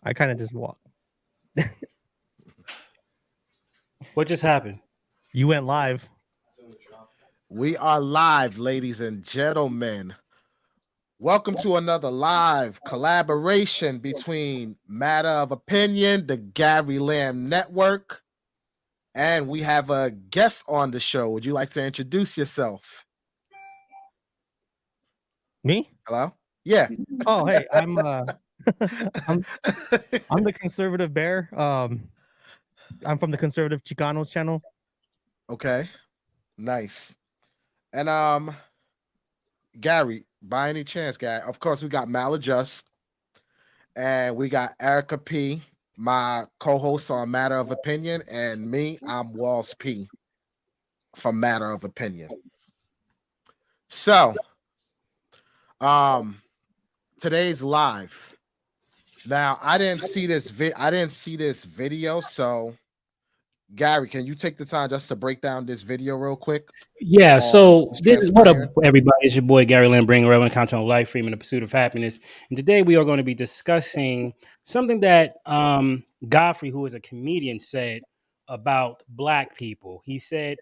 I kind of just walked. What just happened? You went live. We are live, ladies and gentlemen. Welcome to another live collaboration between Matter of Opinion, the Gary Lamb Network, and we have a guest on the show. Would you like to introduce yourself? Me? Hello? Yeah. Oh, hey, I'm the conservative bear. I'm from the conservative Chicanos channel. Okay. Nice. And Gary, by any chance, Gary, of course we got Maladjust and we got Erica P, my co-host on Matter of Opinion, and me, I'm Walls P from Matter of Opinion. So, today's live. Now, I didn't see this video, so Gary, can you take the time just to break down this video real quick? Yeah, so this is what up, everybody. It's your boy Gary Lamb, bringing relevant content on life, freedom, and the pursuit of happiness. And today we are going to be discussing something that Godfrey, who is a comedian, said about Black people. He said,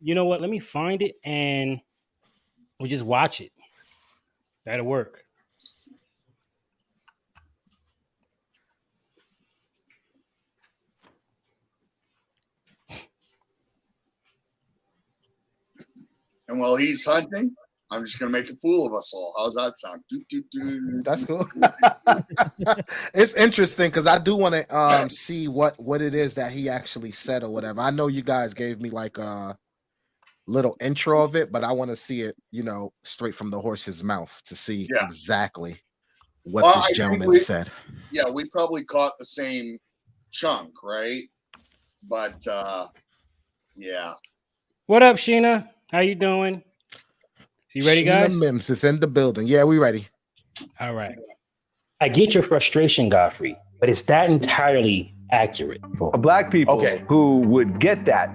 "You know what? Let me find it, and we'll just watch it. That'll work." And while he's hunting, I'm just going to make a fool of us all. How's that sound? That's cool. It's interesting because I do want to see what it is that he actually said or whatever. I know you guys gave me like a little intro of it, but I want to see it, straight from the horse's mouth to see exactly what this gentleman said. Yeah, we probably caught the same chunk, right? But yeah. What up, Sheena? How you doing? You ready, guys? Sheena Mims is in the building. Yeah, we ready. All right. I get your frustration, Godfrey, but is that entirely accurate? Black people who would get that,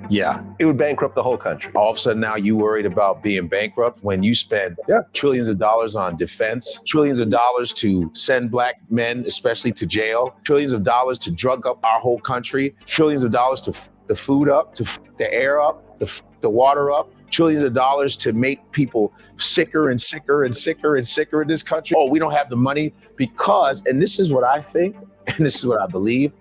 it would bankrupt the whole country. All of a sudden now you worried about being bankrupt when you spend trillions of dollars on defense, trillions of dollars to send Black men, especially to jail, trillions of dollars to drug up our whole country, trillions of dollars to the food up, to the air up, the water up, trillions of dollars to make people sicker and sicker and sicker and sicker in this country. Oh, we don't have the money because, and this is what I think, and this is what I believe,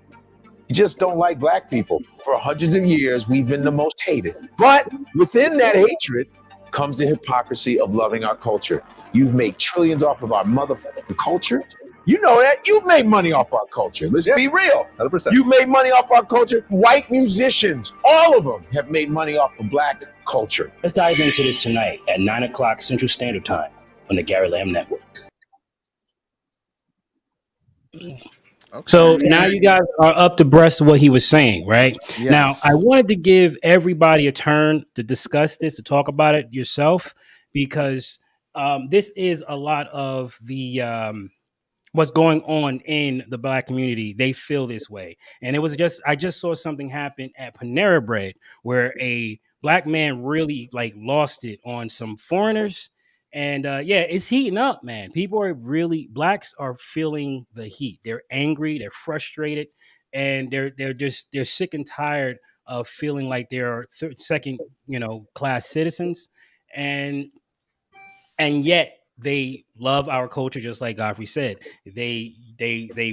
you just don't like Black people. For hundreds of years, we've been the most hated. But within that hatred comes the hypocrisy of loving our culture. You've made trillions off of our motherfucking culture. You know that. You've made money off our culture. Let's be real. 100%. You've made money off our culture. White musicians, all of them have made money off of Black culture. Let's dive into this tonight at 9 o'clock Central Standard Time on the Gary Lamb Network. Okay. So now you guys are up to breast of what he was saying, right? Yes. Now, I wanted to give everybody a turn to discuss this, to talk about it yourself, because this is a lot of the what's going on in the Black community. They feel this way. And it was I just saw something happen at Panera Bread where a Black man really lost it on some foreigners. And it's heating up, man. People are Blacks are feeling the heat. They're angry, they're frustrated, and they're sick and tired of feeling like they're second, class citizens. And yet they love our culture, just like Godfrey said. They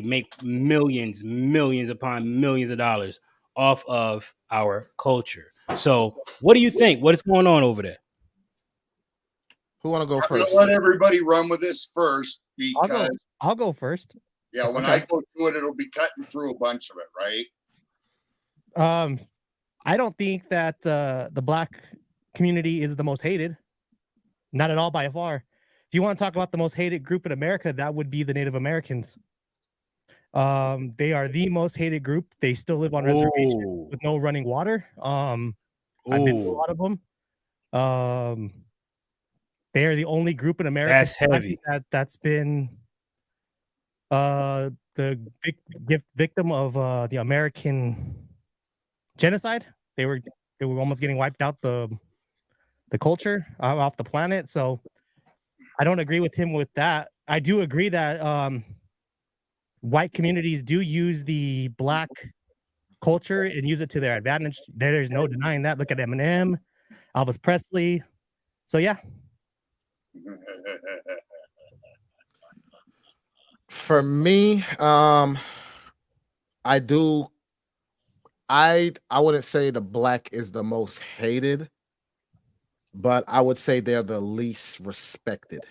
make millions upon millions of dollars off of our culture. So what do you think? What is going on over there? Who want to go I'm first? gonna let everybody run with this first because I'll go first. Yeah, when I go through it, it'll be cutting through a bunch of it, right? I don't think that the Black community is the most hated. Not at all by far. If you want to talk about the most hated group in America, that would be the Native Americans. They are the most hated group. They still live on reservations with no running water. I've been to a lot of them. They are the only group in America that's heavy. That's been the victim of the American genocide. They were almost getting wiped out the culture off the planet. So I don't agree with him with that. I do agree that white communities do use the black culture and use it to their advantage. There's no denying that. Look at Eminem, Elvis Presley. So yeah, For me, I wouldn't say the black is the most hated, but I would say they're the least respected.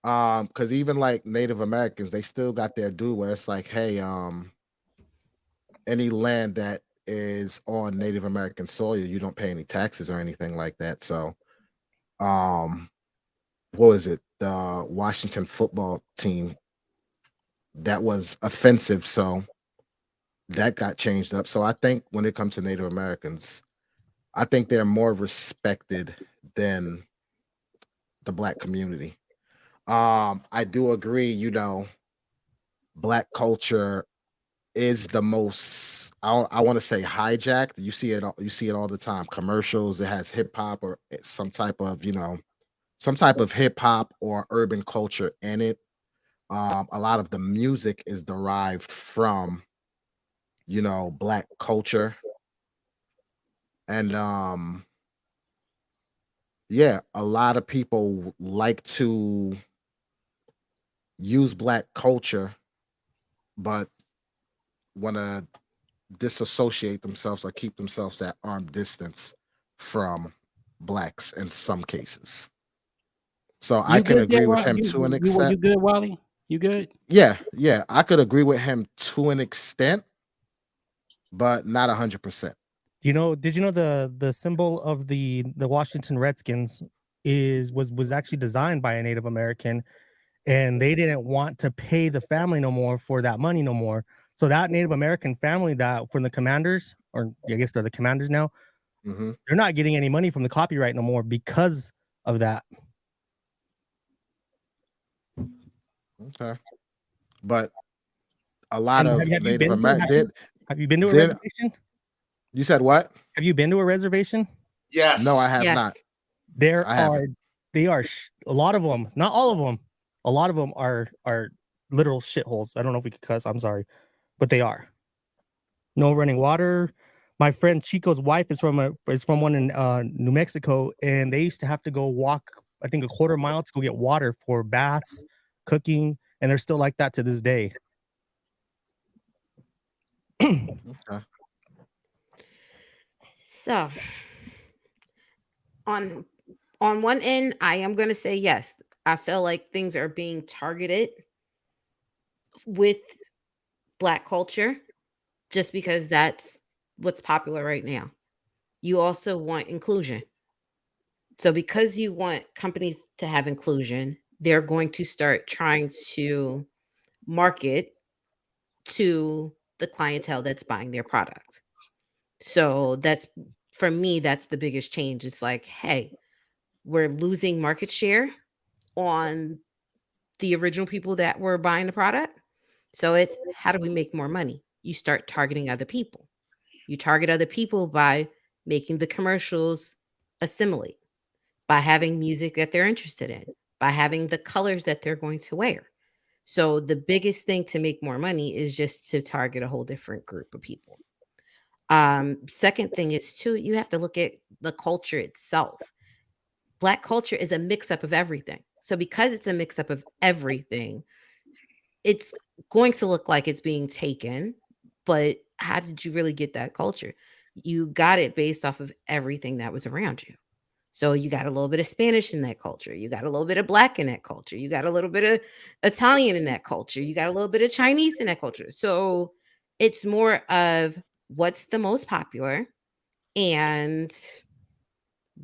Because even like Native Americans, they still got their due where it's like, hey, any land that is on Native American soil, you don't pay any taxes or anything like that. So, what was it? The Washington football team, that was offensive, so that got changed up. So I think when it comes to Native Americans, I think they're more respected than the black community. I do agree, black culture is the most, I want to say, hijacked. You see it all the time. Commercials, it has hip hop or some type of hip hop or urban culture in it. A lot of the music is derived from black culture. And yeah, a lot of people like to use black culture, but want to disassociate themselves or keep themselves at arm distance from blacks in some cases. So I can agree with him to an You extent. good, Wally? You good? Yeah, I could agree with him to an extent, but not 100%. did you know the symbol of the Washington Redskins was actually designed by a Native American, and they didn't want to pay the family no more for that money no more. So that Native American family that from the Commanders, or I guess they're the Commanders now, Mhm. they're not getting any money from the copyright no more because of that. Okay. But a lot And of Native American have you been to a then reservation? you said what? Have you been to a reservation? Yes. No, I have Yes. not. There I are haven't. a lot of them, not all of them. A lot of them are literal shitholes. I don't know if we could cuss. I'm sorry, but they are. No running water. My friend Chico's wife is from one in New Mexico, and they used to have to go walk, I think, a quarter mile to go get water for baths, cooking, and they're still like that to this day. Okay. So on one end, I am going to say yes. I feel like things are being targeted with black culture just because that's what's popular right now. You also want inclusion. So because you want companies to have inclusion, they're going to start trying to market to the clientele that's buying their product. So that's, for me, that's the biggest change. It's like, hey, we're losing market share on the original people that were buying the product. So it's, how do we make more money? You start targeting other people. You target other people by making the commercials assimilate, by having music that they're interested in, by having the colors that they're going to wear. So the biggest thing to make more money is just to target a whole different group of people. Second thing is too, you have to look at the culture itself. Black culture is a mix-up of everything. So because it's a mix-up of everything, it's going to look like it's being taken, but how did you really get that culture? You got it based off of everything that was around you. So you got a little bit of Spanish in that culture. You got a little bit of Black in that culture. You got a little bit of Italian in that culture. You got a little bit of Chinese in that culture. So it's more of what's the most popular and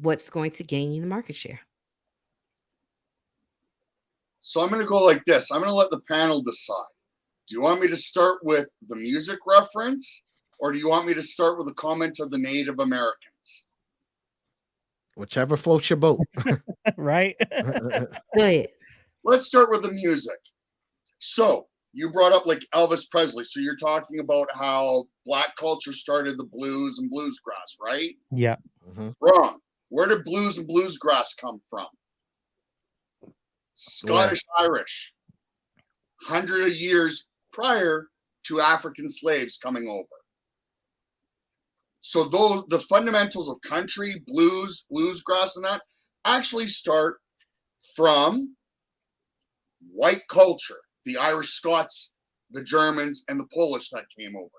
what's going to gain you the market share. So I'm going to go like this. I'm going to let the panel decide. Do you want me to start with the music reference, or do you want me to start with a comment of the Native Americans? Whichever floats your boat. Right? Go ahead. Let's start with the music. So you brought up like Elvis Presley. So you're talking about how black culture started the blues and bluesgrass, right? Yeah. Mhm. Wrong. Where did blues and bluesgrass come from? Scottish Irish. hundred of years prior to African slaves coming over. So those the fundamentals of country, bluesgrass, and that actually start from white culture, the Irish, Scots, the Germans, and the Polish that came over.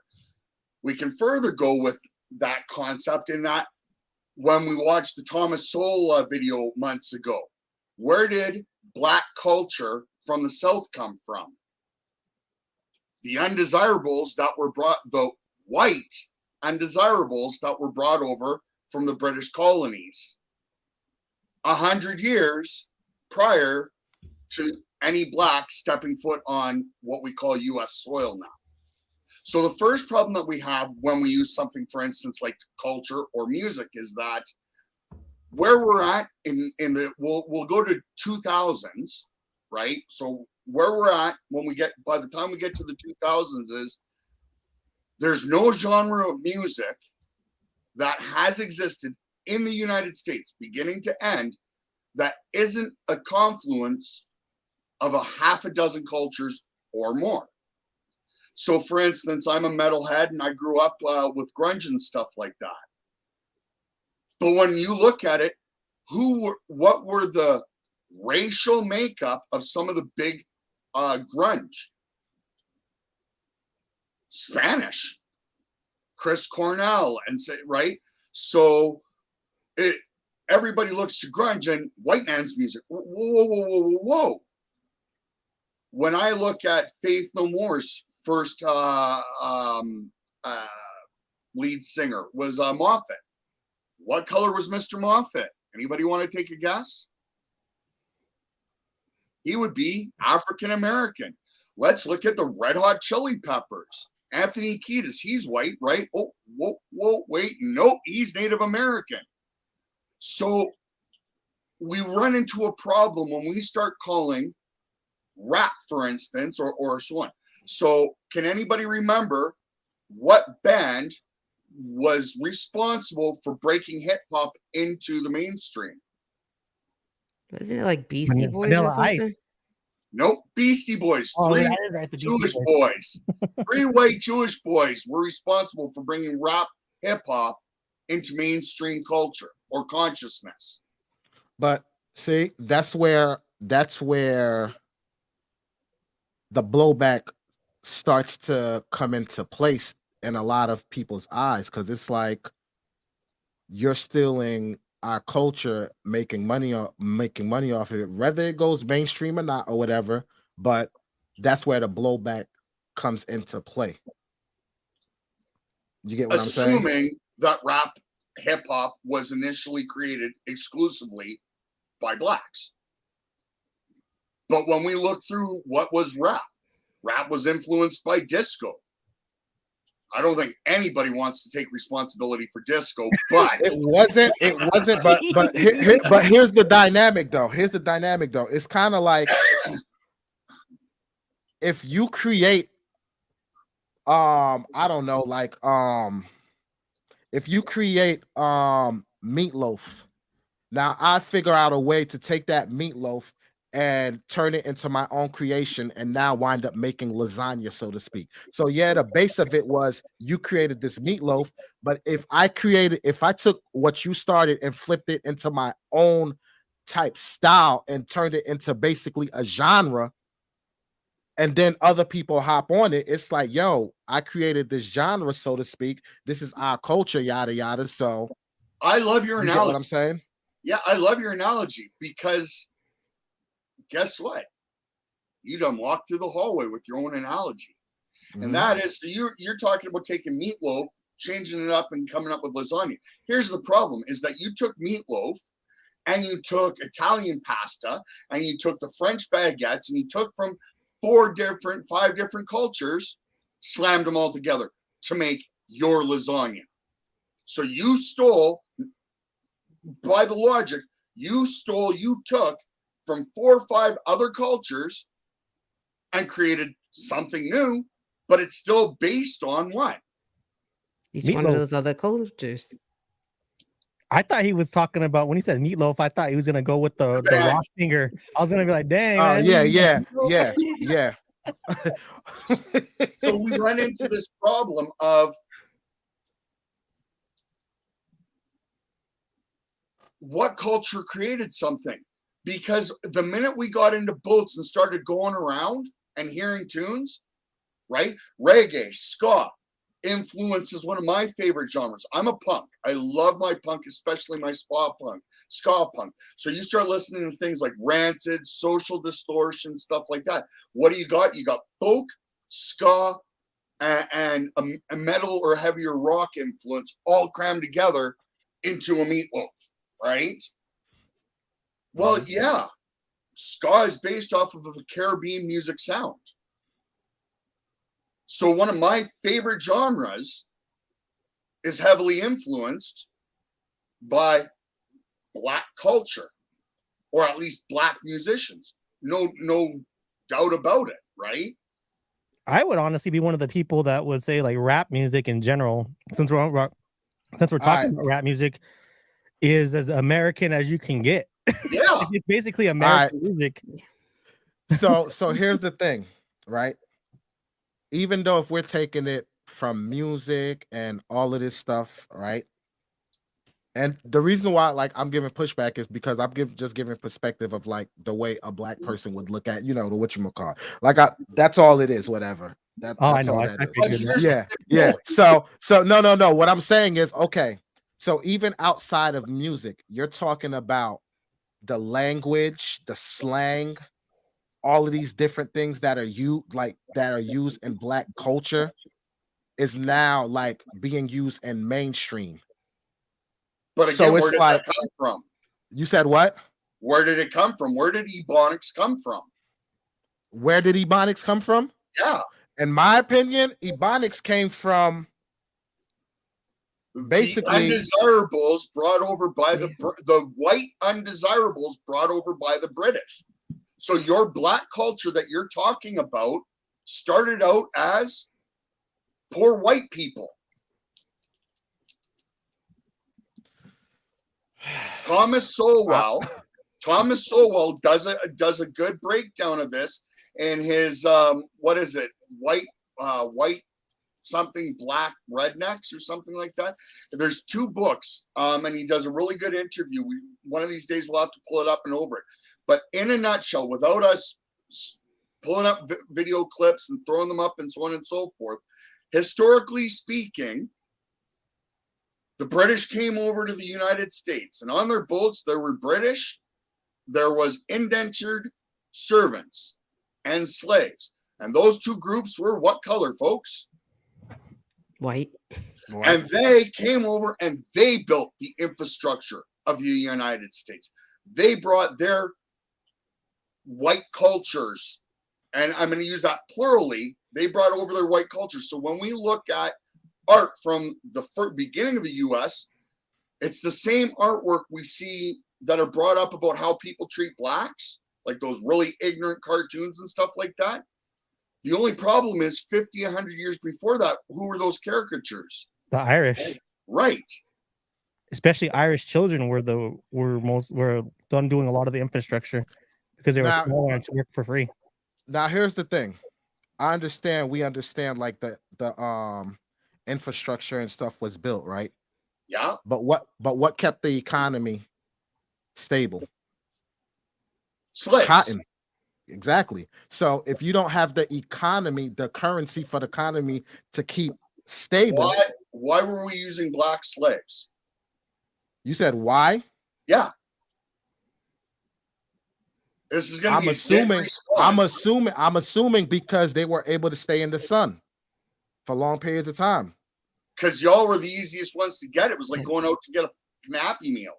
We can further go with that concept in that when we watched the Thomas Sowell video months ago, where did Black culture from the South come from? The undesirables that were brought, the white undesirables that were brought over from the British colonies 100 years prior to any Black stepping foot on what we call U.S. soil now. So the first problem that we have when we use something, for instance, like culture or music, is that where we're at in the we'll go to 2000s, right? So where we're at when we get, by the time we get to the 2000s, is there's no genre of music that has existed in the United States, beginning to end, that isn't a confluence of a half a dozen cultures or more. So, for instance, I'm a metalhead and I grew up with grunge and stuff like that. But when you look at it, what were the racial makeup of some of the big grunge? Spanish, Chris Cornell, and say, right? So everybody looks to grunge and white man's music. Whoa, whoa, whoa, whoa, whoa, whoa. When I look at Faith No More's first lead singer was Moffat. What color was Mr. Moffat? Anybody want to take a guess? He would be African American. Let's look at the Red Hot Chili Peppers. Anthony Kiedis, he's white, right? Oh, whoa, whoa, wait, no, he's Native American. So we run into a problem when we start calling rap, for instance, or so on. So can anybody remember what band was responsible for breaking hip hop into the mainstream? Wasn't it like Beastie Boys or Vanilla something? Ice. Nope, Beastie Boys. Oh, Three that is right, the Beastie Jewish Boys. boys. Three white Jewish boys were responsible for bringing rap, hip hop into mainstream culture or consciousness. But see, that's where the blowback starts to come into place in a lot of people's eyes, because it's like you're stealing our culture, making money off of it, whether it goes mainstream or not or whatever. But that's where the blowback comes into play. You get what I'm saying? Assuming that rap, hip hop was initially created exclusively by Blacks. But when we look through what was rap was influenced by disco. I don't think anybody wants to take responsibility for disco, but it wasn't. But here's the dynamic, though. It's kind of like if you create, I don't know, like, if you create meatloaf. Now I figure out a way to take that meatloaf and turn it into my own creation, and now wind up making lasagna, so to speak. So yeah, the base of it was you created this meatloaf, but if I took what you started and flipped it into my own type style and turned it into basically a genre, and then other people hop on it, it's like, yo, I created this genre, so to speak. This is our culture, yada yada. So I love your analogy. You get what I'm saying? Yeah, I love your analogy, because guess what? You done walked through the hallway with your own analogy. Mm-hmm. And that is, so you're talking about taking meatloaf, changing it up and coming up with lasagna. Here's the problem, is that you took meatloaf and you took Italian pasta and you took the French baguettes and you took from 5 different cultures, slammed them all together to make your lasagna. So you stole, by the logic, you took from 4 or 5 other cultures and created something new, but it's still based on what? Each one of those other cultures. I thought he was talking about, when he said meatloaf, I thought he was gonna go with the rock finger. I was gonna be like, dang. Oh, yeah. So we run into this problem of what culture created something. Because the minute we got into boats and started going around and hearing tunes, right? Reggae, ska, influence is one of my favorite genres. I'm a punk. I love my punk, especially my ska punk. So you start listening to things like Rancid, Social Distortion, stuff like that. What do you got? You got folk, ska, and a metal or heavier rock influence all crammed together into a meatloaf, right? Well, yeah, ska is based off of a Caribbean music sound. So one of my favorite genres is heavily influenced by Black culture, or at least Black musicians. No doubt about it, right? I would honestly be one of the people that would say like rap music in general, since we're talking about rap music, is as American as you can get. Yeah. It's basically American music. So here's the thing, right? Even though if we're taking it from music and all of this stuff, right? And the reason why like I'm giving pushback is because I'm just giving perspective of like the way a Black person would look at, the whatchamacallit. Like that's all it is, whatever. That's I know. all I that is. figured that. Yeah. So no. What I'm saying is, okay, so even outside of music, you're talking about the language, the slang, all of these different things that are used in Black culture is now like being used in mainstream. But again, So where it's did like, that come from? you said what? Where did it come from? Where did Ebonics come from? Where did Ebonics come from? Yeah. In my opinion, Ebonics came from basically the undesirables brought over by the white undesirables brought over by the British. So your Black culture that you're talking about started out as poor white people. Thomas Sowell does a good breakdown of this in his white something Black rednecks or something like that. There's 2 books, and he does a really good interview. One of these days we'll have to pull it up and over it. But in a nutshell, without us pulling up video clips and throwing them up and so on and so forth, historically speaking, the British came over to the United States, and on their boats there were British, there was indentured servants and slaves. And those 2 groups were what color, folks? White. And they came over and they built the infrastructure of the United States. They brought their white cultures, and I'm going to use that plurally, they brought over their white cultures. So when we look at art from the beginning of the US, it's the same artwork we see that are brought up about how people treat Blacks, like those really ignorant cartoons and stuff like that. The only problem is 50, 100 years before that, who were those caricatures? The Irish, right? Especially Irish children were done doing a lot of the infrastructure because they were small and to work for free. Now here's the thing. We understand like the infrastructure and stuff was built, right? Yeah. But what kept the economy stable? Slaves. Cotton. Exactly. So if you don't have the economy, the currency for the economy to keep stable. Why were we using Black slaves? You said why? Yeah. This is going to be I'm assuming because they were able to stay in the sun for long periods of time. Because y'all were the easiest ones to get. It was like going out to get a Happy Meal.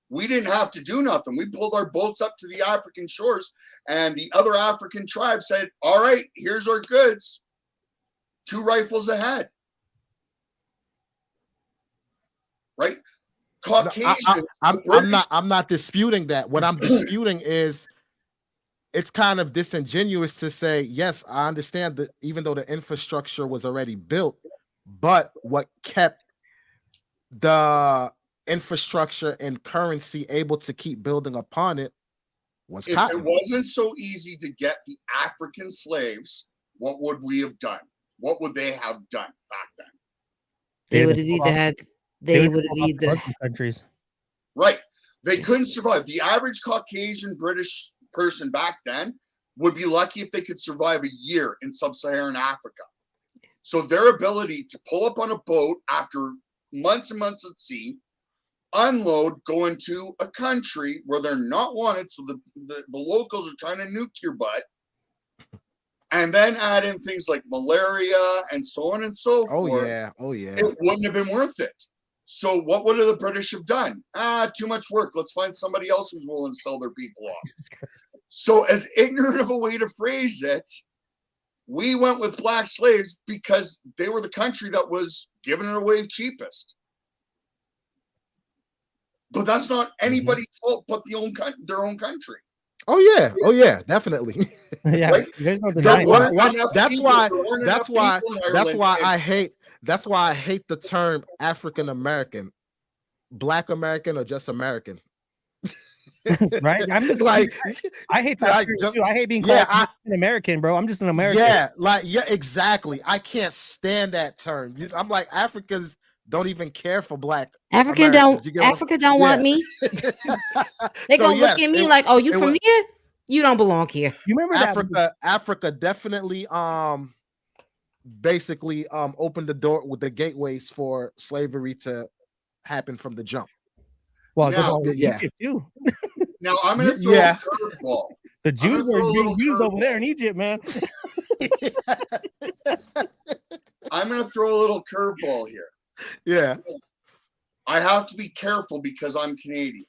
We didn't have to do nothing. We pulled our boats up to the African shores, and the other African tribes said, all right, here's our goods. 2 rifles ahead. Right? Caucasian. I'm not disputing that. What I'm disputing is it's kind of disingenuous to say, yes, I understand that even though the infrastructure was already built, but what kept the infrastructure and currency able to keep building upon it was If it cotton. wasn't so easy to get the African slaves, what would we have done? What would they have done back then? They They'd would have have sold either off- had. they They would would have have sold off to either. Muslim countries. Right. They couldn't survive. The average Caucasian British person back then would be lucky if they could survive a year in sub-Saharan Africa. So their ability to pull up on a boat after months and months at sea, unload, go into a country where they're not wanted, so the locals are trying to nuke your butt, and then add in things like malaria and so on and so Oh forth, yeah, oh yeah. it wouldn't have been worth it. So what would the British have done? Too much work. Let's find somebody else who's willing to sell their people off. Jesus Christ. So as ignorant of a way to phrase it, we went with black slaves because they were the country that was giving it away cheapest. But that's not anybody's fault but their own country. Oh yeah, definitely. Yeah, Right? there's no The denying one- that. one- Enough that's people- why- there weren't that's enough why- people in That's Ireland, why and I hate the term African American, Black American, or just American. Right? I'm just like, I hate that like, term, just- too. I hate being called yeah, an American, bro. I'm just an American. yeah, exactly. I can't stand that term. I'm like, Africans don't even care for Black. Africa Americans, don't. you get what I'm- Africa don't want me. They So, gonna yes, look at me it- like, "Oh, you it from was- here? You don't belong here." You remember that? Africa definitely basically opened the door with the gateways for slavery to happen from the jump. Well, Now- yeah. Egypt too. now I'm going to throw Yeah. a curveball. The Jews gonna throw were a being little used over curveball. there in Egypt, man. I'm going to throw a little curveball here. Yeah. I have to be careful because I'm Canadian.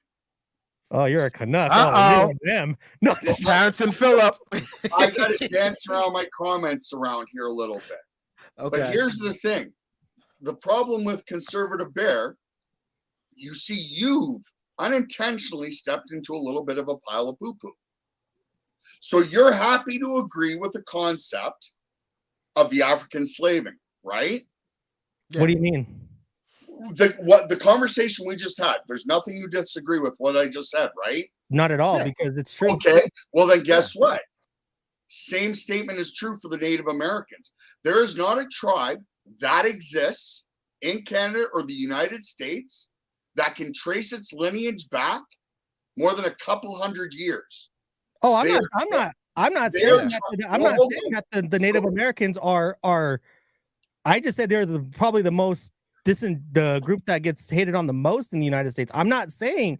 Oh, you're a Canuck. Uh-oh. Oh, you're one of them. No, Terrence and Phillip. I got to dance around my comments around here a little bit. Okay. But here's the thing. The problem with Conservative Bear, you see, you've unintentionally stepped into a little bit of a pile of poo-poo. So you're happy to agree with the concept of the African slaving, right? Yeah. What do you mean? The conversation we just had, there's nothing you disagree with what I just said, right? Not at all, Yeah. because it's true. Okay, well then guess what? Same statement is true for the Native Americans. There is not a tribe that exists in Canada or the United States that can trace its lineage back more than a couple hundred years. Oh, I'm They're- not they're saying not- that. I'm not hold saying that the Native Americans are. I just said they're probably the most the group that gets hated on the most in the United States. I'm not saying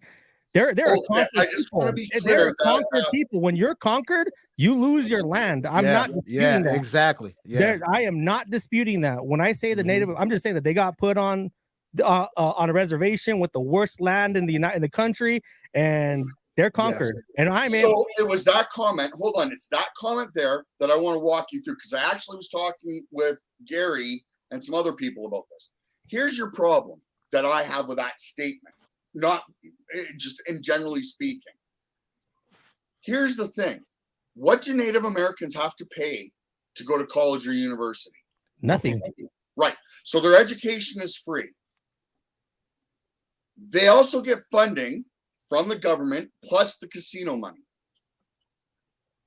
they're Okay, conquered I just wanna be people. clear They're that, conquered people. When you're conquered, you lose your land. I'm not disputing that. exactly. Yeah. There, I am not disputing that. When I say the Native, I'm just saying that they got put on a reservation with the worst land in the country, and they're conquered. And I'm So it was that comment. Hold on, it's that comment there that I want to walk you through because I actually was talking with Gary and some other people about this. Here's your problem that I have with that statement, not just in generally speaking. Here's the thing. What do Native Americans have to pay to go to college or university? nothing. Right. So their education is free. They also get funding from the government plus the casino money.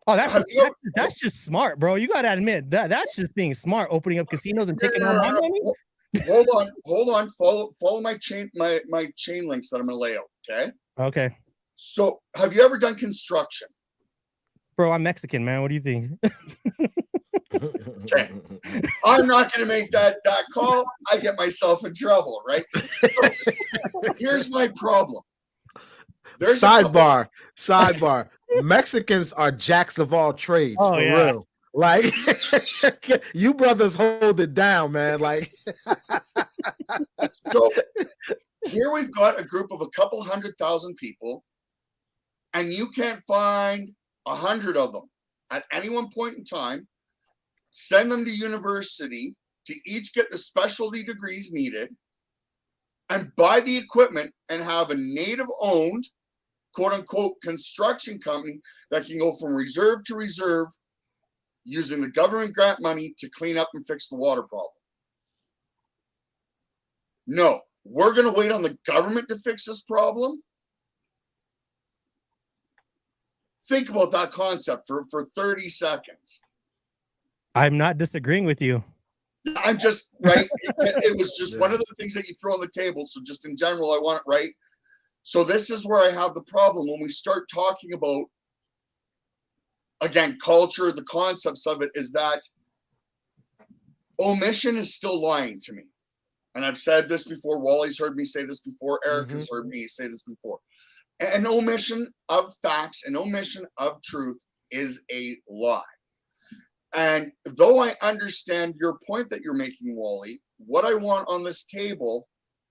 Oh, Have you ever- that's just smart, bro. You gotta admit that's just being smart, opening up casinos and taking all my money. Hold on. Follow my chain links that I'm gonna lay out. Okay. Okay, So have you ever done construction? bro, I'm Mexican, man. What do you think? I'm not gonna make that call. I get myself in trouble, right? So, here's my problem. There's a couple- Sidebar. Mexicans are jacks of all trades, Oh, for yeah. real. Like, you brothers hold it down, man. Like, So here we've got a group of a couple 100,000 people, and you can't find 100 of them at any one point in time. Send them to university to each get the specialty degrees needed, and buy the equipment and have a native-owned, quote-unquote, construction company that can go from reserve to reserve using the government grant money to clean up and fix the water problem. No, we're going to wait on the government to fix this problem. think about that concept for 30 seconds. I'm not disagreeing with you. I'm just right. It was just one of the things that you throw on the table. So just in general, I want it right. So this is where I have the problem when we start talking about, again, culture, the concepts of it is that omission is still lying to me. And I've said this before. Wally's heard me say this before. Eric has heard me say this before. An omission of facts, an omission of truth is a lie. And though I understand your point that you're making, Wally, what I want on this table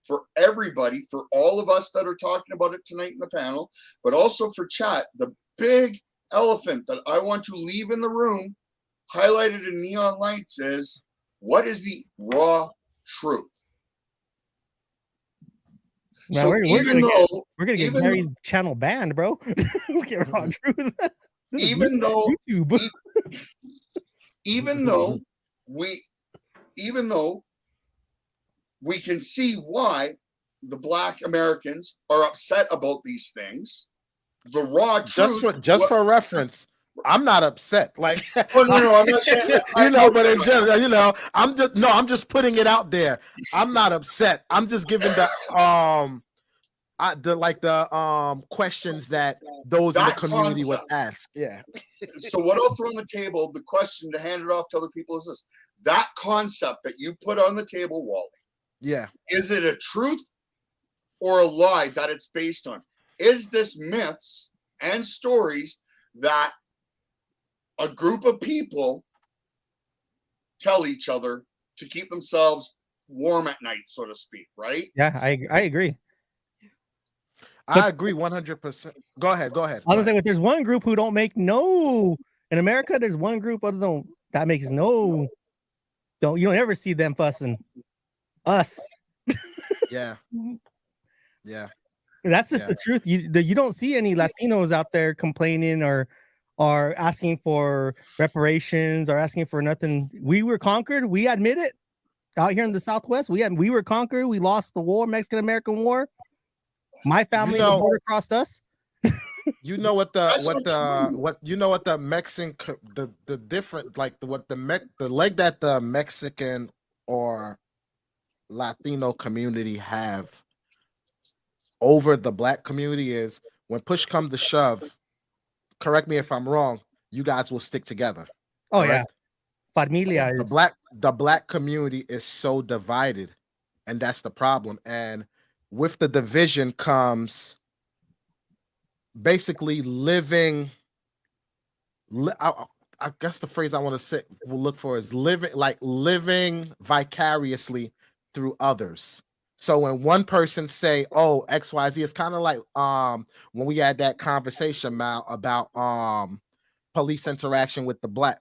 for everybody, for all of us that are talking about it tonight in the panel, but also for chat, the big elephant that I want to leave in the room, highlighted in neon lights, is what is the raw truth? Man, So we're even gonna though get even Gary's channel banned, bro. We get raw truth. This is even though YouTube. even though we can see why the Black Americans are upset about these things, the raw truth. Just for reference, I'm not upset. Like, Oh, no, I'm not saying, but in general, I'm just putting it out there. I'm not upset. I'm just giving the questions that those in the That community would concept. ask. Yeah. So what I'll throw on the table, the question to hand it off to other people is this: that concept that you put on the table, Wally, Yeah. is it a truth or a lie that it's based on? Is this myths and stories that a group of people tell each other to keep themselves warm at night, so to speak, right? Yeah, I agree. I agree 100%. Go ahead. I was gonna say, if there's one group who don't make in America, there's one group other than that makes you don't ever see them fussing. Us. Yeah. Yeah. That's just the truth. You don't see any Latinos out there complaining or asking for reparations or asking for nothing. We were conquered. We admit it. Out here in the Southwest, we were conquered. We lost the war, Mexican-American War. My family, the border crossed us. You know what the Mexican the different the leg that the Mexican or Latino community have over the Black community is when push comes to shove. Correct me if I'm wrong. You guys will stick together. Oh correct? Yeah, familia is the Black community is so divided, and that's the problem. And with the division comes basically living. I guess the phrase I want to look for is living vicariously through others. So when one person say, "Oh, XYZ," it's kind of like when we had that conversation, Mal, about police interaction with the Black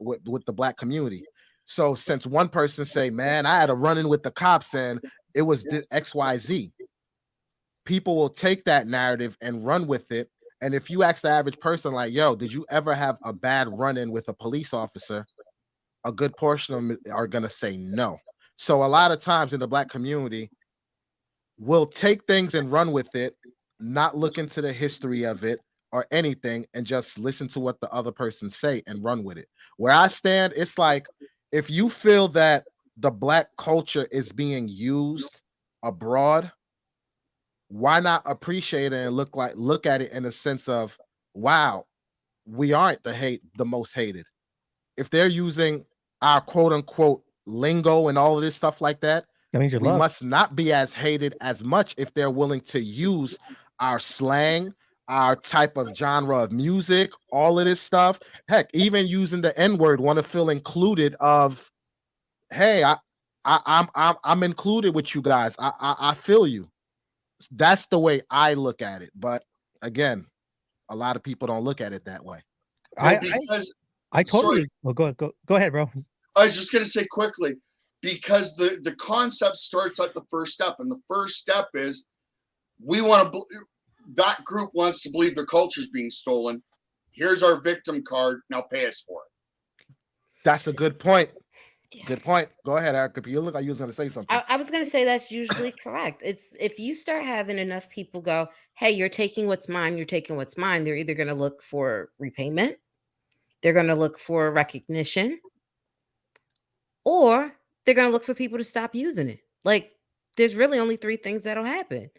community. So since one person say, "Man, I had a run-in with the cops and it was XYZ," people will take that narrative and run with it. And if you ask the average person, like, "Yo, did you ever have a bad run-in with a police officer?" a good portion of them are gonna say no. So a lot of times in the Black community, we'll take things and run with it, not look into the history of it or anything, and just listen to what the other person say and run with it. Where I stand, it's like, if you feel that the Black culture is being used abroad, why not appreciate it and look at it in a sense of, wow, we aren't the most hated. If they're using our quote unquote lingo and all of this stuff like that, that means you're we loved. must not be as hated as much if they're willing to use our slang, our type of genre of music, all of this stuff. Heck, even using the N-word, want to feel included of, hey, I'm included with you guys. I feel you. That's the way I look at it. But again, a lot of people don't look at it that way. I totally go ahead, bro. I was just gonna say quickly, because the concept starts at the first step, and the first step is that group wants to believe their culture is being stolen. Here's our victim card. Now pay us for it. That's a good point. Good point. Go ahead, Erica. You look like you was going to say something. I was going to say that's usually correct. It's if you start having enough people go, hey, you're taking what's mine, you're taking what's mine, they're either going to look for repayment, they're going to look for recognition, or they're going to look for people to stop using it. Like, there's really only three things that'll happen.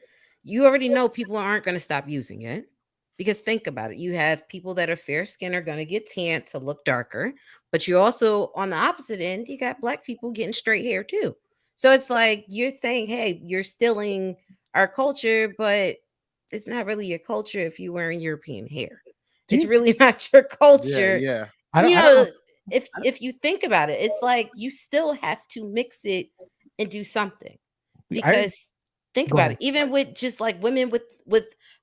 You already know people aren't going to stop using it. Because think about it. You have people that are fair skinned are going to get tanned to look darker. But you also, on the opposite end, you got black people getting straight hair too. So it's like you're saying, hey, you're stealing our culture, but it's not really your culture if you're wearing European hair. It's really not your culture. Yeah. I don't, You I don't know, know. if you think about it, it's like you still have to mix it and do something. Because think Go about ahead. it, even with just like women with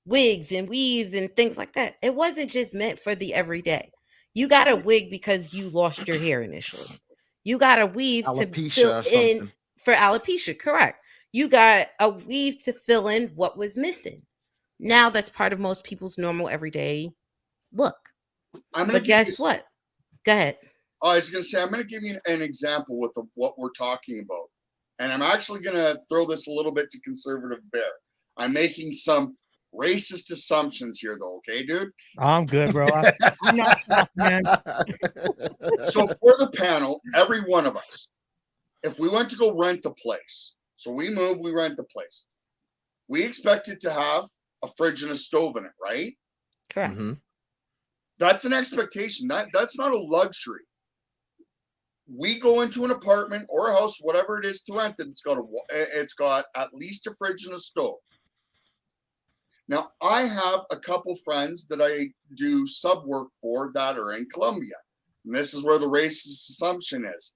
wigs and weaves and things like that, it wasn't just meant for the everyday. You got a wig because you lost your hair initially. You got a weave to Alopecia fill or in something. for alopecia, correct? You got a weave to fill in what was missing. Now that's part of most people's normal everyday look. I'm gonna But give guess you, what? Go ahead. I was gonna say I'm gonna give you an example with what we're talking about, and I'm actually gonna throw this a little bit to conservative bear. I'm making some racist assumptions here, though. Okay, dude. I'm good, bro. I'm not soft, man. So for the panel, every one of us, if we went to go rent a place, so we move, we rent the place, we expect it to have a fridge and a stove in it, right? Correct. Mhm. That's an expectation. That's not a luxury. We go into an apartment or a house, whatever it is to rent it. It's got at least a fridge and a stove. Now, I have a couple friends that I do sub work for that are in Colombia. And this is where the racist assumption is.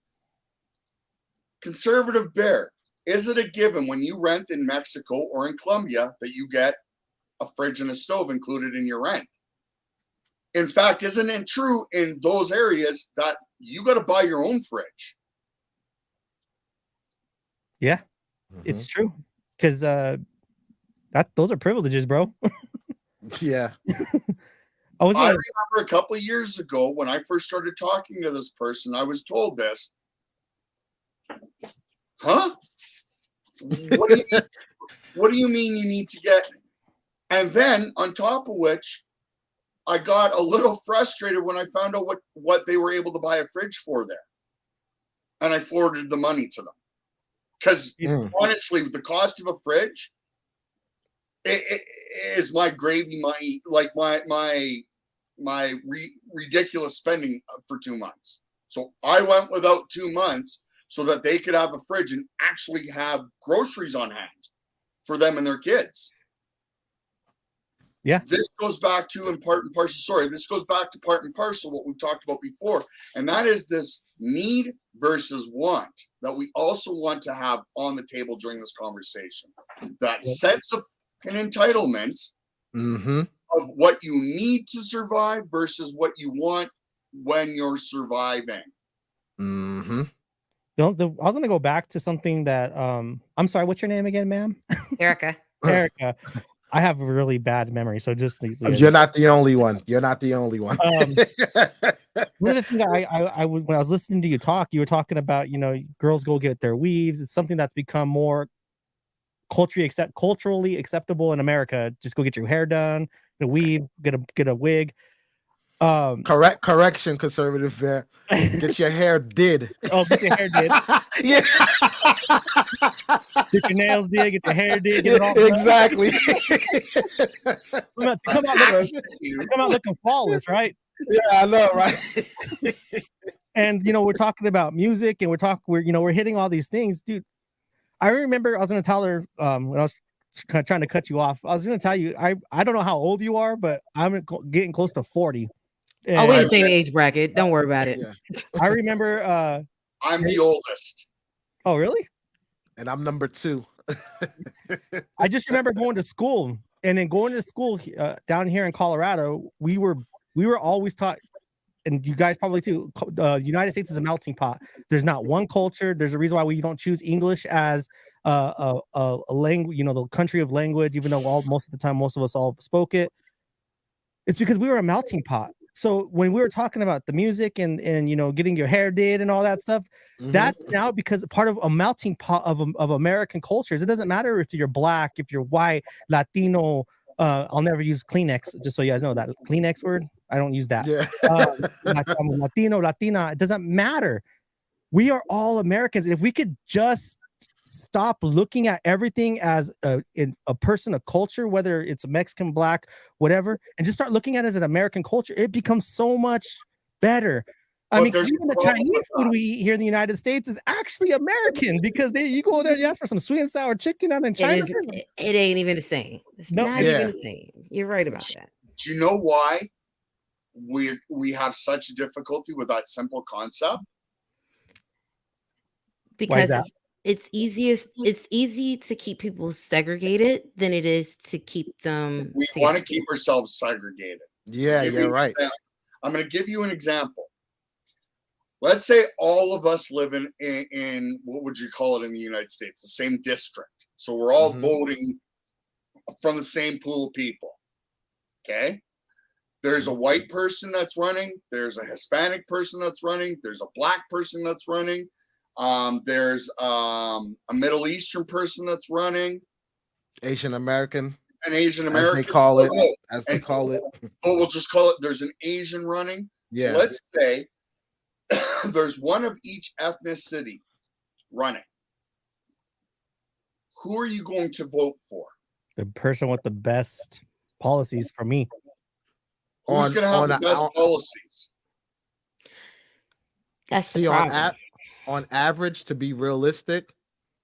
Conservative bear, is it a given when you rent in Mexico or in Colombia that you get a fridge and a stove included in your rent? In fact, isn't it true in those areas that you got to buy your own fridge? Yeah, Mhm. it's true. Because those are privileges, bro. Yeah. I was I gonna, remember a couple of years ago when I first started talking to this person, I was told this. Huh? What do you mean you need to get? And then on top of which, I got a little frustrated when I found out what they were able to buy a fridge for there. And I forwarded the money to them. Because Mm. honestly, with the cost of a fridge, it is my gravy, my ridiculous spending for 2 months. So I went without 2 months so that they could have a fridge and actually have groceries on hand for them and their kids. Yeah. This goes back to part and parcel what we've talked about before, and that is this need versus want that we also want to have on the table during this conversation. That sense of an entitlement Mhm. of what you need to survive versus what you want when you're surviving. Mhm. I was gonna go back to something that I'm sorry, what's your name again, ma'am? Erica. Erica. I have a really bad memory, so just You're not the only one. You're not the only one. one of the things I would, when I was listening to you talk, you were talking about, girls go get their weaves. It's something that's become more culturally acceptable in America. Just go get your hair done, get a weave, get a wig. Correction, conservative bear. Get your hair did. Oh, get your hair did. Yeah. Get your nails did, get your hair did, get it all done. Exactly. Come out looking flawless, right? Yeah, I know, right? And we're talking about music, and we're hitting all these things, dude. I remember I was gonna tell her when I was trying to cut you off. I was gonna tell you I don't know how old you are, but I'm getting close to 40. Oh, we're in And the same age bracket. Don't worry about it. Yeah. I remember. I'm the oldest. Oh, really? And I'm number 2. I just remember going to school, and then going to school down here in Colorado. We were always taught, and you guys probably too. The United States is a melting pot. There's not one culture. There's a reason why we don't choose English as a language. The country of language, even though most of the time most of us all spoke it. It's because we were a melting pot. so when we were talking about the music and getting your hair did and all that stuff, Mhm. that's now because part of a melting pot of American cultures. It doesn't matter if you're black, if you're white, Latino. I'll never use Kleenex, just so you guys know that Kleenex word. I don't use that. Yeah. I'm Latino, Latina. It doesn't matter. We are all Americans. If we could just stop looking at everything as a person of culture, whether it's Mexican, black, whatever, and just start looking at it as an American culture, it becomes so much better. I But mean, there's even a the problem with Chinese food we eat here in the United States is actually American because you go there and you ask for some sweet and sour chicken out in It China. is. It ain't even the same. It's No, not Yeah. even the same. You're right about that. Do you know why we have such difficulty with that simple concept? Because that? it's easy to keep people segregated than it is to keep them We together. want to keep ourselves segregated. Yeah, Give you're you- right. I'm going to give you an example. Let's say all of us live in what would you call it in the United States? The same district. So we're all Mhm. voting from the same pool of people. Okay. There's a white person that's running. There's a Hispanic person that's running. There's a black person that's running. There's a Middle Eastern person that's running. Asian American, An Asian as American. they call it. Oh, As they and- call it. oh, we'll just call it. There's an Asian running. Yeah. So let's say there's one of each ethnicity running. Who are you going to vote for? the person with the best policies for me. Who's On- going to have on the a- best on- policies? That's the See, problem. on average, to be realistic,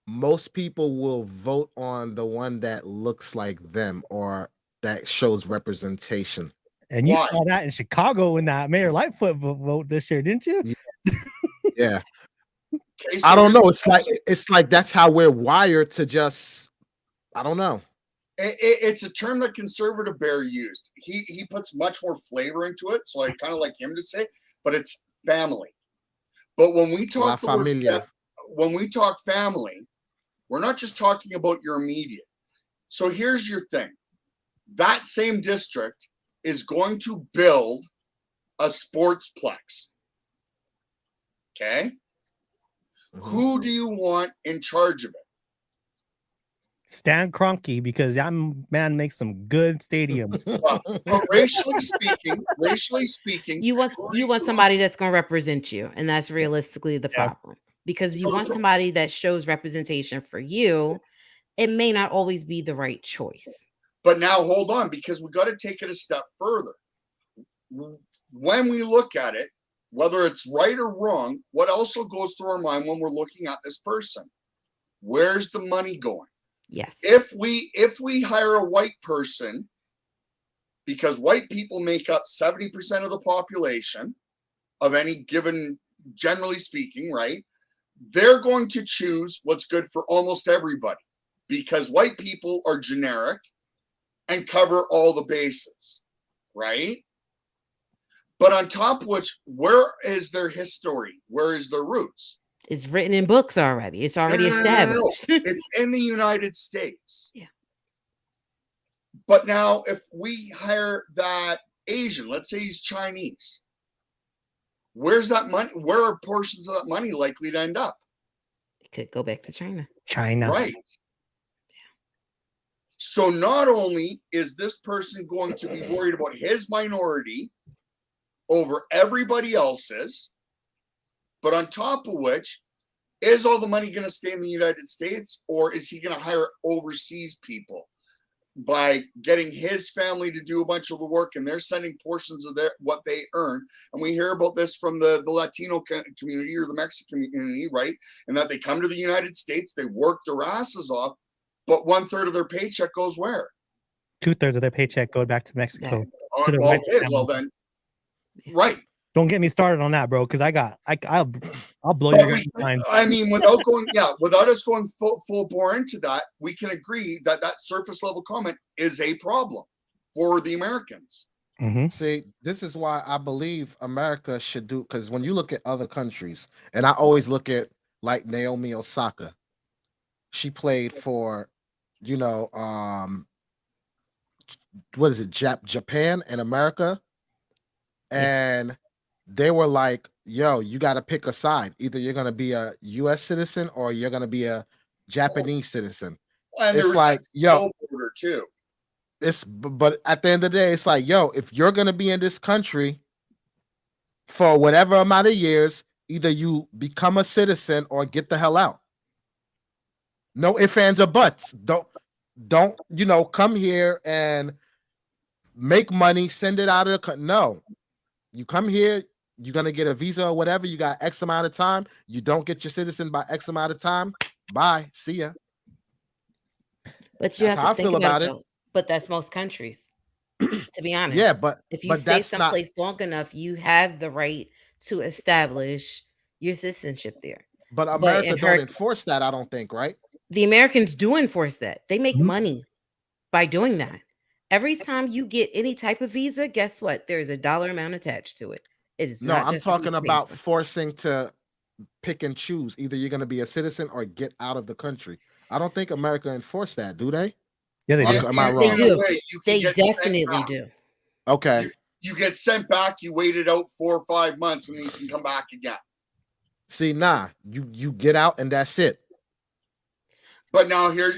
most people will vote on the one that looks like them or that shows representation. And you Why? saw that in Chicago in that Mayor Lightfoot vote this year, didn't you? Yeah. Okay, so I don't here's- know. It's like that's how we're wired to just. I don't know. It's a term that conservative bear used. He puts much more flavor into it, so I kind of like him to say, but it's family. But when we La talk the word familia. when we talk family, we're not just talking about your immediate. So here's your thing. That same district is going to build a sportsplex. Okay? Mhm. Who do you want in charge of it? Stan Kroenke, because that man makes some good stadiums. But racially speaking, You want somebody that's going to represent you, and that's realistically the Yeah. problem. Because you want somebody that shows representation for you, it may not always be the right choice. but now hold on, because we got to take it a step further. When we look at it, whether it's right or wrong, what also goes through our mind when we're looking at this person? Where's the money going? Yes. If we hire a white person, because white people make up 70% of the population of any given, generally speaking, right? They're going to choose what's good for almost everybody because white people are generic and cover all the bases, right? But on top of which, where is their history? Where is their roots? It's written in books already. It's already No. established. It's in the United States. Yeah. But now, if we hire that Asian, let's say he's Chinese, where's that money? Where are portions of that money likely to end up? It could go back to China. China. Right. So not only is this person going to be worried about his minority over everybody else's, but on top of which, is all the money going to stay in the United States, or is he going to hire overseas people by getting his family to do a bunch of the work, and they're sending portions of their what they earn? And we hear about this from the Latino community or the Mexican community, right? And that they come to the United States, they work their asses off, but 1/3 of their paycheck goes where? 2/3 of their paycheck go back to Mexico. Yeah. To the white Okay, well family. then, right. Don't get me started on that, bro, because I'll blow But your guys' mind. I mean, without us going full bore into that, we can agree that that surface level comment is a problem for the Americans. Mhm. See, this is why I believe America should do, because when you look at other countries, and I always look at like Naomi Osaka, she played for, what is it, Japan and America, and they were like, "Yo, you got to pick a side. Either you're gonna be a U.S. citizen or you're gonna be a Japanese citizen." And there It's was like, that yo, slow border too. but at the end of the day, it's like, yo, if you're gonna be in this country for whatever amount of years, either you become a citizen or get the hell out. No ifs, ands, or buts. Don't come here and make money, send it out of the country. No, you come here, you're gonna get a visa or whatever. You got X amount of time. You don't get your citizen by X amount of time. Bye. See ya. But you That's have how to I think feel about about it. it. Though. But that's most countries. To be honest. Yeah, but if you but stay that's not. someplace long enough, you have the right to establish your citizenship there. But But America in don't her, enforce that. I don't think, right? the Americans do enforce that. They make Mhm. money by doing that. Every time you get any type of visa, guess what? There's a dollar amount attached to it. It is No, not I'm just a piece talking of about paper. forcing to pick and choose. Either you're gonna be a citizen or get out of the country. I don't think America enforce that, do they? Yeah, they Or do. am I In wrong? a do. way, you can They get sent definitely back. do. Okay. You get sent back. You wait it out 4 or 5 months, and then you can come back again. See, nah, you get out and that's it. But now here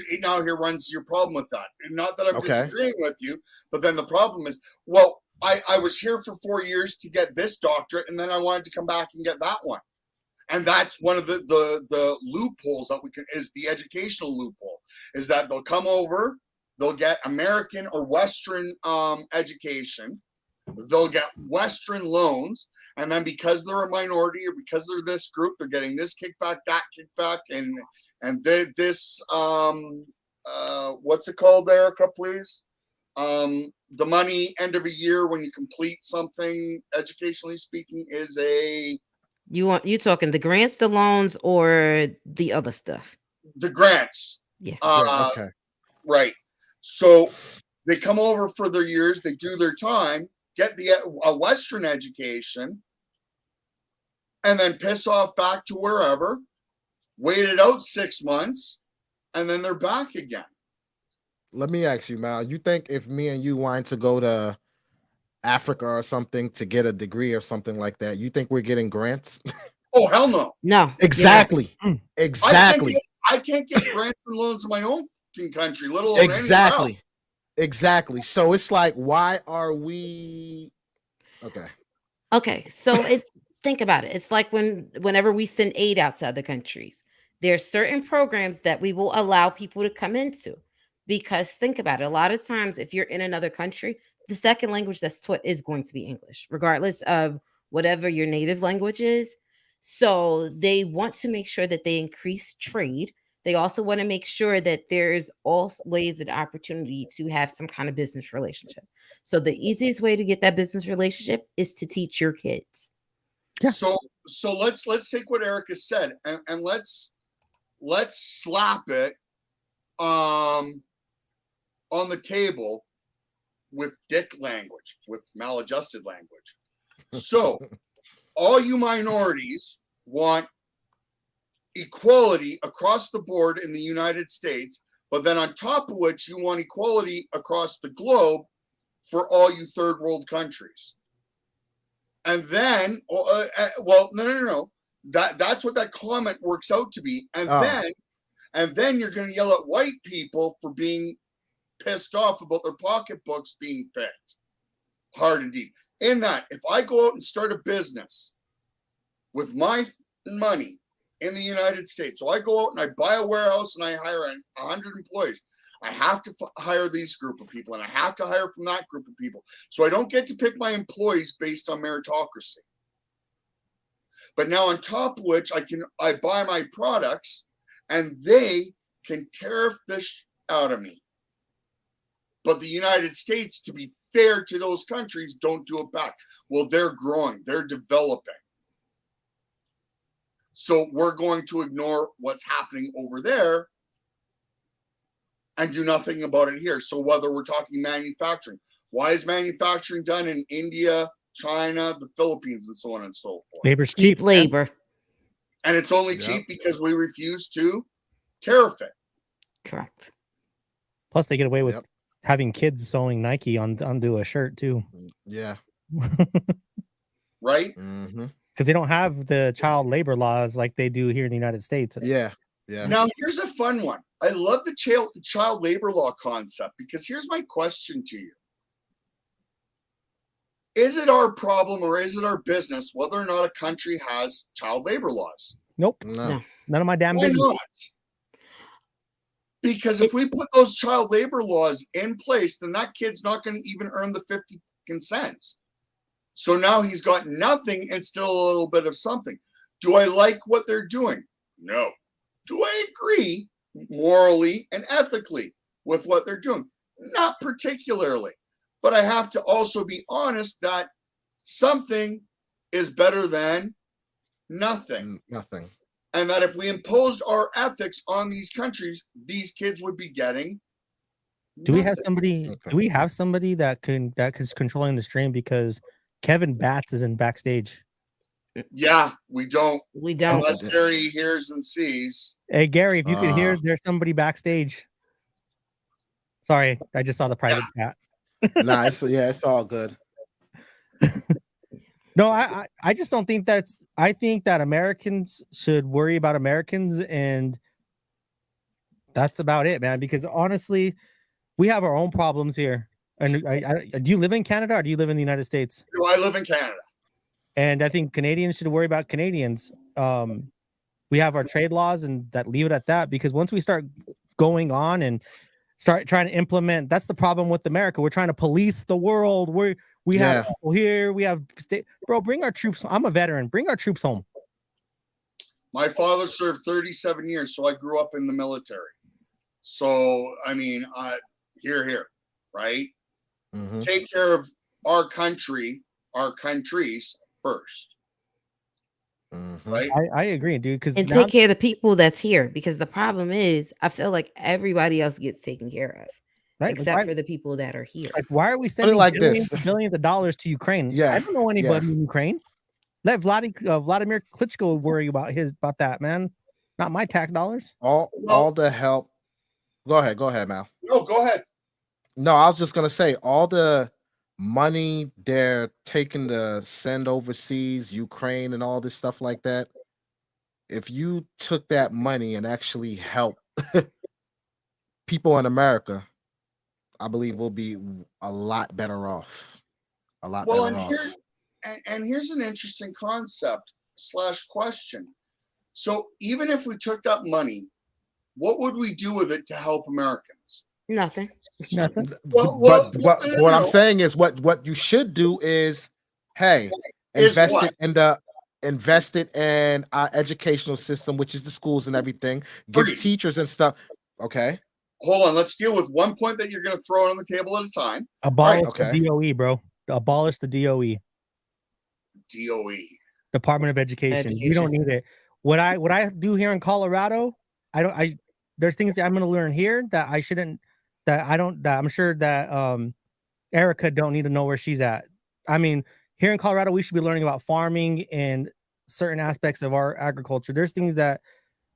runs your problem with that. Not that I'm Okay. disagreeing with you, but then the problem is, well, I was here for 4 years to get this doctorate, and then I wanted to come back and get that one. And that's one of the loopholes that we can is the educational loophole, is that they'll come over, they'll get American or Western education, they'll get Western loans, and then because they're a minority or because they're this group, they're getting this kickback, that kickback, and this what's it called, Erica, please? The money end of a year when you complete something, educationally speaking, is You talking the grants, the loans, or the other stuff? the grants. Yeah. Okay. Right. So they come over for their years, they do their time, get a Western education, and then piss off back to wherever, wait it out 6 months, and then they're back again. Let me ask you, Mal. You think if me and you wanted to go to Africa or something to get a degree or something like that, you think we're getting grants? Oh, hell no. No. Exactly. Exactly. I can't get grants and loans in my own country, let alone anywhere Exactly. else. Exactly. So it's like, why are we okay? Okay, so it's think about it. It's like whenever we send aid out to other countries, there's certain programs that we will allow people to come into. Because think about it, a lot of times if you're in another country, the second language that's taught is going to be English, regardless of whatever your native language is. So they want to make sure that they increase trade. They also want to make sure that there's always an opportunity to have some kind of business relationship. So the easiest way to get that business relationship is to teach your kids. Yeah. So let's take what Erica said and let's slap it on the table with dick language, with maladjusted language. So all you minorities want equality across the board in the United States, but then on top of which you want equality across the globe for all you third world countries. And then, well, no. That's what that comment works out to be. And then you're going to yell at white people for being pissed off about their pocketbooks being picked. Hard indeed. In that, if I go out and start a business with my money in the United States, so I go out and I buy a warehouse and I hire 100 employees, I have to hire these group of people and I have to hire from that group of people. So I don't get to pick my employees based on meritocracy. But now on top of which I buy my products and they can tariff this out of me. But the United States, to be fair to those countries, don't do it back. Well, they're growing, they're developing. So we're going to ignore what's happening over there and do nothing about it here. So whether we're talking manufacturing, why is manufacturing done in India, China, the Philippines, and so on and so forth? Labor's cheap. Labor. And it's only cheap because we refuse to tariff it. Correct. Plus, they get away with having kids sewing Nike onto a shirt too. Yeah. right? Mm-hmm. because they don't have the child labor laws like they do here in the United States. Yeah. Yeah. Now, here's a fun one. I love the child labor law concept because here's my question to you. Is it our problem or is it our business whether or not a country has child labor laws? Nope, No. none of my damn Why business. not? Because if we put those child labor laws in place, then that kid's not going to even earn the 50 cents. So now he's got nothing and still a little bit of something. Do I like what they're doing? No. Do I agree morally and ethically with what they're doing? Not particularly. But I have to also be honest that something is better than nothing. Nothing. And that if we imposed our ethics on these countries, these kids would be getting. Do we have nothing. somebody? Do we have somebody that is controlling the stream? Because Kevin Batts is in backstage. Yeah, we don't. We don't. Unless Gary hears and sees. Hey Gary, if you could hear, there's somebody backstage. Sorry, I just saw the private chat. Nah, it's all good. No, I just don't think that's. I think that Americans should worry about Americans, and that's about it, man. Because honestly, we have our own problems here. And do you live in Canada or do you live in the United States? No, I live in Canada. And I think Canadians should worry about Canadians. We have our trade laws, and that leave it at that. Because once we start going on and start trying to implement, that's the problem with America. We're trying to police the world. We have people here. We have bro. Bring our troops. I'm a veteran. Bring our troops home. My father served 37 years, so I grew up in the military. So I mean, here, right? Mm-hmm. Take care of our country, our countries first. Mm-hmm. Right? I agree, dude. Because And take care of the people that's here, because the problem is I feel like everybody else gets taken care of, right, except for the people that are here. like, why are we sending like billions this. and billions of dollars to Ukraine? Yeah, I don't know anybody in Ukraine. Let Vladimir Klitschko worry about that, man. Not my tax dollars. All the help. Go ahead, Mal. No, go ahead. No, I was just gonna say all the money they're taking to send overseas, Ukraine and all this stuff like that. If you took that money and actually helped people in America, I believe we'll be a lot better off. A lot better off. And here's an interesting concept / question. So even if we took that money, what would we do with it to help Americans? Nothing. Nothing. But what I'm saying is what you should do is, hey, invest it in our educational system, which is the schools and everything. Give teachers and stuff. Okay. Hold on. Let's deal with one point that you're going to throw on the table at a time. Abolish the DOE, bro. Abolish the DOE. DOE. Department of Education. You don't need it. What I do here in Colorado, there's things that I'm going to learn here that I shouldn't. That I'm sure that Erica don't need to know where she's at. I mean, here in Colorado, we should be learning about farming and certain aspects of our agriculture. There's things that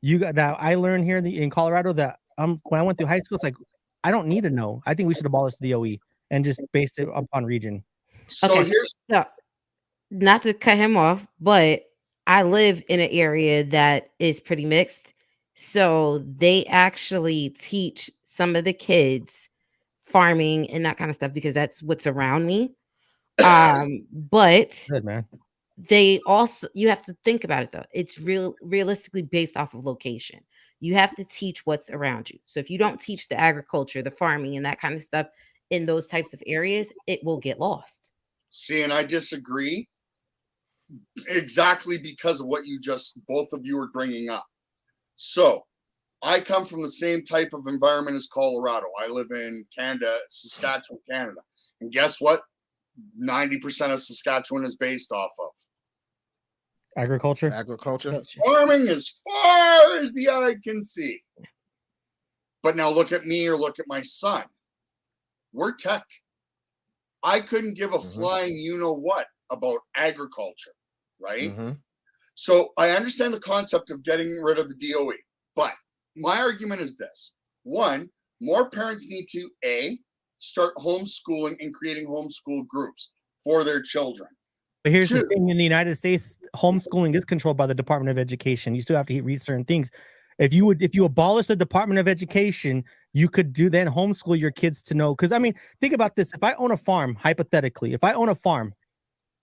I learned here in Colorado that when I went through high school, it's like I don't need to know. I think we should abolish the DOE and just base it upon region. So not to cut him off, but I live in an area that is pretty mixed. So they actually teach some of the kids farming and that kind of stuff because that's what's around me. But good, man. They also, you have to think about it though. It's realistically based off of location. You have to teach what's around you. So if you don't teach the agriculture, the farming and that kind of stuff in those types of areas, it will get lost. See, and I disagree exactly because of what both of you are bringing up. So I come from the same type of environment as Colorado. I live in Canada, Saskatchewan, Canada. And guess what? 90% of Saskatchewan is based off of agriculture. Farming as far as the eye can see. But now look at me or look at my son. We're tech. I couldn't give a flying you-know-what about agriculture, right? Mm-hmm. So I understand the concept of getting rid of the DOE. But my argument is this. One, more parents need to, start homeschooling and creating homeschool groups for their children. But here's the Two. thing: in the United States, homeschooling is controlled by the Department of Education. You still have to read certain things. If you abolish the Department of Education, you could then homeschool your kids to know. Because I mean, think about this: if I own a farm, hypothetically, if I own a farm,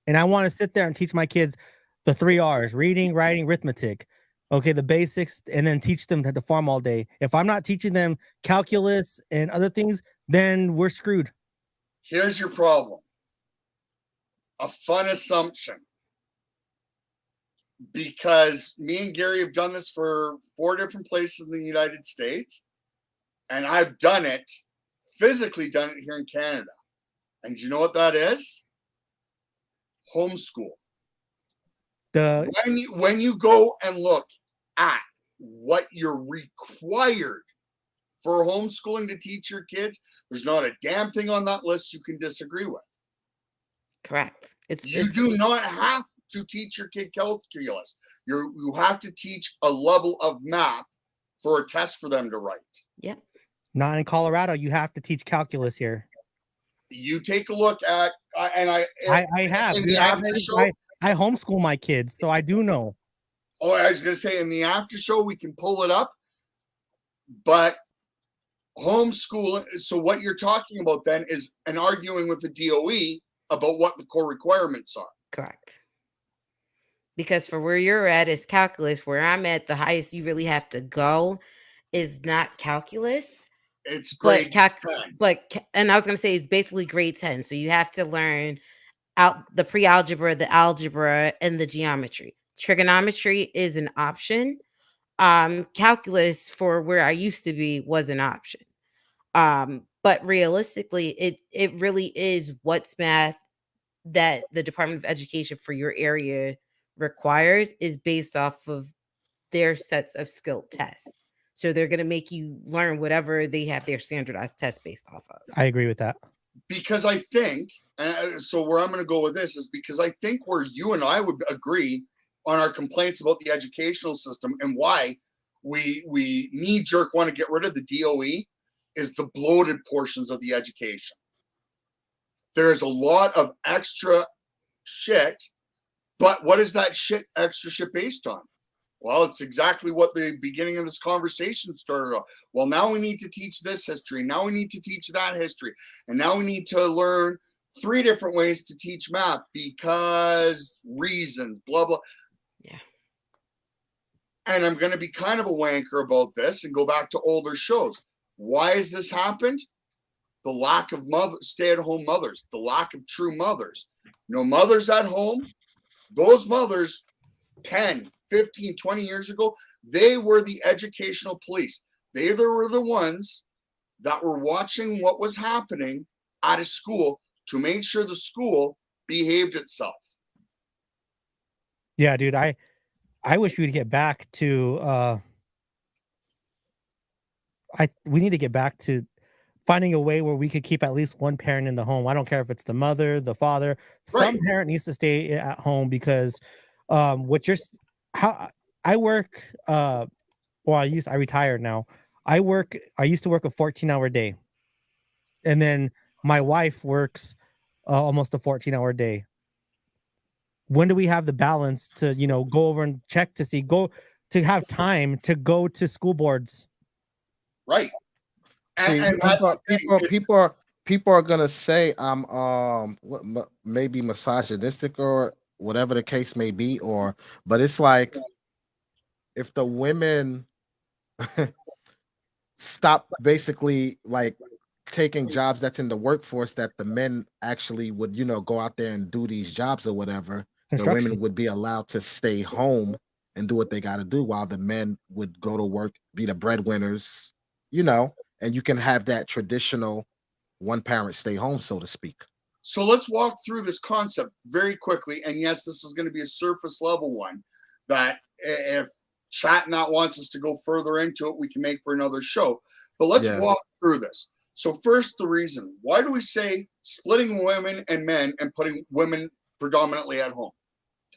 and I want to sit there and teach my kids the 3 R's: reading, writing, arithmetic, okay, the basics, and then teach them to farm all day. If I'm not teaching them calculus and other things, then we're screwed. Here's your problem. A fun assumption. Because me and Gary have done this for 4 different places in the United States, and I've done it, physically done it here in Canada. And do you know what that is? Homeschool. When you go and look at what you're required for homeschooling to teach your kids, there's not a damn thing on that list you can disagree with. Correct. You do not have to teach your kid calculus. You have to teach a level of math for a test for them to write. Yep. Not in Colorado. You have to teach calculus here. You take a look at, I have. in the after show. I homeschool my kids, so I do know. Oh, I was going to say in the after show we can pull it up, but homeschool. So what you're talking about then is an arguing with the DOE about what the core requirements are. Correct. Because for where you're at is calculus. Where I'm at, the highest you really have to go is not calculus. It's grade 10. And I was going to say it's basically grade 10. So you have to learn out the pre-algebra, the algebra, and the geometry. Trigonometry is an option. Calculus for where I used to be was an option. But realistically, it really is what's math that the Department of Education for your area requires is based off of their sets of skill tests. So they're going to make you learn whatever they have their standardized test based off of. I agree with that. Because I think, and so where I'm going to go with this is because I think where you and I would agree on our complaints about the educational system and why we knee jerk want to get rid of the DOE is the bloated portions of the education. There's a lot of extra shit, but what is that extra shit based on? Well, it's exactly what the beginning of this conversation started off. Well, now we need to teach this history. Now we need to teach that history. And now we need to learn 3 different ways to teach math because reasons, blah, blah. Yeah. And I'm going to be kind of a wanker about this and go back to older shows. Why has this happened? The lack of stay-at-home mothers, the lack of true mothers. No mothers at home. Those mothers, 10, 15, 20 years ago, they were the educational police. They were the ones that were watching what was happening at a school to make sure the school behaved itself. Yeah, dude, I wish we'd get back to we need to get back to finding a way where we could keep at least one parent in the home. I don't care if it's the mother, the father, some parent needs to stay at home because I work I retired now. I used to work a 14-hour day. And then my wife works almost a 14-hour day. When do we have the balance to, go over and check to have time to go to school boards? Right. And people are gonna say I'm maybe misogynistic or whatever the case may be, but it's like if the women stop basically like taking jobs that's in the workforce that the men actually would go out there and do these jobs or whatever, the women would be allowed to stay home and do what they got to do while the men would go to work, be the breadwinners, and you can have that traditional one parent stay home, so to speak. So let's walk through this concept very quickly. And yes, this is going to be a surface level one that if chat not wants us to go further into it, we can make for another show. But let's walk through this. So first, the reason. Why do we say splitting women and men and putting women predominantly at home?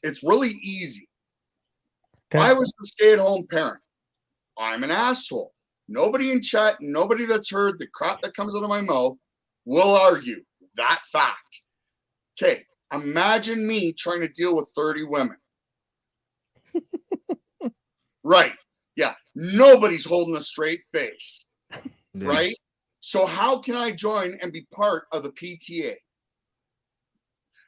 It's really easy. Okay. I was a stay-at-home parent. I'm an asshole. Nobody in chat, nobody that's heard the crap that comes out of my mouth will argue that fact. Okay, Imagine me trying to deal with 30 women. Right. Yeah. Nobody's holding a straight face. Yeah. Right. So how can I join and be part of the PTA?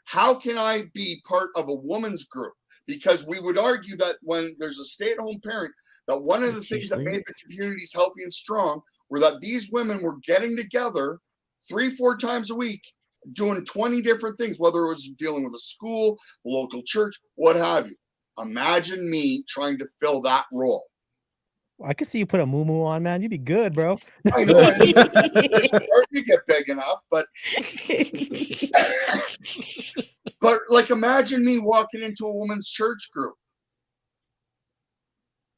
How can I be part of a woman's group? Because we would argue that when there's a stay-at-home parent, that one of the things that made the communities healthy and strong were that these women were getting together 3-4 times a week, doing 20 different things, whether it was dealing with a school, a local church, what have you. Imagine me trying to fill that role. I could see you put a moo on, man. You'd be good, bro. I know it's starting to get big enough, but like imagine me walking into a woman's church group.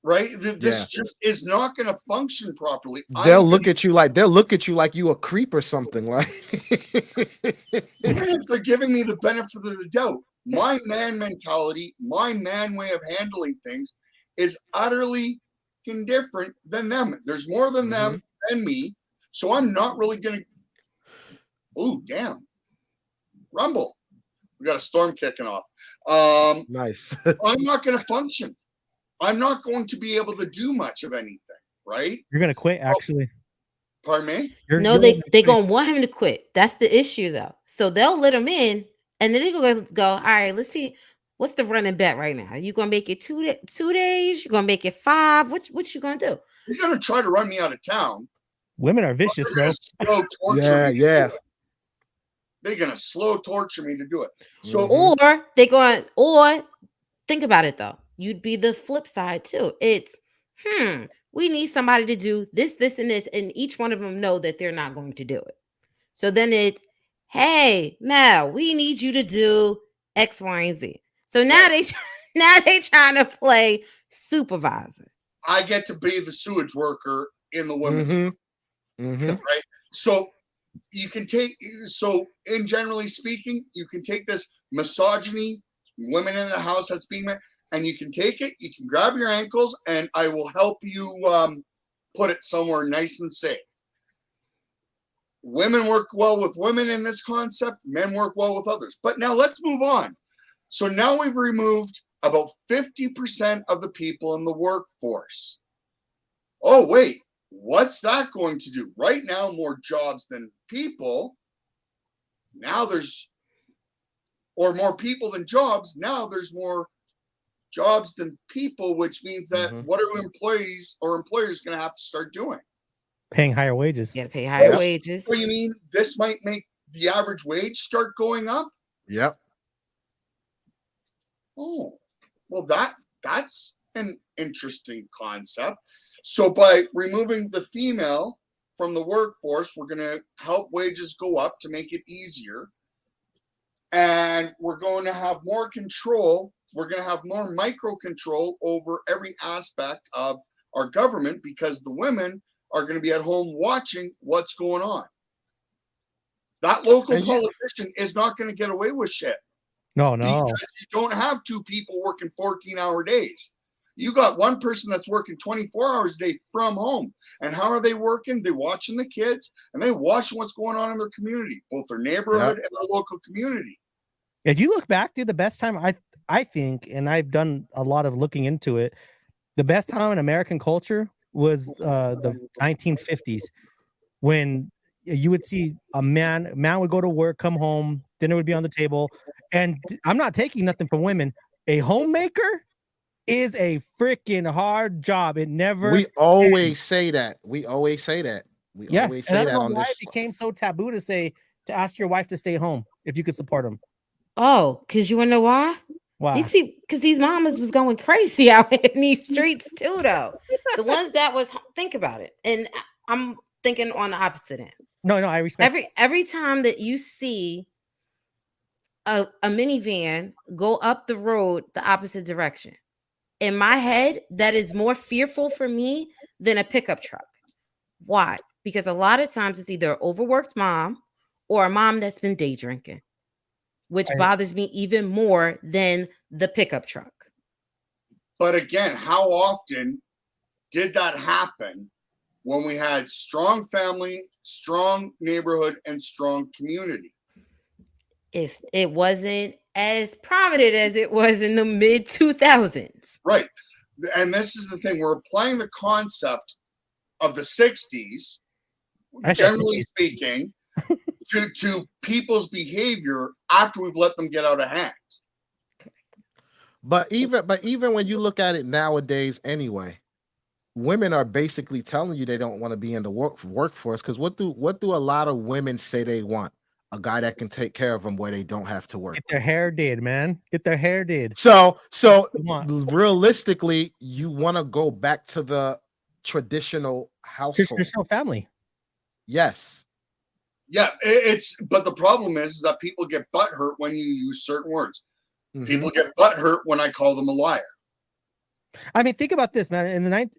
Right? This just is not going to function properly. They'll look at you like you a creep or something. Like even if they're giving me the benefit of the doubt, my man mentality, my man way of handling things is utterly different than them. There's more than them than me. So I'm not really going to. Oh, damn. Rumble. We got a storm kicking off. Nice. I'm not going to function. I'm not going to be able to do much of anything, right? You're gonna quit, actually. Pardon me? No, they gonna want him to quit. That's the issue, though. So they'll let him in, and then they're gonna go. All right, let's see. What's the running bet right now? You gonna make it 2 days? You gonna make it 5? What you gonna do? You're gonna try to run me out of town. Women are vicious, bro. Yeah. They're gonna slow torture me to do it. So or think about it though. You'd be the flip side too. It's we need somebody to do this, and this, and each one of them know that they're not going to do it. So then it's, hey, Mel, we need you to do X, Y, and Z. So now they trying to play supervisor. I get to be the sewage worker in the women's right. So you can in generally speaking, you can take this misogyny, women in the house that's being met, and you can take it, you can grab your ankles, and I will help you put it somewhere nice and safe. Women work well with women in this concept, men work well with others. But now let's move on. So now we've removed about 50% of the people in the workforce. Oh, wait, what's that going to do? Right now, more jobs than people. Now more people than jobs. Now there's more jobs than people, which means that what are employees or employers going to have to start doing? Paying higher wages. You got to pay higher wages. What do you mean this might make the average wage start going up? Yep. Oh, well, that's an interesting concept. So by removing the female from the workforce, we're going to help wages go up to make it easier. And we're going to have more control. We're going to have more micro control over every aspect of our government because the women are going to be at home watching what's going on. That local politician is not going to get away with shit. No. Because you don't have 2 people working 14-hour days. You got one person that's working 24 hours a day from home. And how are they working? They're watching the kids and they watching what's going on in their community, both their neighborhood and their local community. If you look back, dude, the best time I think, and I've done a lot of looking into it, the best time in American culture was the 1950s, when you would see a man would go to work, come home, dinner would be on the table, and I'm not taking nothing from women. A homemaker is a freaking hard job. It never. We always say that. We always say that. And I don't know why it became so taboo to ask your wife to stay home if you could support them. Oh, because you want to know why? Why? These people, because these mamas was going crazy out in these streets too, though. The ones that was, think about it. And I'm thinking on the opposite end. No, I respect every time that you see a minivan go up the road the opposite direction. In my head, that is more fearful for me than a pickup truck. Why? Because a lot of times it's either an overworked mom or a mom that's been day drinking, which bothers me even more than the pickup truck. But again, how often did that happen when we had strong family, strong neighborhood, and strong community? it wasn't as prominent as it was in the mid 2000s. Right. And this is the thing. We're applying the concept of the 60s, I said generally speaking, to people's behavior after we've let them get out of hand. But even when you look at it nowadays, anyway, women are basically telling you they don't want to be in the workforce, because what do a lot of women say they want? A guy that can take care of them where they don't have to work. Get their hair did, man. Get their hair did. So Come on. realistically, you want to go back to the traditional household. Traditional family. Yes. Yeah, but the problem is that people get butthurt when you use certain words. Mhm. People get butthurt when I call them a liar. I mean, think about this, man. In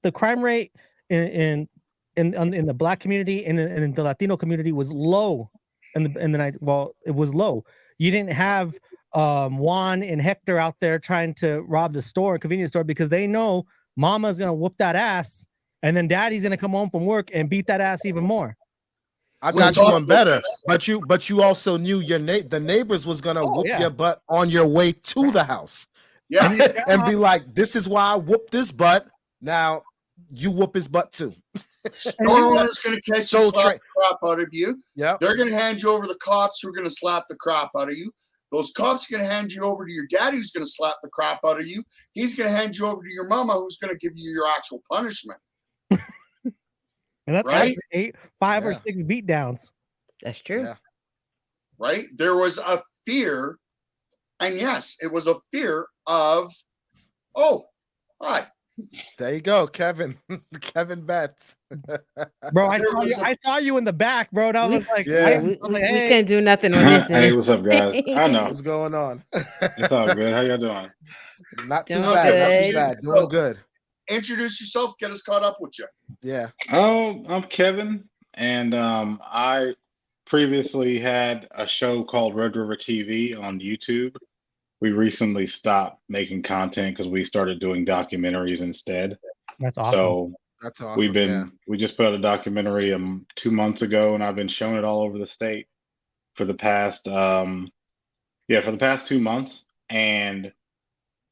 the crime rate in the Black community and in the Latino community was low in the night. Well, it was low. You didn't have Juan and Hector out there trying to rob the store, convenience store, because they know mama's gonna whoop that ass, and then daddy's gonna come home from work and beat that ass even more. I got you one better, but you also knew the neighbors was gonna whoop yeah. your butt on your way to the house. Yeah. And be like, this is why I whooped this butt. Now you whoop his butt too. Store owner's going to catch So you, slap the crap out of you. Yeah. They're going to hand you over to the cops who are going to slap the crap out of you. Those cops are going to hand you over to your daddy who's going to slap the crap out of you. He's going to hand you over to your mama who's going to give you your actual punishment. And that's Right? 5 or Yeah. 6 beat downs. That's true. Yeah. Right? There was a fear, and yes, it was a fear of, oh, hi. There you go, Kevin. Kevin Betts. Bro, I saw you in the back, bro. And I was like, Yeah. I We, was like, we hey. can't do nothing on this. Hey, end. what's up, guys? I know. What's going on? It's all good. How y'all doing? Not too Doing bad. Not good. too bad. Doing good. Introduce yourself, get us caught up with you. Yeah. Oh, I'm Kevin, and I previously had a show called Red River TV on YouTube. We recently stopped making content because we started doing documentaries instead. That's awesome. So That's awesome. we just put out a documentary 2 months ago, and I've been showing it all over the state for the past 2 months. And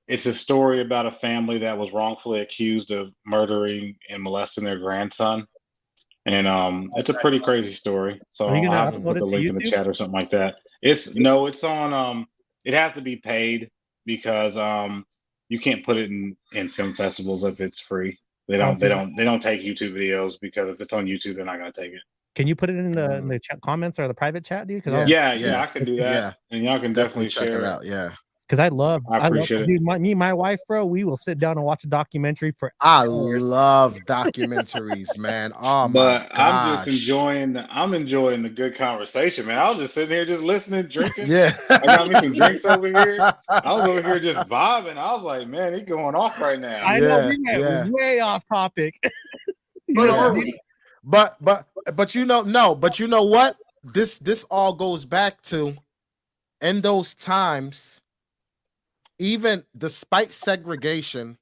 it's a story about a family that was wrongfully accused of murdering and molesting their grandson. And it's a pretty crazy story. So Are you I'll gonna have to upload put it the to link in the YouTube? chat or something like that. It's on it has to be paid because you can't put it in film festivals if it's free. They don't take YouTube videos because if it's on YouTube, they're not gonna take it. Can you put it in the comments or the private chat, dude? Because Yeah, I can do that. Yeah. And y'all can definitely check share it out. Yeah. I love, appreciate it. dude, me and my wife, bro. We will sit down and watch a documentary for I hours. love documentaries, man. Oh my But I'm gosh. just enjoying the good conversation, man. I was just sitting here just listening, drinking. Yeah. I got me some drinks over here. I was over here just vibing. I was like, man, he's going off right now. I know we Yeah, went way off topic. But Yeah. are we? But you know what? This all goes back to in those times, even despite segregation,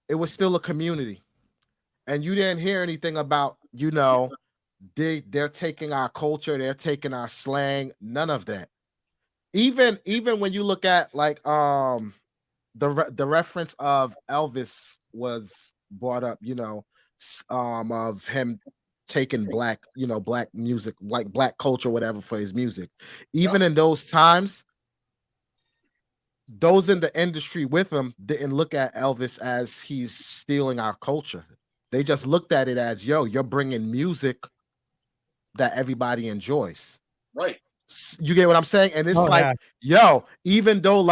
it was still a community. And you didn't hear anything about, they're taking our culture, they're taking our slang, none of that. Even when you look at like the reference of Elvis was brought up, of him taking black music, like black culture, whatever, for his music. Even in those times, those in the industry with him didn't look at Elvis as he's stealing our culture. They just looked at it as, yo, you're bringing music that everybody enjoys. Right. You get what I'm saying? And it's yo, even though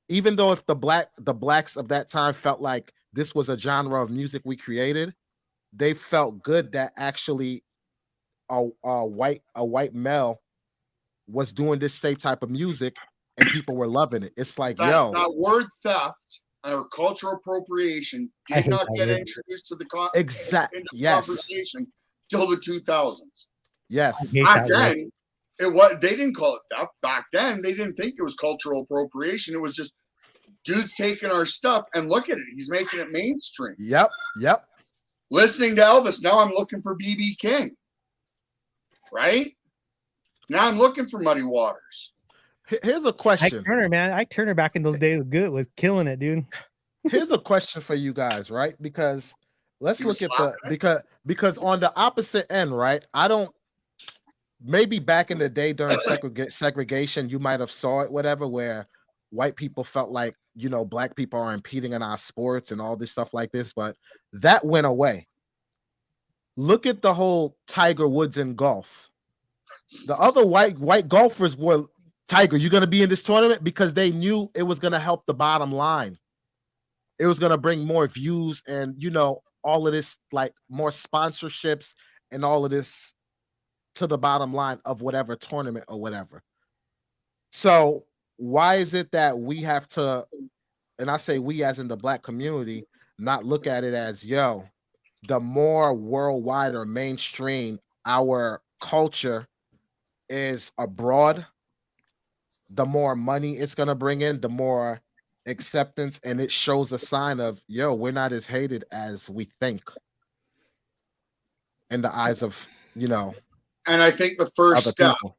if the blacks of that time felt like this was a genre of music we created, they felt good that actually a white male was doing this same type of music and people were loving it. It's like, that word theft or cultural appropriation did not get introduced to the conversation till the 2000s. Yes. Back then, they didn't call it theft. Back then, they didn't think it was cultural appropriation. It was just dude's taking our stuff and look at it. He's making it mainstream. Yep. Listening to Elvis, now I'm looking for BB King. Right? Now I'm looking for Muddy Waters. Here's a Ike question. Turner, man. Ike Turner back in those days was killing it, dude. Here's a question for you guys, right? Because let's He was look at the slapping because on the opposite end, right? I don't maybe back in the day during segregation, you might have saw it, whatever, where white people felt like, you know, black people are impeding in our sports and all this stuff like this, but that went away. Look at the whole Tiger Woods in golf. The other white golfers were, Tiger, you're going to be in this tournament, because they knew it was going to help the bottom line. It was going to bring more views and, you know, all of this, like more sponsorships and all of this to the bottom line of whatever tournament or whatever. So why is it that we have to, and I say we as in the black community, not look at it as, yo, the more worldwide or mainstream our culture is abroad, the more money it's going to bring in, the more acceptance, and it shows a sign of, yo, we're not as hated as we think in the eyes of, you know, And I think the first other step, people.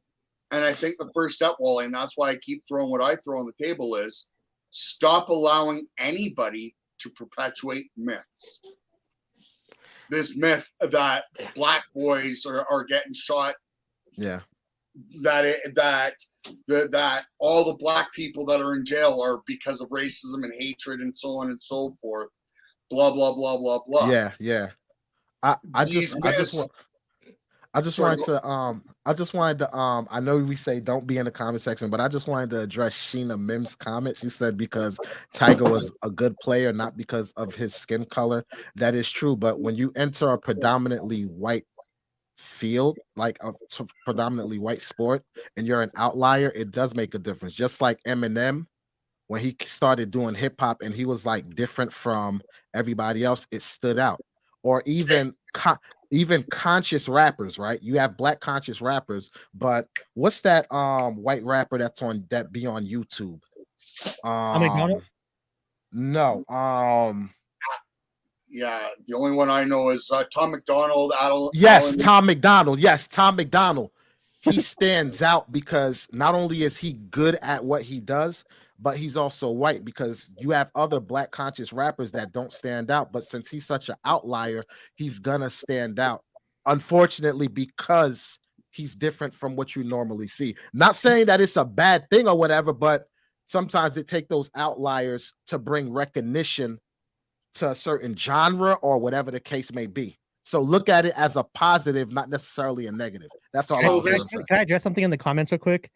Wally, and that's why I keep throwing what I throw on the table, is stop allowing anybody to perpetuate myths. This myth that black boys are getting shot, Yeah. that all the black people that are in jail are because of racism and hatred and so on and so forth, blah blah blah blah blah. Yeah. I wanted to I know we say don't be in the comment section, but I just wanted to address Sheena Mims' comment. She said because Tiger was a good player, not because of his skin color. That is true, but when you enter a predominantly white field, like a predominantly white sport, and you're an outlier, it does make a difference. Just like Eminem, when he started doing hip hop and he was like different from everybody else, it stood out. Or even conscious rappers, right? You have black conscious rappers, but what's that white rapper that be on YouTube? McDonald? No. Yeah, the only one I know is Tom McDonald. Yes, Tom McDonald. Yes, Tom McDonald. He stands out because not only is he good at what he does, but he's also white, because you have other black conscious rappers that don't stand out. But since he's such an outlier, he's gonna stand out. Unfortunately, because he's different from what you normally see. Not saying that it's a bad thing or whatever, but sometimes it takes those outliers to bring recognition to a certain genre or whatever the case may be. So look at it as a positive, not necessarily a negative. That's all. So Can I address something in the comments real quick?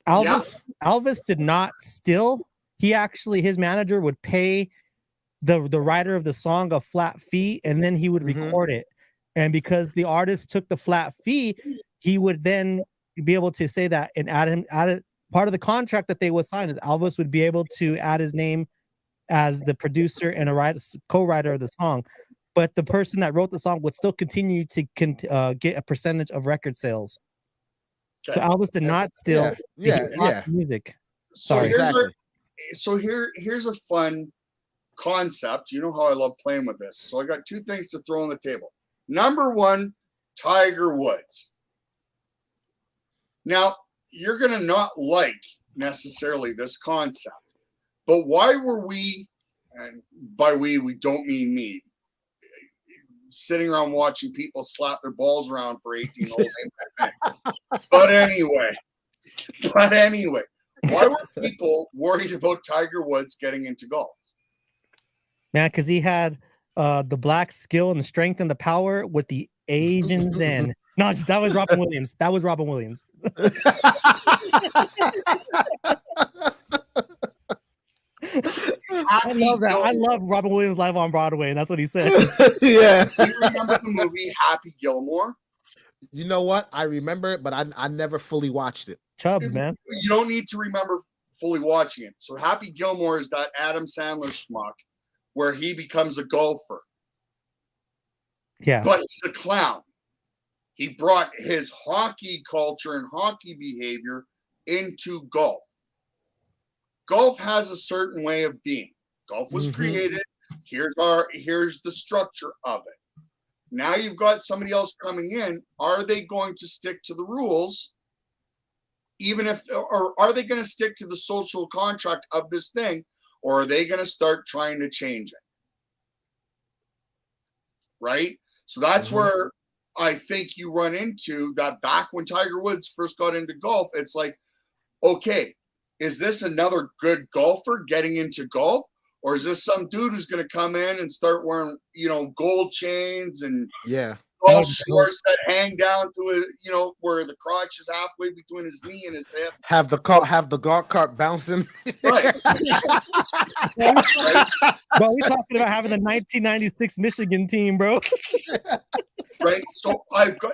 Elvis did not steal. He actually, his manager would pay the writer of the song a flat fee, and then he would record it. And because the artist took the flat fee, he would then be able to say that and add part of the contract that they would sign is Elvis would be able to add his name as the producer and a co-writer of the song. But the person that wrote the song would still continue to get a percentage of record sales. Okay. So Elvis did not steal music. So Sorry. here's a fun concept. You know how I love playing with this. So I got two things to throw on the table. Number one, Tiger Woods. Now, you're going to not like necessarily this concept, but why were we, and by we don't mean me, sitting around watching people slap their balls around for 18 holes? But anyway, why were people worried about Tiger Woods getting into golf? Man, because he had the black skill and the strength and the power with the age and zen. No, that was Robin Williams. That was Robin Williams. I love that. I love Robin Williams live on Broadway, and that's what he said. Yeah. Do you remember the movie Happy Gilmore? You know what? I remember it, but I never fully watched it. Chubbs, man. You don't need to remember fully watching it. So Happy Gilmore is that Adam Sandler schmuck where he becomes a golfer. Yeah. But he's a clown. He brought his hockey culture and hockey behavior into golf. Golf has a certain way of being. Golf was created. Here's the structure of it. Now you've got somebody else coming in. Are they going to stick to the rules, even if, or are they going to stick to the social contract of this thing, or are they going to start trying to change it? Right? So that's where I think you run into that. Back when Tiger Woods first got into golf, it's like, okay, is this another good golfer getting into golf? Or is this some dude who's going to come in and start wearing, gold chains and golf shorts that hang down to a, where the crotch is halfway between his knee and his hip? Have the golf cart bouncing. Right. Bro, we're talking about having the 1996 Michigan team, bro. Right. So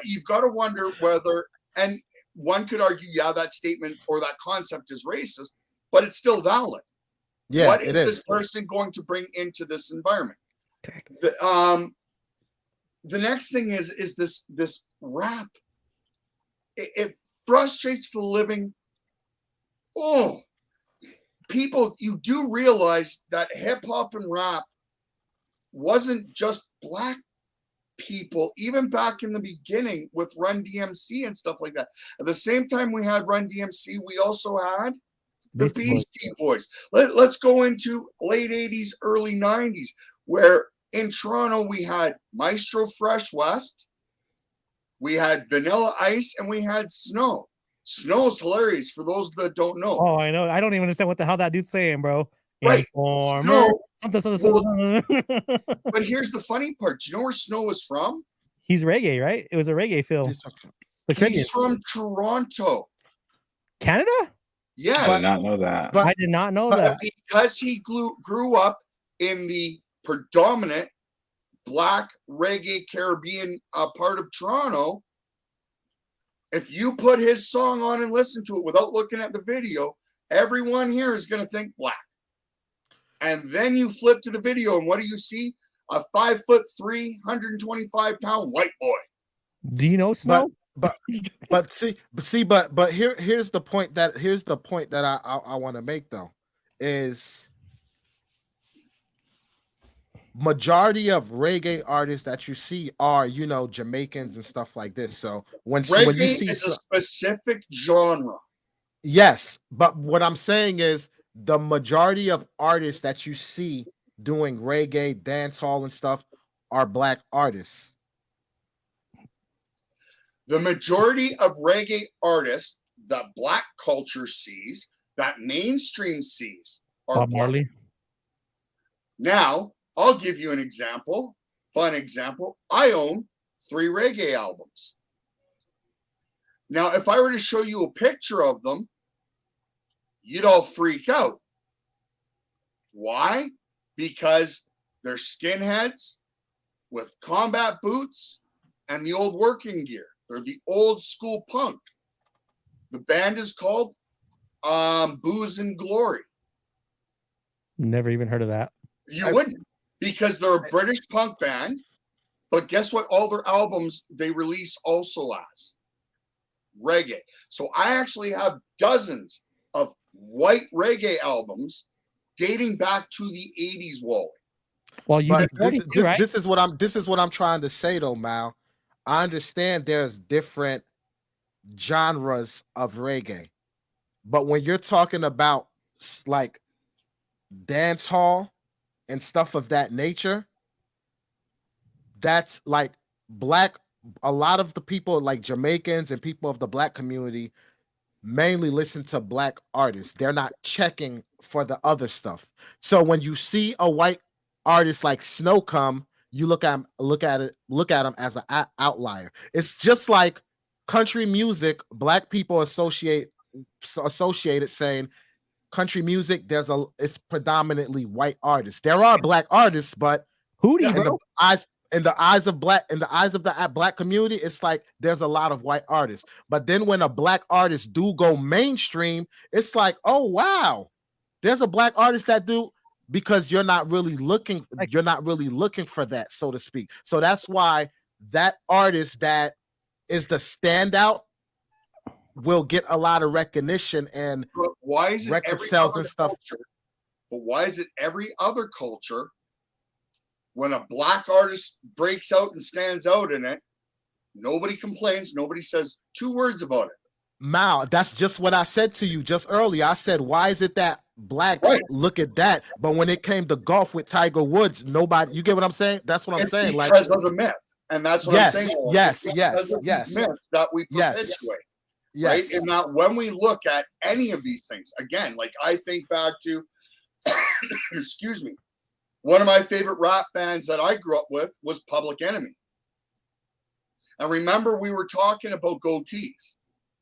you've got to wonder whether, and one could argue, yeah, that statement or that concept is racist, but it's still valid. Yeah, what is this person going to bring into this environment? The next thing is this rap. It frustrates the living. Oh, people, you do realize that hip hop and rap wasn't just black people, even back in the beginning with Run DMC and stuff like that. At the same time we had Run DMC, we also had the Beastie Boys. Let's go into late 80s, early 90s, where in Toronto we had Maestro Fresh West, we had Vanilla Ice, and we had Snow. Snow's hilarious for those that don't know. Oh, I know. I don't even understand what the hell that dude's saying, bro. Right. Snow. But here's the funny part. Do you know where Snow is from? He's reggae, right? It was a reggae film. He's from Toronto. Canada? Yes. I did not know that. I did not know that. Because he grew up in the predominant black reggae Caribbean part of Toronto, if you put his song on and listen to it without looking at the video, everyone here is going to think black. And then you flip to the video, and what do you see? A 5'3", 125-pound white boy. Do you know Snow? But here's the point that I want to make though, is majority of reggae artists that you see are, Jamaicans and stuff like this. So when you see is a specific genre. Yes, but what I'm saying is the majority of artists that you see doing reggae, dance hall and stuff are black artists. The majority of reggae artists that black culture sees, that mainstream sees, are Bob black. Marley. Now, I'll give you an example, fun example. I own 3 reggae albums. Now, if I were to show you a picture of them, you'd all freak out. Why? Because they're skinheads with combat boots and the old working gear. They're the old school punk. The band is called Booze and Glory. Never even heard of that. You wouldn't, because they're a British punk band. But guess what? All their albums they release also as reggae. So I actually have dozens of white reggae albums dating back to the 80s, Wally. Well, this is what I'm trying to say though, Mal. I understand there's different genres of reggae, but when you're talking about like dance hall and stuff of that nature, that's like black. A lot of the people like Jamaicans and people of the black community mainly listen to black artists. They're not checking for the other stuff. So when you see a white artist like Snow come, you look at him as an outlier. It's just like country music. Black people associated saying country music. It's predominantly white artists. There are black artists, but Hootie, in the eyes of the black community, it's like there's a lot of white artists. But then when a black artist do go mainstream, it's like, oh wow, there's a black artist that do, because you're not really looking for that, so to speak. So that's why that artist that is the standout will get a lot of recognition and why is it record sales and stuff. But why is it every other culture, when a black artist breaks out and stands out in it, nobody complains, nobody says 2 words about it? Mal, that's just what I said to you just earlier. I said, why is it that blacks Right. look at that, but when it came to golf with Tiger Woods, nobody? You get what I'm saying? That's what I'm It's saying. Like, because of the myth, and that's what Yes, I'm saying. yes, It's yes, because of yes. these myths that we Yes. perpetuate. yes, Right? And that when we look at any of these things, again, like I think back to, excuse me, one of my favorite rap bands that I grew up with was Public Enemy. And remember, we were talking about goatees.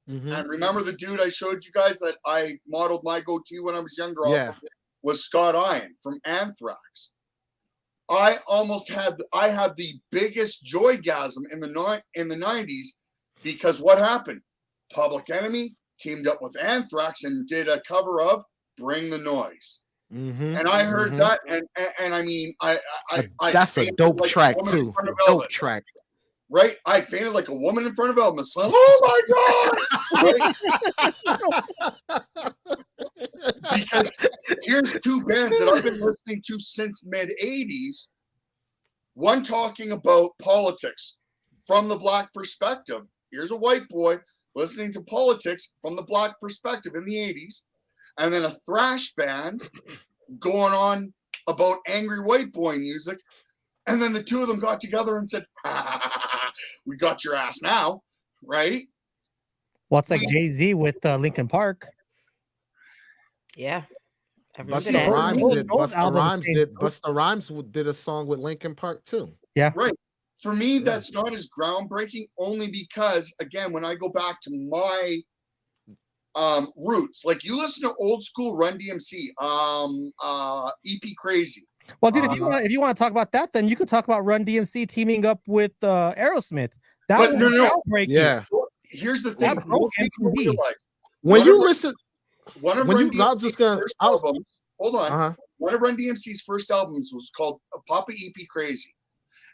Mhm. And remember the dude I showed you guys that I modeled my goatee when I was younger off Yeah. of was Scott Ian from Anthrax. I had the biggest joygasm in the 90s because what happened? Public Enemy teamed up with Anthrax and did a cover of Bring the Noise. Mhm. And I heard Mhm. that, and I mean, I That's a fainted dope like track woman in too. front of Dope Elvis, track. right? I fainted like a woman in front of Elvis. Like, oh my god! Right? Because here's two bands that I've been listening to since mid '80s. One talking about politics from the black perspective. Here's a white boy listening to politics from the black perspective in the '80s, and then a thrash band going on about angry white boy music. And then the two of them got together and said, "We got your ass now," right? Well, it's like Jay-Z with Linkin Park. Yeah. I remember Busta that. Rhymes Those- did. those Busta albums Rhymes changed- did. Busta Rhymes did a song with Linkin Park too. Right. For me, that's not as groundbreaking, only because, again, when I go back to my roots, like you listen to old school Run DMC, EP Crazy. Well, dude, if you want to talk about that, then you could talk about Run DMC teaming up with Aerosmith. That But was no. groundbreaking. Yeah. Here's the That thing. broke Most people MTV. realize When One you of Run- listen, one of when Run you, I was DMC's just gonna. first I was, albums, hold on. uh-huh. One of Run DMC's first albums was called Papa EP Crazy.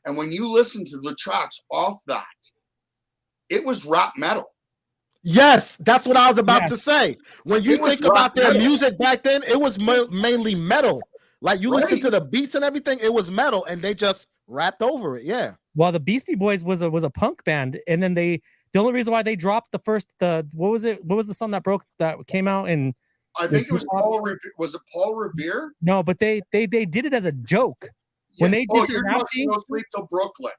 And when you listen to the tracks off that, it was rap metal. Yes, that's what I was about Yes. to say. When you It was think about rock their metal. music back then, it was mainly metal. Like you listen Right. to the beats and everything, it was metal, and they just rapped over it. Yeah. Well, the Beastie Boys was a punk band, and then the only reason why they dropped what was the song that came out in I think it was Paul Revere. Was it Paul Revere? no, but they did it as a joke. When they did the you're rap talking thing- No Sleep Till Brooklyn.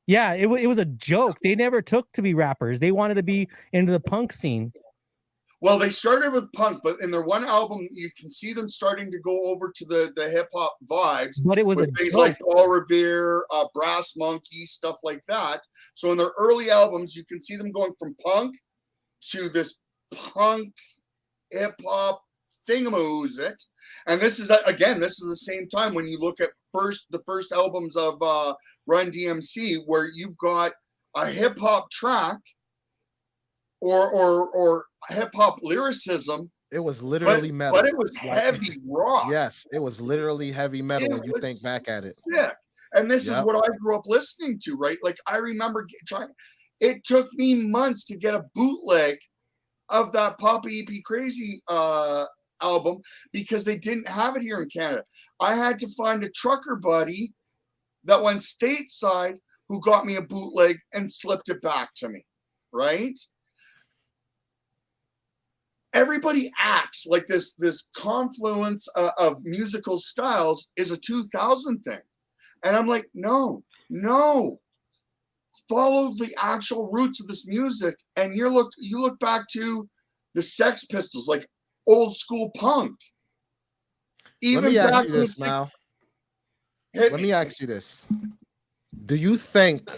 Yeah, it was a joke. They never took to be rappers. They wanted to be into the punk scene. Well, they started with punk, but in their one album, you can see them starting to go over to the hip hop vibes. But it was a With things joke. like Paul Revere, Brass Monkey, stuff like that. So in their early albums, you can see them going from punk to this punk hip hop thingamoosit. And this is the same time when you look at the first albums of Run DMC, where you've got a hip hop track or hip hop lyricism. It was literally metal. But it was heavy rock. Yes, it was literally heavy metal It when you was think back at it. sick. And this is Yep. what I grew up listening to, right? Like I remember trying. It took me months to get a bootleg of that Papa EP Crazy album because they didn't have it here in Canada. I had to find a trucker buddy that went stateside who got me a bootleg and slipped it back to me, right? Everybody acts like this confluence of musical styles is a 2000 thing. And I'm like, no. Follow the actual roots of this music. And you look back to the Sex Pistols, like old school punk. Let me ask back you in the this now. Hit Let me. me ask you this. Do you think,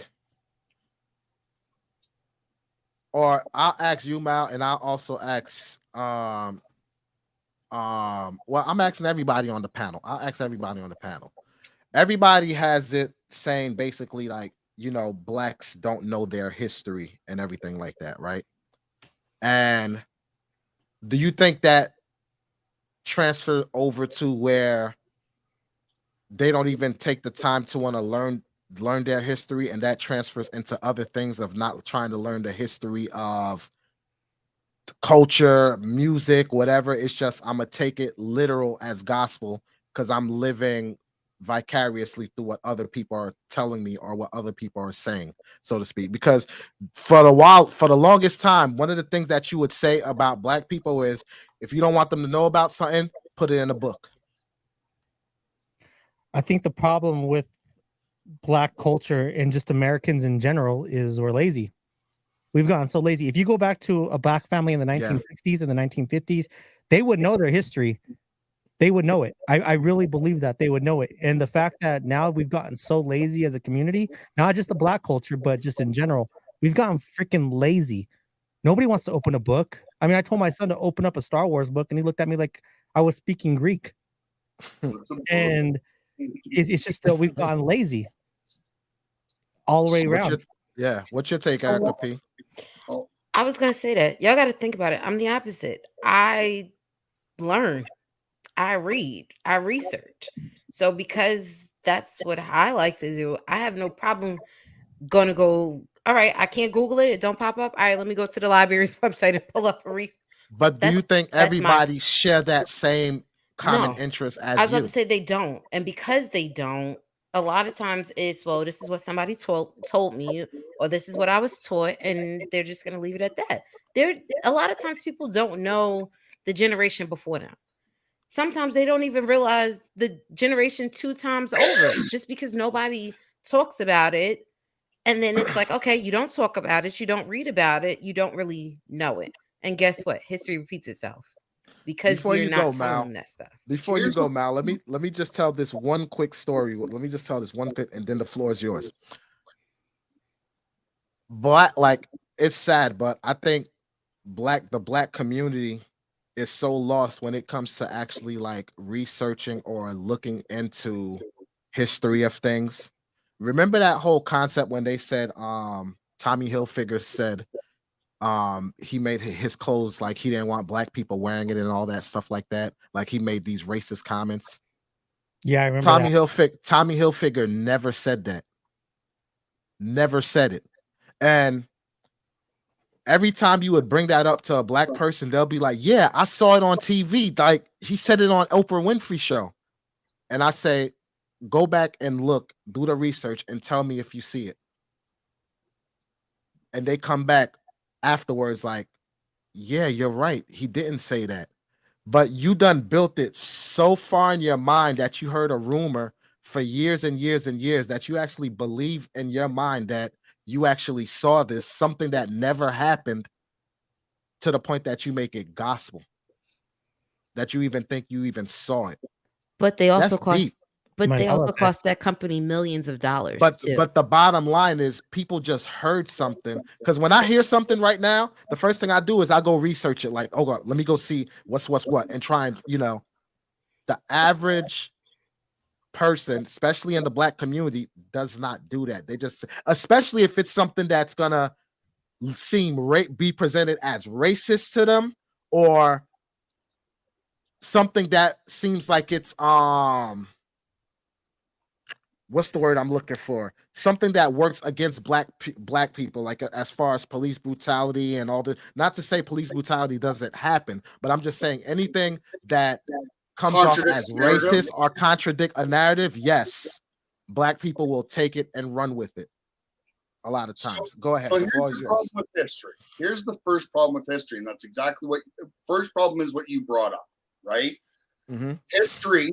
or I'll ask you, Mal, and I'll also ask well, I'm asking everybody on the panel. I'll ask everybody on the panel. Everybody has it saying basically like, blacks don't know their history and everything like that, right? And do you think that transfer over to where they don't even take the time to want to learn their history, and that transfers into other things of not trying to learn the history of culture, music, whatever? It's just I'm gonna take it literal as gospel because I'm living vicariously through what other people are telling me or what other people are saying, so to speak. Because for the longest time, one of the things that you would say about Black people is, if you don't want them to know about something, put it in a book. I think the problem with Black culture and just Americans in general is we're lazy. We've gotten so lazy. If you go back to a Black family in the 1960s and the 1950s, they would know their history. They would know it. I really believe that they would know it. And the fact that now we've gotten so lazy as a community, not just the Black culture, but just in general, we've gotten freaking lazy. Nobody wants to open a book. I mean, I told my son to open up a Star Wars book, and he looked at me like I was speaking Greek. And it's just that we've gotten lazy all the way around. What's your take, Erica P? I was gonna say that y'all got to think about it. I'm the opposite. I learn, I read, I research. So because that's what I like to do, I have no problem gonna go. All right, I can't Google it. It don't pop up. All right, let me go to the library's website and pull up a research. But do you think everybody share that same common interest as you? I was about to say they don't, and because they don't, a lot of times it's, well, this is what somebody told me, or this is what I was taught, and they're just going to leave it at that. A lot of times people don't know the generation before them. Sometimes they don't even realize the generation 2 times over, just because nobody talks about it. And then it's like, okay, you don't talk about it, you don't read about it, you don't really know it. And guess what? History repeats itself. Because you're not telling that stuff. Before you go, Mal, let me just tell this one quick story. Let me just tell this one quick, and then the floor is yours. Like, it's sad, but I think the Black community is so lost when it comes to actually like researching or looking into history of things. Remember that whole concept when they said Tommy Hilfiger said he made his clothes like he didn't want Black people wearing it and all that stuff like that. Like he made these racist comments. Yeah, I remember Tommy Hilfiger never said that. Never said it. And every time you would bring that up to a Black person, they'll be like, yeah, I saw it on TV. Like he said it on Oprah Winfrey show. And I say, go back and look, do the research and tell me if you see it. And they come back afterwards like, yeah, you're right. He didn't say that. But you done built it so far in your mind that you heard a rumor for years and years and years that you actually believe in your mind that you actually saw this, something that never happened, to the point that you make it gospel, that you even think you even saw it. But they also cost that company millions of dollars. But the bottom line is people just heard something. Because when I hear something right now, the first thing I do is I go research it. Like, oh God, let me go see what's what, and try and, the average person, especially in the Black community, does not do that. They just, especially if it's something that's gonna be presented as racist to them, or something that seems like it's what's the word I'm looking for? Something that works against black people, like as far as police brutality and all that. Not to say police brutality doesn't happen, but I'm just saying anything that comes off as racist or contradict a narrative, yes, Black people will take it and run with it a lot of times. Go ahead. So here's the problem with history. Here's the first problem with history, and that's exactly what first problem is what you brought up, right? Mm-hmm. History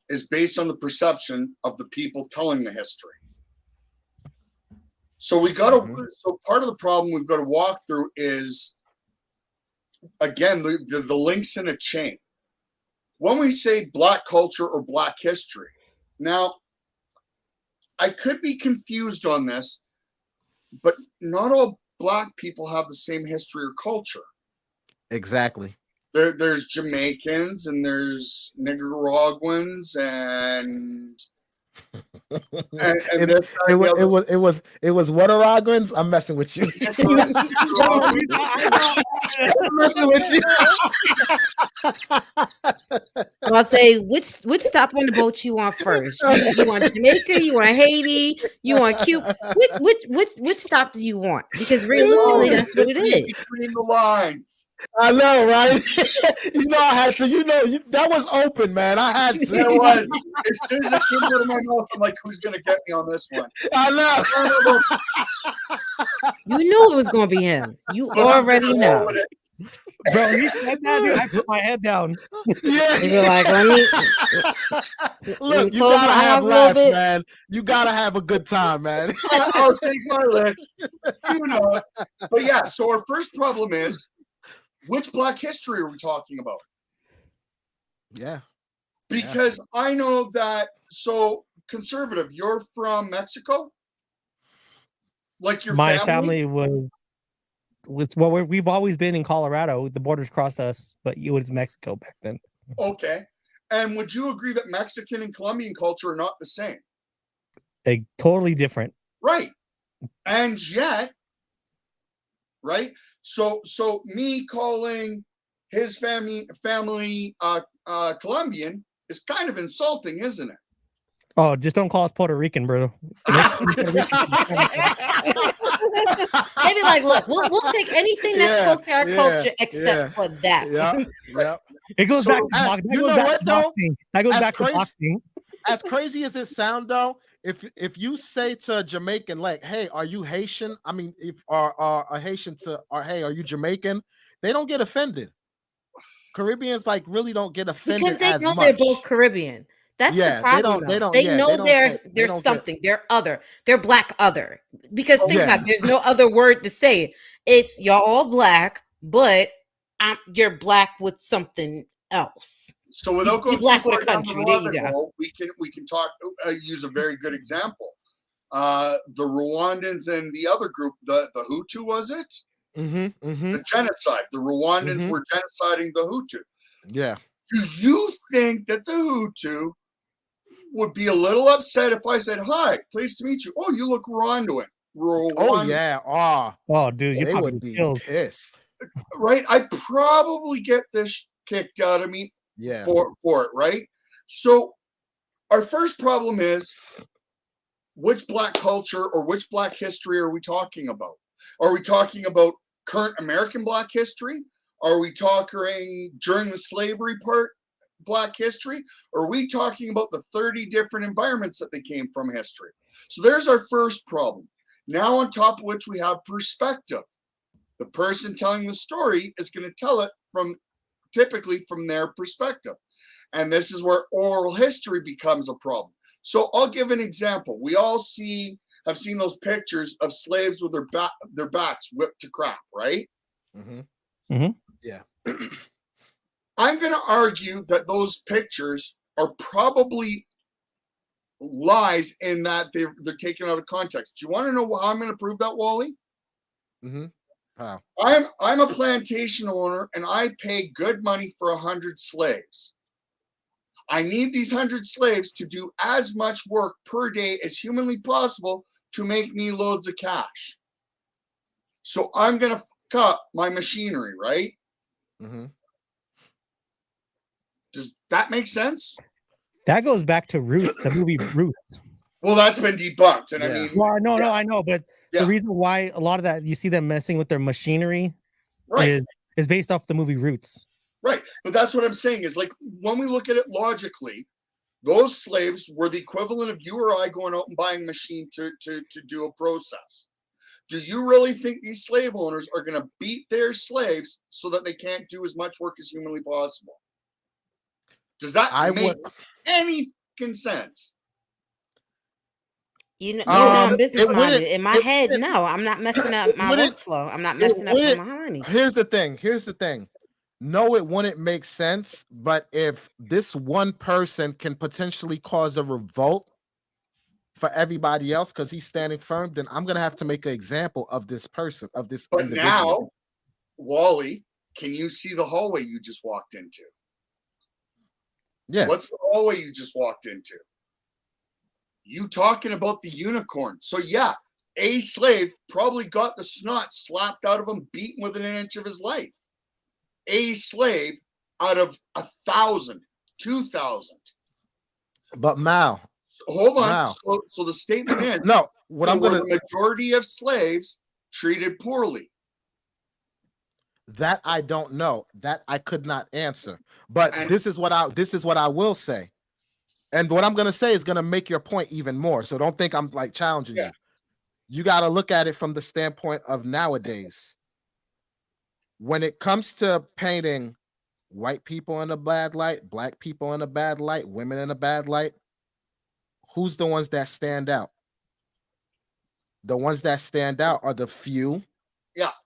is based on the perception of the people telling the history. So we got to. So part of the problem we've got to walk through is, again, the links in a chain. When we say Black culture or Black history, now I could be confused on this, but not all Black people have the same history or culture. Exactly. There's Jamaicans and there's Nicaraguans and it was Wateragans. I'm messing with you. I'm messing with you. I'll say which stop on the boat you want first. You want Jamaica? You want Haiti? You want Cuba? Which stop do you want? Because realistically, that's what it is. Between the lines. I know, right? I had to. That was open, man. I had to. It was. As soon as it came out of my mouth, I'm like, who's going to get me on this one? I know. You knew it was going to be him. You already know. Bro, he said that, dude, I put my head down. Yeah. You're like, let me Look, you close gotta my have eyes a little laughs, bit. man. You gotta have a good time, man. I'll take my licks. You know it. But yeah, so our first problem is, which Black history are we talking about? Yeah. Because I know that, so conservative, you're from Mexico? Like your My family was well, we've always been in Colorado. The borders crossed us, but it was Mexico back then. Okay. And would you agree that Mexican and Colombian culture are not the same? Like, totally different. Right. And yet, right? So me calling his family Colombian is kind of insulting, isn't it? Oh, just don't call us Puerto Rican, bro. They'd be like, look, we'll take anything that's close to our culture except for that. Yeah. It goes So, back to boxing. you know what, though? That goes As back crazy- to boxing. As crazy as it sound, though, if you say to a Jamaican, like, "Hey, are you Haitian?" I mean, if a Haitian or "Hey, are you Jamaican?" They don't get offended. Caribbeans like really don't get offended Because they as know much. they're both Caribbean. That's the problem. They know they're something. They're other. They're Black other. Because think about it, there's no other word to say it. It's y'all all Black, but you're Black with something else. So without going Black too with a far down the country, there you rabbit go. hole, we can talk. Use a very good example. The Rwandans and the other group, the Hutu, was it? The genocide. The Rwandans were genociding the Hutu. Yeah. Do you think that the Hutu would be a little upset if I said, "Hi, pleased to meet you"? Oh, you look Rwandan. Oh yeah. Oh, dude, you they probably would be killed. pissed. Right? I'd probably get this kicked out of me. Yeah. For it, right? So our first problem is, which Black culture or which Black history are we talking about? Are we talking about current American Black history? Are we talking during the slavery part Black history? Or are we talking about the 30 different environments that they came from history? So there's our first problem. Now on top of which we have perspective. The person telling the story is going to tell it typically from their perspective. And this is where oral history becomes a problem. So I'll give an example. We all have seen those pictures of slaves with their backs whipped to crap, right? Yeah. I'm going to argue that those pictures are probably lies in that they're taken out of context. Do you want to know how I'm going to prove that, Wally? How? I'm a plantation owner and I pay good money for 100 slaves. I need these 100 slaves to do as much work per day as humanly possible to make me loads of cash. So I'm going to fuck up my machinery, right? Does that make sense? That goes back to Roots, the movie Roots. Well, that's been debunked. And I mean, well, no, I know, but the reason why a lot of that you see them messing with their machinery is based off the movie Roots. Right. But that's what I'm saying is, like, when we look at it logically, those slaves were the equivalent of you or I going out and buying a machine to do a process. Do you really think these slave owners are going to beat their slaves so that they can't do as much work as humanly possible? Does that make any sense? You know, I'm business minded. In my head, no, I'm not messing up my workflow. I'm not messing up my money. Here's the thing. No, it wouldn't make sense. But if this one person can potentially cause a revolt for everybody else because he's standing firm, then I'm gonna have to make an example of this person, of this individual. Now, Wally, can you see the hallway you just walked into? Yeah. What's the hallway you just walked into? You talking about the unicorn. So yeah, a slave probably got the snot slapped out of him, beaten within an inch of his life. A slave out of 1,000, 2,000. But Mal, hold on. So the statement is no. What I'm gonna the majority of slaves treated poorly. That I don't know. That I could not answer. But this is what I will say. And what I'm gonna say is gonna make your point even more. So don't think I'm like challenging you. You got to look at it from the standpoint of nowadays. When it comes to painting white people in a bad light, black people in a bad light, women in a bad light, who's the ones that stand out? The ones that stand out are the few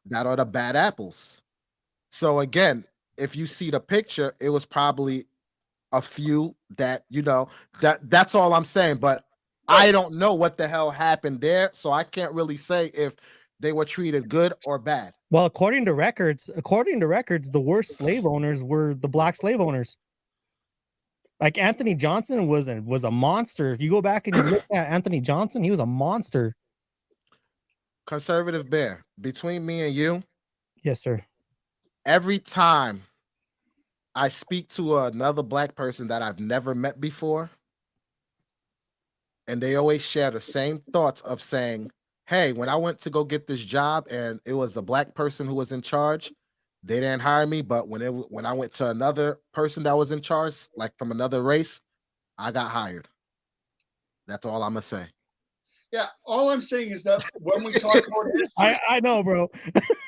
that are the bad apples. So again, if you see the picture, it was probably a few that, that's all I'm saying. But I don't know what the hell happened there. So I can't really say if they were treated good or bad. Well, according to records, the worst slave owners were the black slave owners. Like Anthony Johnson was a monster. If you go back and you look at Anthony Johnson, he was a monster. Conservative Bear, between me and you, yes, sir. Every time I speak to another black person that I've never met before, and they always share the same thoughts of saying, hey, when I went to go get this job and it was a black person who was in charge, they didn't hire me. But when I went to another person that was in charge, like from another race, I got hired. That's all I'm gonna say. Yeah, all I'm saying is that when we talk about history, I know, bro.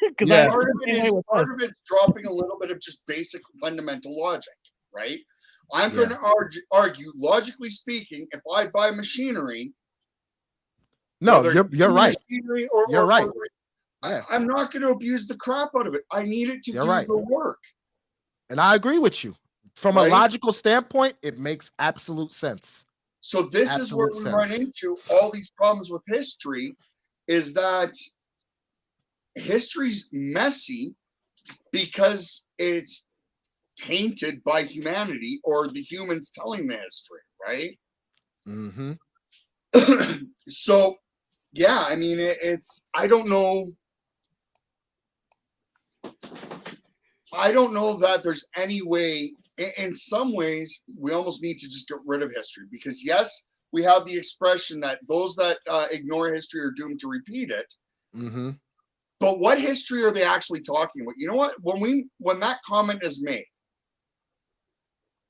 Because part of it's dropping a little bit of just basic fundamental logic, right? I'm going to argue, logically speaking, if I buy machinery, no, you're right. You're right. I'm not going to abuse the crap out of it. I need it to do the work. And I agree with you. From a logical standpoint, it makes absolute sense. So this is where we run into all these problems with history, is that history's messy because it's tainted by humanity or the humans telling the history, right? Mm-hmm. So, yeah, I mean, I don't know that there's any way. In some ways, we almost need to just get rid of history because, yes, we have the expression that those that ignore history are doomed to repeat it. Mm-hmm. But what history are they actually talking about? You know what? When that comment is made,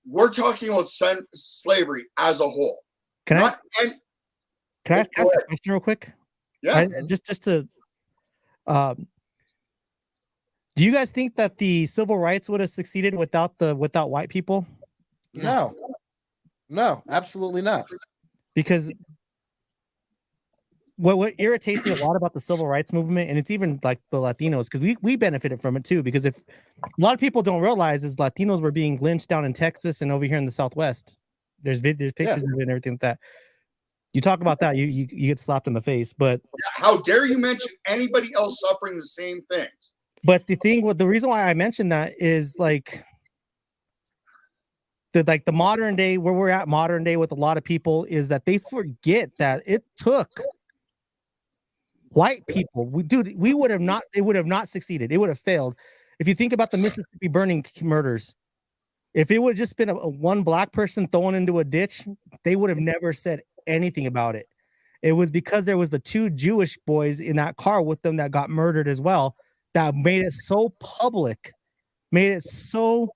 we're talking about slavery as a whole. Can I ask a question real quick? Yeah. Just to. Do you guys think that the civil rights would have succeeded without white people? No, absolutely not. Because what irritates me a lot about the civil rights movement, and it's even like the Latinos, because we benefited from it too. Because if a lot of people don't realize is Latinos were being lynched down in Texas and over here in the Southwest. There's pictures of it and everything like that. You talk about that, you get slapped in the face. But how dare you mention anybody else suffering the same things? But the reason why I mentioned that is like the modern day, where we're at modern day with a lot of people, is that they forget that it took white people. They would have not succeeded. It would have failed. If you think about the Mississippi burning murders, if it would have just been a one black person thrown into a ditch, they would have never said anything about it. It was because there was the two Jewish boys in that car with them that got murdered as well. That made it so public, made it so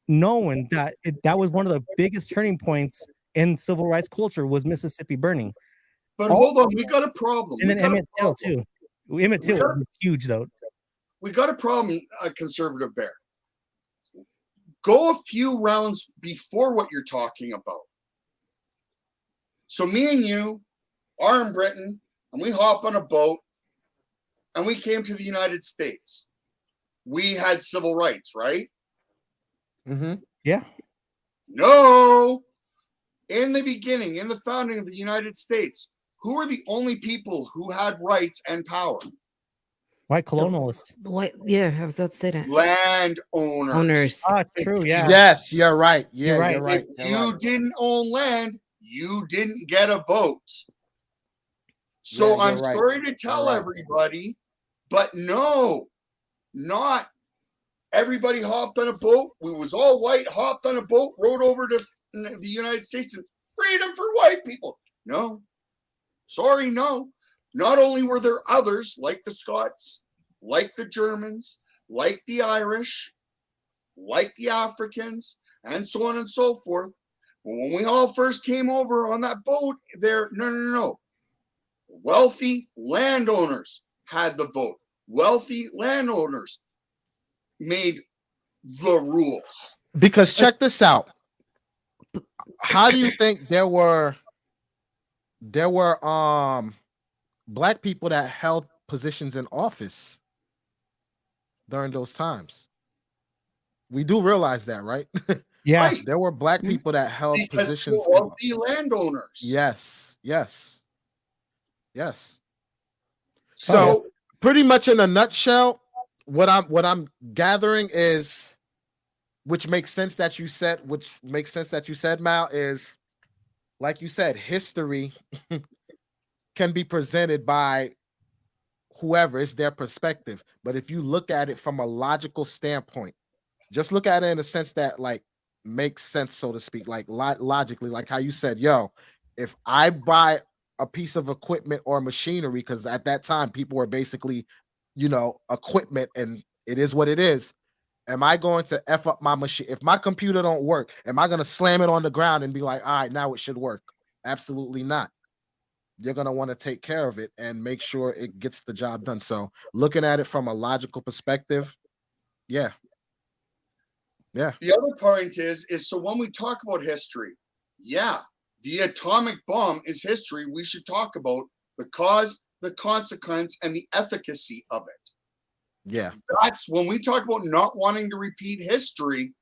known that that was one of the biggest turning points in civil rights culture was Mississippi burning. But hold on, we got a problem. And then Emmett Till too. Emmett Till was huge though. We got a problem, Conservative Bear. Go a few rounds before what you're talking about. So me and you are in Britain, and we hop on a boat, and we came to the United States. We had civil rights, right? Mm-hmm. Yeah. No. In the beginning, in the founding of the United States, who were the only people who had rights and power? White colonialists. Yeah, I was about to say that. Landowners. Ah, true. Yeah. Yes, you're right. Yeah, you're right. If you didn't own land, you didn't get a vote. So I'm sorry to tell everybody, but no, not everybody hopped on a boat. We was all white, hopped on a boat, rode over to the United States, and freedom for white people. No, sorry, no. Not only were there others like the Scots, like the Germans, like the Irish, like the Africans, and so on and so forth. But when we all first came over on that boat, no. Wealthy landowners had the vote. Wealthy landowners made the rules. Because check this out. How do you think there were black people that held positions in office during those times? We do realize that, right? Yeah. Right. There were black people that held Because positions. they're wealthy landowners. Yes. So Pretty much in a nutshell, what I'm gathering is, which makes sense that you said, Mal, is like you said, history can be presented by whoever, it's their perspective. But if you look at it from a logical standpoint, just look at it in a sense that like makes sense, so to speak, like logically, like how you said, yo, if I buy a piece of equipment or machinery, because at that time people were basically, equipment, and it is what it is. Am I going to F up my machine? If my computer don't work, am I going to slam it on the ground and be like, all right, now it should work? Absolutely not. You're going to want to take care of it and make sure it gets the job done. So looking at it from a logical perspective, yeah. the other point is so when we talk about history, the atomic bomb is history. We should talk about the cause, the consequence, and the efficacy of it. Yeah. That's when we talk about not wanting to repeat history.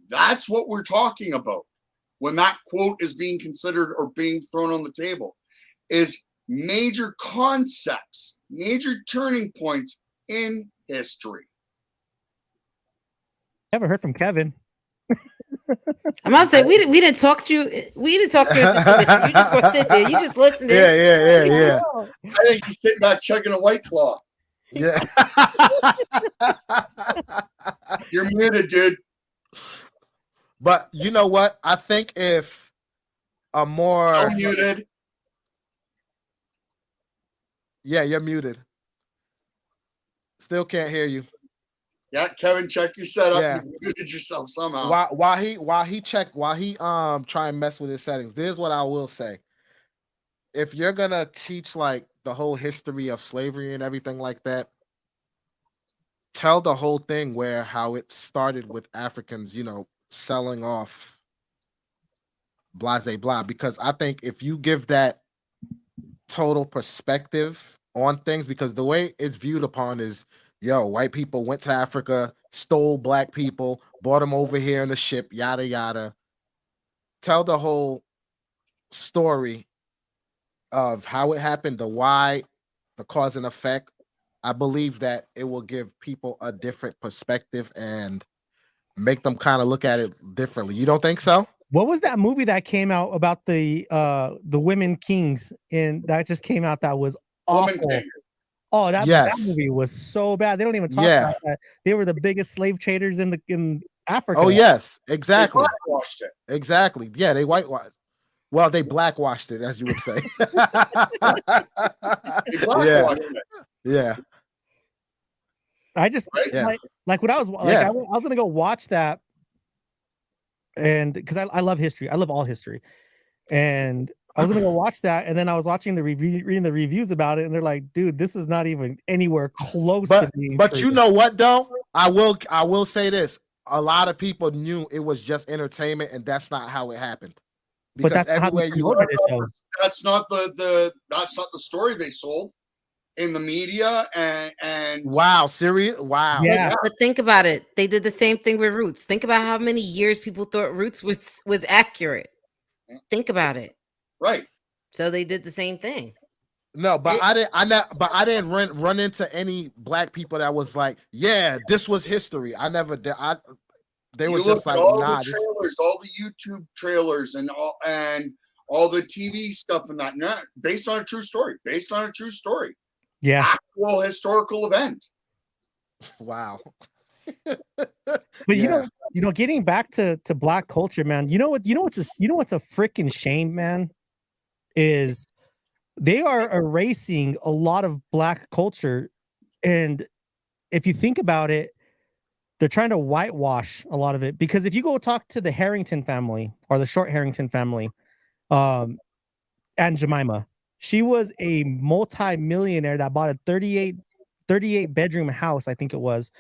That's what we're talking about when that quote is being considered or being thrown on the table, is major concepts, major turning points in history. Never heard from Kevin. I'm gonna say we didn't talk to you. We didn't talk to you. You just walked in there. You just listened. Yeah. I think he's sitting back chugging a White Claw. Yeah. You're muted, dude. But you know what? I think if a more I'm muted. Yeah, you're muted. Still can't hear you. Yeah, Kevin, check your setup. Yeah. You muted yourself somehow. While he try and mess with his settings, this is what I will say. If you're gonna teach like the whole history of slavery and everything like that, tell the whole thing where how it started with Africans, selling off blase blah. Because I think if you give that total perspective on things, because the way it's viewed upon is, white people went to Africa, stole black people, brought them over here in a ship, yada yada. Tell the whole story of how it happened, the why, the cause and effect. I believe that it will give people a different perspective and make them kind of look at it differently. You don't think so? What was that movie that came out about the women kings, and that just came out that was awful? Oh, that movie was so bad. They don't even talk about that. They were the biggest slave traders in Africa. Oh yes, exactly. They whitewashed it. Exactly. Yeah, they whitewashed. Well, they blackwashed it, as you would say. Yeah. I just like when I was like I was gonna go watch that, and because I love history, I love all history, and I was gonna go watch that, and then I was watching reading the reviews about it, and they're like, "Dude, this is not even anywhere close to being." But you know what, though, I will say this: a lot of people knew it was just entertainment, and that's not how it happened. Because but that's everywhere you look, that's not the story they sold in the media and wow, serious, wow, yeah. But think about it. They did the same thing with Roots. Think about how many years people thought Roots was accurate. Think about it. Right. So they did the same thing. No, but I didn't run into any black people that was like, yeah, this was history. I never did. They were just like, all nah. The trailers, all the YouTube trailers, and all the TV stuff, and that based on a true story. Yeah, actual historical event. Wow. But you know, getting back to black culture, man. You know what's a freaking shame, man, is they are erasing a lot of black culture, and if you think about it, they're trying to whitewash a lot of it, because if you go talk to the Harrington family or the Short Harrington family, Aunt Jemima, she was a multi-millionaire that bought a 38 bedroom house, I think it was.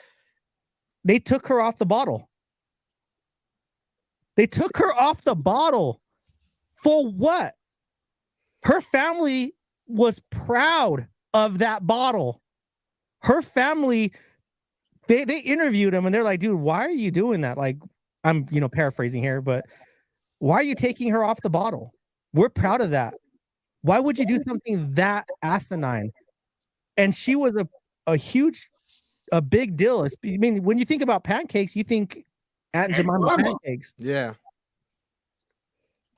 They took her off the bottle. They took her off the bottle. For what? Her family was proud of that bottle. Her family, they interviewed him and they're like, dude, why are you doing that? Like, I'm paraphrasing here, but why are you taking her off the bottle? We're proud of that. Why would you do something that asinine? And she was a big deal. I mean, when you think about pancakes, you think Aunt Jemima pancakes. Yeah.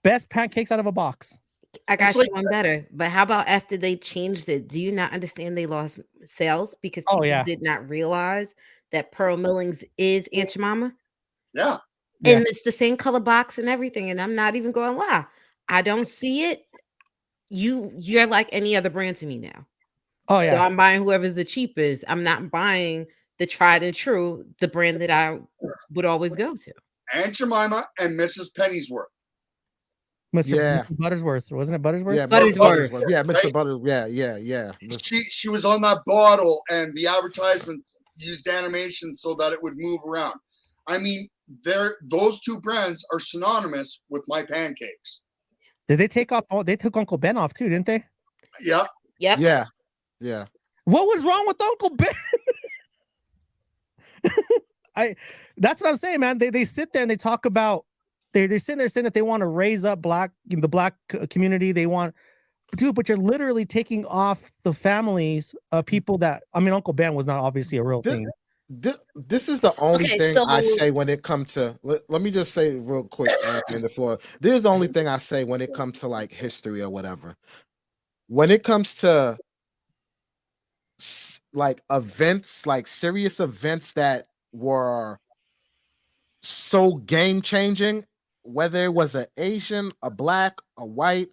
Best pancakes out of a box. I got you one better. But how about after they changed it? Do you not understand they lost sales because people did not realize that Pearl Millings is Aunt Jemima? Yeah. And it's the same color box and everything. And I'm not even going to lie. I don't see it. You're like any other brand to me now. Oh yeah. So I'm buying whoever's the cheapest. I'm not buying the tried and true, the brand that I would always go to. Aunt Jemima and Mrs. Pennyworth. Mr. Buttersworth, wasn't it Buttersworth? Yeah, Buttersworth. Yeah, Mr. Right? Butter. Yeah. She was on that bottle, and the advertisements used animation so that it would move around. I mean, those two brands are synonymous with my pancakes. Did they take off? They took Uncle Ben off too, didn't they? Yeah. Yep. Yeah. What was wrong with Uncle Ben? That's what I'm saying, man. They sit there and they talk about they're sitting there saying that they want to raise up the black community. They want, dude, but you're literally taking off the families of people that, I mean, Uncle Ben was not obviously a real thing. This is the only thing I say when it comes to, let me just say real quick in the floor. This is the only thing I say when it comes to like history or whatever. When it comes to like events, like serious events that were so game changing, whether it was an Asian, a black, a white,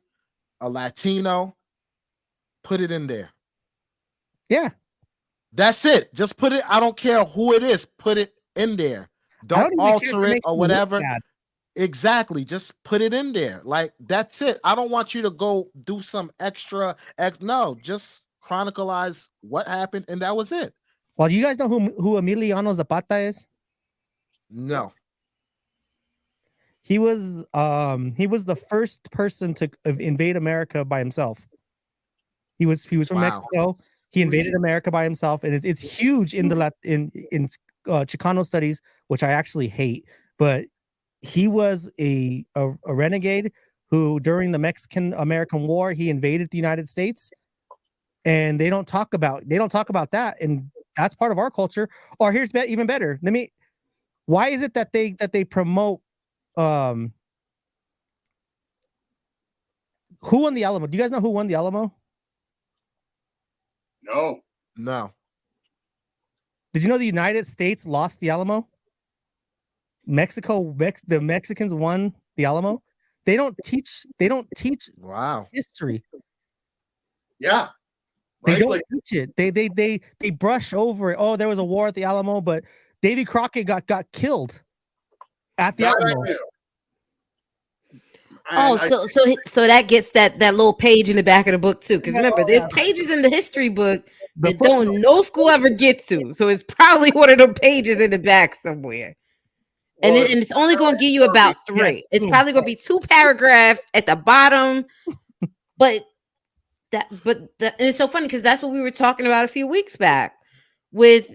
a Latino, put it in there. Yeah. That's it. Just put it. I don't care who it is. Put it in there. Don't alter it or whatever. Exactly. Just put it in there. Like, that's it. I don't want you to go do some extra. No, just chronicleize what happened, and that was it. Well, you guys know who Emiliano Zapata is? No. He was the first person to invade America by himself. He was from Mexico. He invaded America by himself, and it's huge in Chicano studies, which I actually hate. But he was a renegade who, during the Mexican-American War, he invaded the United States, and they don't talk about that, and that's part of our culture. Or here's even better. Why is it that they promote who won the Alamo? Do you guys know who won the Alamo? No. Did you know the United States lost the Alamo? The Mexicans won the Alamo. They don't teach history. Yeah. They don't teach it. They brush over it. Oh, there was a war at the Alamo, but Davy Crockett got killed at the Alamo. So that gets that little page in the back of the book too. Because remember, there's pages in the history book that no school ever gets to. So it's probably one of the pages in the back somewhere. And it's only going to give you about 3. Yeah. It's probably going to be 2 paragraphs at the bottom. But and it's so funny because that's what we were talking about a few weeks back with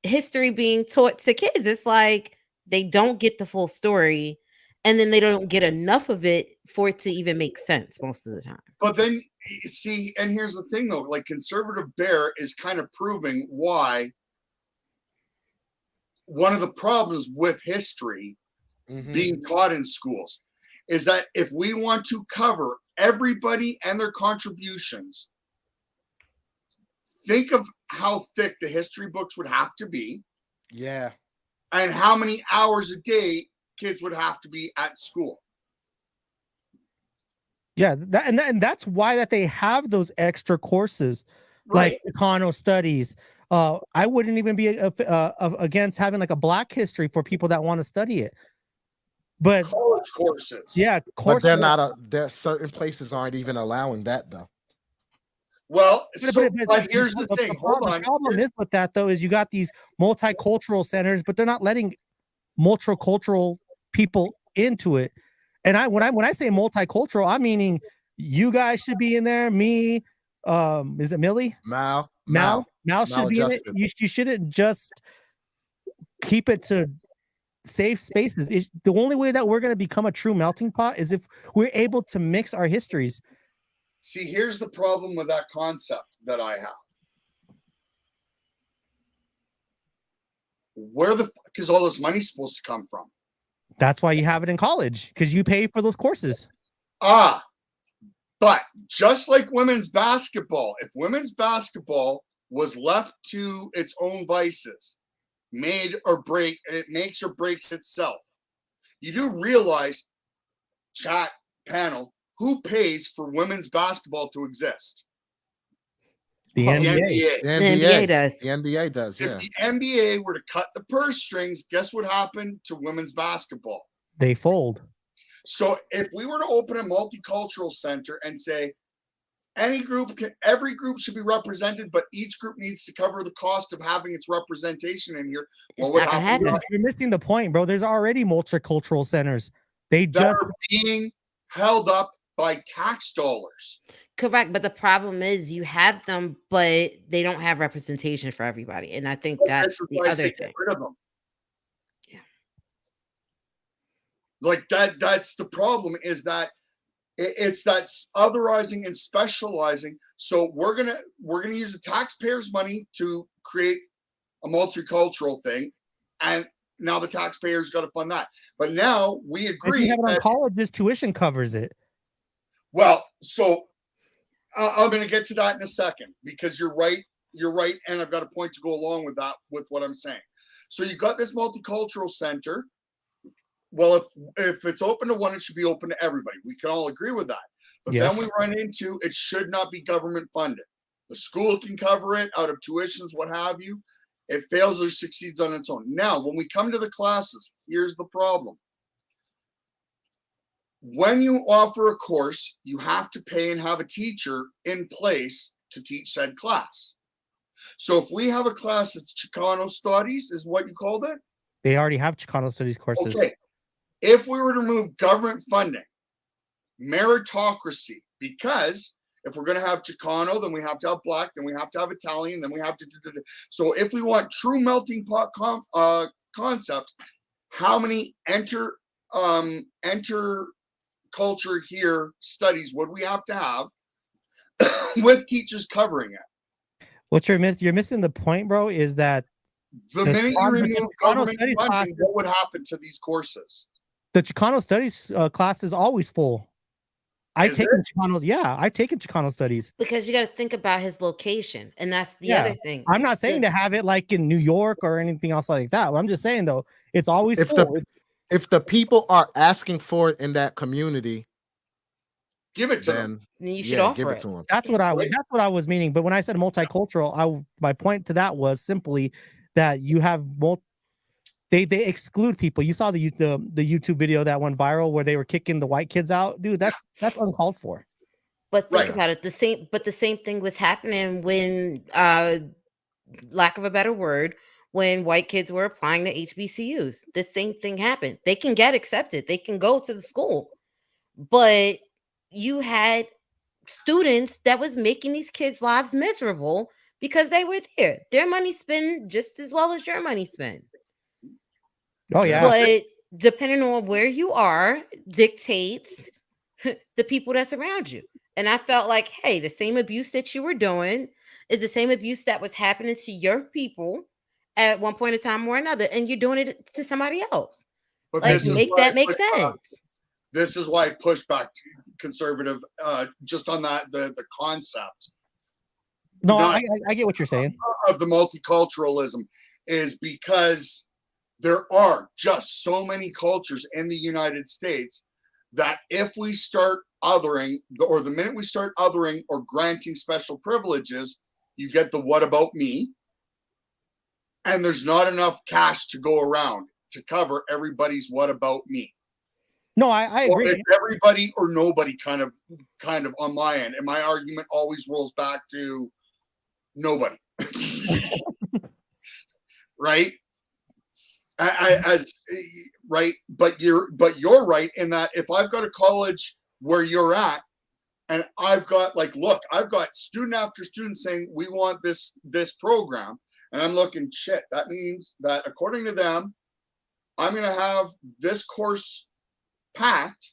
history being taught to kids. It's like they don't get the full story, and then they don't get enough of it for it to even make sense most of the time. But then see, and here's the thing though, like Conservative Bear is kind of proving why one of the problems with history being taught in schools is that if we want to cover everybody and their contributions, think of how thick the history books would have to be. Yeah. And how many hours a day kids would have to be at school. Yeah, and that's why that they have those extra courses like Chicano studies, I wouldn't even be against having like a Black history for people that want to study it. But College courses. yeah, But they're not. There certain places aren't even allowing that though. Well, But- so, but- but here's the thing. Hold The on. problem is with that though is you got these multicultural centers, but they're not letting multicultural people into it. And when I say multicultural, I'm meaning you guys should be in there. Me, is it Millie? Mal Should be in it. You shouldn't just keep it to safe spaces. The only way that we're going to become a true melting pot is if we're able to mix our histories. See, here's the problem with that concept that I have. Where the fuck is all this money supposed to come from? That's why you have it in college, because you pay for those courses. But just like women's basketball, if women's basketball was left to its own vices, it makes or breaks itself. You do realize, chat panel, who pays for women's basketball to exist? The NBA. The NBA does. The NBA does. Yeah. If the NBA were to cut the purse strings, guess what happened to women's basketball? They fold. So if we were to open a multicultural center and say every group should be represented, but each group needs to cover the cost of having its representation in here, what would happen? You're missing the point, bro. There's already multicultural centers. They That just are being held up by tax dollars. Correct, but the problem is you have them, but they don't have representation for everybody, and I think that's This is the why I other say thing. get rid of them. Yeah. Like that's the problem, is that it's that otherizing and specializing. So we're gonna use the taxpayers' money to create a multicultural thing, and now the taxpayers got to fund that. But now we if agree you have it on that, colleges, tuition covers it. well, so I'm going to get to that in a second, because you're right, and I've got a point to go along with that, with what I'm saying. So you got this multicultural center. Well, if it's open to one, it should be open to everybody. We can all agree with that. But Yes. then we run into, it should not be government funded. The school can cover it out of tuitions, what have you. It fails or succeeds on its own. Now, when we come to the classes, here's the problem. When you offer a course, you have to pay and have a teacher in place to teach said class. So if we have a class that's Chicano Studies, is what you called it? They already have Chicano studies courses. Okay. If we were to remove government funding, meritocracy, because if we're going to have Chicano, then we have to have Black, then we have to have Italian, then we have to. So if we want true melting pot concept, how many enter culture here studies would we have to have with teachers covering it? What you're missing the point, bro, is that The The minute you Chicano remove government studies funding, class- what would happen to these courses? the Chicano studies class is always full. I've Is taken Chicanos. Yeah, I've taken Chicano studies. Because you got to think about his location, and that's the Yeah. other thing. I'm not saying to have it like in New York or anything else like that. I'm just saying though, it's always If full. if the people are asking for it in that community, Give it to them. then You should yeah, offer give it. it to them. That's what I was meaning. But when I said multicultural, my point to that was simply that you have they exclude people. You saw the YouTube video that went viral where they were kicking the white kids out. Dude, that's uncalled for. But think Right. about it. The same thing was happening when, lack of a better word, when white kids were applying to HBCUs. The same thing happened. They can get accepted. They can go to the school, but you had students that was making these kids' lives miserable because they were there. Their money spent just as well as your money spent. Oh yeah. But depending on where you are, dictates the people that's around you. And I felt like, hey, the same abuse that you were doing is the same abuse that was happening to your people at one point in time or another, and you're doing it to somebody else. But Like, this is make why that I make push back. sense. This is why I push back conservative just on that the concept No, not- I get what you're saying. of the multiculturalism is because there are just so many cultures in the United States that if we start othering, or the minute we start othering or granting special privileges, you get the what about me? and there's not enough cash to go around to cover everybody's what about me. No, I Or agree. it's everybody or nobody kind of on my end. And my argument always rolls back to nobody. Right? Right, but you're right in that if I've got a college where you're at, and I've got I've got student after student saying we want this program, and I'm looking, shit, that means that according to them, I'm gonna have this course packed,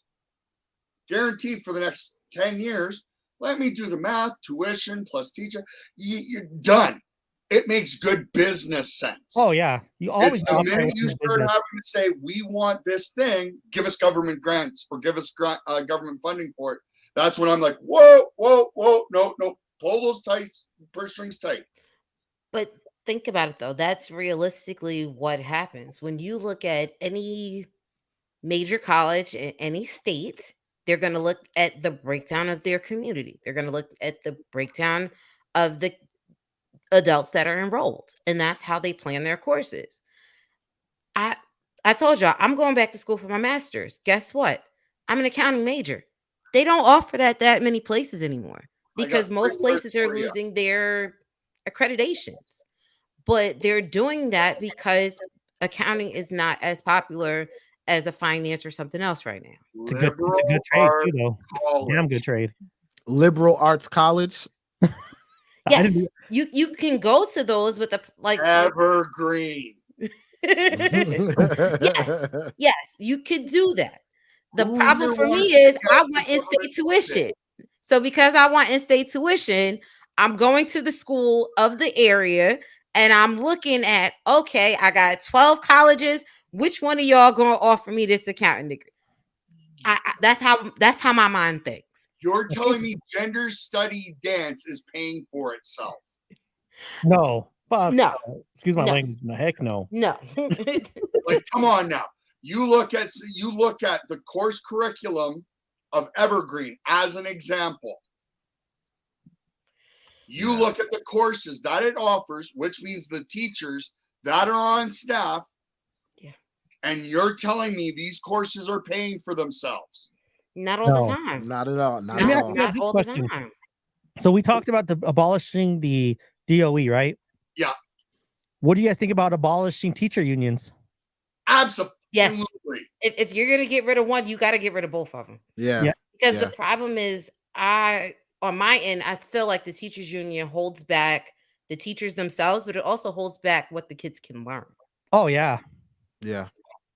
guaranteed for the next 10 years. Let me do the math, tuition plus teacher. You're done. It makes good business sense. Oh yeah, you always It's the operate minute you in start business. having to say, we want this thing, give us government grants or give us government funding for it. That's when I'm like, whoa, no, pull those purse strings tight. But think about it though. That's realistically what happens when you look at any major college in any state. They're going to look at the breakdown of their community. They're going to look at the breakdown of the adults that are enrolled, and that's how they plan their courses. I told y'all I'm going back to school for my master's. Guess what? I'm an accounting major. They don't offer that many places anymore because most places are losing their accreditations. But they're doing that because accounting is not as popular as a finance or something else right now. It's a good trade too, though. Damn good trade. Liberal arts college. Yes, you can go to those with Evergreen. yes, you could do that. The problem for me is I want in-state tuition. So because I want in-state tuition, I'm going to the school of the area and I'm looking at, okay, I got 12 colleges. Which one of y'all going to offer me this accounting degree? That's how my mind thinks. You're telling me gender study dance is paying for itself? No. Fuck. No. Excuse my language. No, heck no. No. Like, come on now. You look at the course curriculum of Evergreen as an example. You look at the courses that it offers, which means the teachers that are on staff. Yeah. And you're telling me these courses are paying for themselves? Not all the time. Not at all. Not Let me at ask all. you guys Not this all the question. time. So we talked about abolishing the DOE, right? Yeah. What do you guys think about abolishing teacher unions? Absolutely. Yes. If you're gonna get rid of one, you got to get rid of both of them. Yeah. Because the problem is, on my end, I feel like the teachers union holds back the teachers themselves, but it also holds back what the kids can learn. Oh yeah. Yeah.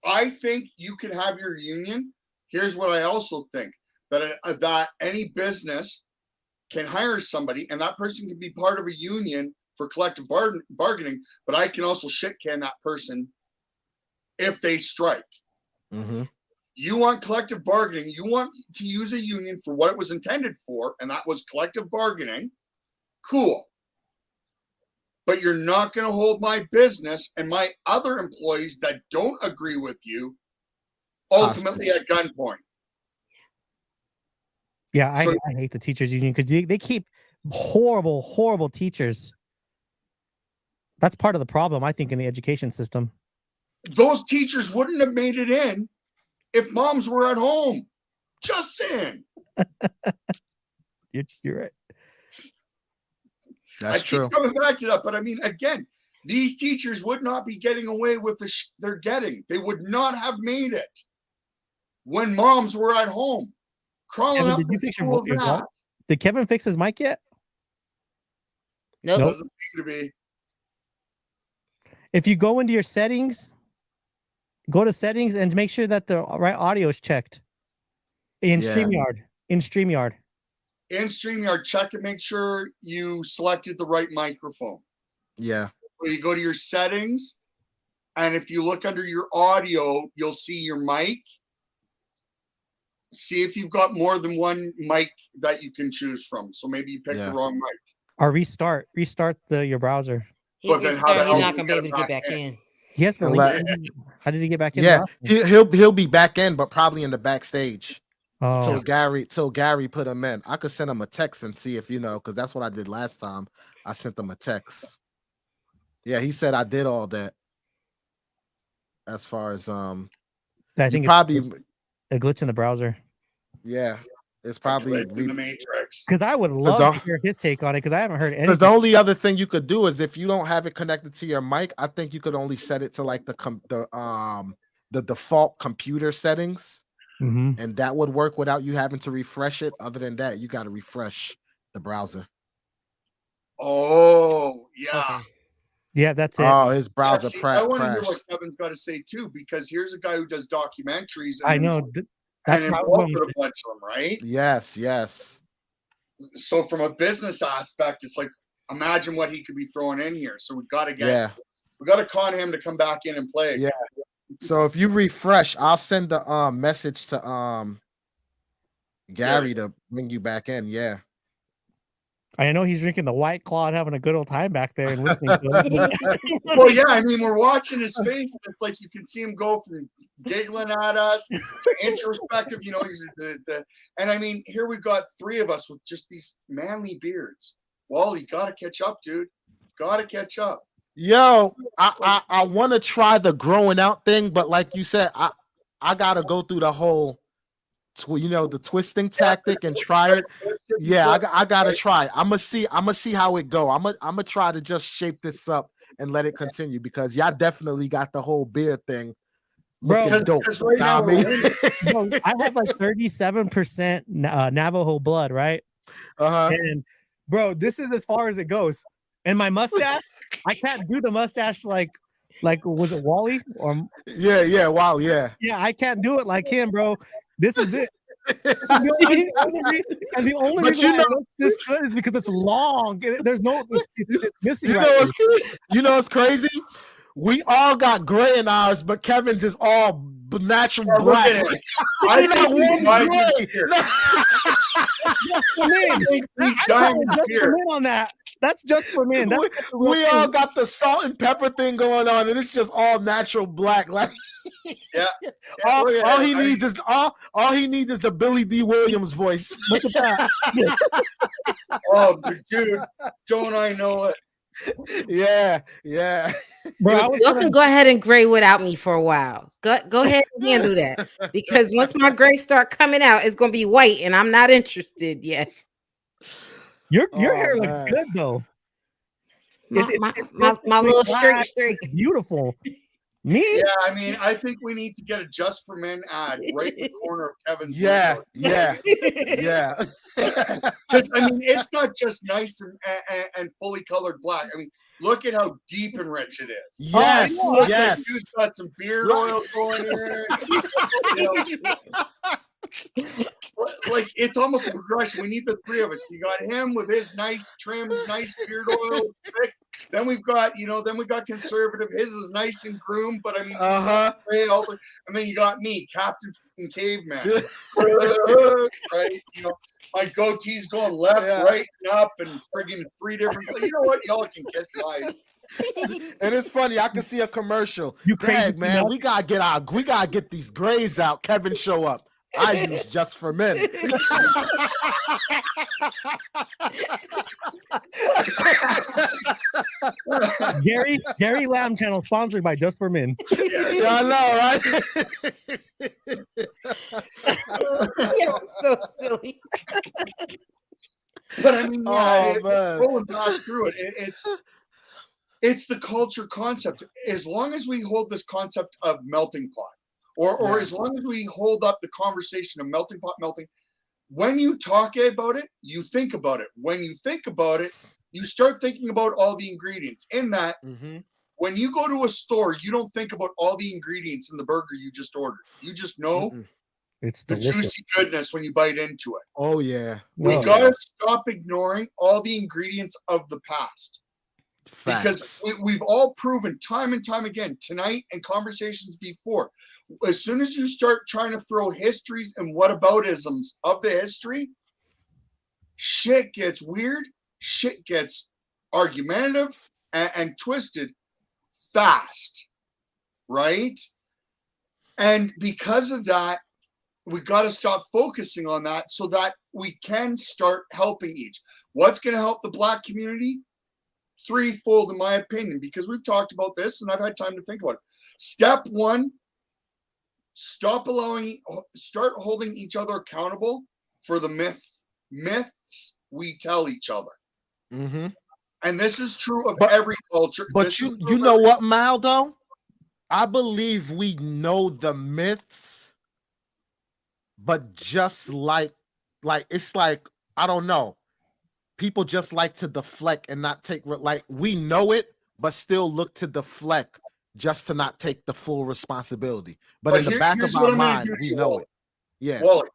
I think you can have your union. Here's what I also think, that any business can hire somebody and that person can be part of a union for collective bargaining, but I can also shit can that person if they strike. Mm-hmm. You want collective bargaining, you want to use a union for what it was intended for, and that was collective bargaining. Cool. But you're not going to hold my business and my other employees that don't agree with you ultimately at gunpoint. Yeah, I hate the teachers union because they keep horrible teachers. That's part of the problem, I think, in the education system. Those teachers wouldn't have made it in if moms were at home. Just saying. You're right. That's I true. keep coming back to that, but I mean, again, these teachers would not be getting away with the they're getting. They would not have made it when moms were at home crawling Kevin, up. did you the fix school your mat. Did Kevin fix his mic yet? Nope. Doesn't seem to be. If you go into your settings, go to settings and make sure that the right audio is checked in StreamYard. In StreamYard. In StreamYard, check and make sure you selected the right microphone. Yeah. So you go to your settings, and if you look under your audio, you'll see your mic. See if you've got more than one mic that you can choose from. So maybe you picked the wrong mic. Or restart your browser. But then how the hell He's not do you gonna be get able to get back back in? in. He has no Let- link. How did he get back in? Yeah. He'll be back in, but probably in the backstage. Oh. Till Gary put him in. I could send him a text and see if because that's what I did last time. I sent them a text. Yeah, he said I did all that. As far as I you think probably it's a glitch in the browser. yeah, it's probably in the Matrix. Because I would love the- to hear his take on it. Because I haven't heard because the anything. only other thing you could do is if you don't have it connected to your mic, I think you could only set it to like the default computer settings, Mhm. and that would work without you having to refresh it. Other than that, you got to refresh the browser. Oh, yeah. Okay. Yeah, that's it. Oh, his browser Yeah, see, I want to hear crashed. what Kevin's got to say too, because here's a guy who does documentaries. And I know. That's and why I was involved going with a bunch of them, right? Yes, yes. So from a business aspect, it's like imagine what he could be throwing in here. So we got to Yeah. con him to come back in and play. Yeah. So if you refresh, I'll send the message to Gary to bring you back in. Yeah. I know he's drinking the White Claw and having a good old time back there and listening to it. Well, yeah, I mean, we're watching his face, and it's like you can see him go from giggling at us to introspective, you know. And I mean, here we've got three of us with just these manly beards. Wally, gotta catch up, dude. Gotta catch up. Yo, I want to try the growing out thing, but like you said, I gotta go through the whole, the twisting tactic and try it. Yeah, I gotta try. I'm gonna see how it go. I'm gonna try to just shape this up and let it continue because y'all definitely got the whole beard thing. Bro, looking dope. right now I mean, Bro, I have like 37% Navajo blood, right? And bro, this is as far as it goes. And my mustache, I can't do the mustache like was it Wally or yeah, wow, yeah. Yeah, I can't do it like him, bro. This is it. And the only But reason I look this good is because it's long. There's no it's missing. You know what's crazy? We all got gray in ours, but Kevin's is all natural black. I not think one gray. Just for men. Just for men on that. That's just for men. We all got the salt and pepper thing going on, and it's just all natural black. Like, all he needs is the Billy D. Williams voice. Look at that. Oh, dude, don't I know it? Yeah. Bro, y'all can go ahead and gray without me for a while. Go ahead and handle that because once my gray start coming out, it's gonna be white, and I'm not interested yet. Your hair looks good though. My little straight. Beautiful. Me? Yeah, I mean, I think we need to get a Just for Men ad right in the corner of Kevin's. Yeah. Because I mean, it's not just nice and fully colored black. I mean, look at how deep and rich it is. Yes, yes. Dude's got some beard oil going in. Like it's almost a progression. We need the three of us. You got him with his nice trim, nice beard oil, thick. Then we've got, conservative. His is nice and groomed, but I mean, and then you got me, Captain and Caveman, right? My goatee's going left, right, and up, and friggin' three different. You know what? Y'all can kiss life. And it's funny. I can see a commercial. You crazy, man? We gotta get these grays out. Kevin show up. I use Just for Men. Gary Lamb channel sponsored by Just for Men. Yeah, I know, right? You're so silly. But I mean, rolling back through it, it's the culture concept. As long as we hold this concept of melting pot, or as long as we hold up the conversation of melting pot, when you talk about it, you think about it. When you think about it, you start thinking about all the ingredients. In that, when you go to a store, you don't think about all the ingredients in the burger you just ordered. You just know it's the juicy goodness when you bite into it. Oh, yeah. We gotta stop ignoring all the ingredients of the past. Facts. Because we've all proven time and time again tonight and conversations before, as soon as you start trying to throw histories and whataboutisms of the history, shit gets weird, shit gets argumentative and twisted fast, right? And because of that, we got to stop focusing on that so that we can start helping each. What's going to help the Black community? threefold in my opinion, because we've talked about this and I've had time to think about it. Step one, start holding each other accountable for the myths we tell each other. Mm-hmm. And this is true of every culture. But you know what, Mal, though? I believe we know the myths, but just like it's like, I don't know. People just like to deflect and not take, like, we know it, but still look to deflect just to not take the full responsibility. But in the back of our mind, we know it. Yeah. Wally,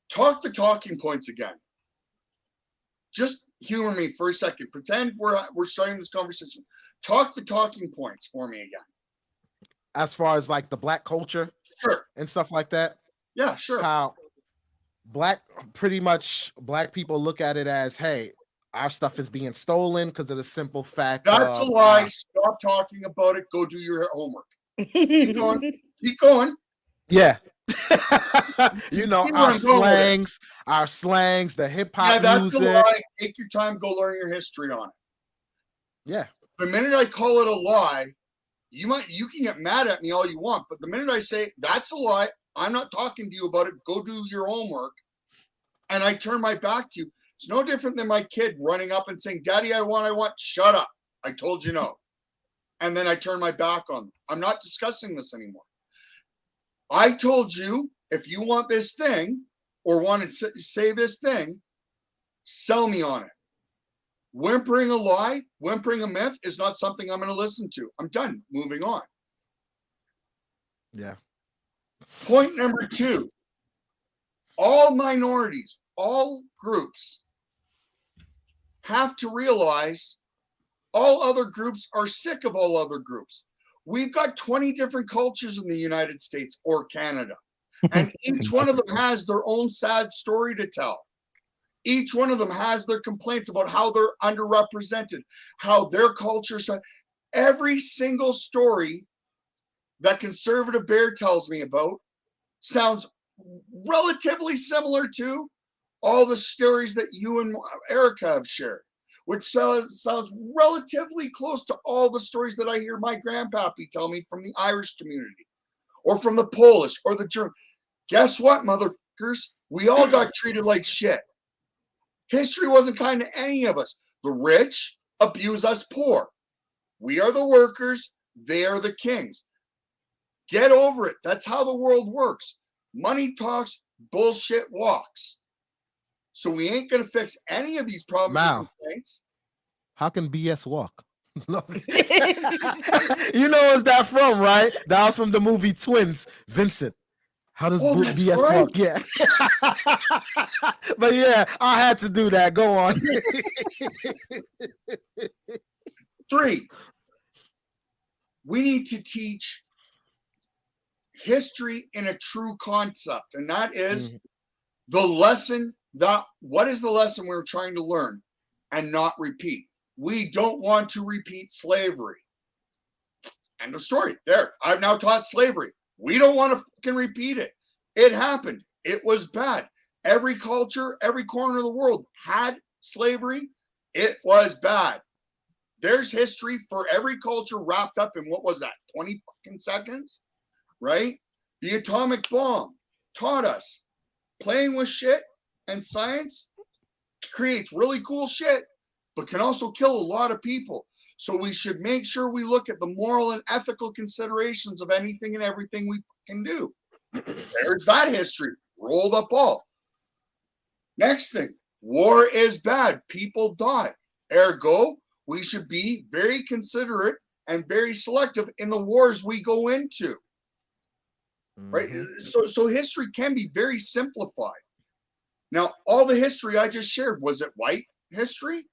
talk the talking points again. Just humor me for a second. Pretend we're starting this conversation. Talk the talking points for me again. As far as like the black culture, sure, and stuff like that. Yeah, sure. How pretty much black people look at it as, hey, our stuff is being stolen because of the simple fact. That's a lie. Stop talking about it. Go do your homework. Keep going. Keep going. Yeah. You know, our slangs, the hip hop music. A lie. Take your time. Go learn your history on it. Yeah. The minute I call it a lie, you can get mad at me all you want, but the minute I say that's a lie, I'm not talking to you about it. Go do your homework. And I turn my back to you. It's no different than my kid running up and saying, Daddy, I want. Shut up. I told you no. And then I turn my back on them. I'm not discussing this anymore. I told you, if you want this thing or want to say this thing, sell me on it. Whimpering a lie, whimpering a myth is not something I'm going to listen to. I'm done. Moving on. Yeah. Point number 2. All minorities, all groups have to realize all other groups are sick of all other groups. We've got 20 different cultures in the United States or Canada, and each one of them has their own sad story to tell. Each one of them has their complaints about how they're underrepresented, how their cultures. Every single story that Conservative Bear tells me about sounds relatively similar to all the stories that you and Erica have shared, which sounds relatively close to all the stories that I hear my grandpappy tell me from the Irish community or from the Polish or the German. Guess what, motherfuckers? We all got treated like shit. History wasn't kind to any of us. The rich abuse us poor. We are the workers. They are the kings. Get over it. That's how the world works. Money talks, bullshit walks. So we ain't going to fix any of these problems. Mal, how can BS walk? You know what's that from, right? That was from the movie Twins. Vincent. How does BS walk? Yeah. But yeah, I had to do that. Go on. 3. We need to teach history in a true concept, and that is the lesson. What is the lesson we're trying to learn and not repeat? We don't want to repeat slavery. End of story. There. I've now taught slavery. We don't want to fucking repeat it. It happened. It was bad. Every culture, every corner of the world had slavery. It was bad. There's history for every culture wrapped up in, what was that, 20 fucking seconds? Right? The atomic bomb taught us playing with shit and science creates really cool shit, but can also kill a lot of people. So we should make sure we look at the moral and ethical considerations of anything and everything we can do. There's that history. Rolled up all. Next thing, war is bad. People die. Ergo, we should be very considerate and very selective in the wars we go into. Right? So history can be very simplified. Now, all the history I just shared, was it white history?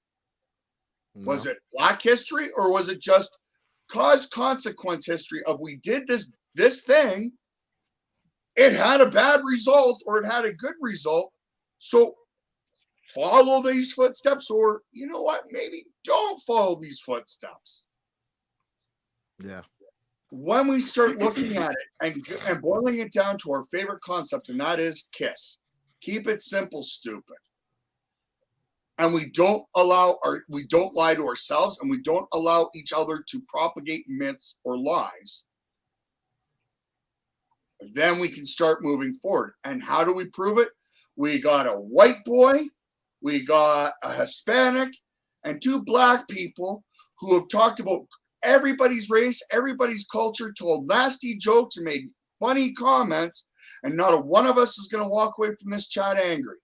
No. Was it black history? Or was it just cause-consequence history of we did this thing, it had a bad result or it had a good result, so follow these footsteps, or you know what, maybe don't follow these footsteps. Yeah. When we start looking at it and boiling it down to our favorite concept, and that is KISS. Keep it simple, stupid. and we don't lie to ourselves, and we don't allow each other to propagate myths or lies, then we can start moving forward. And how do we prove it? We got a white boy, we got a Hispanic, and 2 black people who have talked about everybody's race, everybody's culture, told nasty jokes and made funny comments, and not a one of us is going to walk away from this chat angry.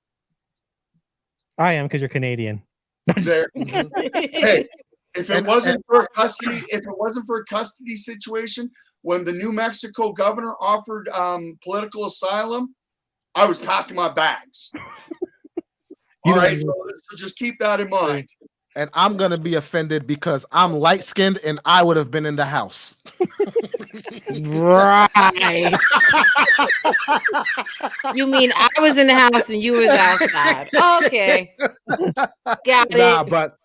I am, because you're Canadian. There. Hey, if it wasn't for a custody situation, when the New Mexico governor offered political asylum, I was packing my bags. All right, so just keep that in mind. And I'm gonna be offended because I'm light skinned and I would have been in the house. Right. You mean I was in the house and you was outside? Okay. Got it. But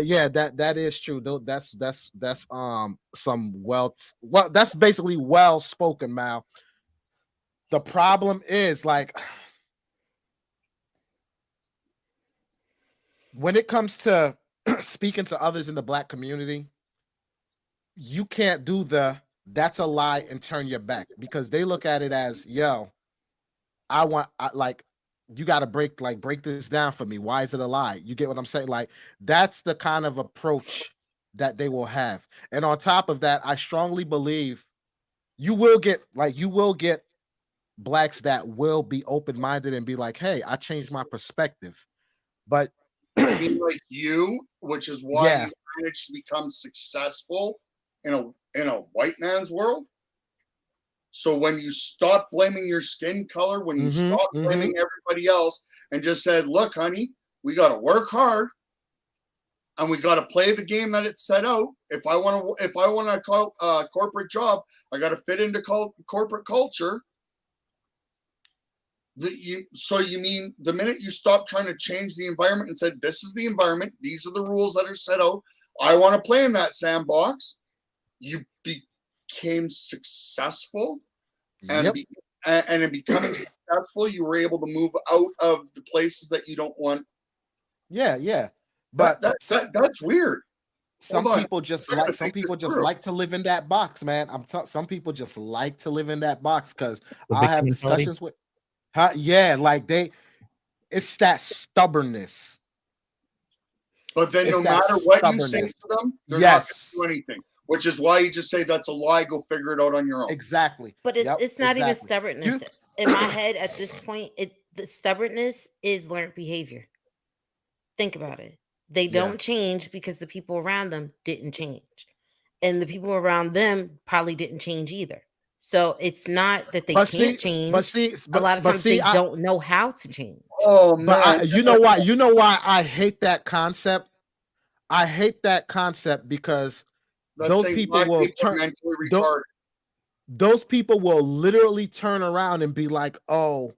yeah, that is true. Though that's some that's basically well spoken, Mal. The problem is, like, when it comes to speaking to others in the Black community, you can't do that's a lie and turn your back, because they look at it as, yo, you got to break this down for me. Why is it a lie? You get what I'm saying? Like, that's the kind of approach that they will have. And on top of that, I strongly believe you will get Blacks that will be open-minded and be like, hey, I changed my perspective. But like you, which is why you managed to become successful in a white man's world. So when you stop blaming your skin color, when you stop blaming everybody else, and just said, look, honey, we got to work hard and we got to play the game that it's set out. If I want to call a corporate job, I got to fit into corporate culture. So you mean the minute you stop trying to change the environment and said, this is the environment, these are the rules that are set out, I want to play in that sandbox, you became successful, and in becoming successful, you were able to move out of the places that you don't want. Yeah. But that's weird. Some people just like to live in that box, man. Some people just like to live in that box, because I have discussions with it's that stubbornness. But then no matter what you say to them, they're not going to do anything. Which is why you just say that's a lie. Go figure it out on your own. Exactly. But it's not even stubbornness. In my head at this point, the stubbornness is learned behavior. Think about it. They don't change because the people around them didn't change. And the people around them probably didn't change either. So it's not that they can't change. A lot of times they don't know how to change. Oh man. You know why I hate that concept? I hate that concept because those people will turn mentally retarded. Those people will literally turn around and be like, oh,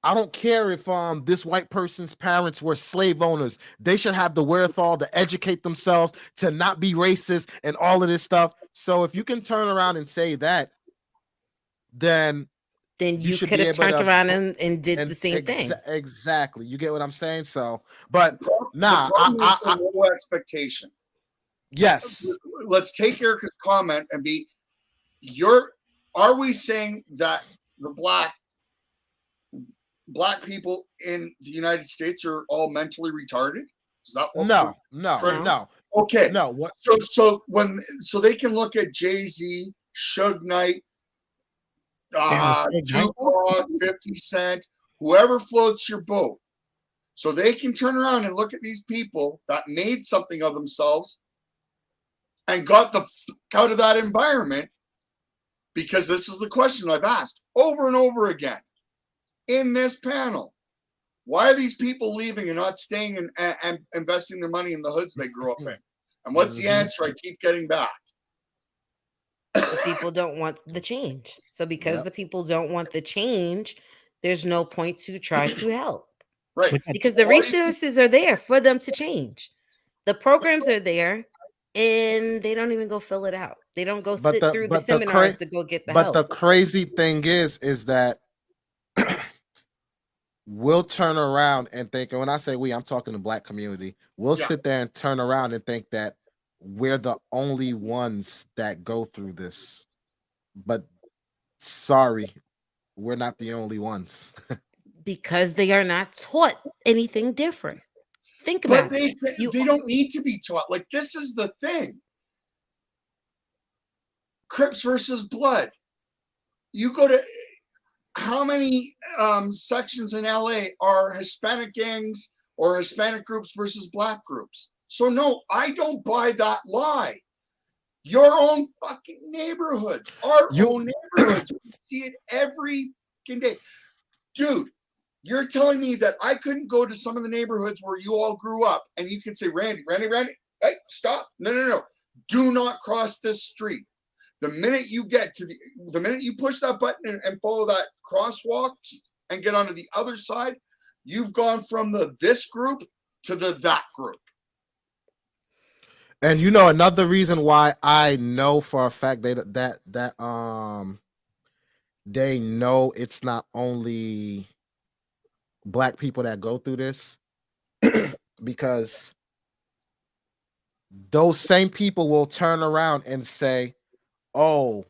I don't care if this white person's parents were slave owners. They should have the wherewithal to educate themselves, to not be racist and all of this stuff. So if you can turn around and say that, then you could have turned around and did the same thing. Exactly. You get what I'm saying? So, but no expectation. Yes. Let's take Erica's comment and are we saying that the black people in the United States are all mentally retarded? Is that what no. Okay. No. What? So they can look at Jay-Z, Suge Knight, Tupac, 50 Cent, whoever floats your boat. So they can turn around and look at these people that made something of themselves and got the out of that environment, because this is the question I've asked over and over again in this panel. Why are these people leaving and not staying and investing their money in the hoods they grew up in? And what's the answer I keep getting back? The people don't want the change. So because the people don't want the change, there's no point to try to help. Right. Because the resources are there for them to change. The programs are there, and they don't even go fill it out. They don't go sit through the seminars to go get the help. But the crazy thing is that we'll turn around and think, and when I say we, I'm talking the black community, we'll Yeah. sit there and turn around and think that we're the only ones that go through this. But sorry, we're not the only ones. Because they are not taught anything different. Think But about it. they don't need to be taught. Like, this is the thing. Crips versus Blood. You go to how many sections in LA are Hispanic gangs or Hispanic groups versus black groups? So no, I don't buy that lie. Your own fucking neighborhoods, our own neighborhoods. We see it every fucking day. Dude, you're telling me that I couldn't go to some of the neighborhoods where you all grew up and you could say, Randy, hey, stop. No. Do not cross this street. The minute you get to the minute you push that button and follow that crosswalk and get onto the other side, you've gone from the this group to the that group. And you know, another reason why I know for a fact they know it's not only black people that go through this, because those same people will turn around and say, oh,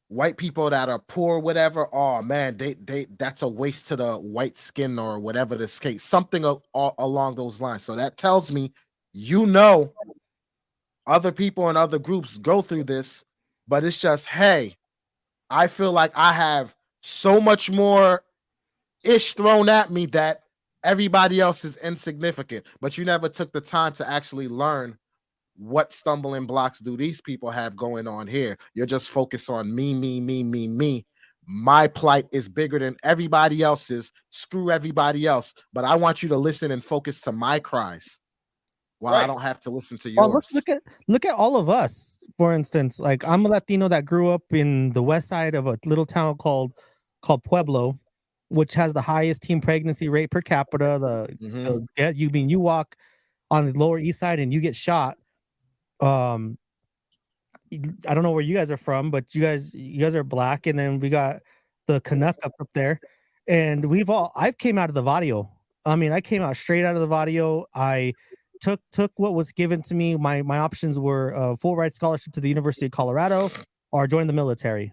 white people that are poor, whatever, oh man, they that's a waste to the white skin or whatever the case, something along those lines. So that tells me, you know, other people in other groups go through this, but it's just, hey, I feel like I have so much more ish thrown at me that everybody else is insignificant. But you never took the time to actually learn what stumbling blocks do these people have going on here. You're just focused on me. My plight is bigger than everybody else's. Screw everybody else. But I want you to listen and focus to my cries. Well, I don't have to listen to yours. Look at all of us. For instance, like I'm a Latino that grew up in the west side of a little town called Pueblo, which has the highest teen pregnancy rate per capita. You walk on the Lower East Side and you get shot. I don't know where you guys are from, but you guys are black, and then we got the Canuck up there, and I've came out of the Vadio. I mean, I came out straight out of the Vadio. I took what was given to me. My options were a full ride scholarship to the University of Colorado or join the military,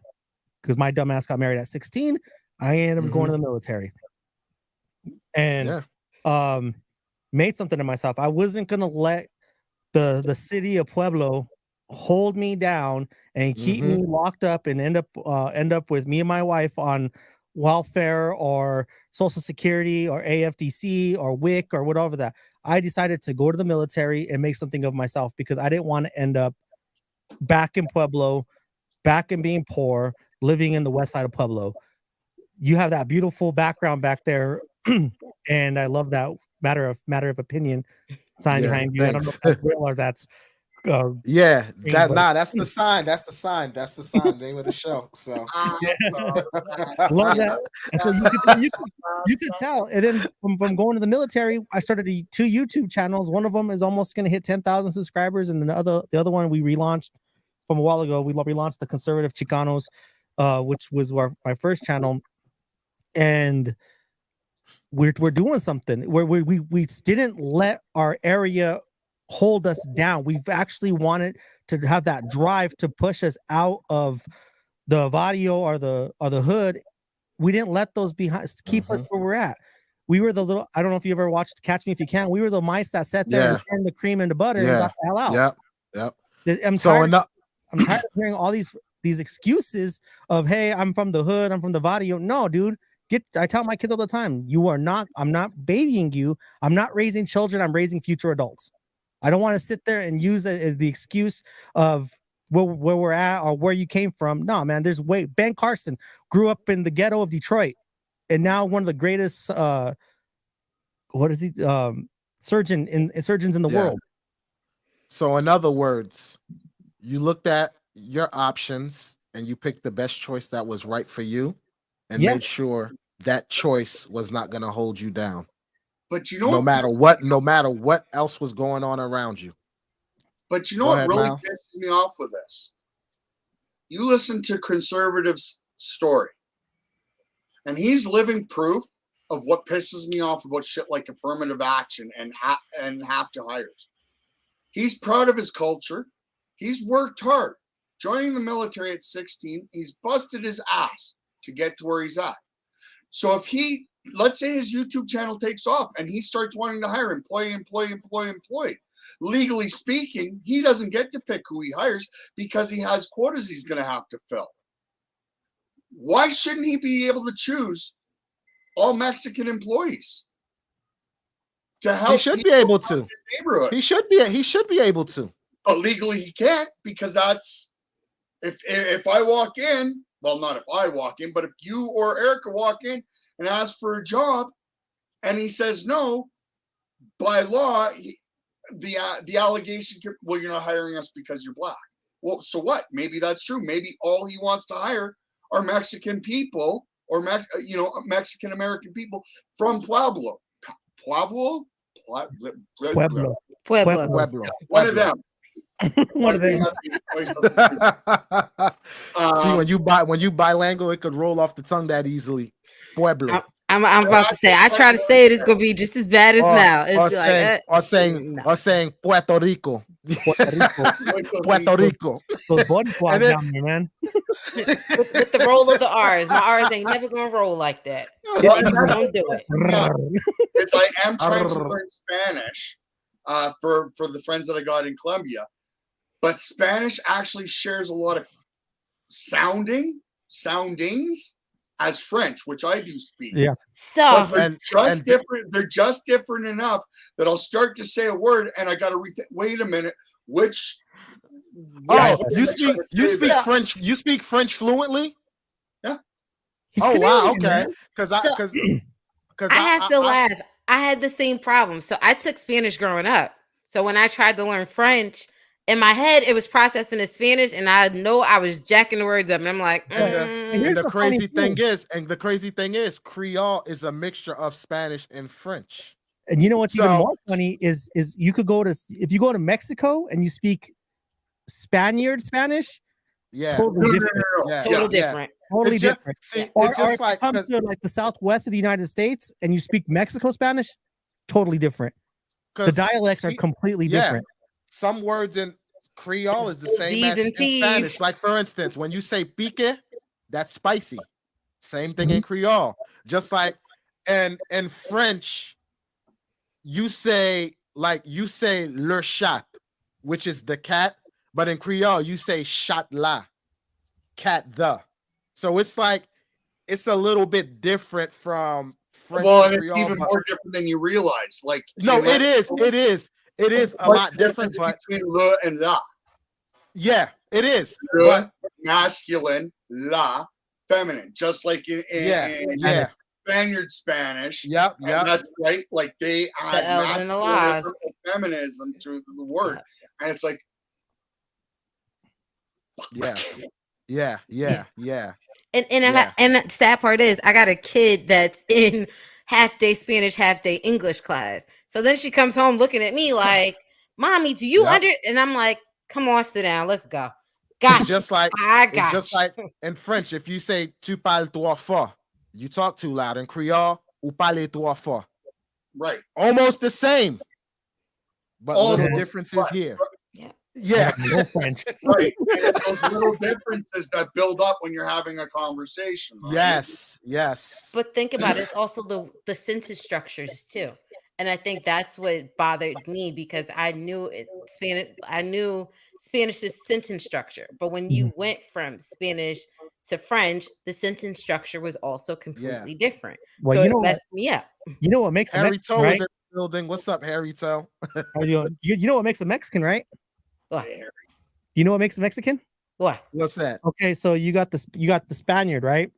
because my dumbass got married at 16. I ended up going to the military and made something of myself. I wasn't gonna let the city of Pueblo hold me down and keep me locked up and end up with me and my wife on welfare or Social Security or AFDC or WIC or whatever that. I decided to go to the military and make something of myself, because I didn't want to end up back in Pueblo, back in being poor, living in the west side of Pueblo. You have that beautiful background back there, and I love that matter of opinion sign behind you. Thanks. I don't know if that's real or that's that's the sign. That's the sign. That's the sign. Name of the show. So love that. So you could tell. And then from going to the military, I started 2 YouTube channels. One of them is almost going to hit 10,000 subscribers, and then the other one we relaunched from a while ago. We relaunched the Conservative Chicanos, which was my first channel, and we're doing something where we didn't let our area hold us down. We've actually wanted to have that drive to push us out of the Vadio or the hood. We didn't let those behind keep us where we're at. We were the little, I don't know if you ever watched Catch Me If You Can. We were the mice that sat there and turned the cream into butter and got the hell out. I'm tired of hearing all these excuses of, hey, I'm from the hood, I'm from the Vadio. No, dude. I tell my kids all the time, I'm not babying you. I'm not raising children. I'm raising future adults. I don't want to sit there and use the excuse of where we're at or where you came from. No, man, Ben Carson grew up in the ghetto of Detroit, and now one of the greatest, surgeons in the world. So in other words, you looked at your options and you picked the best choice that was right for you, and made sure that choice was not going to hold you down. But you know, no matter what else was going on around you. But you know what really pisses me off with this? You listen to Conservative's story, and he's living proof of what pisses me off about shit like affirmative action and have to hires. He's proud of his culture. He's worked hard. Joining the military at 16, he's busted his ass to get to where he's at. So if he, let's say his YouTube channel takes off and he starts wanting to hire employee, legally speaking, he doesn't get to pick who he hires because he has quotas he's going to have to fill. Why shouldn't he be able to choose all Mexican employees to help? He should be able to. Neighborhood. He should be able to. But legally he can't, because that's if I walk in, well, not if I walk in, but if you or Erica walk in and ask for a job and he says no, by law, the allegation, well, you're not hiring us because you're black. Well, so what? Maybe that's true. Maybe all he wants to hire are Mexican people or Mexican American people from Pueblo. Pueblo. One of them. One of them. See, when you bilingual, it could roll off the tongue that easily. Pueblo. I'm about to say. I try to say it. It's gonna be just as bad as now. It's or saying Puerto Rico. Puerto Rico. Those Boricuas And then- down there, man. with the roll of the R's. My R's ain't never gonna roll like that. Don't do it. Is I am trying to learn Spanish for the friends that I got in Colombia, but Spanish actually shares a lot of soundings as French, which I do speak. Yeah. So But they're just different enough that I'll start to say a word and I got to rethink. Wait a minute, which? Oh, which you speak that. French. You speak French fluently. He's Oh wow, Canadian, okay. man. Because I have to laugh. I had the same problem. So I took Spanish growing up. So when I tried to learn French, in my head it was processing as Spanish, and I know I was jacking the words up, and I'm like, And Here's the the crazy funny thing is, Creole is a mixture of Spanish and French. And you know what's even So- more funny is you could go to, if you go to Mexico and you speak Spaniard Spanish, Yeah, totally different. yeah, total yeah. different. Totally It's ju- different. See, Or, it's or just if like you come 'cause- to like the southwest of the United States and you speak Mexico Spanish, totally different. The 'cause dialects are see, completely yeah. different. some words in Creole is the same Z's as and in T's. Spanish. Like for instance, when you say pique, that's spicy. Same thing in Creole. Just like in French, you say le chat, which is the cat, but in Creole you say chat la, cat the. So it's like it's a little bit different from French Well, and and it's Creole. even but- more different than you realize. Like no, you know, it is a what's lot the different, difference but between le and la. yeah, it is. Le, But masculine, la, feminine. Just like in yeah. Spaniard Spanish. Yep, And yep. that's right. Like they add L's and the masculinism L's. and feminism to the word, and it's like Yeah. And Yeah. and the sad part is I got a kid that's in half day Spanish, half day English class. So then she comes home looking at me like, "Mommy, do you Yep. under?" And I'm like, "Come on, sit down, let's go." Gotcha. Just like I it's got just like in French, if you say tu parles trop fort, you talk too loud. In Creole, ou parlez trop fort. right. Almost the same, but little Almost, differences here. Yeah. Yeah. No French. Right. And it's those little differences that build up when you're having a conversation. Right? Yes. But think about it, it's also the sentence structures too. And I think that's what bothered me because I knew Spanish's sentence structure. But when you went from Spanish to French, the sentence structure was also completely different. Well, so you it know what? messed me up. You know what makes a Harry Mexican, Toe is right? in the building. What's up, Harry Toe? How you doing? You know what makes a Mexican, right? What? You know what makes a Mexican? What? What's that? Okay, so you got the Spaniard, right?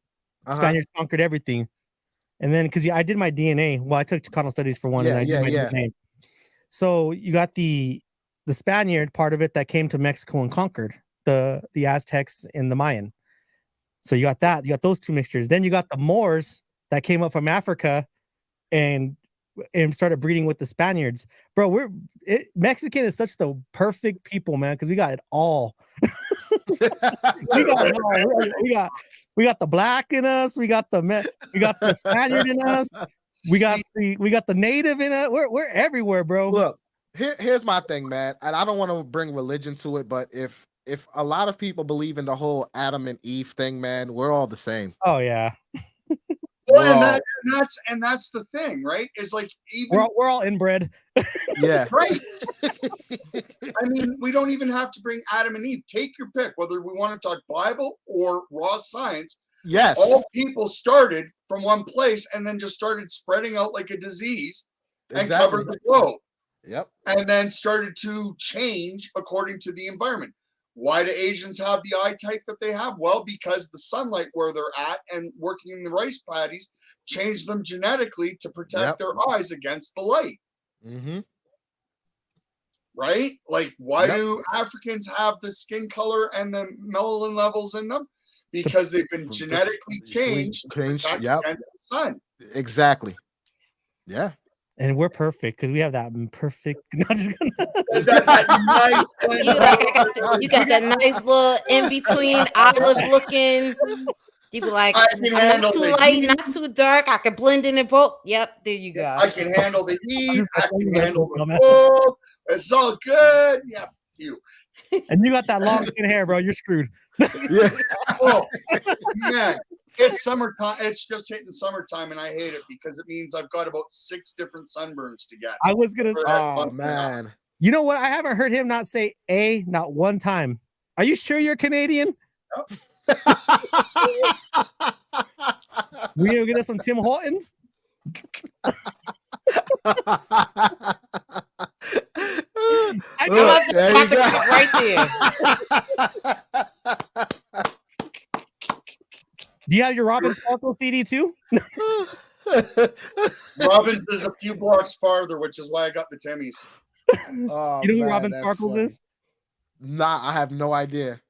Uh-huh. Spaniards conquered everything. And then because I did my DNA, well, I took Chicano studies for one, and I did my DNA. So you got the Spaniard part of it that came to Mexico and conquered the Aztecs and the Mayan. So you got that, you got those two mixtures. Then you got the Moors that came up from Africa and started breeding with the Spaniards. Bro, Mexican is such the perfect people, man, because we got it all. we got it all. We got the black in us. We got the Spaniard in us. We got the native in it. We're everywhere, bro. Look, here's my thing, man. And I don't want to bring religion to it, but if a lot of people believe in the whole Adam and Eve thing, man, we're all the same. Oh yeah. Well, and that's the thing, right? Is like even We're all inbred. Yeah. right. I mean, we don't even have to bring Adam and Eve. Take your pick, whether we want to talk Bible or raw science. Yes. All people started from one place and then just started spreading out like a disease and covered the globe. Yep. And then started to change according to the environment. Why do Asians have the eye type that they have? Well, because the sunlight where they're at and working in the rice paddies changed them genetically to protect their eyes against the light. Mm-hmm. Right? Like, why do Africans have the skin color and the melanin levels in them? Because they've been genetically changed to protect against the sun. Exactly. Yeah. And we're perfect because we have that perfect. You got that nice little in between olive looking. You be like, not too light, not too dark. I can blend in it both. Yep, there you go. I can handle the heat. I can handle the cold. It's all good. Yeah, you. And you got that long skin hair, bro. You're screwed. Yeah. Oh man. It's summertime. It's just hitting summertime, and I hate it because it means I've got about 6 different sunburns to get. I was gonna. Oh man! You know what? I haven't heard him not say "a" not one time. Are you sure you're Canadian? We gonna get us some Tim Hortons. I know right there. Do you have your Robin Sparkle CD too? Robin's is a few blocks farther, which is why I got the Timmys. Oh, you know who Robin Sparkles is? Nah, I have no idea.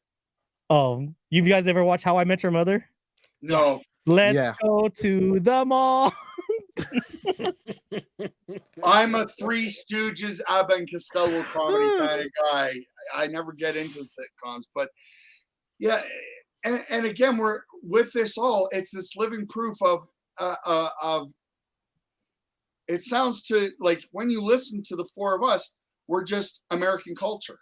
Oh, you guys ever watch How I Met Your Mother? No. Let's go to the mall. I'm a Three Stooges, Abbott and Costello comedy kind of guy. I never get into sitcoms, but yeah. And again, we're with this all. It's this living proof of. It sounds to like when you listen to the four of us, we're just American culture.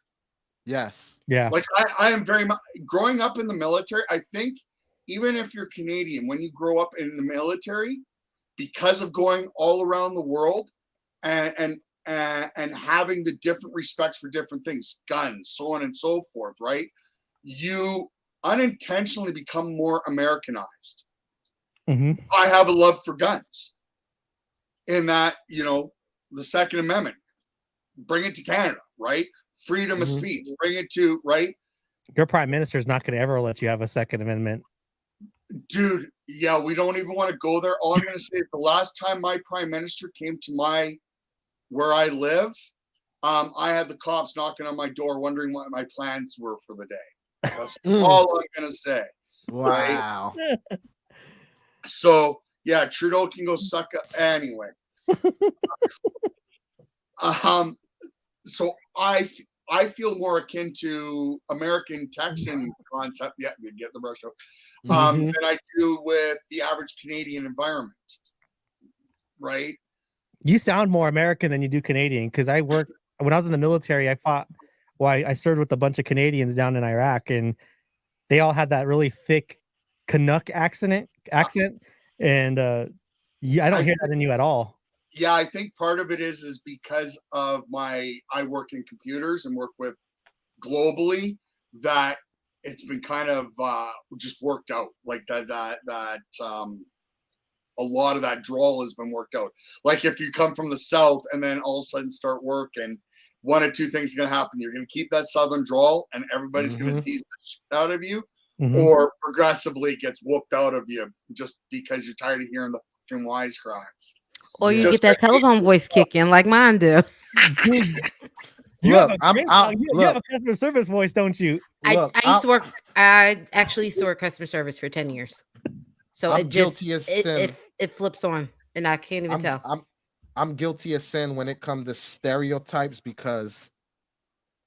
Yes. Yeah. Like I am very much growing up in the military. I think even if you're Canadian, when you grow up in the military, because of going all around the world and having the different respects for different things, guns, so on and so forth, right? You unintentionally become more Americanized. Mm-hmm. I have a love for guns in that, the Second Amendment, bring it to Canada, right? Freedom of speech, bring it to, right? Your prime minister is not going to ever let you have a Second Amendment. Dude, yeah, we don't even want to go there. All I'm going to say is the last time my prime minister came to where I live, I had the cops knocking on my door wondering what my plans were for the day. That's all I'm going to say. Wow. Right? So, yeah, Trudeau can go suck up anyway. So I feel more akin to American Texan concept. Yeah, you get the brush up. Than I do with the average Canadian environment. Right? You sound more American than you do Canadian because when I was in the military, I served with a bunch of Canadians down in Iraq, and they all had that really thick Canuck accent. And I don't hear that in you at all. Yeah, I think part of it is because of I work in computers and work with globally, that it's been kind of just worked out like that a lot of that drawl has been worked out. Like if you come from the South and then all of a sudden start work, and one of two things are going to happen. You're going to keep that Southern drawl and everybody's going to tease the shit out of you, or progressively gets whooped out of you just because you're tired of hearing the fucking wisecracks. Or you get that telephone voice kicking like mine do. You have a customer service voice, don't you? I actually used to work customer service for 10 years. So it flips on and I can't even tell. I'm guilty of sin when it comes to stereotypes, because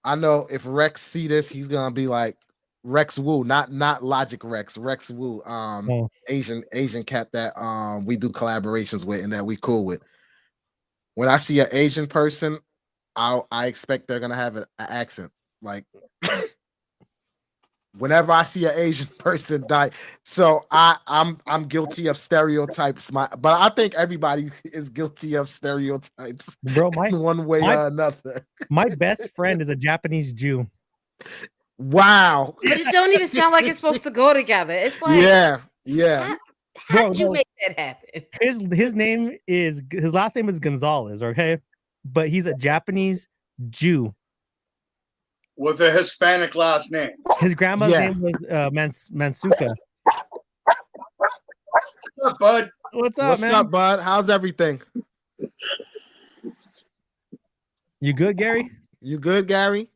I know if Rex see this, he's gonna be like, Rex Wu, not Logic Rex, Rex Wu, Oh. Asian cat that we do collaborations with and that we cool with. When I see an Asian person, I expect they're gonna have an accent. Like whenever I see an Asian person die, so I'm guilty of stereotypes. But I think everybody is guilty of stereotypes, Bro, in one way or another. my best friend is a Japanese Jew. Wow. But it don't even sound like it's supposed to go together. It's like, Yeah. how did you no. make that happen? His last name is Gonzalez, okay? But he's a Japanese Jew. with a Hispanic last name. His grandma's Yeah. name was Mansuka. What's up, bud? What's up, What's man? up, bud? How's everything? You good, Gary? You good, Gary?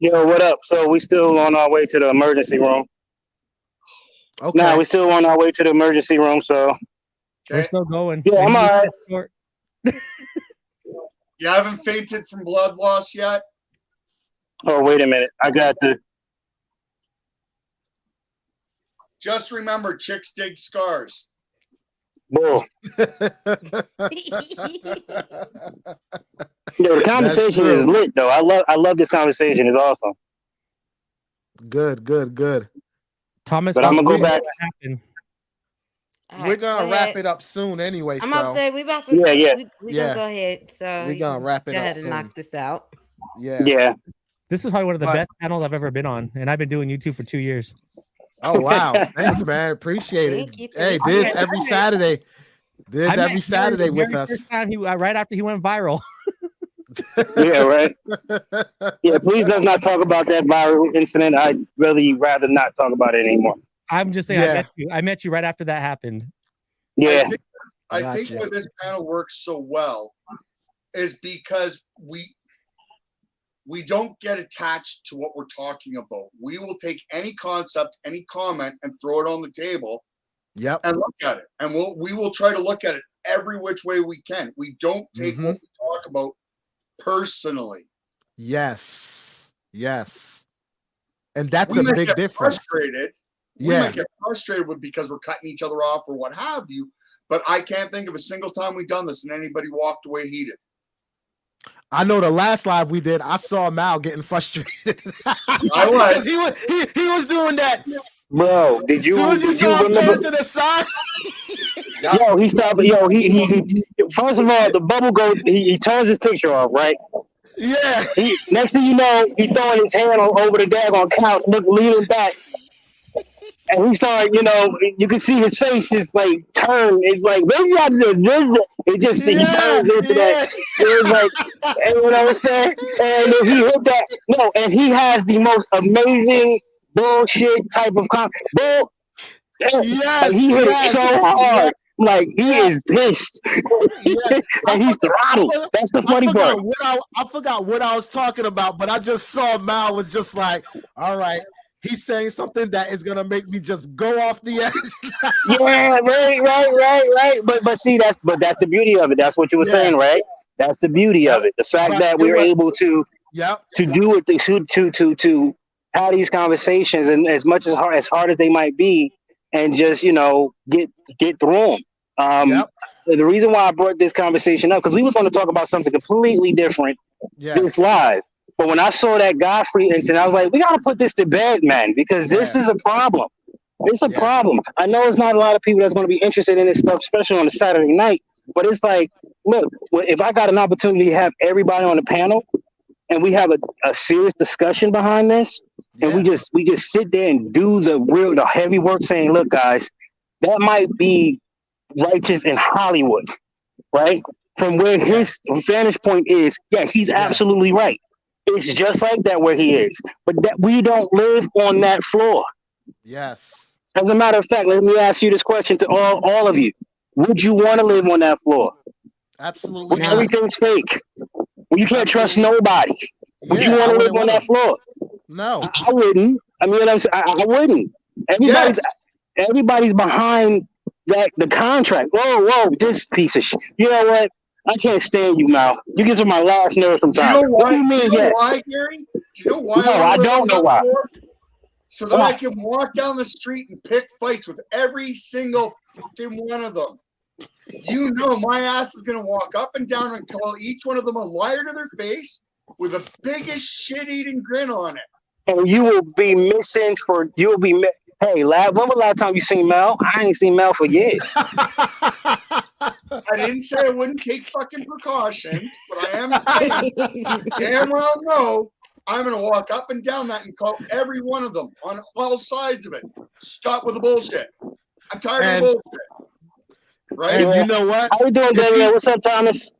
Yo, what up? So we still on our way to the emergency room. Okay. Nah, we still on our way to the emergency room. So We're Okay. still going. Yeah, I'm Maybe all right. short. You haven't fainted from blood loss yet? oh, wait a minute. I got the Just remember, chicks dig scars. bull. Yo, the conversation true. is lit though. I love this conversation. It's awesome. Good. Thomas, But I'ma wants go to know back- what happened. We're gonna wrap it up soon anyway. I'm about to So say we about to. Yeah. We Yeah. gonna go ahead. So we you gonna can wrap it go up ahead and soon. knock this out. Yeah. Yeah. This is probably one of the But- best panels I've ever been on, and I've been doing YouTube for 2 years. Oh wow. Thanks, man. Appreciate Thank it. you, Hey, thank this you. every Saturday. This I met every Gary Saturday the with very us. first time right after he went viral. Yeah, right. Yeah, please let's not talk about that viral incident. I'd really rather not talk about it anymore. I'm just saying, Yeah. I met you right after that happened. Yeah. I think Gotcha. where this panel works so well is because we don't get attached to what we're talking about. We will take any concept, any comment, and throw it on the table Yep. and look at it. And we will try to look at it every which way we can. We don't take what we talk about personally. Yes. And that's We a might big get difference. frustrated. We Yeah. might get frustrated with because we're cutting each other off or what have you. But I can't think of a single time we've done this and anybody walked away heated. I know the last live we did, I saw Mal getting frustrated. I was. 'Cause he was doing that. Bro, did As you soon as you did you saw him turn remember? to the side. Yo, he stopped. Yo, he first of all, the bubble goes. He turns his picture off, right? Yeah. Next thing you know, he throwing his hand over the daggone couch, leaning back, and he started. You can see his face is like turn. It's like maybe I did this. It just he turns into that. It was like, and you know what I'm saying? And then he hit that. No, and he has the most amazing bullshit type of bull. Yes, Like, he hit it yes, so hard. Like he is pissed, Yeah. and he's throttled. That's the funny part. I forgot what I was talking about, but I just saw Mal was just like, all right, he's saying something that is gonna make me just go off the edge. Yeah, right. But see, that's the beauty of it. That's what you were saying, right? That's the beauty of it. The fact But that it we're was- able to Yep. do it, to have these conversations, and as hard as they might be, and just get through them. Yep. The reason why I brought this conversation up because we was going to talk about something completely different Yes. this live. But when I saw that Godfrey incident, I was like, we got to put this to bed, man, because this is a problem. It's a problem. I know it's not a lot of people that's going to be interested in this stuff, especially on a Saturday night. But it's like, look, if I got an opportunity to have everybody on the panel and we have a serious discussion behind this, and we just sit there and do the heavy work saying, look, guys, that might be righteous in Hollywood, right? From where his vantage point is, he's absolutely right. It's just like that where he is. But that we don't live on that floor. Yes. As a matter of fact, let me ask you this question to all of you. Would you want to live on that floor? Absolutely When not. everything's fake? When you can't trust nobody? Would you Yeah, want I to live wouldn't on that floor? No. I wouldn't. I mean, I wouldn't. Everybody's behind the contract. Whoa, this piece of shit. You know what? I can't stand you, Mal. You get to my last nerve Do you sometimes. know What why? do you mean, Do you know yes? why, Gary? Do you know why? No, I live don't on know that why. floor? so that I can walk down the street and pick fights with every single fucking one of them. You know, my ass is gonna walk up and down and call each one of them a liar to their face with the biggest shit-eating grin on it. And you will be missing for. You will be. Hey, lad. When was the last time you seen Mel? I ain't seen Mel for years. I didn't say I wouldn't take fucking precautions, but I am saying, damn well no, I'm going to walk up and down that and call every one of them on all sides of it. Stop with the bullshit. I'm tired of the bullshit. Right? And you know what? How you doing, Daniel? What's up, Thomas?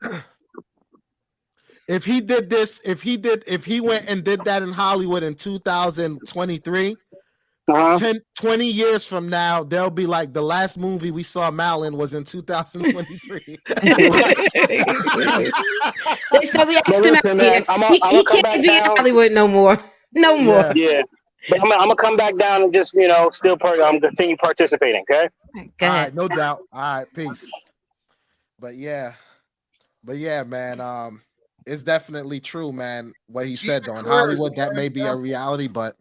If he did this, if he went and did that in Hollywood in 2023, 20 years from now, they'll be like, the last movie we saw Mal in was in 2023. So we asked him out here. He can't be in Hollywood no more. No more. Yeah. But I'm gonna come back down and just, still continue participating, okay? All right, no doubt. All right, peace. But yeah, man, it's definitely true, man, what he said though. In Hollywood, that may be a reality, but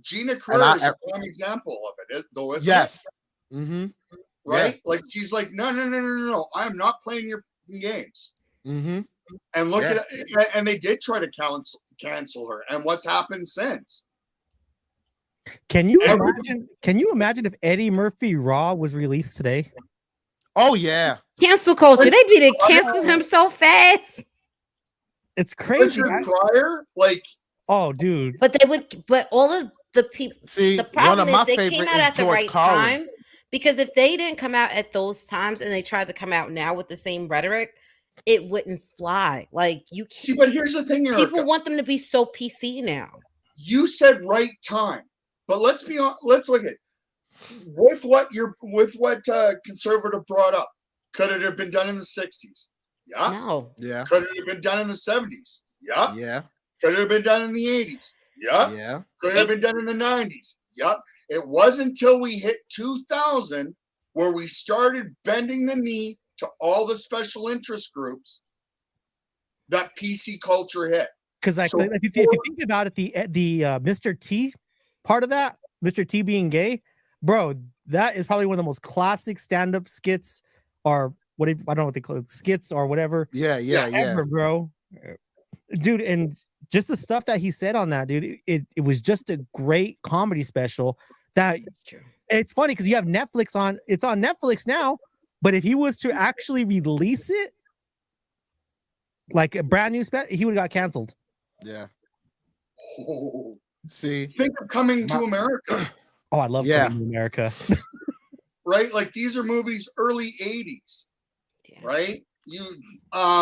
Gina Carrere is a prime example of it, though, isn't yes. it? Mm-hmm. Right? Yeah. Like, she's like, no. I am not playing your games. Mm-hmm. And look at it. And they did try to cancel her. And what's happened since? Can you imagine if Eddie Murphy Raw was released today? Oh yeah. Cancel culture. They beat it. Canceled him so fast. It's crazy. Richard Pryor, like, oh, dude. But all of the people. See, the problem one of my is they came favorite out is at the George right Carlin. time. Because if they didn't come out at those times and they tried to come out now with the same rhetoric, it wouldn't fly. Like, you can't. See, but here's the thing, Erica. People want them to be so PC now. You said right time, but let's look at with what conservative brought up. Could it have been done in the 60s? Yeah. No. Yeah. Could it have been done in the 70s? Yeah. Yeah. Could it have been done in the 80s? Yeah. Yeah. Could it have been done in the 90s? Yep. It wasn't until we hit 2000 where we started bending the knee to all the special interest groups that PC culture hit. Because if you think about it, the Mr. T part of that, Mr. T being gay, bro, that is probably one of the most classic stand-up skits, or what I don't know what they call it, skits or whatever. Yeah. Ever, bro, dude, and just the stuff that he said on that, dude, it was just a great comedy special. That it's funny because you have Netflix on. It's on Netflix now, but if he was to actually release it, like a brand new special, he would have got canceled. Yeah. Oh. See, think of Coming to America. Oh, I love Coming to America. Right? Like, these are movies early 80s. Right? You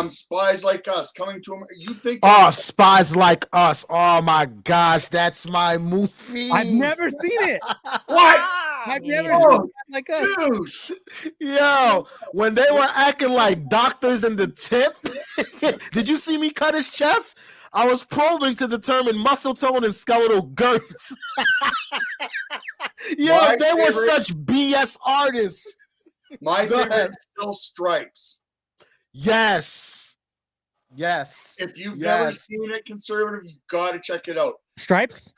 Spies Like Us, Coming to America. You think Spies Like Us. Oh my gosh, that's my movie. I've never seen it. What? I've never seen Spies Like Us. Yo, when they were acting like doctors in the tip, did you see me cut his chest? I was probing to determine muscle tone and skeletal girth. Yo, they were such BS artists. My favorite is still Stripes. Yes. If you've never seen it, conservative, you gotta check it out. Stripes?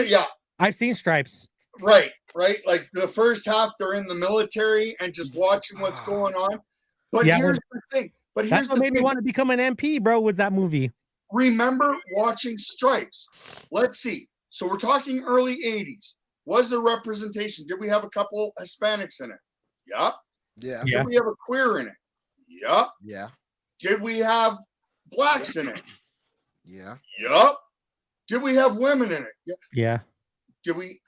Yeah. I've seen Stripes. Right. Like the first half, they're in the military and just watching what's going on. But here's the thing. That's what made me want to become an MP, bro, was that movie. Remember watching Stripes. Let's see. So we're talking early 80s. Was there representation? Did we have a couple Hispanics in it? Yep. Yeah. Did we have a queer in it? Yep. Yeah. Did we have blacks in it? Yeah. Yep. Did we have women in it? Yeah. Did we?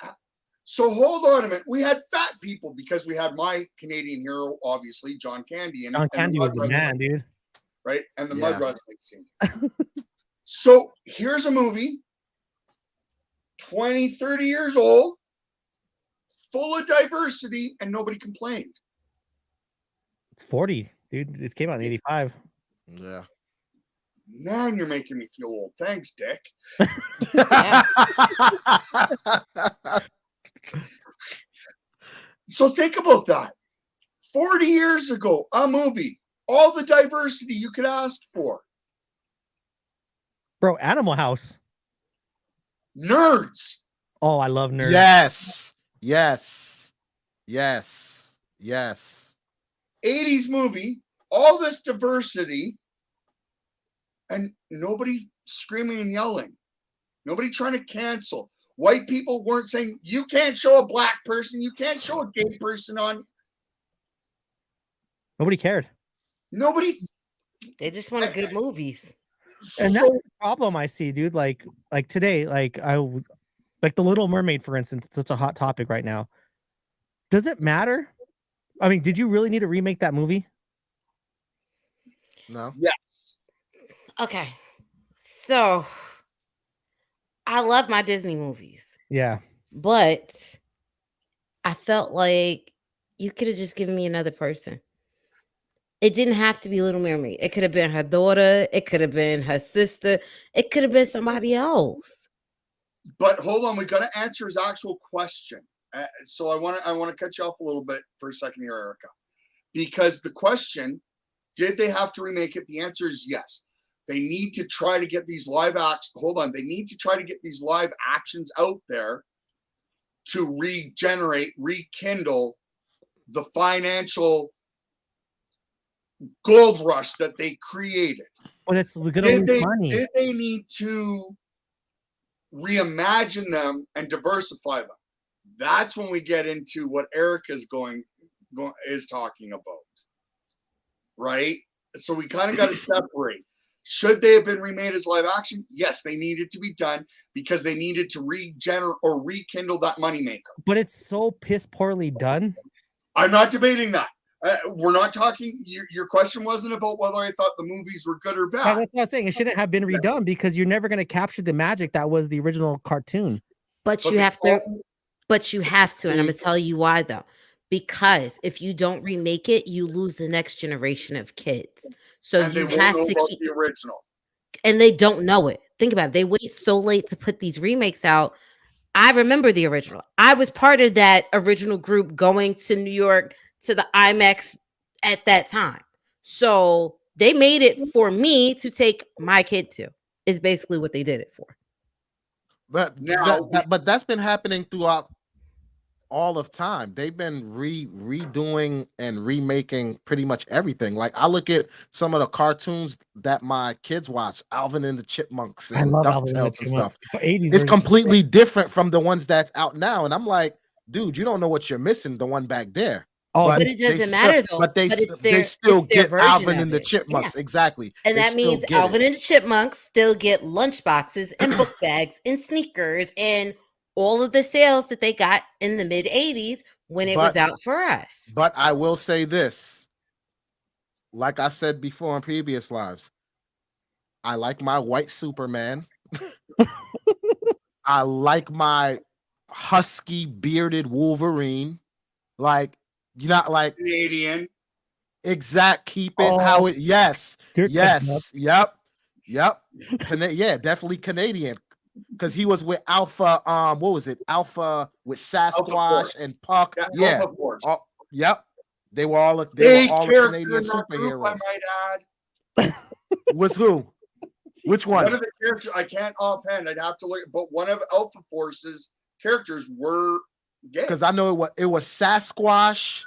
So hold on a minute. We had fat people because we had my Canadian hero, obviously, John Candy. John Candy was the man, dude. Right? And the Mud Wrestling scene. So here's a movie, 20, 30 years old, full of diversity, and nobody complained. It's 40, dude. It came out in 85. Yeah. Man, you're making me feel old. Thanks, Dick. So think about that. 40 years ago, a movie, all the diversity you could ask for. Bro, Animal House. Nerds. Oh, I love nerds. Yes. Yes. Yes. Yes. 80s movie, all this diversity, and nobody screaming and yelling. Nobody trying to cancel. White people weren't saying, you can't show a black person, you can't show a gay person on. Nobody cared. Nobody. They just wanted good movies. And that's So, the problem I see, dude. Like today, like The Little Mermaid, for instance, it's such a hot topic right now. Does it matter? I mean, did you really need to remake that movie? No. yes. Okay. So I love my Disney movies, Yeah. but I felt like you could have just given me another person. It didn't have to be Little Mermaid. It could have been her daughter. It could have been her sister. It could have been somebody else. But hold on, we got to answer his actual question. So I want to cut you off a little bit for a second here, Erica, because the question, did they have to remake it? The answer is yes. They need to try to get these live actions. Hold on, they need to try to get these live actions out there to regenerate, rekindle the financial gold rush that they created. But it's gonna lose money. Did they need to reimagine them and diversify them? That's when we get into what Erica's is talking about, right? So we kind of got to separate. Should they have been remade as live action? Yes, they needed to be done because they needed to regenerate or rekindle that moneymaker. But it's so piss poorly done. I'm not debating that. We're not talking. Your question wasn't about whether I thought the movies were good or bad. That's what I'm saying. It shouldn't have been redone because you're never going to capture the magic that was the original cartoon. But you have to. But you have to, and I'm going to tell you why, though. Because if you don't remake it, you lose the next generation of kids. So and you they have won't to know keep the original. And they don't know it. Think about it. They wait so late to put these remakes out. I remember the original. I was part of that original group going to New York to the IMAX at that time. So they made it for me to take my kid to. Is basically what they did it for. But Now, but that's been happening throughout all of time. They've been redoing and remaking pretty much everything. Like I look at some of the cartoons that my kids watch, Alvin and the Chipmunks and DuckTales and stuff. It's completely different from the ones that's out now. And I'm like, dude, you don't know what you're missing. The one back there. Oh, but it doesn't matter though. But they still get Alvin and the Chipmunks. Exactly. And that means Alvin and the Chipmunks still get lunchboxes and book bags and sneakers and all of the sales that they got in the mid 80s when it was out for us. But I will say this, like I said before in previous lives, I like my white Superman. I like my husky bearded Wolverine. Like, you're not like Canadian. Exact. Keep it how it. Yes. Yes. Yep. Yeah, definitely Canadian. Because he was with Alpha, what was it? Alpha with Sasquatch and Puck. Yeah. Yep. They were all Canadian superheroes. I might add. Was who? Which one? One of the characters, I can't offhand. I'd have to look, but one of Alpha Force's characters were gay. Because I know it was Sasquatch,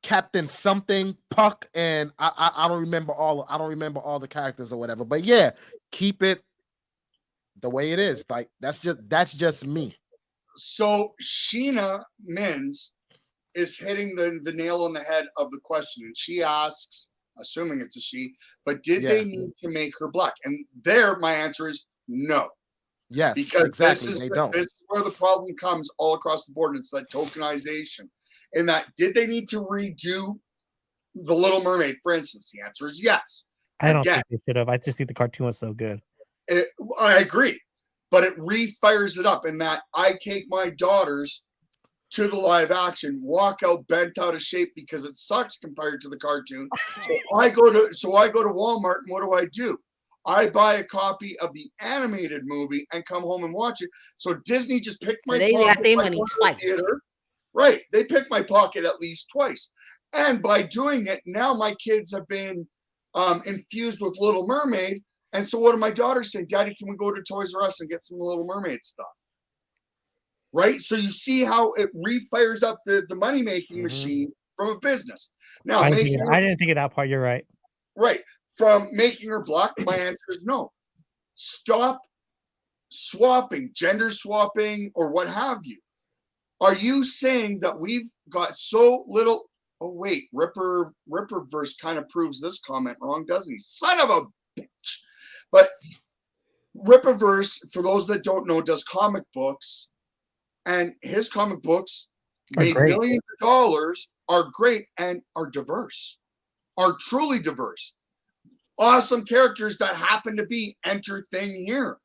Captain something, Puck, and I don't remember all the characters or whatever. But yeah, keep it the way it is. Like that's just me. So Sheena Mins is hitting the nail on the head of the question, and she asks, assuming it's a she, but did they need to make her black? And there, my answer is no. Yes, because exactly. This is where the problem comes all across the board. And it's that tokenization. In that, did they need to redo The Little Mermaid, for instance? The answer is yes. I don't think they should have. I just think the cartoon was so good. I agree, but it refires it up in that I take my daughters to the live action, walk out bent out of shape because it sucks compared to the cartoon. So I go to Walmart, and what do? I buy a copy of the animated movie and come home and watch it. So Disney just picked my they got their money twice. Theater. Right. They picked my pocket at least twice. And by doing it, now my kids have been infused with Little Mermaid. And so what did my daughter say? Daddy, can we go to Toys R Us and get some Little Mermaid stuff? Right? So you see how it refires up the money-making machine from a business. Now, I didn't think of that part. You're right. Right. From making her black, my answer is no. Stop swapping, gender swapping, or what have you. Are you saying that we've got so little? Oh, wait, Ripperverse kind of proves this comment wrong, doesn't he? Son of a bitch. But Ripperverse, for those that don't know, does comic books, and his comic books made millions of dollars, are great, and are diverse, are truly diverse. Awesome characters that happen to be Enter Thing here.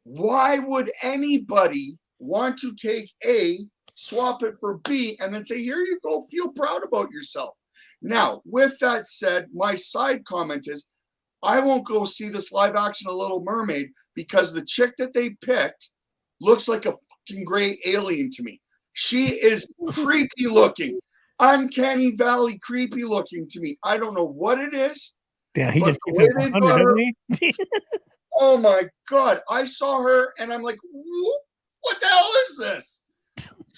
Why would anybody want to take A, swap it for B, and then say, here you go, feel proud about yourself? Now, with that said, my side comment is, I won't go see this live action of Little Mermaid because the chick that they picked looks like a fucking gray alien to me. She is creepy looking, uncanny valley creepy looking to me. I don't know what it is. Yeah, he just keeps it doesn't he? Oh my God. I saw her and I'm like, what the hell is this?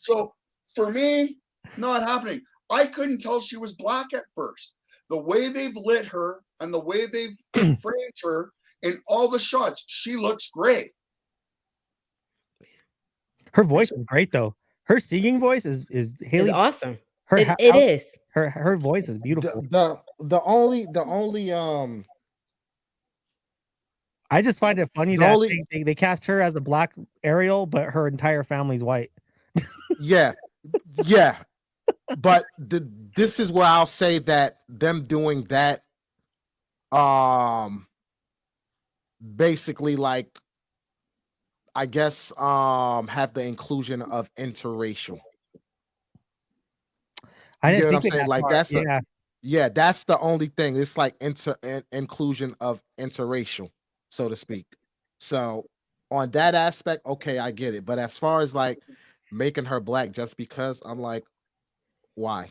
So for me, not happening. I couldn't tell she was black at first. The way they've lit her and the way they've framed her in all the shots, she looks great. Her voice is great though. Her singing voice is Haley. It's awesome. Her It is. Her voice is beautiful. The only I just find it funny The that only- they cast her as a black Ariel, but her entire family's white. yeah. But this is where I'll say that them doing that, basically, like, I guess, have the inclusion of interracial. I You didn't get what I'm think of saying? that Like, part. that's yeah. that's the only thing. It's like inclusion of interracial, so to speak. So on that aspect, okay, I get it. But as far as like making her black just because, I'm like, why?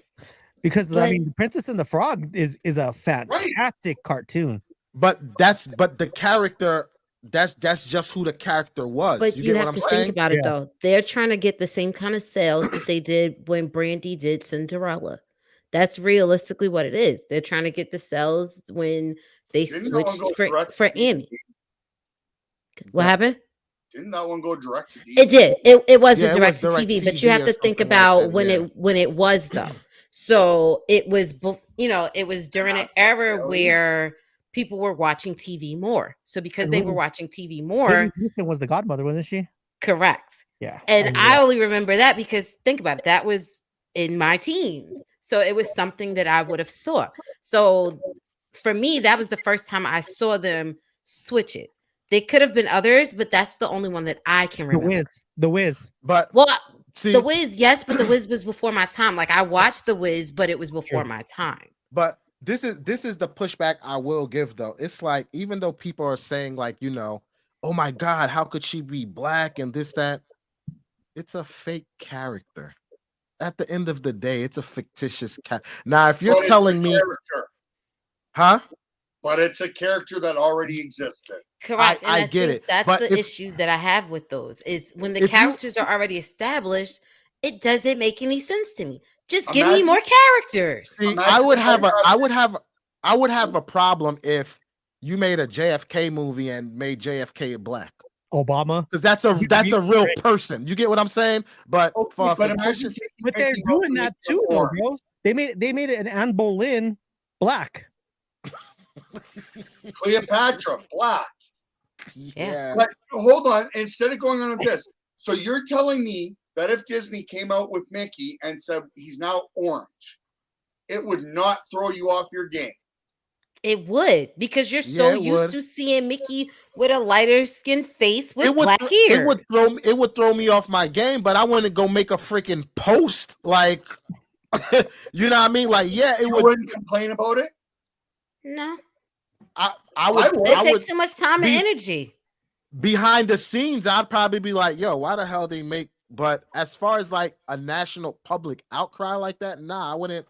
Because I Like- mean, Princess and the Frog is a fantastic cartoon. But the character. That's just who the character was. But you you get have what I'm to saying? think about it Yeah. though. They're trying to get the same kind of sales that they did when Brandy did Cinderella. That's realistically what it is. They're trying to get the sales when they Didn't that one switched go direct for to DVD? Annie. What happened? Didn't that one go direct to DVD? It did. It was Yeah, a it direct was to TV, but DirecTV you have or to think something like about that, when yeah. it was though. So it was, it was during an era really? where people were watching TV more. So because And they who- were watching TV more, Whitney Houston was the godmother, wasn't she? correct. Yeah. And knew I that. only remember that because think about it, that was in my teens. So it was something that I would have saw. So for me, that was the first time I saw them switch it. There could have been others, but that's the only one that I can remember. The Wiz. But Well, see, The Wiz, yes, but The Wiz was before my time. Like I watched The Wiz, but it was before True. my time. but this is the pushback I will give though. It's like, even though people are saying like, oh my God, how could she be black and this, that? It's a fake character. At the end of the day, it's a fictitious cat. Now, if you're But it's a telling me, character. huh? But it's a character that already existed. Correct. I And get think it, that's but the if- issue that I have with those is when the If you- characters are already established, it doesn't make any sense to me. Just give me Imagine- more characters. See, Imagine I would if have I a grabbed- I would have a problem if you made a JFK movie and made JFK black. Obama. Because that's a You- real person. You get what I'm saying? But Okay, for a but imagine fictitious, taking But they're Mickey Mouse doing and that making too, him though, orange. bro. They made it an Anne Boleyn black. Cleopatra, black. yeah. But hold on, instead of going on with this, so you're telling me that if Disney came out with Mickey and said he's now orange, it would not throw you off your game? It would, because you're Yeah, so it used would. to seeing Mickey with a lighter skinned face with It would black hair. it would throw me off my game, but I wouldn't go make a freaking post like you know what I mean? Like, yeah, it You would. wouldn't complain about it? No, I I would. would. it I takes would too much time be- and energy. behind the scenes. I'd probably be like, "Yo, why the hell they make?" But as far as like a national public outcry like that, nah, I wouldn't.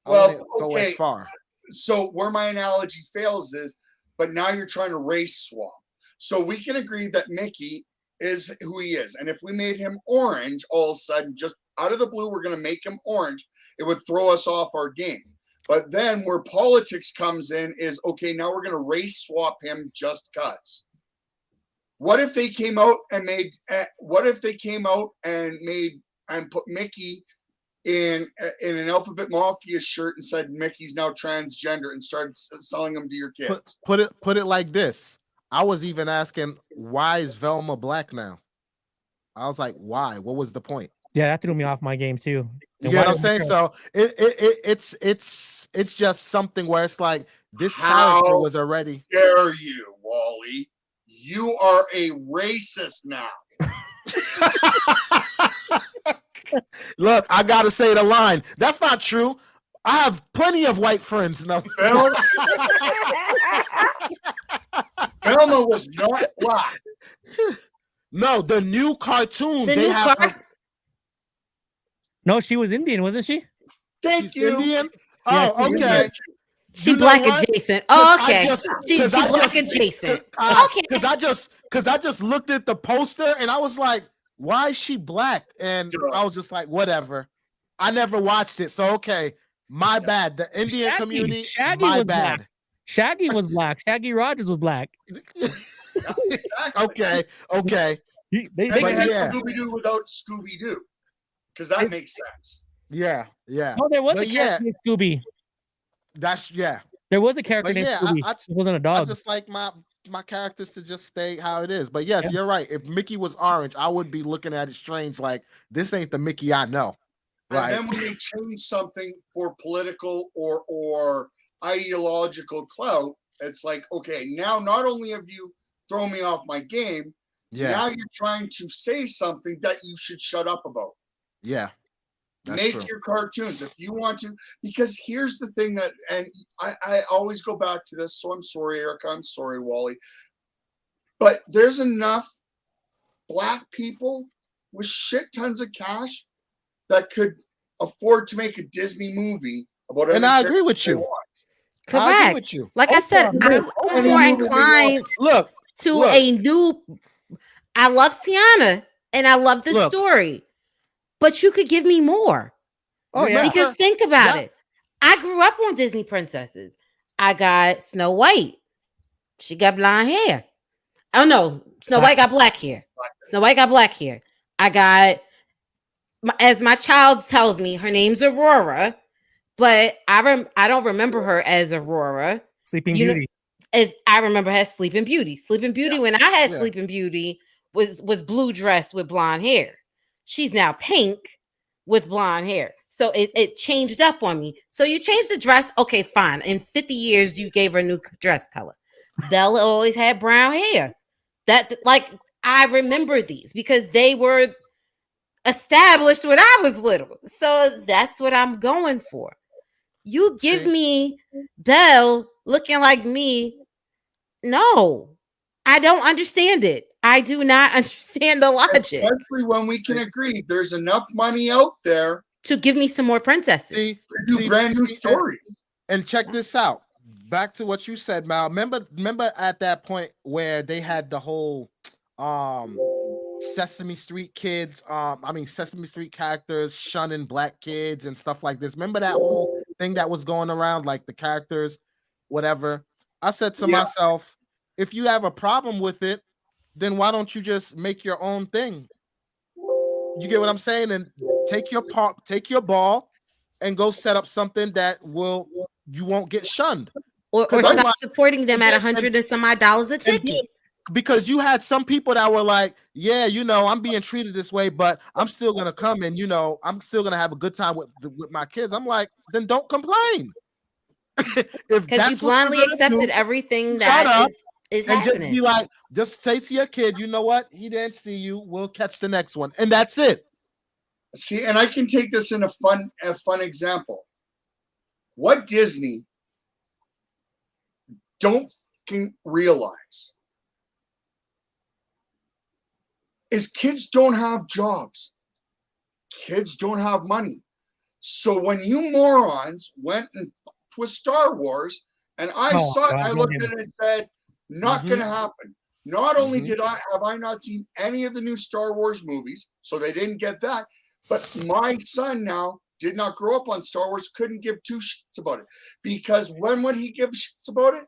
I Well, wouldn't go okay. as far. So where my analogy fails is but now you're trying to race swap. So we can agree that Mickey is who he is. And if we made him orange, all of a sudden, just out of the blue, we're going to make him orange, it would throw us off our game. But then where politics comes in is, okay, now we're going to race swap him just because. What if they came out and made, and put Mickey in an Alphabet Mafia shirt and said Mickey's now transgender and started selling them to your kids? Put it like this. I was even asking, why is Velma black now? I was like, why? What was the point? Yeah, that threw me off my game too. You get what I'm saying? So it's just something where it's like this character was already. Dare you, Wally? You are a racist now. Look, I gotta say the line. That's not true. I have plenty of white friends. No, Velma was not black. No, the new cartoon. No, she was Indian, wasn't she? Thank you. Indian? Yeah, Oh, okay. She black adjacent. Oh, okay. She black adjacent. Okay. Because I just looked at the poster and I was like, why is she black? And I was just like, whatever. I never watched it, so okay. My bad. The Indian community. Shaggy my was bad. black. Shaggy was black. Shaggy Rogers was black. Okay. They had yeah. Scooby-Doo without Scooby-Doo, because that makes sense. Yeah. Oh, there was a character named Scooby. There was a character named Scooby. It wasn't a dog. I just like my characters to just stay how it is. But yes, you're right. If Mickey was orange, I would be looking at it strange. Like, this ain't the Mickey I know. And then when they change something for political or ideological clout, it's like, okay, now not only have you thrown me off my game, now you're trying to say something that you should shut up about. Yeah. Make your cartoons if you want to, because here's the thing that, and I always go back to this, so I'm sorry, Erica, I'm sorry, Wally, but there's enough black people with shit tons of cash that could afford to make a Disney movie about it. And I agree with you. Correct. I agree with you. Like I said, I'm more inclined to a new. I love Tiana and I love the story, but you could give me more. Oh yeah. Because think about it. I grew up on Disney princesses. I got Snow White. She got blonde hair. Oh no, Snow White got black hair. Snow White got black hair. I got, as my child tells me, her name's Aurora, but I don't remember her as Aurora. Sleeping Beauty. As I remember her as Sleeping Beauty. Sleeping Beauty, when I had Sleeping Beauty, was blue dress with blonde hair. She's now pink with blonde hair. So it changed up on me. So you changed the dress. Okay, fine. In 50 years, you gave her a new dress color. Bella always had brown hair. That, like, I remember these because they were established when I was little. So that's what I'm going for. You give me Belle looking like me. No, I don't understand it. I do not understand the logic. Especially when we can agree there's enough money out there to give me some more princesses. To do brand new stories. And check this out. Back to what you said, Mal. Remember at that point where they had the whole Sesame Street kids, Sesame Street characters shunning black kids and stuff like this. Remember that whole thing that was going around, like the characters, whatever. I said to myself, if you have a problem with it, then why don't you just make your own thing? You get what I'm saying? And take your ball and go set up something that you won't get shunned. Or stop supporting them at $100 and some odd dollars a ticket. Because you had some people that were like, yeah, I'm being treated this way, but I'm still gonna come and I'm still gonna have a good time with my kids. I'm like, then don't complain. Because you blindly accepted everything that is and happening. just be like, just say to your kid, you know what? He didn't see you. We'll catch the next one, and that's it. See, and I can take this in a fun example. What Disney don't realize is kids don't have jobs. Kids don't have money. So when you morons went with Star Wars And I Oh, saw it, God, I no, looked dude. at it and said, not Mhm. going to happen. Not only Mhm. have I not seen any of the new Star Wars movies, so they didn't get that, but my son now did not grow up on Star Wars, couldn't give two shits about it. Because when would he give shits about it?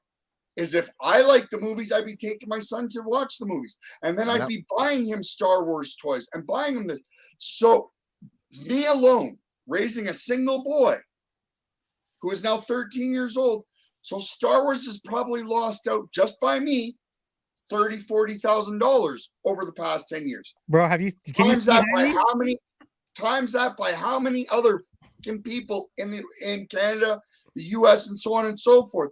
Is if I like the movies, I'd be taking my son to watch the movies. And then I'd Yep. be buying him Star Wars toys and buying him this. So me alone, raising a single boy who is now 13 years old. So Star Wars has probably lost out just by me $30,000-$40,000 over the past 10 years. Bro, can you Times see that by Henry? how many? Times that by how many other people in Canada, the U.S., and so on and so forth.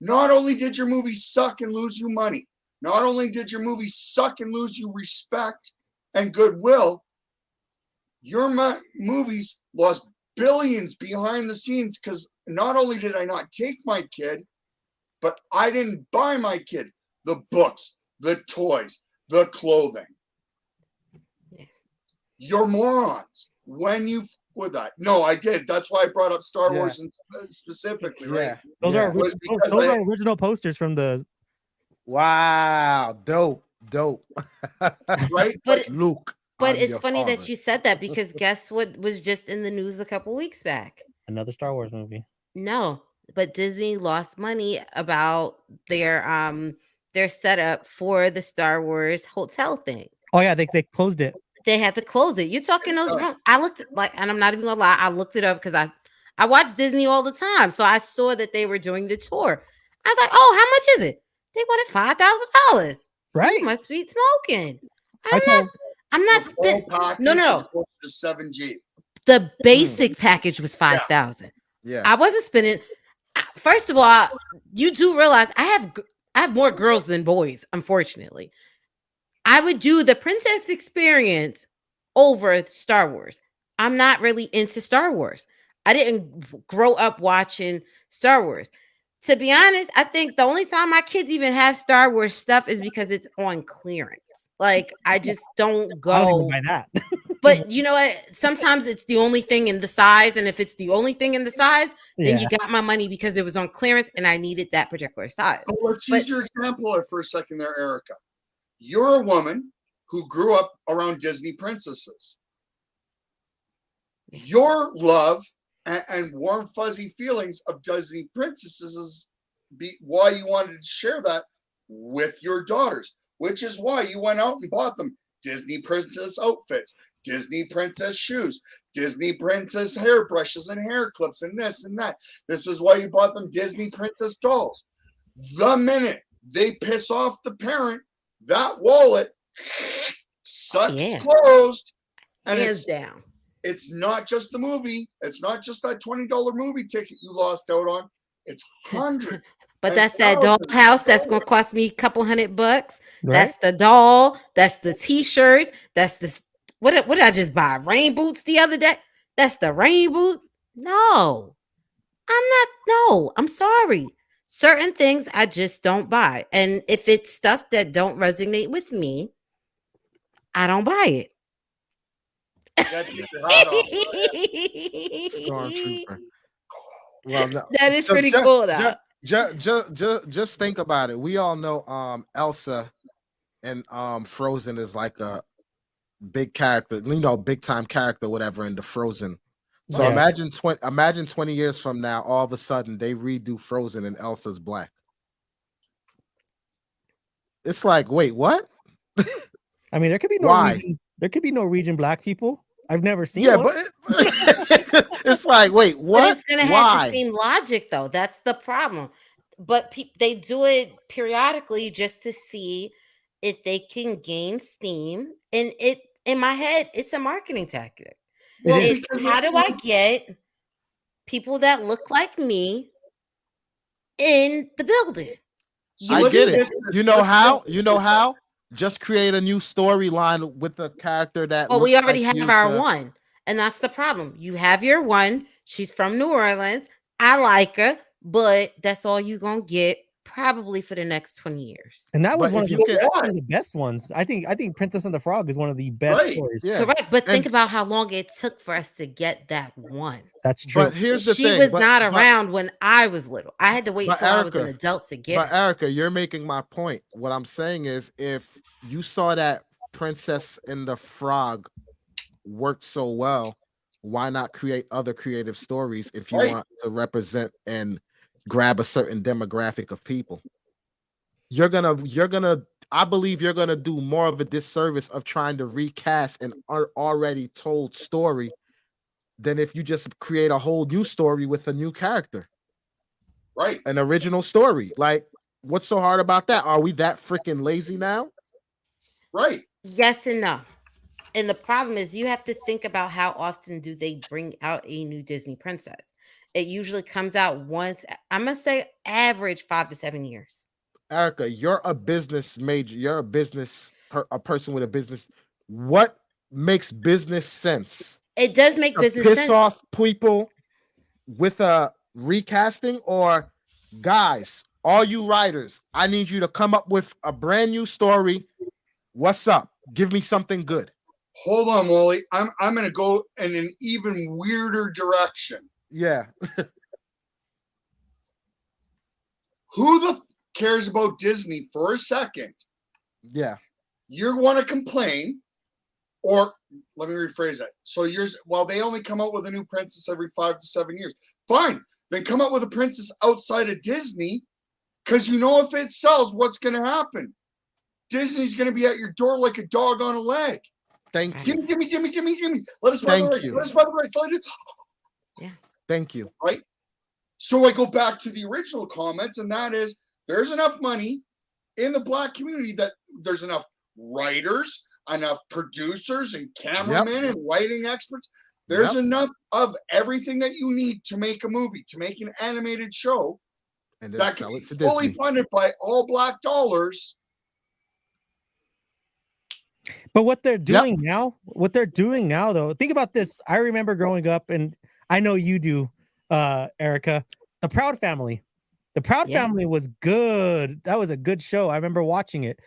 Not only did your movie suck and lose you money, not only did your movie suck and lose you respect and goodwill, your movies lost billions behind the scenes because not only did I not take my kid, but I didn't buy my kid the books, the toys, the clothing. Yeah. You're morons when you with that. No, I did. That's why I brought up Star Yeah. Wars specifically, Yeah. right? Those Yeah. are Was original, because those I- are original posters from the. Wow. Dope. Right? But Luke. but I'm it's your funny that father. you said that because guess what was just in the news a couple weeks back? Another Star Wars movie. No, but Disney lost money about their setup for the Star Wars hotel thing. Oh yeah, they closed it. They had to close it. You're talking those rooms. I looked and I'm not even gonna lie, I looked it up because I watch Disney all the time. So I saw that they were doing the tour. I was like, oh, how much is it? They wanted $5,000. Right. You must be smoking. I told- I'm not the spending. full package No. is close to 7G. The basic package was 5,000. Yeah. I wasn't spending. First of all, you do realize I have more girls than boys, unfortunately. I would do the Princess Experience over Star Wars. I'm not really into Star Wars. I didn't grow up watching Star Wars. To be honest, I think the only time my kids even have Star Wars stuff is because it's on clearance. Like, I just don't I don't even go. buy that. But you know what? Sometimes it's the only thing in the size. And if it's the only thing in the size, then you got my money because it was on clearance and I needed that particular size. But let's use your example for a second there, Erica. You're a woman who grew up around Disney princesses. Your love and warm, fuzzy feelings of Disney princesses is why you wanted to share that with your daughters, which is why you went out and bought them Disney princess outfits, Disney princess shoes, Disney princess hairbrushes and hair clips and this and that. This is why you bought them Disney princess dolls. The minute they piss off the parent, that wallet sucks closed. And Hands down. It's not just the movie. It's not just that $20 movie ticket you lost out on. It's hundreds. But that's that dollhouse that's gonna cost me a couple $100. Right? That's the doll. That's the t-shirts. That's the what did I just buy? Rain boots the other day. That's the rain boots. No, I'm sorry. Certain things I just don't buy. And if it's stuff that don't resonate with me, I don't buy it. Stormtrooper. Well, no. That is pretty cool though. Just think about it. We all know Elsa and Frozen is like a big character, big time character, whatever, in the Frozen. So imagine 20 years from now, all of a sudden they redo Frozen and Elsa's black. It's like, wait, what? I mean, there could be no region black people. I've never seen. Yeah, one. but it's like, wait, what? But it's gonna have the same logic, though. That's the problem. But they do it periodically just to see if they can gain steam. And in my head, it's a marketing tactic. How do I get people that look like me in the building? I get it. You know how? Just create a new storyline with the character that. Well, we already like have our one, and that's the problem. You have your one. She's from New Orleans. I like her, but that's all you're gonna get probably for the next 20 years. And that was But one if of, you the, can- one of the best ones. I think Princess and the Frog is one of the best Right. stories. Yeah. Correct. But think And- about how long it took for us to get that one. That's true. But here's the She thing. was but- not but- around when I was little. I had to wait But until I was an Erica- adult to get But her. Erica, you're making my point. What I'm saying is, if you saw that Princess and the Frog worked so well, why not create other creative stories if you Right. want to represent and grab a certain demographic of people? You're gonna. I believe you're gonna do more of a disservice of trying to recast an already told story than if you just create a whole new story with a new character, Right. an original story. Like, what's so hard about that? Are we that freaking lazy now? Right. Yes and no. And the problem is you have to think about how often do they bring out a new Disney princess. It usually comes out once, I'm gonna say average 5 to 7 years. Erica, you're a business major. You're a person with a business. What makes business sense? It does make To business piss sense. off people with a recasting, or guys, all you writers, I need you to come up with a brand new story. What's up? Give me something good. Hold on, Wally. I'm gonna go in an even weirder direction. Yeah. Who the cares about Disney for a second? Yeah. You want to complain, or let me rephrase that. So they only come out with a new princess every 5 to 7 years. Fine, then come up with a princess outside of Disney, because you know if it sells, what's going to happen? Disney's going to be at your door like a dog on a leg. Thank you. Gimme. Let us buy the Thank rights. you. Let us buy the rights. Thank you. Right. So I go back to the original comments, and that is there's enough money in the Black community that there's enough writers, enough producers and cameramen and lighting experts. There's enough of everything that you need to make a movie, to make an animated show And then that can sell be it to fully Disney. funded by all Black dollars. But what they're doing now, though, think about this. I remember growing up, and I know you do, Erica, The Proud Family. The Proud Yeah. Family was good. That was a good show. I remember watching it.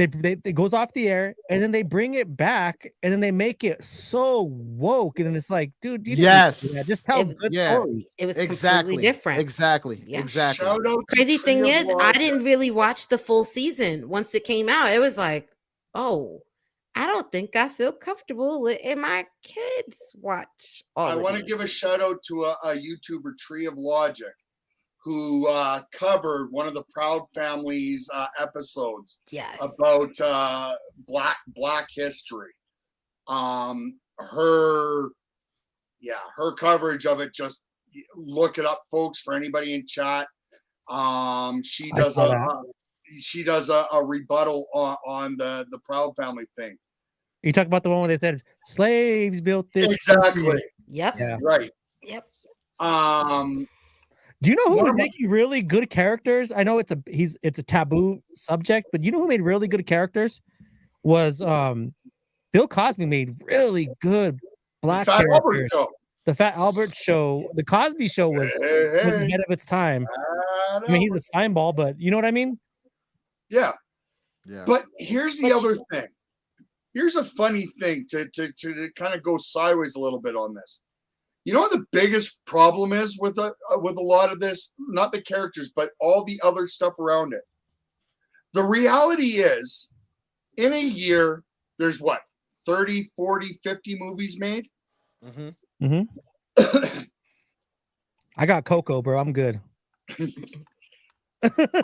It goes off the air, and then they bring it back, and then they make it so woke, and it's like, dude, you didn't need to do that. Just tell It- good yeah. stories. It was Exactly. completely different. Exactly. Yeah. Exactly. Shout out to Crazy thing Tree of is, I Life. didn't really watch the full season. Once it came out, it was like, oh, I don't think I feel comfortable letting my kids watch all I of want to these. give a shout out to a YouTuber, Tree of Logic, who covered one of the Proud Families episodes Yes. about Black history. Her coverage of it, just look it up, folks, for anybody in chat. She does saw that. she does a rebuttal on the Proud Family thing. You talk about the one where they said slaves built this. Exactly. country." Yep. Yeah. Right. Yep. Do you know who One was of my- making really good characters? I know it's a taboo subject, but you know who made really good characters? Was Bill Cosby made really good black Fat Albert characters. Show. The Fat Albert Show, the Cosby Show was Hey, hey. ahead of its time. Fat I mean, he's a Albert. slime ball, but you know what I mean? Yeah. Yeah. But here's the other thing. Here's a funny thing to kind of go sideways a little bit on this. You know what the biggest problem is with a lot of this? Not the characters, but all the other stuff around it. The reality is, in a year, there's what, 30, 40, 50 movies made? Mhm. I got Coco, bro. I'm good.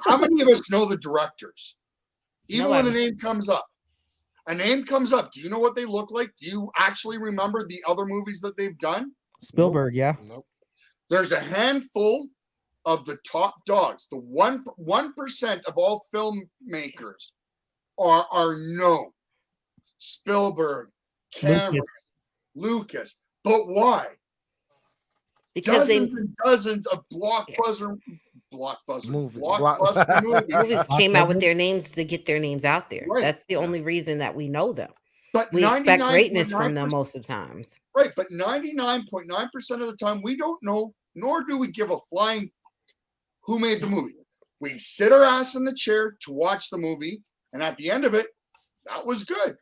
How many of us know the directors? Even No, when I a name comes up. A name comes up. Do you know what they look like? Do you actually remember the other movies that they've done? Spielberg, yeah. Nope. There's a handful of the top dogs. The 1% of all filmmakers are known. Spielberg, Cameron, Lucas. But why? Because they Dozens and dozens of blockbuster Movie. blockbuster movies. movies came out with their names to get their names out there. Right. That's the only reason that we know them. But We expect greatness from 99.9% them most of the times. Right, but 99.9% of the time we don't know, nor do we give a flying who made the movie. We sit our ass in the chair to watch the movie, and at the end of it, that was good.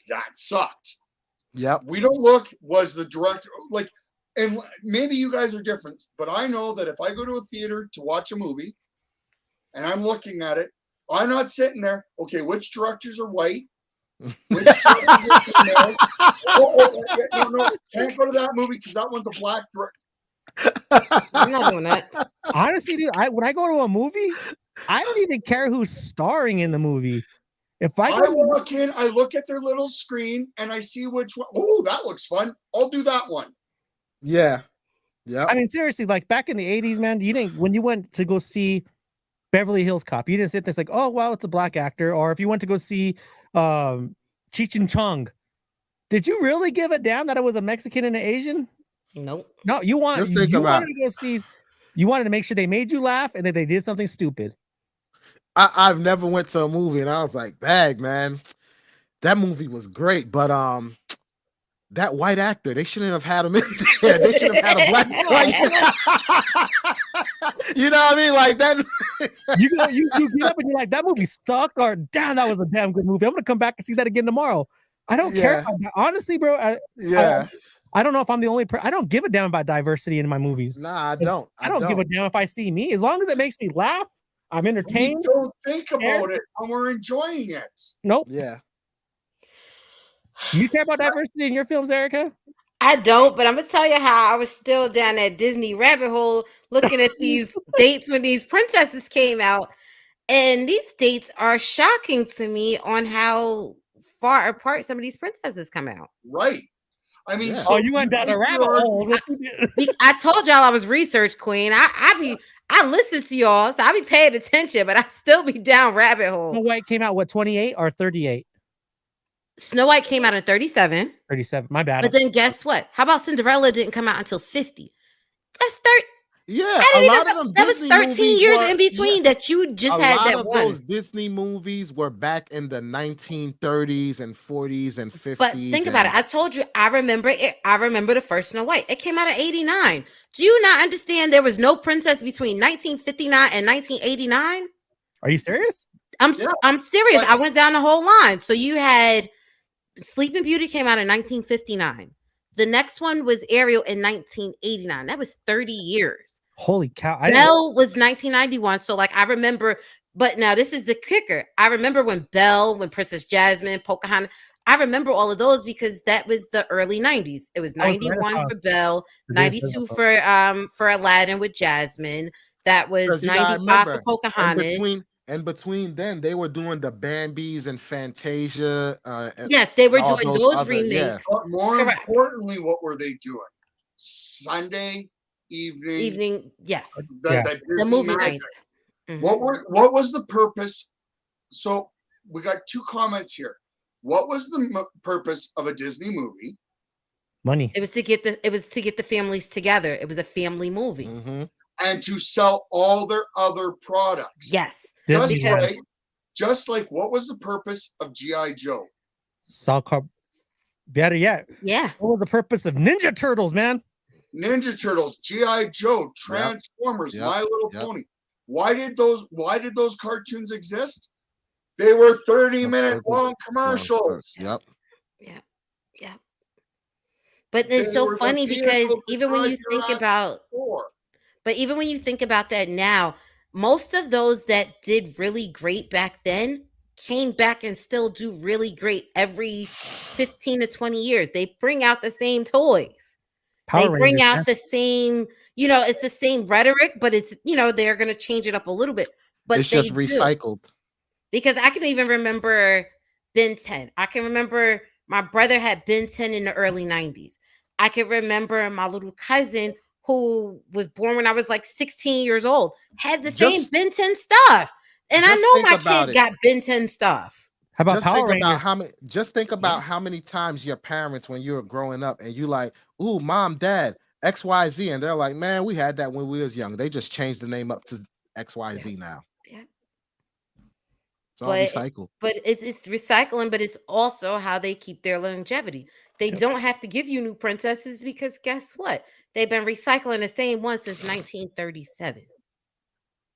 That sucked. Yep. We don't look, was the director like, and maybe you guys are different, but I know that if I go to a theater to watch a movie and I'm looking at it, I'm not sitting there, okay, which directors are white? Which directors are female? No, can't go to that movie because that one's a black director. I'm not doing that. Honestly, dude, when I go to a movie, I don't even care who's starring in the movie. If I walk in, I look at their little screen and I see which one. Oh, that looks fun. I'll do that one. Yeah. Yeah. I mean, seriously, like back in the 80s, man, you didn't, when you went to go see Beverly Hills Cop, you didn't sit there and like, oh, well, it's a black actor. Or if you went to go see Cheech and Chong, did you really give a damn that it was a Mexican and an Asian? Nope. No, you wanted to go see, you wanted to make sure they made you laugh and that they did something stupid. I've never went to a movie and I was like, "Bag, man, that movie was great." But that white actor, they shouldn't have had him in there. They should have had a black. You know what I mean? Like that. you get up and you're like, that movie sucked, or damn, that was a damn good movie. I'm gonna come back and see that again tomorrow. I don't care. Honestly, bro. I don't know if I'm the only person. I don't give a damn about diversity in my movies. Nah, I don't. I don't give a damn if I see me. As long as it makes me laugh, I'm entertained. We don't think about it and we're enjoying it. Nope. Yeah. Do you care about diversity in your films, Erica? I don't, but I'm gonna tell you how I was still down that Disney rabbit hole looking at these dates when these princesses came out. And these dates are shocking to me on how far apart some of these princesses come out. Right. I mean, so you went down the rabbit holes. I told y'all I was research queen. I listen to y'all, so I be paying attention, but I still be down rabbit hole. Snow White came out, what, 28 or 38? Snow White came out in 37. 37, my bad. But then guess what? How about Cinderella didn't come out until 50? That's 30. Yeah, a lot of them. That was 13 years in between that you just had that one. Those Disney movies were back in the 1930s and 40s and 50s. But think about it. I told you, I remember it. I remember the first Snow White. It came out in 89. Do you not understand there was no princess between 1959 and 1989? Are you serious? I'm serious. I went down the whole line. So you had Sleeping Beauty came out in 1959. The next one was Ariel in 1989. That was 30 years. Holy cow. Belle was 1991. So like I remember, but now this is the kicker. I remember when Princess Jasmine, Pocahontas, I remember all of those because that was the early 90s. It was 91 for Belle, 92 for Aladdin with Jasmine. That was 95 for Pocahontas. And between then, they were doing the Bambis and Fantasia. Yes, they were doing those remakes. Yeah. But more importantly, what were they doing? Sunday evening. Yes. The movie night. Mm-hmm. What was the purpose? So we got two comments here. What was the purpose of a Disney movie? Money. It was to get the families together. It was a family movie. Mm-hmm. And to sell all their other products. Yes. Just like what was the purpose of G.I. Joe? Better yet. Yeah. What was the purpose of Ninja Turtles, man? Ninja Turtles, G.I. Joe, Transformers, My Little Pony. Why did those cartoons exist? They were 30-minute long commercials. Yep. Yeah. But it's so funny because even when you think about that now, most of those that did really great back then came back and still do really great every 15 to 20 years. They bring out the same toys. They bring out the same, it's the same rhetoric, but it's, they're going to change it up a little bit. But it's just recycled. Because I can even remember Ben 10. I can remember my brother had Ben 10 in the early 90s. I can remember my little cousin who was born when I was like 16 years old, had the same Ben 10 stuff. And I know my kid got Ben 10 stuff. How about Power Rangers? Just think about how many times your parents, when you were growing up and you like, ooh, mom, dad, XYZ. And they're like, man, we had that when we was young. They just changed the name up to XYZ now. Yeah. It's all recycled. But it's recycling, but it's also how they keep their longevity. They don't have to give you new princesses because guess what? They've been recycling the same one since 1937.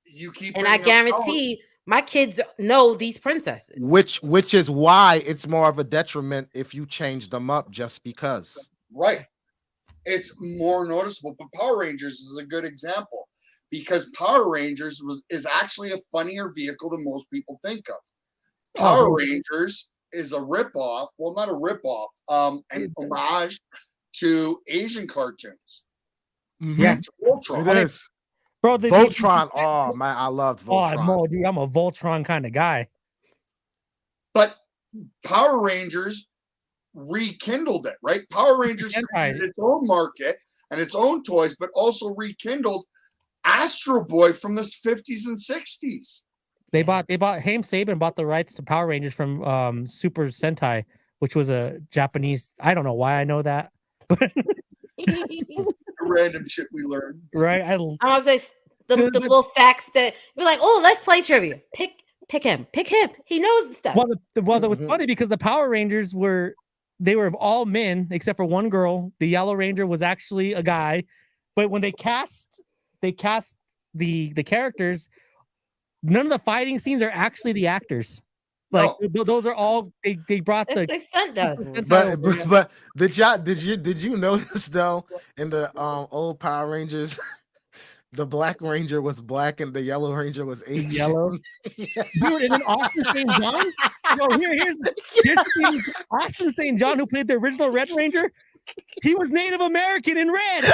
you keep And I bringing up guarantee my kids know these princesses. Which is why it's more of a detriment if you change them up just because. right. It's more noticeable, but Power Rangers is a good example because Power Rangers is actually a funnier vehicle than most people think of. Power Rangers is a ripoff, well, not a ripoff, an homage to Asian cartoons. Yeah, to Voltron. It is. bro. Voltron. Oh man, I loved Voltron. Oh, dude, I'm a Voltron kind of guy. But Power Rangers rekindled it, right? Power Rangers created its own market and its own toys, but also rekindled Astro Boy from the 50s and 60s. They bought Haim Saban bought the rights to Power Rangers from Super Sentai, which was a Japanese. I don't know why I know that, but Random shit we learned. right. I was like the little facts that we're like, oh, let's play trivia. Pick him. He knows the stuff. Well, that was funny because the Power Rangers were all men except for one girl. The Yellow Ranger was actually a guy, but when they cast the characters, none of the fighting scenes are actually the actors. Like those are all they brought It's the like stunt doubles. But did you notice though in the old Power Rangers, the Black Ranger was black and the Yellow Ranger was Asian. Yellow. Yeah. Dude, and then Austin St. John. Bro, here's the thing. Austin St. John, who played the original Red Ranger, he was Native American in Red.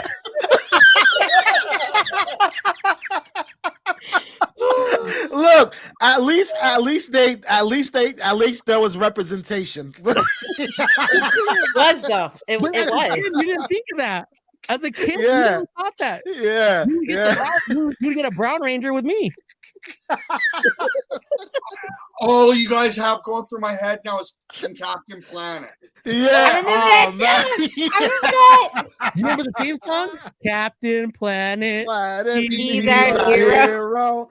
Look, at least there was representation. It was though. It But as a was. kid, you didn't think of that. As a kid, you Yeah. never thought that. Yeah, You get a Brown Ranger with me. All you guys have going through my head now is Captain Planet. Yeah. I remember that. Do you remember the theme song? Captain Planet. He's our hero.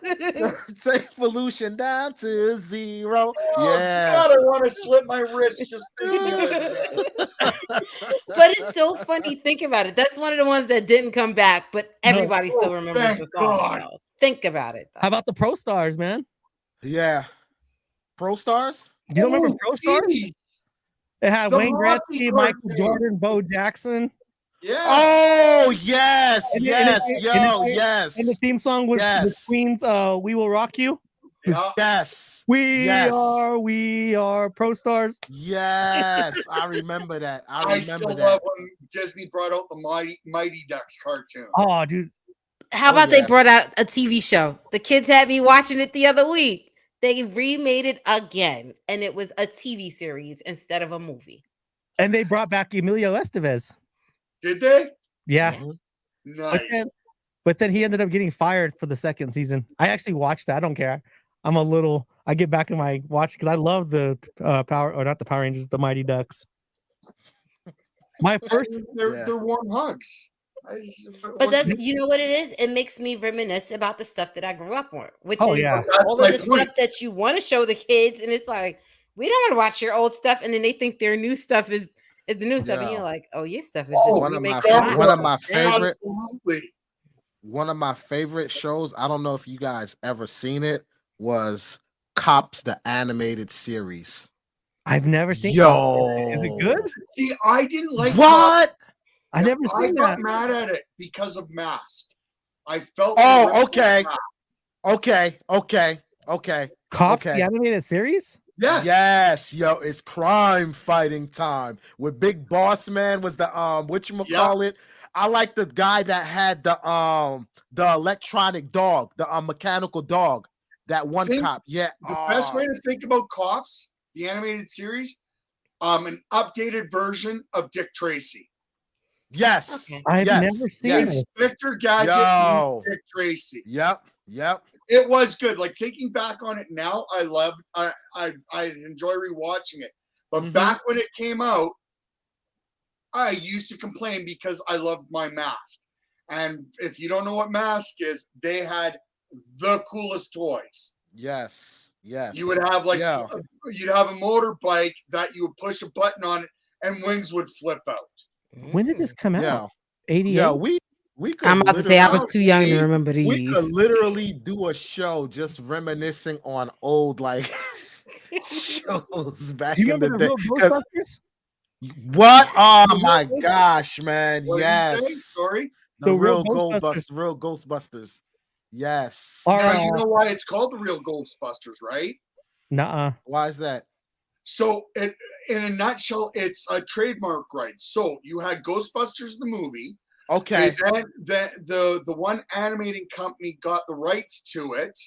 Take pollution down to zero. Oh, Yeah. God, I want to slip my wrist just thinking of it. But it's so funny. Think about it. That's one of the ones that didn't come back, but everybody still remembers thank the song. God. though. Think about it. How about the Pro Stars, man? Yeah. Pro Stars? You don't remember Pro Stars? geez. It had The Wayne Rocky Gretzky, Michael cartoon. Jordan, Bo Jackson. Yeah. Oh, yes. And Yes. the- Yo, and the- yes. And the theme song was the Yes. Queen's We Will Rock You. Yeah. Yes. We Yes. are Pro Stars. Yes. I remember that. I still love when Disney brought out the Mighty Ducks cartoon. Oh, dude. How Oh, about yeah. they brought out a TV show? The kids had me watching it the other week. They remade it again, and it was a TV series instead of a movie. And they brought back Emilio Estevez. Did they? Yeah. Nice. But then he ended up getting fired for the second season. I actually watched that. I don't care. I get back in my watch because I love the not the Power Rangers, the Mighty Ducks. My first, They're warm hugs. But that's you know what it is? It makes me reminisce about the stuff that I grew up on, which Oh, is yeah. all of the stuff that you want to show the kids, and it's like we don't want to watch your old stuff, and then they think their new stuff is the new stuff, and Yeah. you're like, oh, your stuff is just one of my remake mine. one of my favorite Absolutely. one of my favorite shows. I don't know if you guys ever seen it. Was Cops the animated series? I've never seen. Yo, Is it good? See, I didn't like What? I never I seen got that. mad at it because of Mask. I felt. Oh, the okay. Mask. Okay. Cops, Okay. the animated series. Yes. Yes, yo, it's crime fighting time. With Big Boss Man was the whatchamacallit. I like the guy that had the electronic dog, the mechanical dog. That one Think cop. Yeah. The best way to think about Cops, the animated series, an updated version of Dick Tracy. Yes. Okay. I've Yes, never seen yes. it. Inspector Gadget Yo. meets Dick Tracy. Yep. It was good. Like thinking back on it now, I enjoy rewatching it. But Mhm. back when it came out, I used to complain because I loved my Mask. And if you don't know what Mask is, they had the coolest toys. Yes. You would have you'd have a motorbike that you would push a button on it and wings would flip out. When did this come Yeah. out? 88. Yeah, We could I'm about to say I was literally- too young to remember We these. could literally do a show just reminiscing on old like shows back Do you in the remember the day. real 'Cause- Ghostbusters? What? Oh my gosh, man! What did you say? Yes, Sorry. the The real real Ghostbusters. real Ghostbusters. Yes. Or, Now you know why it's called the real Ghostbusters, right? nuh-uh. Why is that? So, in a nutshell, it's a trademark rights. So you had Ghostbusters the movie. Okay. And then the one animating company got the rights to it.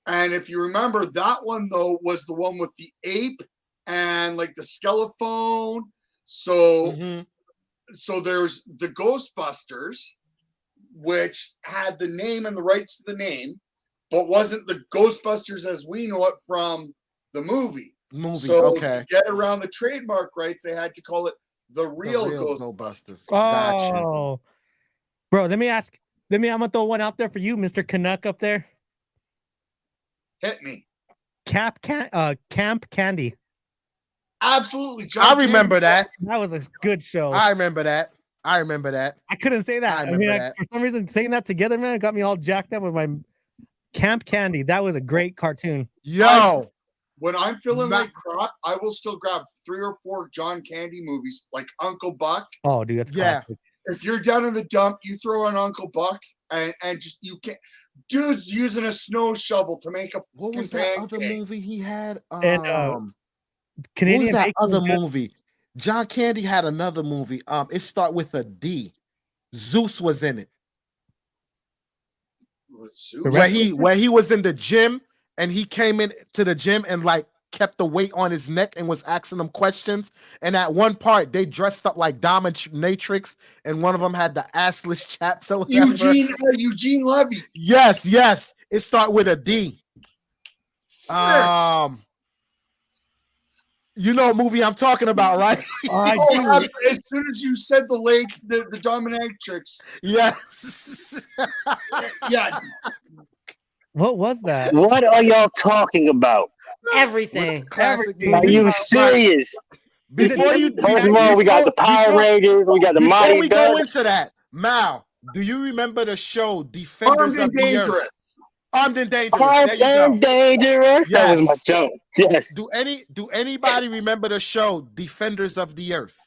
And if you remember, that one though was the one with the ape and like the skelephone. So Mhm. so there's the Ghostbusters, which had the name and the rights to the name, but wasn't the Ghostbusters as we know it from the movie. So Okay. to get around the trademark rights, they had to call it the The real, real Ghostbusters. Ghostbusters. Gotcha. Oh, bro, let me ask. I'm gonna throw one out there for you, Mr. Canuck up there. Hit me. Camp Candy. Absolutely. John I remember Candy. that. That was a good show. I remember that. I remember that. I couldn't say that. I I remember mean, that. for some reason, saying that together, man, it got me all jacked up with my Camp Candy. That was a great cartoon. Yo, When I'm feeling Ma- like crap, I will still grab 3 or 4 John Candy movies like Uncle Buck. Oh, dude, that's Yeah. classic. If you're down in the dump, you throw on Uncle Buck and just you can't. Dude's using a snow shovel to make a what was fucking that other pancake. movie he had? And, What was Canadian that Bacon was other good. movie? John Candy had another movie. It start with a D. Zeus was in it. Where he was in the gym and he came in to the gym and like kept the weight on his neck and was asking them questions. And at one part they dressed up like dominatrix and one of them had the assless chaps or whatever. Eugene Levy. Yes. It start with a D. You know what movie I'm talking about, right? As soon as you said the lake, the dominatrix. Yes. Yeah. What was that? What are y'all talking about? Everything. Classic Are movie. you serious? Before you First of all, we got the Power Rangers, we got the before Mighty we go Ducks. into that, Mal, do you remember the show Defenders Armed of and the Earth? Dangerous. Armed and Dangerous. Armed There you and go. Dangerous. That was my Yes. joke. Yes. Do anybody remember the show Defenders of the Earth?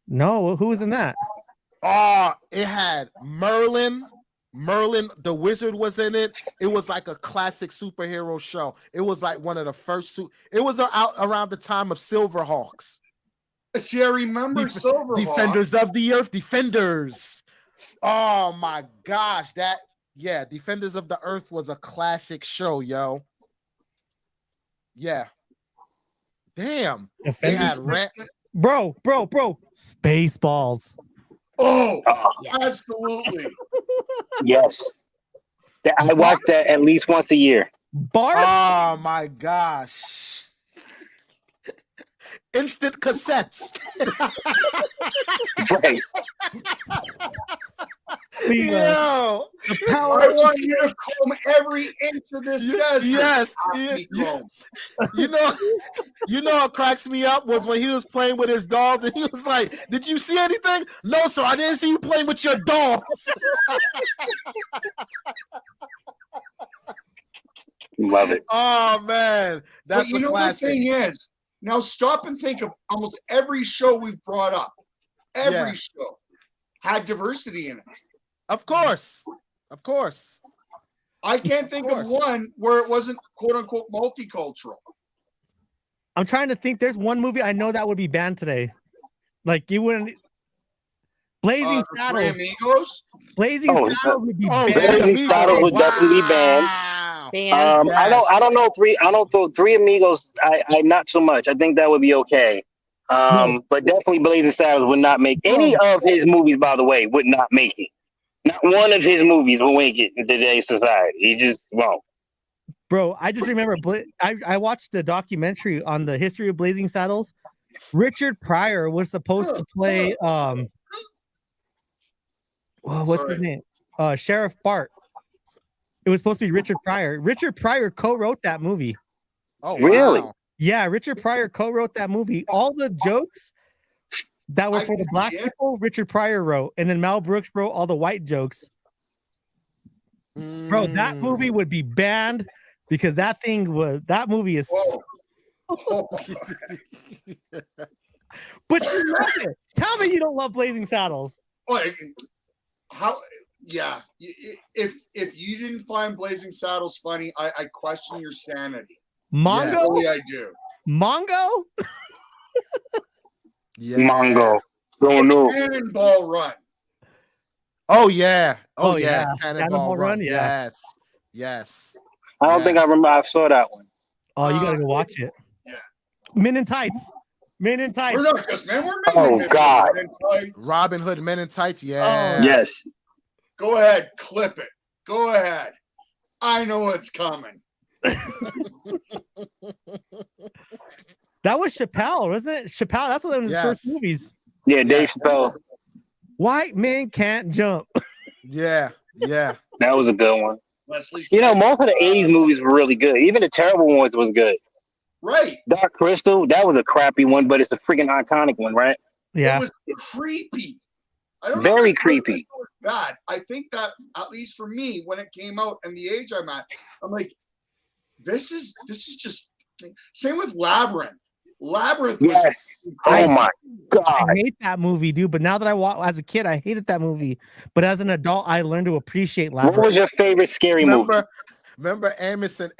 No, who was in that? Oh, it had Merlin. Merlin the Wizard was in it. It was like a classic superhero show. It was like one of the first it was out around the time of Silverhawks. See, I remember Silverhawk. Defenders of the Earth. Defenders. Oh my gosh, Defenders of the Earth was a classic show, yo. Yeah. Damn. They had Bro. Spaceballs. Oh, absolutely. Yes. I watch that at least once a year. Barf? Oh my gosh. Instant cassettes. Right. Yo. I want you to comb every inch of this desert. Yes. Happy comb. You know what cracks me up was when he was playing with his dolls and he was like, "Did you see anything?" "No, sir, I didn't see you playing with your dolls." Love it. Oh man, that's But you a know classic. the thing is, now stop and think of almost every show we've brought up. Every Yeah. show had diversity in it. Of course. I can't think of one where it wasn't quote unquote multicultural. I'm trying to think. There's one movie I know that would be banned today. Like you wouldn't. Blazing The Three Saddles. Amigos. Blazing Saddles would be banned. Blazing Saddles would definitely be banned. I don't know Three Amigos. I not so much. I think that would be okay. But definitely Blazing Saddles would not make any of his movies. By the way, would not make it. Not one of his movies will make it in today's society. He just won't. Bro, I just remember I watched a documentary on the history of Blazing Saddles. Richard Pryor was supposed to play what's his name? Sheriff Bart. It was supposed to be Richard Pryor. Richard Pryor co-wrote that movie. Oh, really? wow. Yeah, Richard Pryor co-wrote that movie. All the jokes that were I for the can black see it. people, Richard Pryor wrote, and then Mel Brooks wrote all the white jokes. Bro, that movie would be banned because that movie is. Oh. But you love it. Tell me you don't love Blazing Saddles. Like, how? Yeah. If you didn't find Blazing Saddles funny, I question your sanity. Mongo? Really, I do. Mongo? Yeah. Mongo. Don't know. Cannonball Run. Oh yeah. Oh, yeah. yeah. Cannonball Run. Yeah. Yes. I don't think I remember. I saw that one. Oh, you gotta go watch it. Yeah. Men in Tights. Men in Tights. We're not just men. We're men. Oh, men, God. Men in Tights. Robin Hood Men in Tights. Yeah. Yes. Go ahead, clip it. Go ahead. I know it's coming. That was Chappelle, wasn't it? Chappelle, that's one of his first movies. Yeah, Dave Chappelle. White men can't jump. Yeah. That was a good one. Leslie You know, Snipes. most of the 80s movies were really good. Even the terrible ones was good. Right. Dark Crystal, that was a crappy one, but it's a freaking iconic one, right? Yeah. It was creepy. I don't Very know if creepy. it was bad. I think that, at least for me, when it came out and the age I'm at, I'm like, this is just same with Labyrinth. Labyrinth was Yes. Oh my I God. hate that movie, dude. But now that I watch as a kid, I hated that movie. But as an adult, I learned to appreciate What Labyrinth. was your favorite scary movie? Remember Amos and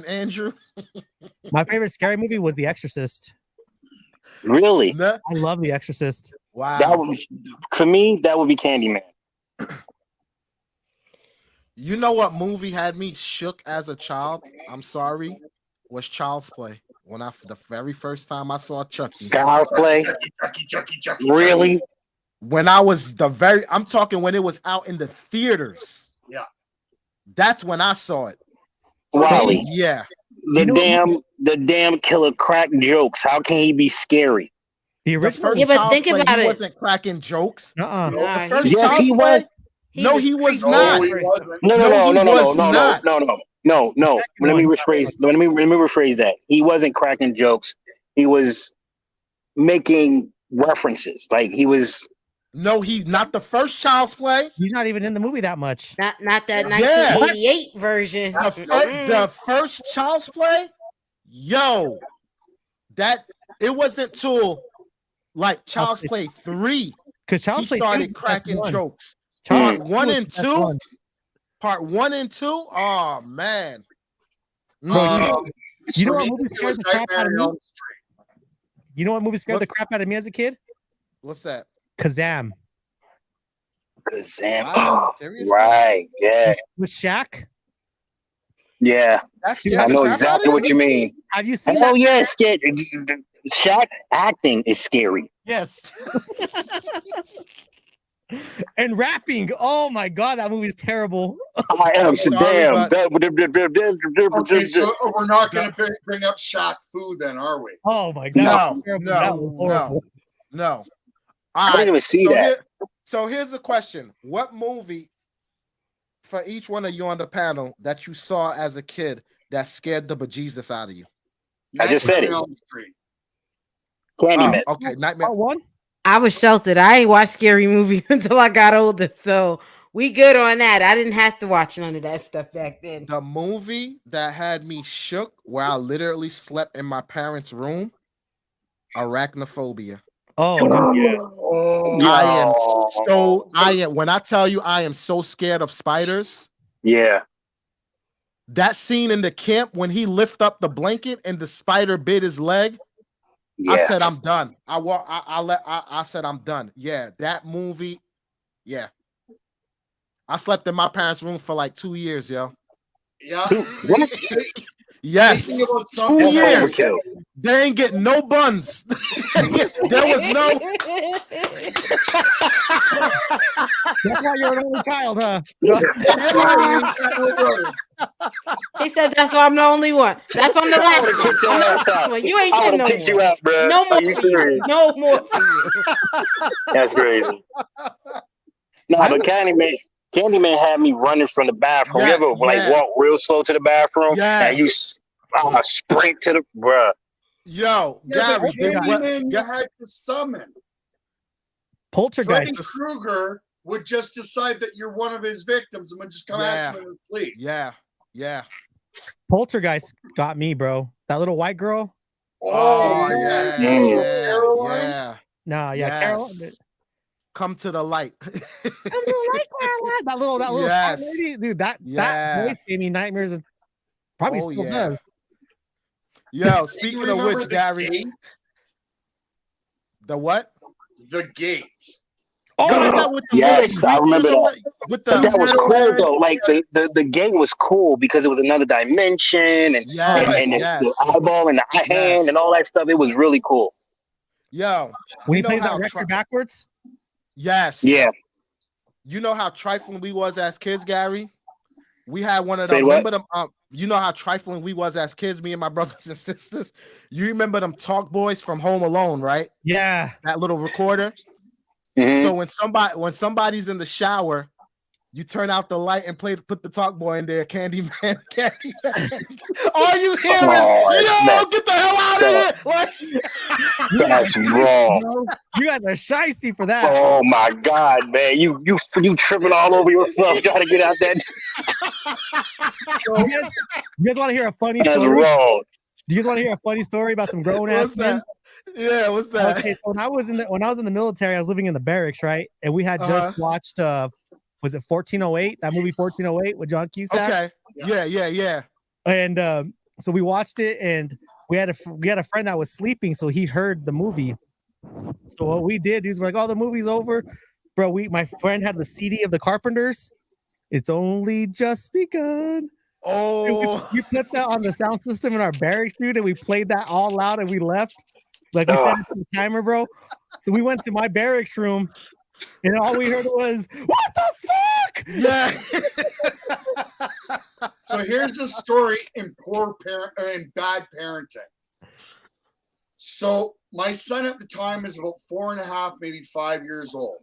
Andrew? My favorite scary movie was The Exorcist. Really? No? I love The Exorcist. Wow. That would, for me, that would be Candyman. You know what movie had me shook as a child? I'm sorry, was Child's Play. When the very first time I saw Chucky. Child's Play. Chucky. Really? When I was I'm talking when it was out in the theaters. Yeah. That's when I saw it. Wally. Yeah. The damn killer crack jokes. How can he be scary? The The original. first Yeah, but Child's think Play, about he it. wasn't cracking jokes. Uh-uh. Nah, The first Yes, Child's he Play? was. No, he was No, not. he wasn't. No. No, he was not. No. Let me rephrase that. He wasn't cracking jokes. He was making references. Like he was. No, he not the first Child's Play. He's not even in the movie that much. Not that Yeah. 1988 version. The first Child's Play, yo, that it wasn't till like Child's Play 3 Because he Child's Play started cracking jokes. Child's Part Play 1 was and the best 2, one. part 1 and 2. Oh man, You know what For me, movie it scared was the crap out of Nightmare on me? Elm Street. You know what movie scared the crap out of me as a kid? what's that? Kazam. Kazam. Wow, serious? Right. Yeah. With Shaq. Yeah. That scared I the know crap out exactly of what you mean. Have you seen Oh that? yeah, it's scary. Shaq acting is scary. Yes. And rapping. Oh my god, that movie's terrible. I am so sorry, damn. Okay, so we're not going to bring up Shaq Fu then, are we? Oh my god. No, terrible. That was horrible. No. I didn't even see that. So here's the question: what movie for each one of you on the panel that you saw as a kid that scared the bejesus out of you? I just said Nightmare it. on Elm Street. Candyman. Oh, okay, Nightmare. Part one? I was sheltered. I ain't watched scary movies until I got older. So we good on that. I didn't have to watch none of that stuff back then. The movie that had me shook, where I literally slept in my parents' room, Arachnophobia. Oh, dude, yeah. When I tell you I am so scared of spiders. Yeah. That scene in the camp when he lift up the blanket and the spider bit his leg. Yeah. I said I'm done. I said I'm done. Yeah, that movie. Yeah. I slept in my parents' room for like 2 years, yo. Yeah. What? Yes. Thinking about 2 something years. Overkill. They ain't getting no buns. There was no. That's why you're an only child, huh? He said that's why I'm the only one. That's why I'm the last one. I'm the last one. You ain't I getting would no have kicked you more. out, bro. No more Are you for you. serious? No more for you. That's crazy. Nah, but Candyman had me running from the bathroom. You ever walk real slow to the bathroom and you sprint to the bruh? Yo, Yeah, Gary, but Candyman you had to summon. Poltergeist. Freddy Krueger would just decide that you're one of his victims and would just come at you in his sleep. Yeah. Poltergeist got me, bro. That little white girl. Oh, yeah. Nah, yeah, Yes. Carol. Come to the light. That little Yes. lady, dude. That Yeah. voice gave me nightmares, and probably Oh, still yeah. does. Yo, You speaking of remember which, the Gary, gate? the what? The gate. Oh, Wasn't that with the Yes, little I remember creatures on that. the- with But that was the cool though. Like the gate was cool because it was another dimension and Yes. the eyeball and the eye hand and all that stuff. It was really cool. Yo, when he you know plays that how record backwards. Yes. Yeah. You know how trifling we was as kids, Gary? We had one of Say them. what? Remember them? You know how trifling we was as kids, me and my brothers and sisters. You remember them Talk Boys from Home Alone, right? Yeah. That little recorder. Mhm. So when somebody's in the shower, you turn out the light and put the Talk Boy in there, Candyman. All you hear is, yo, get the hell out of here! That's wrong. Bro, you guys are shicey for that. Oh my God, man! You tripping all over yourself trying to get out that. You guys want to hear a funny That's story? wrong. Do you guys want to hear a funny story about some grown ass What's that? Yeah, what's that? Okay, so when I was in the military, I was living in the barracks, right? And we had just watched was it 1408? That movie 1408 with John Cusack? Okay. Yeah. And so we watched it, and we had a friend that was sleeping, so he heard the movie. So what we did is we're like, "Oh, the movie's over, bro." My friend had the CD of the Carpenters. It's only just begun. Oh, we put that on the sound system in our barracks, dude, and we played that all loud, and we left. Like we set it to the timer, bro. So we went to my barracks room, and all we heard was, "What the fuck?" Yeah. So here's a story in bad parenting. So my son at the time is about 4.5, maybe 5 years old.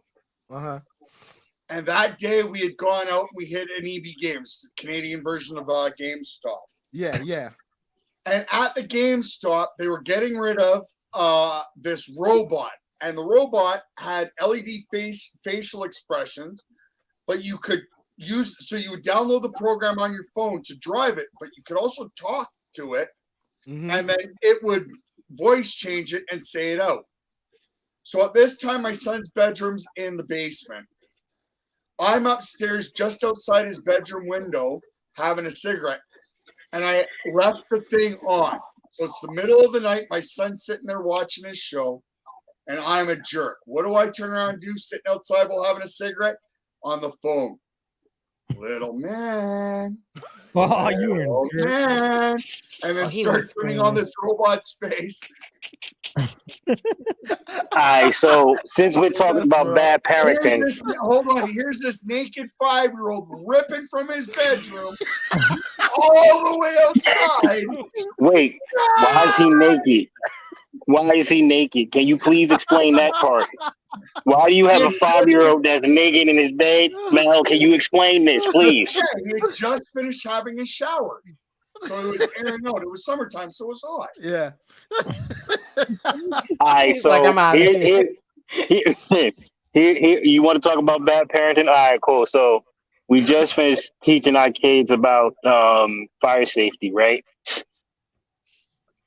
And that day we had gone out, we hit an EB Games, Canadian version of GameStop. Yeah. And at the GameStop, they were getting rid of this robot. And the robot had LED facial expressions, but you could you would download the program on your phone to drive it, but you could also talk to it, and then it would voice change it and say it out. So at this time, my son's bedroom's in the basement. I'm upstairs just outside his bedroom window having a cigarette, and I left the thing on. So it's the middle of the night. My son's sitting there watching his show, and I'm a jerk. What do I turn around and do sitting outside while having a cigarette? On the phone. Little man. Oh, you were little man. And then start turning on this robot's face. All right, so since we're talking about bad parenting, Hold on. Here's this naked 5-year-old ripping from his bedroom all the way outside. wait, why is he naked? Why is he naked? Can you please explain that part? Why do you have a 5-year-old that's naked in his bed? Mel, can you explain this, please? Yeah, he had just finished having a shower. So it was airing out. It was summertime, so it was hot. Yeah. All right, so like, I'm outta here, you want to talk about bad parenting? All right, cool. So we just finished teaching our kids about fire safety, right?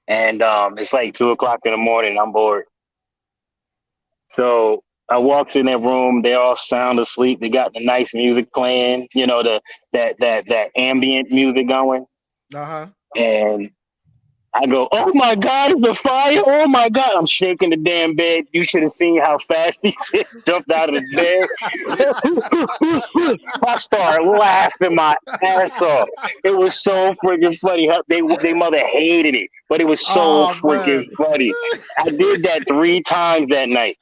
And it's like 2:00 in the morning. I'm bored. So I walked in their room. They're all sound asleep. They got the nice music playing, you know, that ambient music going. And I go, "Oh my God, it's a fire! Oh my God!" I'm shaking the damn bed. You should have seen how fast he jumped out of the bed. I started laughing my ass off. It was so freaking funny. They mother hated it, but it was so freaking funny. I did that 3 times that night.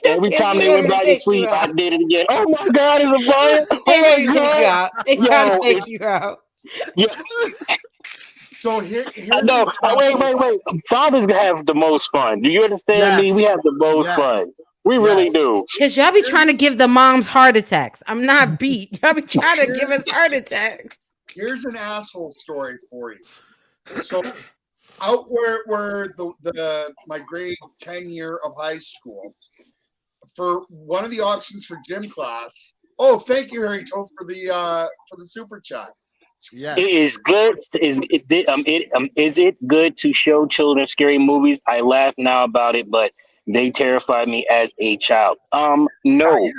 Every time they went back to sleep, I did it again. Oh my God, it's a fire! Oh my God! They try to take you out. Yeah. So here no, wait. Fathers have the most fun. Do you understand me? We have the most fun. We really do. Because y'all be trying to give the moms heart attacks. I'm not beat. Y'all be trying to give us heart attacks. Here's an asshole story for you. So out where the my grade 10 year of high school, for one of the options for gym class. Oh, thank you, Harrington, for the super chat. Yes. It is good. Is it good to show children scary movies? I laugh now about it, but they terrified me as a child. No.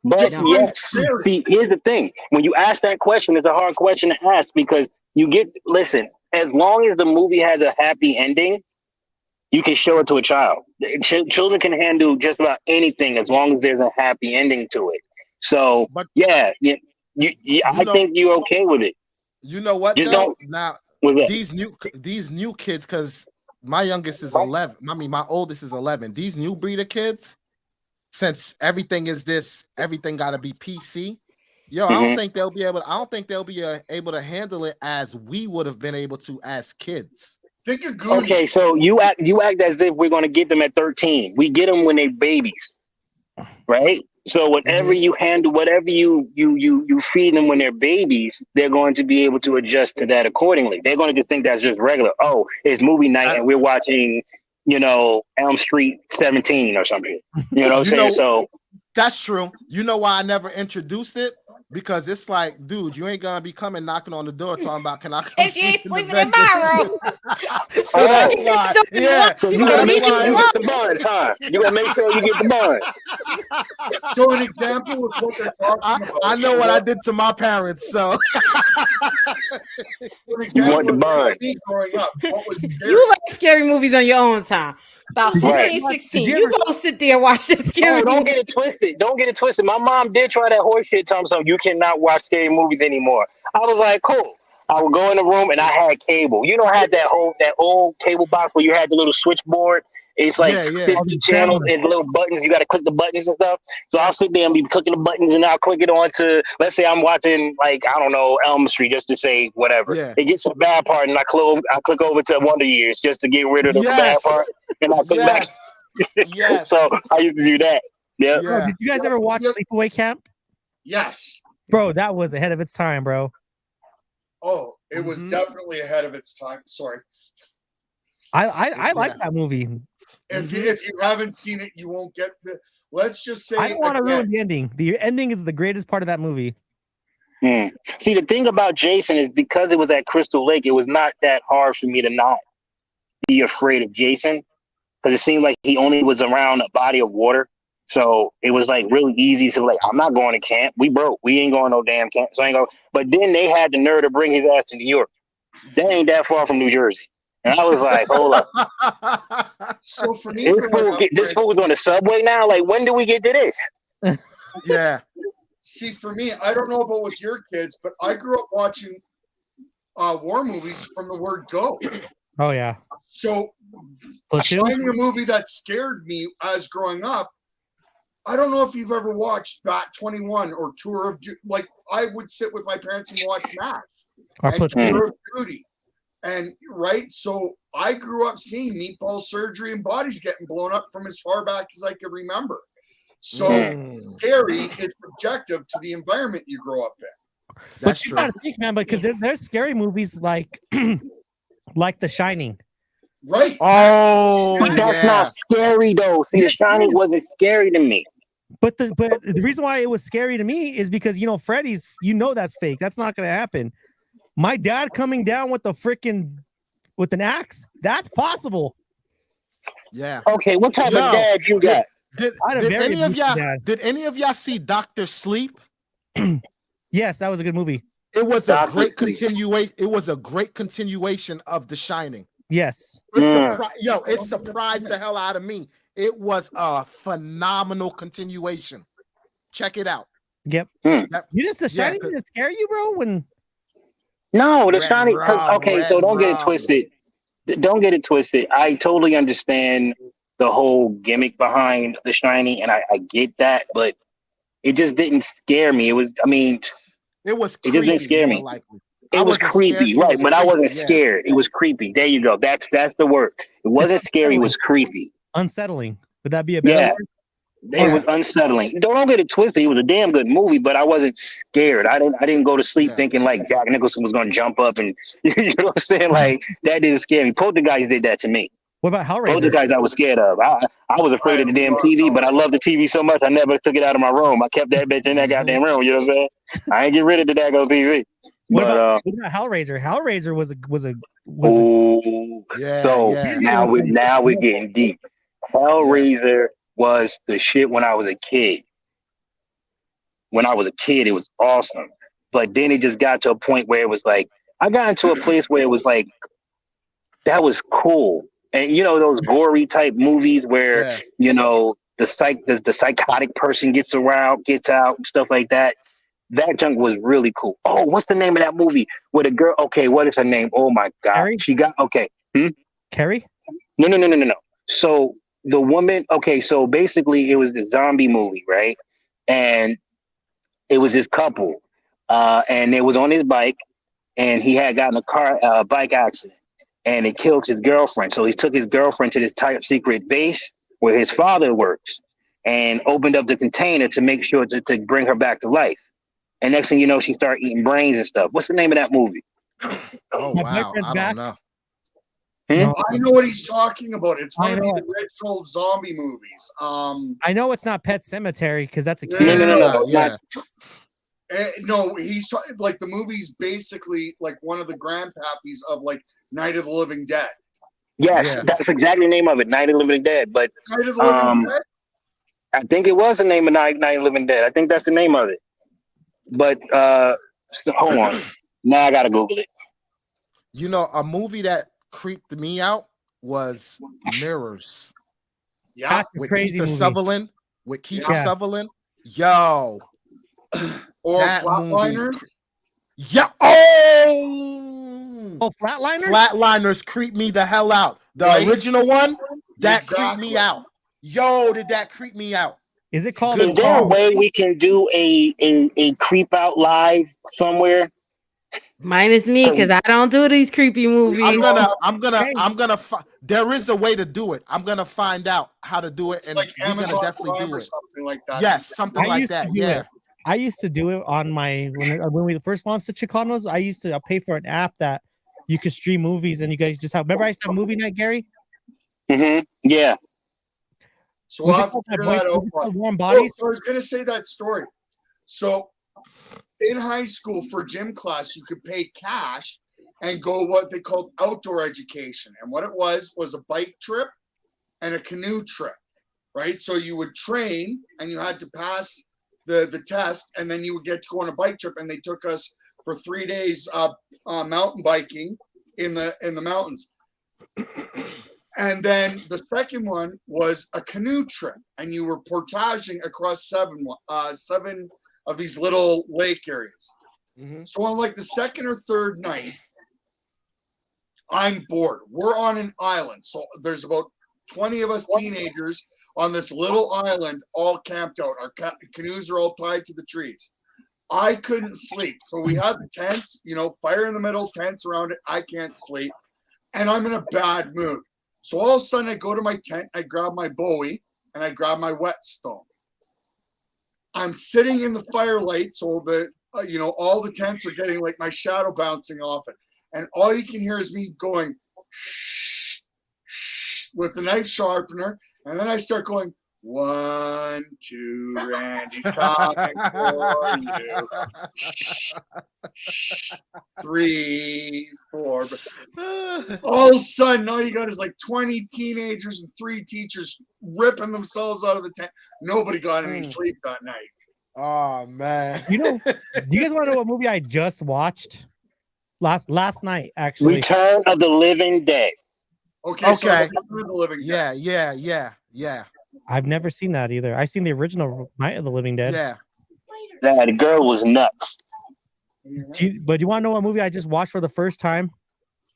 But Yeah. yes, see, here's the thing. When you ask that question, it's a hard question to ask because listen, as long as the movie has a happy ending, you can show it to a child. Children can handle just about anything as long as there's a happy ending to it. So, But I think you're okay with it. You know what? Just Though? don't. Now What's that? these new kids, because my youngest is 11. I mean, my oldest is 11. These new breeder kids, since everything got to be PC. Yo, I don't think they'll be able. I don't think they'll be able to handle it as we would have been able to as kids. Think of Goonies. Okay, so you act as if we're going to get them at 13. We get them when they're babies, right? So whatever you handle, whatever you feed them when they're babies, they're going to be able to adjust to that accordingly. They're going to just think that's just regular. Oh, it's movie night and we're watching, Elm Street 17 or something. You know what I'm saying? So that's true. You know why I never introduced it? Because it's like, dude, you ain't gonna be coming knocking on the door talking about, can I come If you ain't sleep sleeping in my room. So that's why. Yeah. So you gotta make sure you get the buns, huh? You gotta make sure you get the buns. So an example of what they're talking about. I know what I did to my parents, so You want the buns. Growing up, what was scary? You like scary movies on your own time. About 15, Right. 16. You go sit there and watch this scary Don't movie. get it twisted. Don't get it twisted. My mom did try that horse shit. Telling me something. You cannot watch scary movies anymore. I was like, cool. I would go in the room and I had cable. You know, I had that old cable box where you had the little switchboard. It's like 50 channels and little buttons. You got to click the buttons and stuff. So I'll sit there and be clicking the buttons and I'll click it on to, let's say I'm watching, like, I don't know, Elm Street, just to say whatever. Yeah. It gets to the bad part and I click over to Wonder Years just to get rid of the bad part. And I click back. Yes. So I used to do that. Yeah. Bro, did you guys ever watch Sleepaway Camp? Yes. Bro, that was ahead of its time, bro. Oh, it was definitely ahead of its time. Sorry. I like that movie. If you haven't seen it, you won't get the. Let's just say. I don't want to ruin the ending. The ending is the greatest part of that movie. See, the thing about Jason is because it was at Crystal Lake, it was not that hard for me to not be afraid of Jason because it seemed like he only was around a body of water. So it was like really easy to like, I'm not going to camp. We broke. We ain't going no damn camp. So I ain't going. But then they had the nerve to bring his ass to New York. That ain't that far from New Jersey. And I was like, hold up. So for me, this fool's on the subway now. Like, when do we get to this? Yeah. See, for me, I don't know about with your kids, but I grew up watching war movies from the word go. Oh yeah. So Platoon? finding a movie that scared me as growing up. I don't know if you've ever watched Bat 21 or Tour of Duty. Like I would sit with my parents and watch MASH and Tour of Duty. And so I grew up seeing meatball surgery and bodies getting blown up from as far back as I could remember. So scary is subjective to the environment you grow up in. But you gotta think, man, because there's scary movies like like The Shining. Right. Oh, but that's not scary though. See, The Shining wasn't scary to me. But the reason why it was scary to me is because Freddy's, that's fake. That's not gonna happen. My dad coming down with with an axe, that's possible. Yeah. Okay, what type of dad you got? Did any of y'all see Dr. Sleep? Yes, that was a good movie. It was a great continuation. It was a great continuation of The Shining. Yes. It surprised the hell out of me. It was a phenomenal continuation. Check it out. Yep. The Shining didn't scare you, bro? No, The Shining. Okay, so don't get it twisted. Don't get it twisted. I totally understand the whole gimmick behind The Shining, and I get that, but it just didn't scare me. It was just didn't scare me. It was creepy, right? But I wasn't scared. It was creepy. There you go. That's the word. It wasn't scary. It was creepy. Unsettling. Would that be a better word? It was unsettling. Don't get it twisted. It was a damn good movie, but I wasn't scared. I didn't go to sleep thinking like Jack Nicholson was going to jump up and you know what I'm saying. Like that didn't scare me. Poltergeist did that to me. What about Those are Hellraiser? the guys I was scared of. I was afraid of the damn TV, but I love the TV so much I never took it out of my room. I kept that bitch in that goddamn room. You know what I'm saying? I ain't get rid of the daggone TV. What But about Hellraiser? Hellraiser was a Yeah, so yeah. now we're getting deep. Hellraiser was the shit when I was a kid. When I was a kid, it was awesome. But then it just got to a point where it was like, I got into a place where it was like, that was cool. And you know, those gory type movies where, you know, the psychotic person gets out, stuff like that. That junk was really cool. Oh, what's the name of that movie? Where the girl, okay, what is her name? Oh my God. Carrie? She got, okay. Carrie? No. So the woman, okay, so basically it was a zombie movie, right? And it was this couple, and it was on his bike, and he had gotten a bike accident, and it killed his girlfriend. So he took his girlfriend to this top secret base where his father works, and opened up the container to make sure to bring her back to life. And next thing you know, she started eating brains and stuff. What's the name of that movie? Oh My wow, boyfriend's I back. don't know. No, I know what he's talking about. It's one I of know the it. original zombie movies. I know it's not Pet Cemetery because that's a No, kid. No. No, he's like the movie's basically like one of the grandpappies of like Night of the Living Dead. Yes, that's exactly the name of it, Night of the Living Dead. But Night of the Living Dead? I think it was the name of Night of the Living Dead. I think that's the name of it. But so, hold on. Now I gotta Google it. You know, a movie that creeped me out was Mirrors. Yeah, That's a with crazy Kiefer movie. Sutherland. With Kiefer Yeah. Sutherland. Yo. Or that Flatliners. movie. Yeah. Oh, Flatliners? Flatliners creep me the hell out. The Right? original one, that creeped Exactly. me out. Yo, did that creep me out? Is it called? Is there a way we can do a creep out live somewhere? Minus me, because I don't do these creepy movies. There is a way to do it. I'm gonna find out how to do it, and like we're gonna Amazon definitely Prime do or it. something like that. Yes, something I like used to that. do Yeah. it. I used to do it on my when we first launched the Chicanos. I used to pay for an app that you could stream movies, and you guys just have. Remember, I used to have movie night, Gary. Mm-hmm. Yeah. So Was I'll it have to called figure that that boy- out. was it called but- Warm Bodies? Oh, I was gonna say that story. So in high school for gym class, you could pay cash and go what they called outdoor education. And what it was a bike trip and a canoe trip, right? So you would train and you had to pass the test, and then you would get to go on a bike trip. And they took us for 3 days mountain biking in the mountains. And then the second one was a canoe trip, and you were portaging across seven of these little lake areas. So on like the second or third night, I'm bored. We're on an island, so there's about 20 of us teenagers on this little island, all camped out. Our canoes are all tied to the trees. I couldn't sleep, so we had the tents, fire in the middle, tents around it. I can't sleep, and I'm in a bad mood. So all of a sudden, I go to my tent, I grab my Bowie, and I grab my whetstone. I'm sitting in the firelight, so all the tents are getting like my shadow bouncing off it, and all you can hear is me going shh, shh, with the knife sharpener, and then I start going 1, 2, Randy's coming for you. Shh, shh, 3, 4. All of a sudden, all you got is like 20 teenagers and 3 teachers ripping themselves out of the tent. Nobody got any sleep that night. Oh man. Do you guys want to know what movie I just watched last night? Actually, Return of the Living Dead. Okay. So Okay. Return of the Living Dead. Yeah. I've never seen that either. I've seen the original Night of the Living Dead. Yeah. The girl was nuts. But you want to know what movie I just watched for the first time?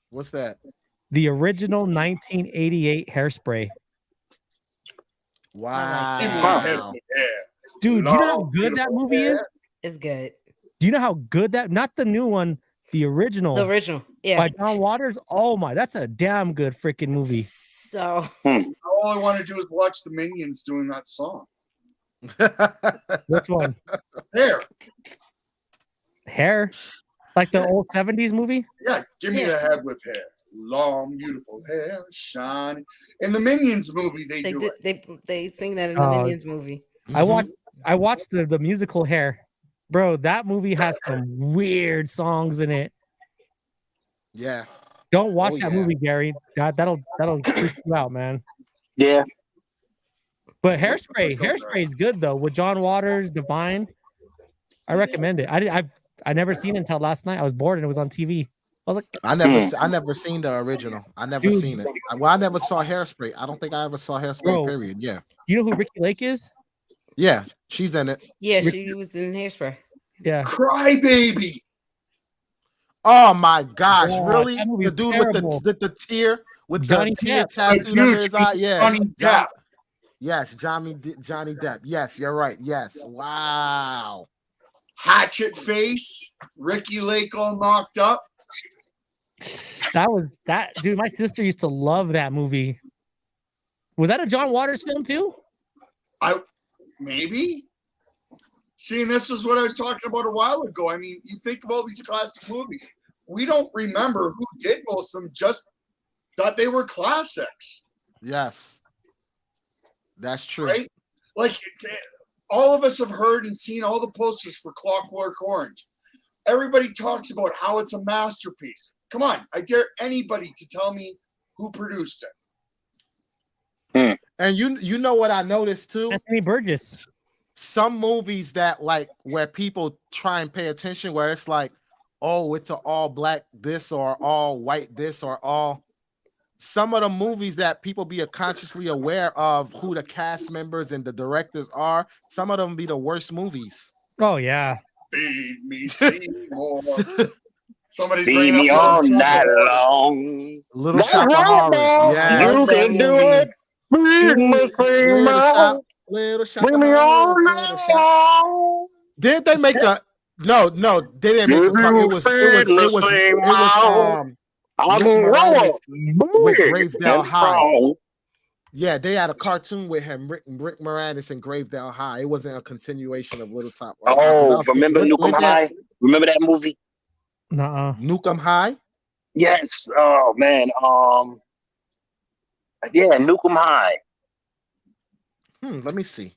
What's that? The original 1988 Hairspray. Wow. Dude, do you know how good that movie is? It's good. Do you know how good that? Not the new one, the original. The original, yeah. By John Waters. Oh my, that's a damn good freaking movie. So all I want to do is watch the Minions doing that song. Which one? Hair. Like the old 70s movie? Yeah, give me the head with hair. long, beautiful hair, shining. In the Minions movie, they do it. They sing that in the Minions movie. I watched the musical Hair, bro. That movie has some weird songs in it. Yeah. Don't watch that movie, Gary. God, that'll freak you out, man. Yeah. But Hairspray is good though. With John Waters, Divine, I recommend it. I never seen it until last night. I was bored and it was on TV. I was like, I never seen the original. I never Dude. seen it. Well, I never saw Hairspray. I don't think I ever saw Hairspray. Bro. Period. Yeah. you know who Ricky Lake is? Yeah, she's in it. Yeah, she was in Hairspray. Yeah. Crybaby. Oh my gosh, God, really? that The movie's dude terrible. with the tear with Johnny the tear Depp. tattooed Dude, under his eye. Yeah. Johnny Depp. Yes, Johnny Depp. Yes, you're right. Yes. Wow. Hatchet face. Ricky Lake all knocked up. That dude. My sister used to love that movie. Was that a John Waters film too? Maybe. See, and this is what I was talking about a while ago. I mean, you think of all these classic movies. We don't remember who did most of them, just that they were classics. Yes. That's true. Right? Like, all of us have heard and seen all the posters for Clockwork Orange. Everybody talks about how it's a masterpiece. Come on, I dare anybody to tell me who produced it. And you know what I noticed too? Anthony Burgess. Some movies that like where people try and pay attention, where it's like, oh, it's an all black this or all white this or all. Some of the movies that people be consciously aware of who the cast members and the directors are, some of them be the worst movies. Oh yeah. Feed me Seymour. Somebody's Feed bringing me up all Little night Shop. long. Little That's Shop of right, Horrors. man. Yes. You can do it. Feed me Seymour. Little Shop Bring of me all Horrors. night Little Shop. long. Did they make a no, they didn't make a car. It was I'm Rick Moranis with big Gravedale and High. strong. Yeah, they had a cartoon with him, Rick Moranis and Gravedale High. It wasn't a continuation of Little Top. Oh, remember Nukem High? Remember that movie? Nuh-uh. Nukem High? Yes. Oh man. Yeah, Nukem High. Let me see.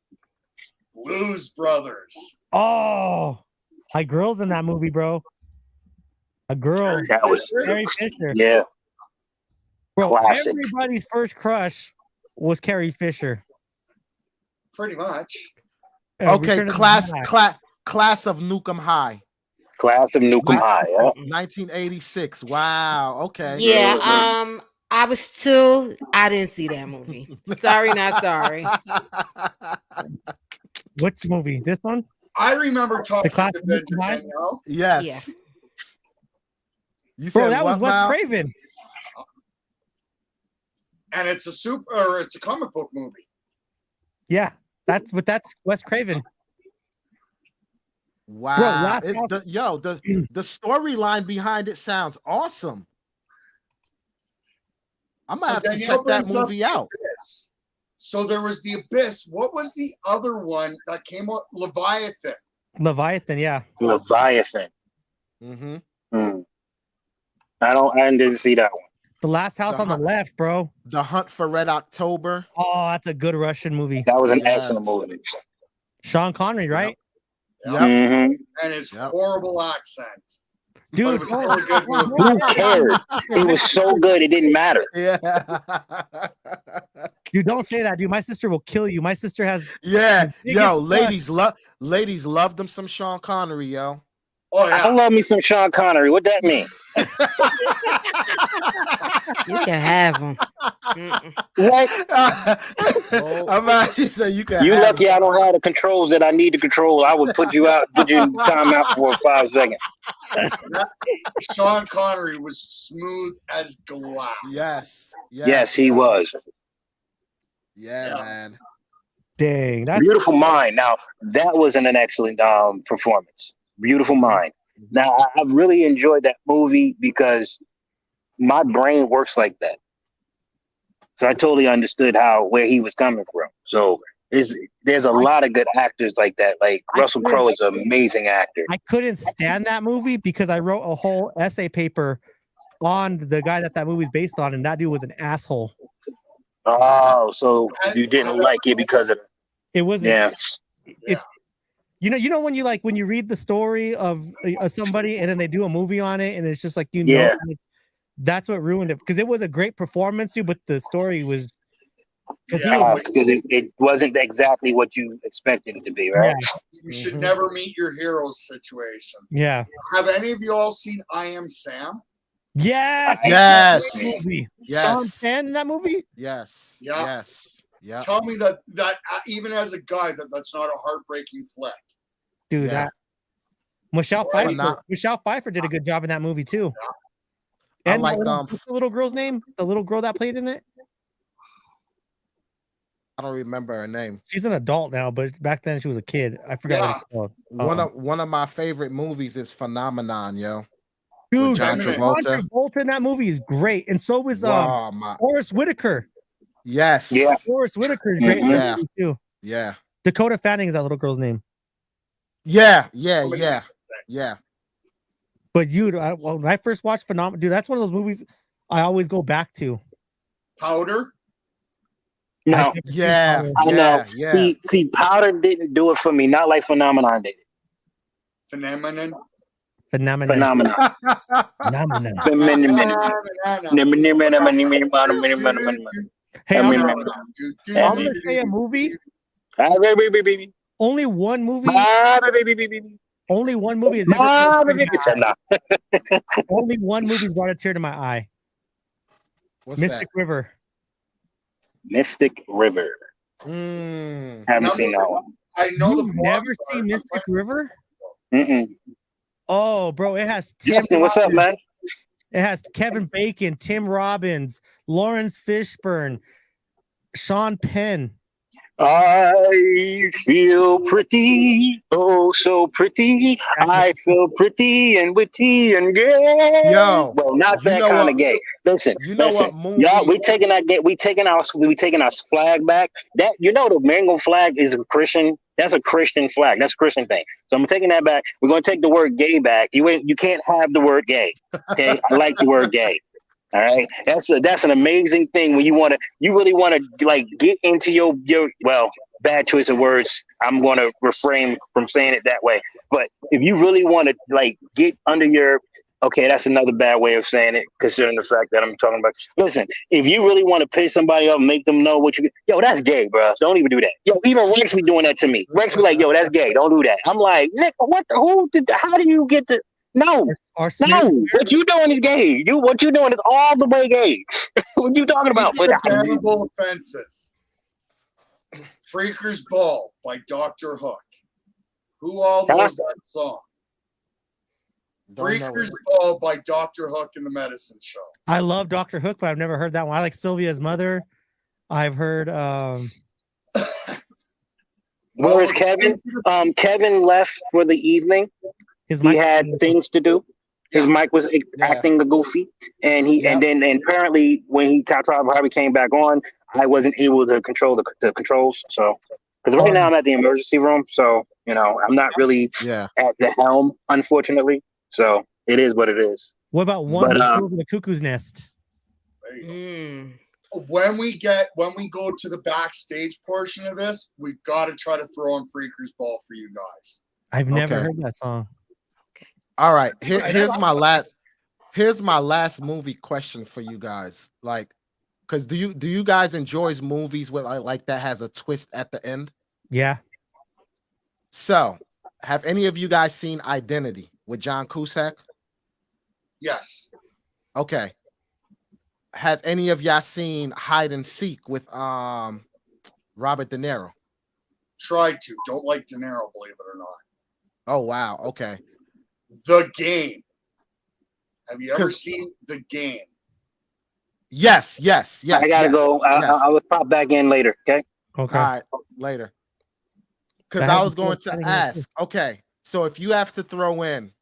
Blues Brothers. Oh, my girl's in that movie, bro. A girl. That was Carrie Fisher. Yeah. Bro, Classic. everybody's first crush was Carrie Fisher. Pretty much. Okay, Return of the class of Nukem High. Class of Nukem High. Yeah. 1986. Wow. Okay. Yeah, I was two. I didn't see that movie. Sorry, not sorry. Which movie? This one? I remember talking Class to of Ben Nukem High? Danielle. Yes. Yeah. You Bro, said that was what, Wes Mal? Craven. And it's a comic book movie. Yeah, that's Wes Craven. Wow. last The storyline behind it sounds awesome. I might have to Danielle check that brings up movie out. Abyss. So there was the Abyss. What was the other one that came out? Leviathan. Leviathan, yeah. Leviathan. Mm-hmm. I didn't see that one. The Last House on the Left, bro. The Hunt for Red October. Oh, that's a good Russian movie. That was an excellent movie. Sean Connery, right? Yep. Mm-hmm. And his horrible accent. Dude, But it was a really good movie. Who cared? It was so good, it didn't matter. Yeah. Dude, don't say that, dude. My sister will kill you. My sister has Yeah. biggest Yo, crush. ladies love them some Sean Connery, yo. Oh I love me some Sean Connery. What that mean? You can have them. What? I'm actually saying you can. You have lucky I don't have the controls that I need to control. I would put you out, put you in timeout for 5 seconds. Sean Connery was smooth as glass. Yes. Yes, he was. Yeah, man. Dang, that's Beautiful Mind. Now, that was an excellent performance. Beautiful Mind. Now, I really enjoyed that movie because my brain works like that. So I totally understood where he was coming from. So there's a lot of good actors like that. Like Russell Crowe is an amazing actor. I couldn't stand that movie because I wrote a whole essay paper on the guy that movie's based on, and that dude was an asshole. Oh, so you didn't like it because of It wasn't. yeah. You know when you read the story of somebody and then they do a movie on it, and it's just like Yeah. that's what ruined it, because it was a great performance, but the story was Because it wasn't exactly what you expected it to be, right? You should never meet your heroes situation. Yeah. Have any of you all seen I Am Sam? Yes. Yes. Movie. Yes. Sean Penn in that movie. Yes. Yeah. Yes. Yeah. Tell me that even as a guy that's not a heartbreaking flick. Dude, Yeah. that Michelle Right. Pfeiffer. Michelle Pfeiffer did a good job in that movie too. I And like what's the little girl's name? The little girl that played in it. I don't remember her name. She's an adult now, but back then she was a kid. I forgot what it's called. One of my favorite movies is Phenomenon, yo. Dude, With John Travolta. in that movie is great, and so was Forrest Whitaker. Yes. Yeah. Forrest Whitaker is great in that Yeah. movie too. Yeah. Dakota Fanning is that little girl's name. Yeah. But when I first watched Phenomenon, dude, that's one of those movies I always go back to. Powder? No. Yeah. I know. See, Powder didn't do it for me, not like Phenomenon did. Phenomenon. Hey, I'm gonna say a movie. Only one movie. Only one movie is only one movie brought a tear to my eye. What's Mystic River. Mystic River. Haven't seen that one. I know You've never seen Mystic River? Mm-mm. Oh, bro, it has Tim Justin, what's up, man? It has Kevin Bacon, Tim Robbins, Lawrence Fishburne, Sean Penn. I feel pretty, oh so pretty. I feel pretty and witty and gay. Yo, well, not that kind of gay. Listen, what movie? y'all, we taking our flag back. That the mango flag is a Christian. That's a Christian flag. That's a Christian thing. So I'm taking that back. We're gonna take the word gay back. You can't have the word gay. Okay, I like the word gay. All right, that's an amazing thing when you really want to like get into your bad choice of words. I'm going to refrain from saying it that way. But if you really want to like get under your that's another bad way of saying it, considering the fact that I'm talking about. Listen, if you really want to piss somebody up, make them know what that's gay, bro. Don't even do that. Even Rex be doing that to me. Rex be like, that's gay. Don't do that. I'm like, Nick, how do you get the? No, what you doing is gay. What you doing is all the way gay. What you talking about? Damnable offenses. Freaker's Ball by Dr. Hook. Who all knows that song? Freaker's Ball by Dr. Hook and the Medicine Show. I love Dr. Hook, but I've never heard that one. I like Sylvia's Mother. I've heard Where is Kevin? Kevin left for the evening. He had things to do. His mic was acting a goofy, and then apparently when he probably came back on, I wasn't able to control the controls. So because right now I'm at the emergency room, so I'm not really at the helm, unfortunately. So it is what it is. What about over the Cuckoo's Nest? There you go. When we go to the backstage portion of this, we've got to try to throw on Freaker's Ball for you guys. I've never heard that song. All right, here's my last movie question for you guys. Like, because do you guys enjoy movies with like that has a twist at the end? Yeah. So, have any of you guys seen Identity with John Cusack? Yes. Okay. Has any of y'all seen Hide and Seek with Robert De Niro? Tried to. Don't like De Niro, believe it or not. Oh wow. Okay. The Game. Have you ever seen The Game? Yes. I gotta go. I will pop back in later. Okay. All right, later. Because I was going to ask. Okay, so if you have to throw in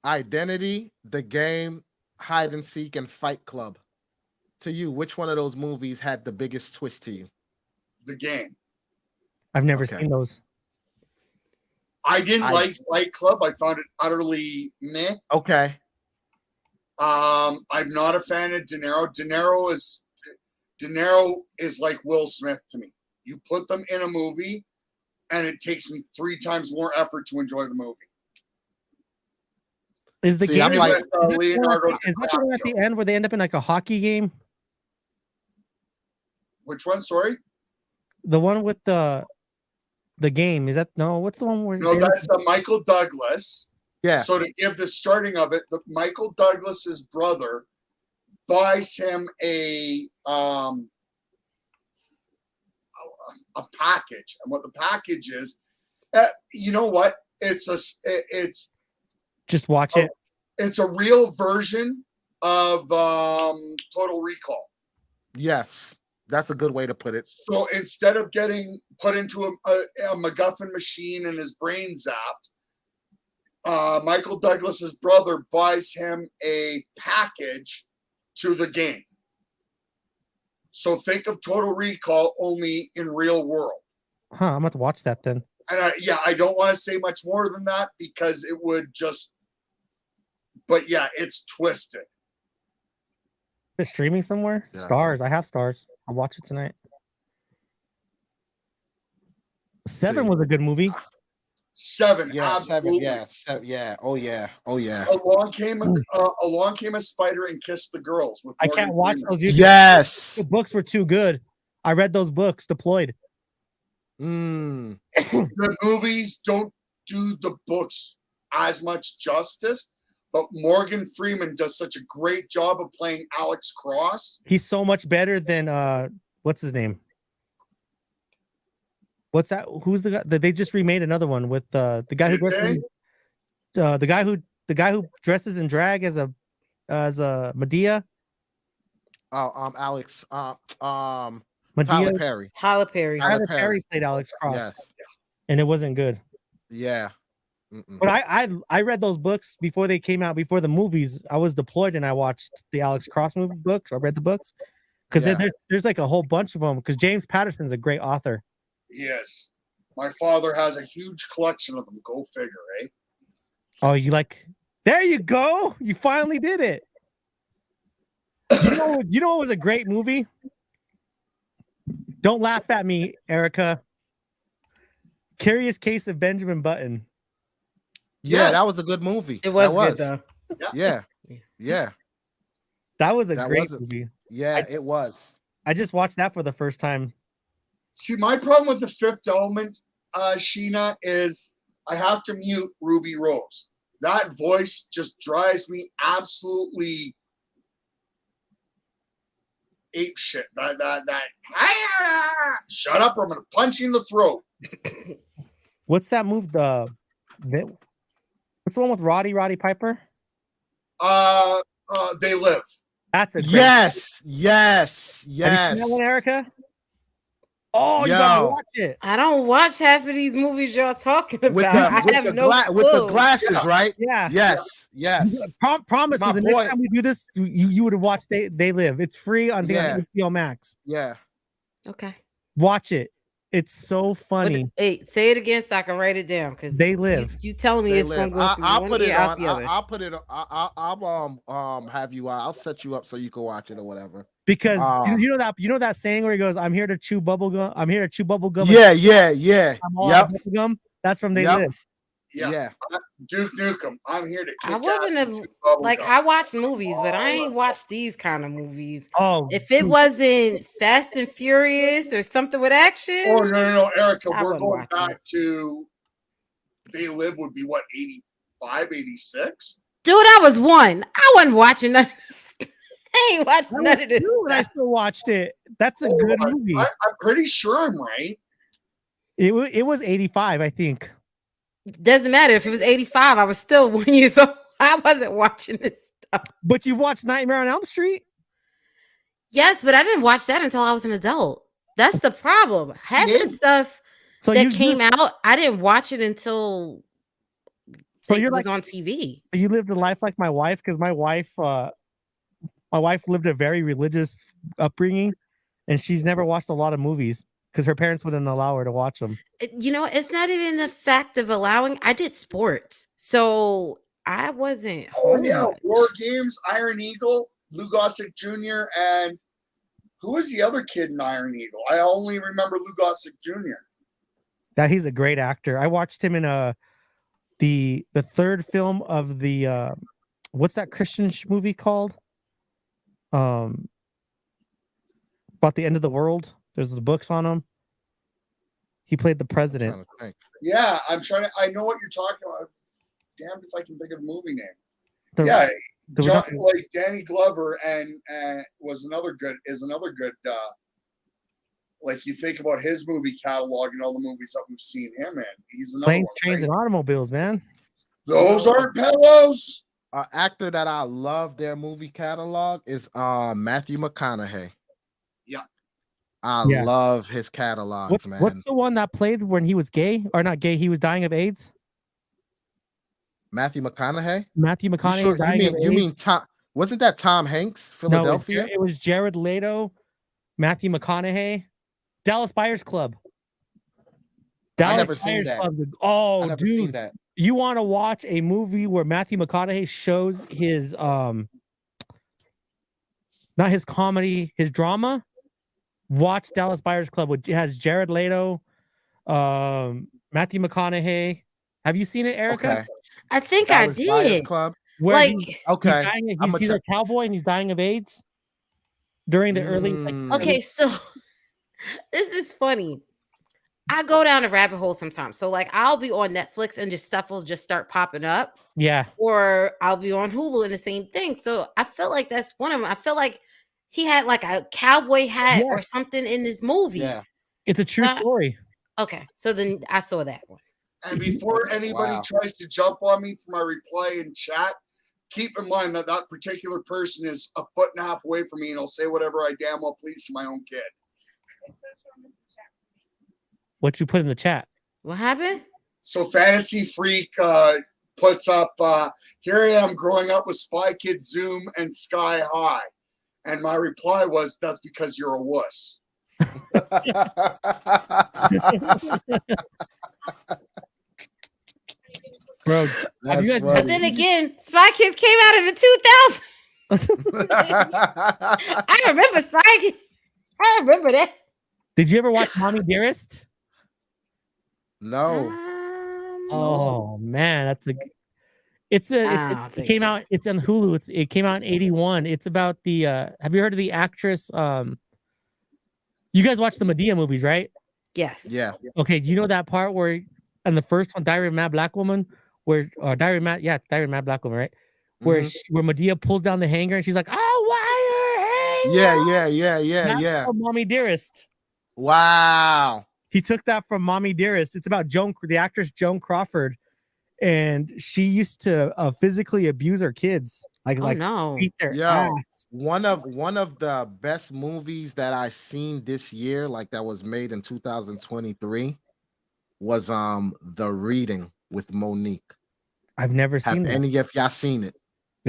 Identity, The Game, Hide and Seek, and Fight Club, to you, which one of those movies had the biggest twist to you? The Game. I've never seen those. I didn't like Fight Club. I found it utterly meh. Okay. I'm not a fan of De Niro. De Niro is like Will Smith to me. You put them in a movie, and it takes me 3 times more effort to enjoy the movie. Is the See, game I'm like- is that Leonardo the one at the end where they end up in like a hockey game? Which one? Sorry. The one with the game, is that no? What's the one where No, they- that's Michael Douglas. Yeah. So to give the starting of it, Michael Douglas's brother buys him a package, and what the package is, you know what? It's just watch it. It's a real version of Total Recall. Yes, that's a good way to put it. So instead of getting put into a MacGuffin machine and his brain zapped, Michael Douglas's brother buys him a package to the game. So think of Total Recall only in real world. Huh, I'm about to watch that then. And I don't want to say much more than that because it would just, but yeah, it's twisted. Is it streaming somewhere? Yeah. Stars. I have Stars. I'll watch it tonight. Seven See. was a good movie. 7, Yeah, absolutely. 7. Yeah. Oh yeah. Along came a spider and kissed the girls. With I Morgan can't watch Freeman. those. Yes. The books were too good. I read those books. Deployed. Mm. The movies don't do the books as much justice, but Morgan Freeman does such a great job of playing Alex Cross. He's so much better than what's his name? What's that? Who's the guy that they just remade another one with the guy who Did dresses the guy who dresses in drag as a Medea? Oh, Alex. Medea. Tyler Perry. Tyler Perry. Tyler Perry. Perry played Alex Cross, Yes. and it wasn't good. Yeah. Mm-mm. But I read those books before they came out, before the movies. I was deployed and I watched the Alex Cross movie books. I read the books because Yeah. there's like a whole bunch of them. Because James Patterson's a great author. Yes. My father has a huge collection of them. Go figure, eh? Oh, you like? There you go. You finally did it. You know what was a great movie? Don't laugh at me, Erica. Curious Case of Benjamin Button. Yeah, Yes. that was a good movie. It was That good though. Yeah. Yeah. That was a That great was a- movie. Yeah, it was. I just watched that for the first time. See, my problem with The Fifth Element, Sheena, is I have to mute Ruby Rose. That voice just drives me absolutely ape shit. Shut up or I'm gonna punch you in the throat. What's that move? What's the one with Roddy Piper? They Live. That's a great Yes. Have you seen that one, Erica? Oh, you gotta Yo. watch it. I don't watch half of these movies y'all talking about. With I the, have with, the no with the clue. glasses, right? Yeah. Yes. Yes. Promise me My the boy. next time we do this, you would have watched They Live. It's free on Yeah. HBO Max. Yeah. Okay. Watch it. It's so funny. Hey, say it again so I can write it down. Because They Live. You telling me They it's live. gonna go through I'll one put it ear out on. the other. I'll put it. I'll have you. I'll set you up so you can watch it or whatever. Because Um, you know that saying where he goes, "I'm here to chew bubble gum. I'm here to chew bubble gum. Yeah. Yeah. I'm all Yep. out of bubble gum." That's from They Yep. Live. Yeah. Yeah. Duke Nukem. I'm here to kick I wasn't ass a- and chew bubble Like gum. I watched movies, but I ain't watched these kind of movies. Oh, If it wasn't Fast and Furious or something with action, Oh no, Erica, I we're wouldn't going watch back it. to They Live would be what, 85, 86? dude, I was one. I wasn't watching none of this. I ain't watching none of this. Dude, I stuff. still watched it. That's a good movie. I'm pretty sure I'm right. It was 85, I think. Doesn't matter if it was 85. I was still 1 year old. I wasn't watching this stuff. But you watched Nightmare on Elm Street? Yes, but I didn't watch that until I was an adult. That's the problem. Half of the stuff So that you came out, I didn't watch it until So it you're was like- on TV. So you lived a life like my wife, because my wife lived a very religious upbringing, and she's never watched a lot of movies because her parents wouldn't allow her to watch them. You know, it's not even the fact of allowing. I did sports, so I wasn't Oh home. yeah, much. War Games, Iron Eagle, Lou Gossett Jr., and who was the other kid in Iron Eagle? I only remember Lou Gossett Jr. That he's a great actor. I watched him in the third film of the what's that Christian movie called? About the end of the world. There's the books on him. He played the president. Trying to think. Yeah, I'm trying to. I know what you're talking about. Damned if I can think of the movie name. The- Yeah, the- John, like Danny Glover and is another good. Like you think about his movie catalog and all the movies that we've seen him in. He's another Planes, one. Trains, Right? and Automobiles, man. Those aren't pillows. An actor that I love their movie catalog is Matthew McConaughey. Yeah. I Yeah. love his catalogs, man. What's the one that played when he was gay or not gay? He was dying of AIDS. Matthew McConaughey? Matthew You, McConaughey. sure? dying of You AIDS? mean Tom? Wasn't that Tom Hanks, No, Philadelphia? it was Jared Leto, Matthew McConaughey, Dallas Buyers Club. Dallas never seen Buyers that. Club. Oh, I never seen dude, that. you want to watch a movie where Matthew McConaughey shows his not his comedy, his drama? Watch Dallas Buyers Club, which has Jared Leto, Matthew McConaughey. Have you seen it, Erica? Okay. I think Dallas I Buyers did. Club. Where Like, he's Okay. dying, I'ma he's a check. cowboy and he's dying of AIDS during the early. Mm. okay, so this is funny. I go down a rabbit hole sometimes. So like I'll be on Netflix and just stuff will just start popping up, Yeah, or I'll be on Hulu and the same thing. So I feel like that's one of them. I feel like he had like a cowboy hat Yeah. or something in this movie. Yeah. it's a true story. Okay, so then I saw that one. And before anybody Wow. tries to jump on me for my reply in chat, keep in mind that that particular person is a foot and a half away from me, and I'll say whatever I damn well please to my own kid. What you put in the chat? What happened? So Fantasy Freak puts up, here I am growing up with Spy Kids Zoom and Sky High. And my reply was, that's because you're a wuss. Bro, have you guys? But then again, Spy Kids came out in the 2000s. I remember Spy Kids. I remember that. Did you ever watch Mommy Dearest? No. Oh man, that's a. It's I a. don't It think came so. out. It's on Hulu. It came out in '81. It's about the. Have you heard of the actress? You guys watch the Medea movies, right? Yes. Yeah. Okay. Do you know that part where, in the first one, Diary of a Mad Black Woman, where Diary of Mad Black Woman, right? Where Mhm. where Medea pulls down the hanger and she's like, "Oh, why are you?" Yeah. That's from Mommy Dearest. Wow. He took that from Mommy Dearest. It's about the actress Joan Crawford, and she used to physically abuse her kids, like Oh no. beat their Yo, ass. one of the best movies that I seen this year, like that was made in 2023, was The Reading with Monique. I've never Have seen that. any of y'all seen it?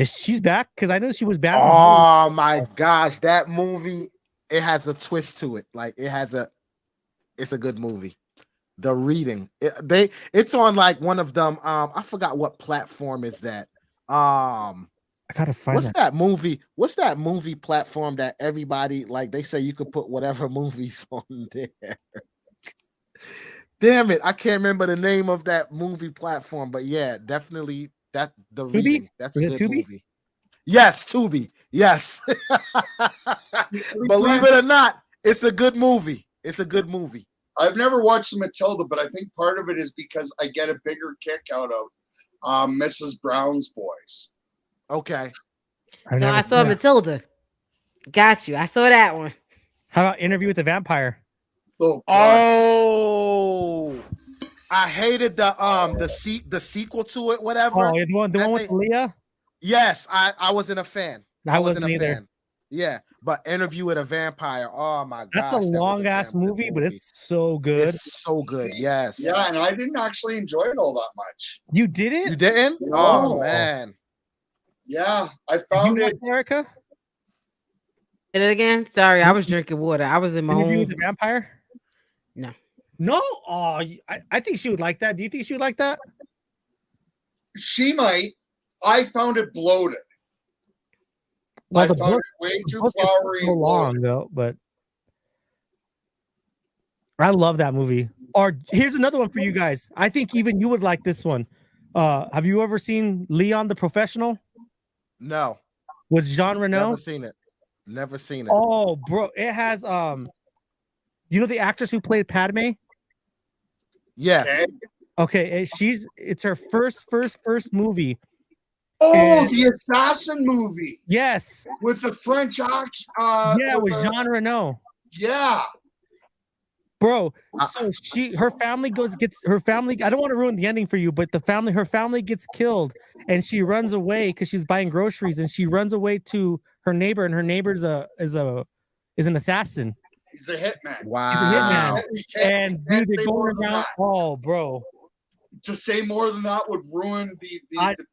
She's back because I know she was bad. Oh my gosh, that movie, it has a twist to it. Like it's a good movie. The Reading. It's on like one of them. I forgot what platform is that. I gotta find What's that. that movie? What's that movie platform that everybody like? They say you could put whatever movies on there. Damn it, I can't remember the name of that movie platform, but yeah, definitely The Tubi? Reading. That's a Is it good Tubi? movie. Yes, Tubi. Yes. Believe it or not, it's a good movie. It's a good movie. I've never watched the Matilda, but I think part of it is because I get a bigger kick out of Mrs. Brown's Boys. Okay. So I saw Matilda. Got you. I saw that one. How about Interview with the Vampire? Oh, I hated the sequel to it, whatever. Oh, the one That with thing- Leah. Yes, I wasn't a fan. I wasn't either. Yeah, but Interview with a Vampire. Oh my god, That's a long ass movie, but it's so good. It's so good. Yes. Yeah, and I didn't actually enjoy it all that much. You didn't? You didn't? No. Oh man. Yeah, I found You it. watched Erica? Did it again? Sorry, I was drinking water. I was in my Interview own. with the Vampire? No. No? Oh, I think she would like that. Do you think she would like that? She might. I found it bloated. Well, I the found book, it way the too book is flowery so and long bloated. though, but I love that movie. Or here's another one for you guys. I think even you would like this one. Have you ever seen Leon the Professional No, with Jean Reno? never seen it. Never seen it. Oh, bro, it has you know the actress who played Padme? Yeah. Okay. Okay, it's her first movie. Oh, And- the assassin movie Yes. with the French act. Yeah, with Jean Reno. Yeah. Bro, so her family her family. I don't want to ruin the ending for you, but her family gets killed, and she runs away because she's buying groceries, and she runs away to her neighbor, and her neighbor's is an assassin. He's a hitman. Wow. He's a hitman, You can't and dude, they're say more going than around. that. Oh, bro, To say more than that would ruin the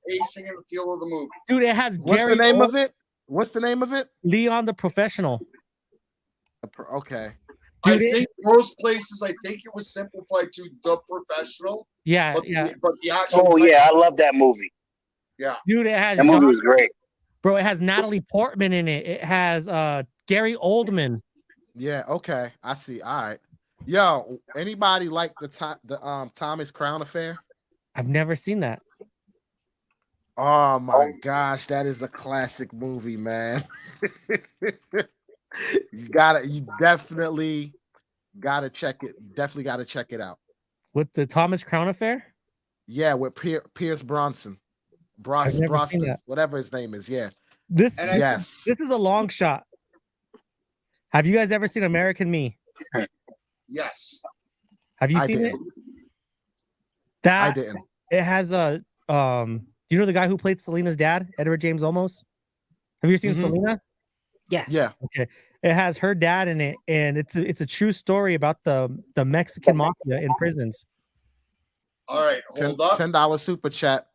pacing and the feel of the movie. dude, it has What's Gary the name Old- of it? What's the name of it? Leon the Professional. Okay. I Dude, think most places, I think it was simplified to The Professional. Yeah, But, yeah. but the actual. Oh yeah, I love that movie. Yeah. Dude, it has That movie Jean- was great. Bro, it has Natalie Portman in it. It has Gary Oldman. Yeah. Okay. I see. All right. Yo, anybody like the Thomas Crown Affair? I've never seen that. Oh my gosh, that is a classic movie, man. You definitely gotta check it. Definitely gotta check it out. With the Thomas Crown Affair? Yeah, with Pierce Bronson. I've never seen Brosnan, that. whatever his name is. Yeah. This Yes. this is a long shot. Have you guys ever seen American Me? Yes. Have you I seen it? didn't. That I didn't. it has a you know the guy who played Selena's dad, Edward James Olmos? Have you seen Mhm. Selena? Yes. Yeah. Okay. It has her dad in it, and it's a true story about the Mexican mafia in prisons. All right. Hold up. $10 super chat.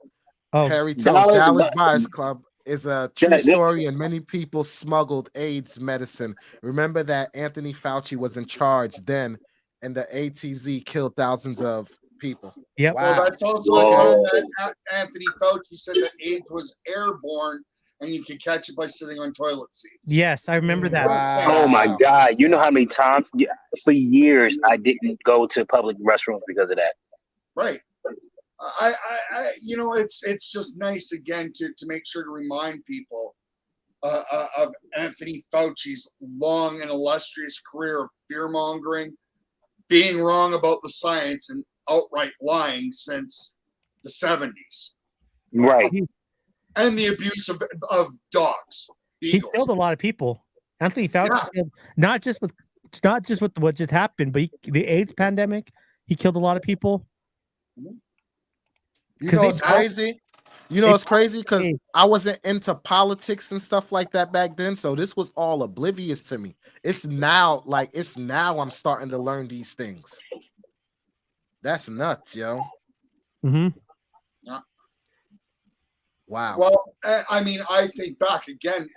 Oh, Harry Toad, $10 Dallas is- Buyers Club is a true Yeah, story, and many people smuggled AIDS medicine. Remember that Anthony Fauci was in charge then, and the ATZ killed thousands of people. Yep. Wow. Well, that's also the time that Anthony Fauci said that AIDS was airborne and you could catch it by sitting on toilet seats. Yes, I remember that. Wow. Oh my God! You know how many times for years I didn't go to public restrooms because of that. Right. I you know, it's just nice again to make sure to remind people of Anthony Fauci's long and illustrious career of fear mongering, being wrong about the science, and outright lying since the 70s, Right. and the abuse of dogs. He Beagles. killed a lot of people. Anthony Fauci Yeah. killed not just with what just happened, but the AIDS pandemic. He killed a lot of people. You 'Cause know they it's talk- crazy? You know they it's crazy because talk- I wasn't into politics and stuff like that back then. So this was all oblivious to me. It's now I'm starting to learn these things. That's nuts, yo. Mm-hmm. Wow. Well, I mean, I think back again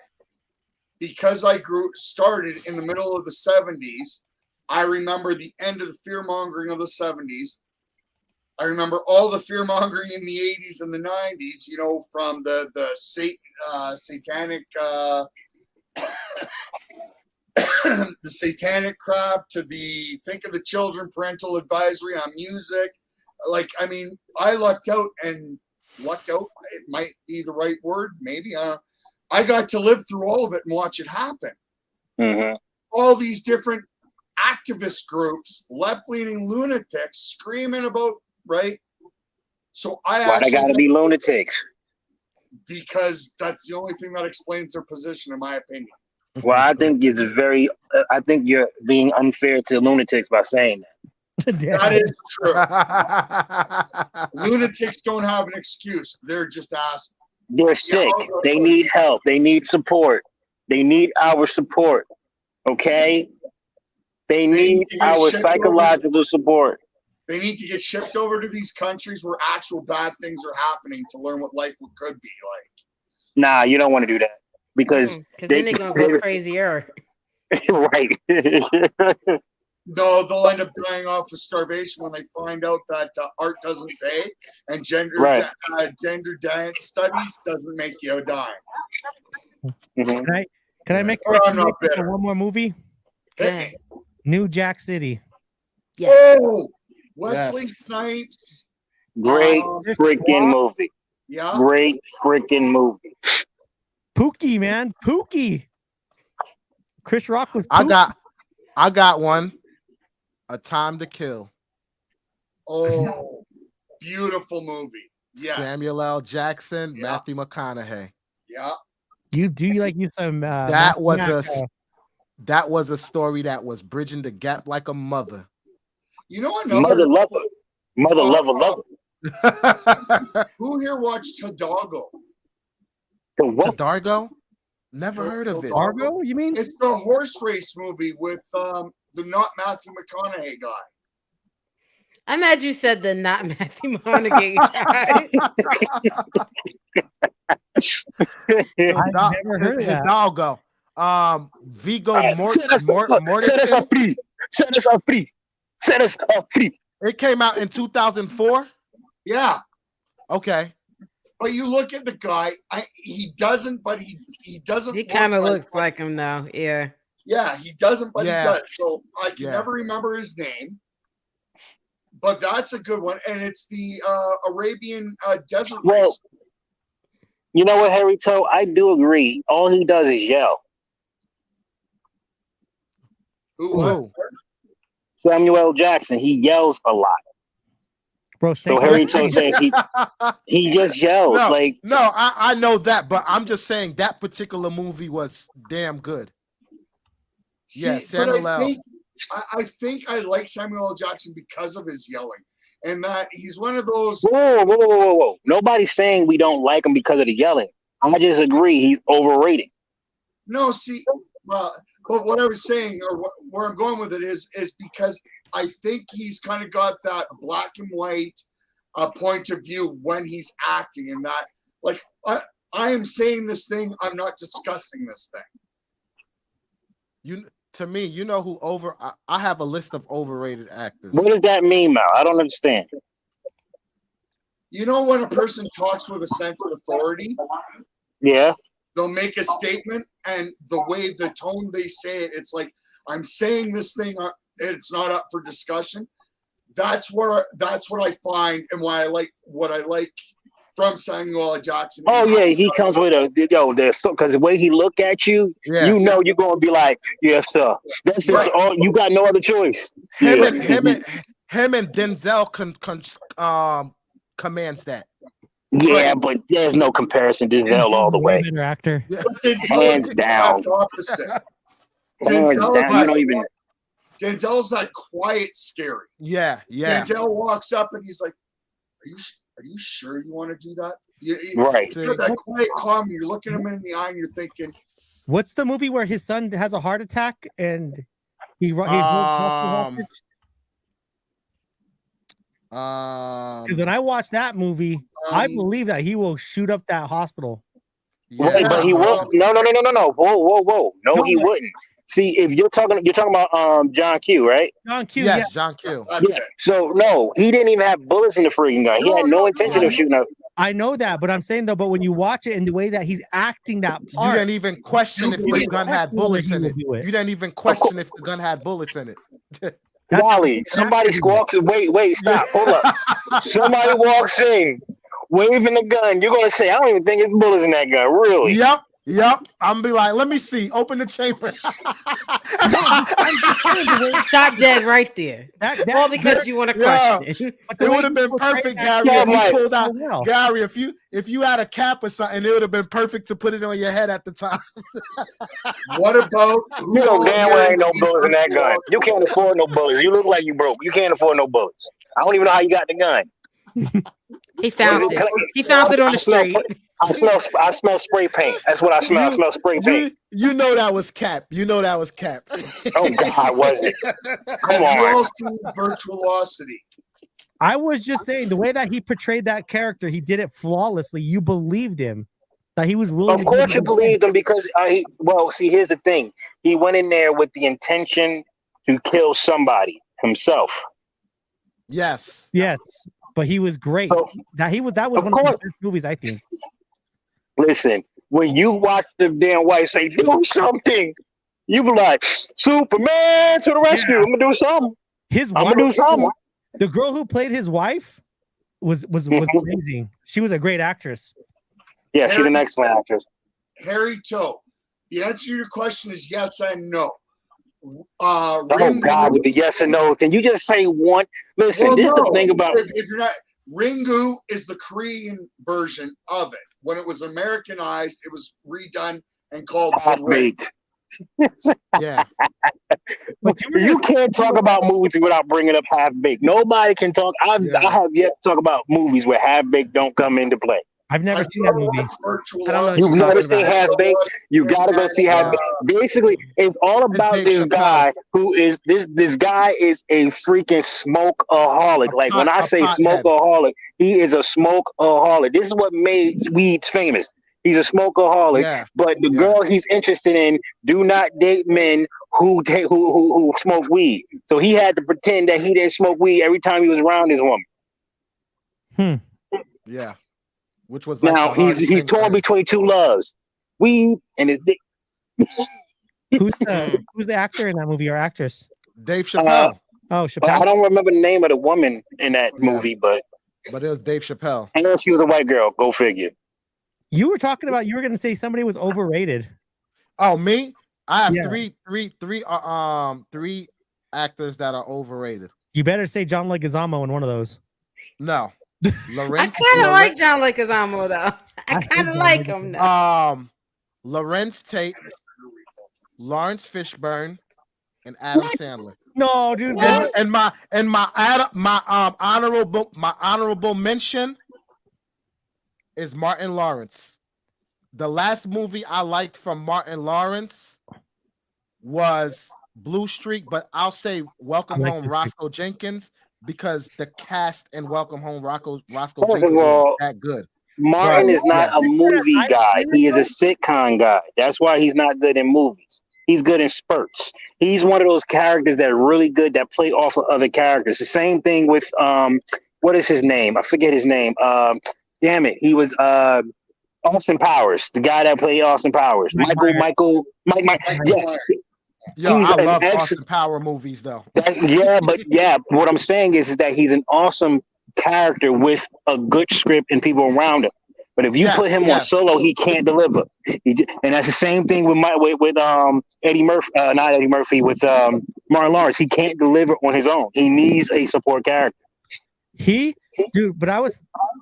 because I started in the middle of the 70s. I remember the end of the fear mongering of the 70s. I remember all the fear mongering in the 80s and the 90s. You know, from the satanic the satanic crap to the think of the children parental advisory on music. Like, I mean, I lucked out. It might be the right word, maybe. I got to live through all of it and watch it happen. Mm-hmm. All these different activist groups, left-leaning lunatics, screaming about right. So Why they gotta be lunatics? Because that's the only thing that explains their position, in my opinion. Well, I think it's very. I think you're being unfair to lunatics by saying that. That is true. Lunatics don't have an excuse. They're just asking. They're sick. They need help. They need support. They need our support. Okay. They need to get our shipped psychological support. They need to get shipped over to these countries where actual bad things are happening to learn what life could be like. Nah, you don't want to do that because Because then they're gonna go crazier. Right. No, they'll end up dying off of starvation when they find out that art doesn't pay and gender dance studies doesn't make you a dime. Can I make a But I'm not recommendation for bitter. one more movie? Hey, New Jack City. oh, Wesley Snipes. Great Chris freaking Rock. movie. Yeah. Great freaking movie. Pookie, man. Pookie. Chris Rock was Pookie. I got one. A Time to Kill. Oh, beautiful movie. Yeah. Samuel L. Jackson, Matthew McConaughey. Yeah. You like you some That was Mac, a story that was bridging the gap like a mother. You know Mother lover. Mother lover lover. Who here watched Hidalgo? Dargo? Never heard of it. Dargo, you mean? It's the horse race movie with the not Matthew McConaughey guy. I'm mad you said the not Matthew McConaughey guy. I've never heard of that. Hidalgo. Vigo Set us up free. Set us up free. Set us up free. It came out in 2004. Yeah. Okay. But you look at the guy, he doesn't, but he doesn't. He kind of looks like him now. Yeah. Yeah, he doesn't, but Yeah. he does. So I can never remember his name. But that's a good one. And it's the Arabian desert race. You know what, Harry Toe? I do agree. All he does is yell. Who? Samuel L. Jackson. He yells a lot. Bro, so Harry Toe said he just yells. I know that, but I'm just saying that particular movie was damn good. See, Yeah, Samuel but L. I think I like Samuel L. Jackson because of his yelling, and that he's one of those. Whoa! Nobody's saying we don't like him because of the yelling. I just agree he's overrated. No, see, but what I was saying, or where I'm going with it is because I think he's kind of got that black and white point of view when he's acting, and that, like, I am saying this thing, I'm not discussing this thing. To me, you know who I have a list of overrated actors. What does that mean, Mal? I don't understand. You know when a person talks with a sense of authority? Yeah. They'll make a statement, and the way the tone they say it, it's like, I'm saying this thing, it's not up for discussion. That's what I find, and why I like what I like from Samuel L. Jackson. Oh yeah, he comes with because the way he look at you, you know you're gonna be like, yes sir. That's just all. You got no other choice. Him and Denzel commands that. Yeah, but there's no comparison. Denzel all the way. Better actor. Hands down. Opposite. Hands down. You don't even. Denzel's that quiet, scary. Yeah. Denzel walks up and he's like, "Are you sure you want to do that?" Right. You're that quiet, calm. You're looking him in the eye and you're thinking, What's the movie where his son has a heart attack and he because when I watch that movie, I believe that he will shoot up that hospital. Right, but he won't. No. Whoa. No, he wouldn't. See, if you're talking about John Q, right? John Q. Yes, Yeah. John Q. Yeah. So no, he didn't even have bullets in the freaking gun. He had no intention of shooting up. I know that, but I'm saying though, but when you watch it in the way that he's acting that part, You didn't even question if the gun had bullets in it. You didn't even question if the gun had bullets in it. Wally, somebody squawks. Wait, stop. Hold up. Somebody walks in, waving the gun. You're gonna say, I don't even think it's bullets in that gun. Really? Yep. I'm gonna be like, let me see. Open the chamber. Shot dead right there. All because you want to question. It would have been perfect, Gary. If you pulled out, Gary, if you had a cap or something, it would have been perfect to put it on your head at the time. What about You know damn well ain't no bullets in that gun. You can't afford no bullets. You look like you broke. You can't afford no bullets. I don't even know how you got the gun. He found it. He found it on the street. I smell spray paint. That's what I smell. I smell spray paint. You know that was cap. Oh God, was it? Come You on. all seen Virtuosity? I was just saying the way that he portrayed that character, he did it flawlessly. You believed him. That he was willing. Of course you believed him because here's the thing. He went in there with the intention to kill somebody himself. Yes. Yes, but he was great. So, that was of one of the course. best movies, I think. Listen, when you watch the damn wife say, do something, you be like, Superman to the rescue. Yeah. I'm gonna do something. His I'm wife, gonna do something. the girl who played his wife was amazing. She was a great actress. Yeah, she's an excellent actress. Harry Toe. The answer to your question is yes and no. Oh Ringu, God, with the yes and no. Can you just say one? Listen, well, this is no. the thing about if you're not, Ringu is the Korean version of it. When it was Americanized, it was redone and called The Ring. half-baked. Yeah. But You can't talk about movies without bringing up half-baked. Nobody can talk. I have yet to talk about movies where half-baked don't come into play. I've never seen that movie. I don't know. You've never seen Half-Baked? You gotta go see Half-Baked. Basically, it's all about Dave this Chappelle. guy who is this guy is a freaking smokeaholic. Like when I say pothead. smokeaholic, he is a smokeaholic. This is what made weed famous. He's a smokeaholic, Yeah. but the girl he's interested in do not date men who smoke weed. So he had to pretend that he didn't smoke weed every time he was around his woman. Yeah. Which was like Now the hardest he's thing torn for him. between two loves, weed and his dick. Who's the actor in that movie or actress? Dave Chappelle. Oh, I Chappelle. don't remember the name of the woman in that movie, but But it was Dave Chappelle. I know she was a white girl. Go figure. You were talking about you were going to say somebody was overrated. Oh, me? I have Yeah. three actors that are overrated. You better say John Leguizamo in one of those. No. I Lorenz. kind of like John Leguizamo though. I kind of like him though. Lorenz Tate, Lawrence Fishburne, and Adam Sandler. No, dude. And my honorable mention is Martin Lawrence. The last movie I liked from Martin Lawrence was Blue Streak, but I'll say Welcome Home Roscoe Jenkins because the cast in Welcome Home Roscoe First Jenkins of all, is that good. Martin But, is not a movie guy. He is a sitcom guy. That's why he's not good in movies. He's good in spurts. He's one of those characters that are really good that play off of other characters. The same thing with what is his name? I forget his name. Damn it. He was Austin Powers, the guy that played Austin Powers. Mike. Yes. Yo, He's I an love ex- Austin Power movies though. What I'm saying is that he's an awesome character with a good script and people around him. But if you put him on solo, he can't deliver. And that's the same thing with Eddie Murphy, not Eddie Murphy, with Martin Lawrence. He can't deliver on his own. He needs a support character. Dude, but I was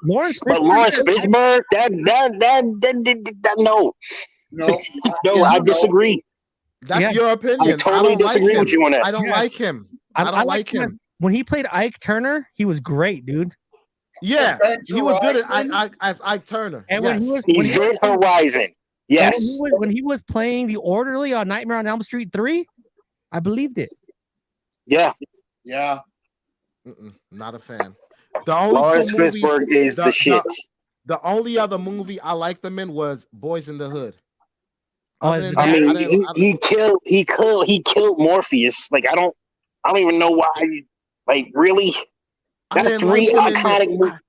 Lawrence. But Lawrence Fishburne, no. No, I disagree. That's your opinion. I totally don't disagree like with you on that. I don't like him. I don't like him. When he played Ike Turner, he was great, dude. Yeah, he was good as Ike Turner. And when he was Event Horizon, yes. When he was playing the orderly on Nightmare on Elm Street 3, I believed it. Yeah. Yeah. Not a fan. The only Lawrence two movies, Fishburne is the shit. The only other movie I liked them in was Boys in the Hood. I mean, he killed Morpheus. Like I don't even know why. Like really, that's three iconic movies.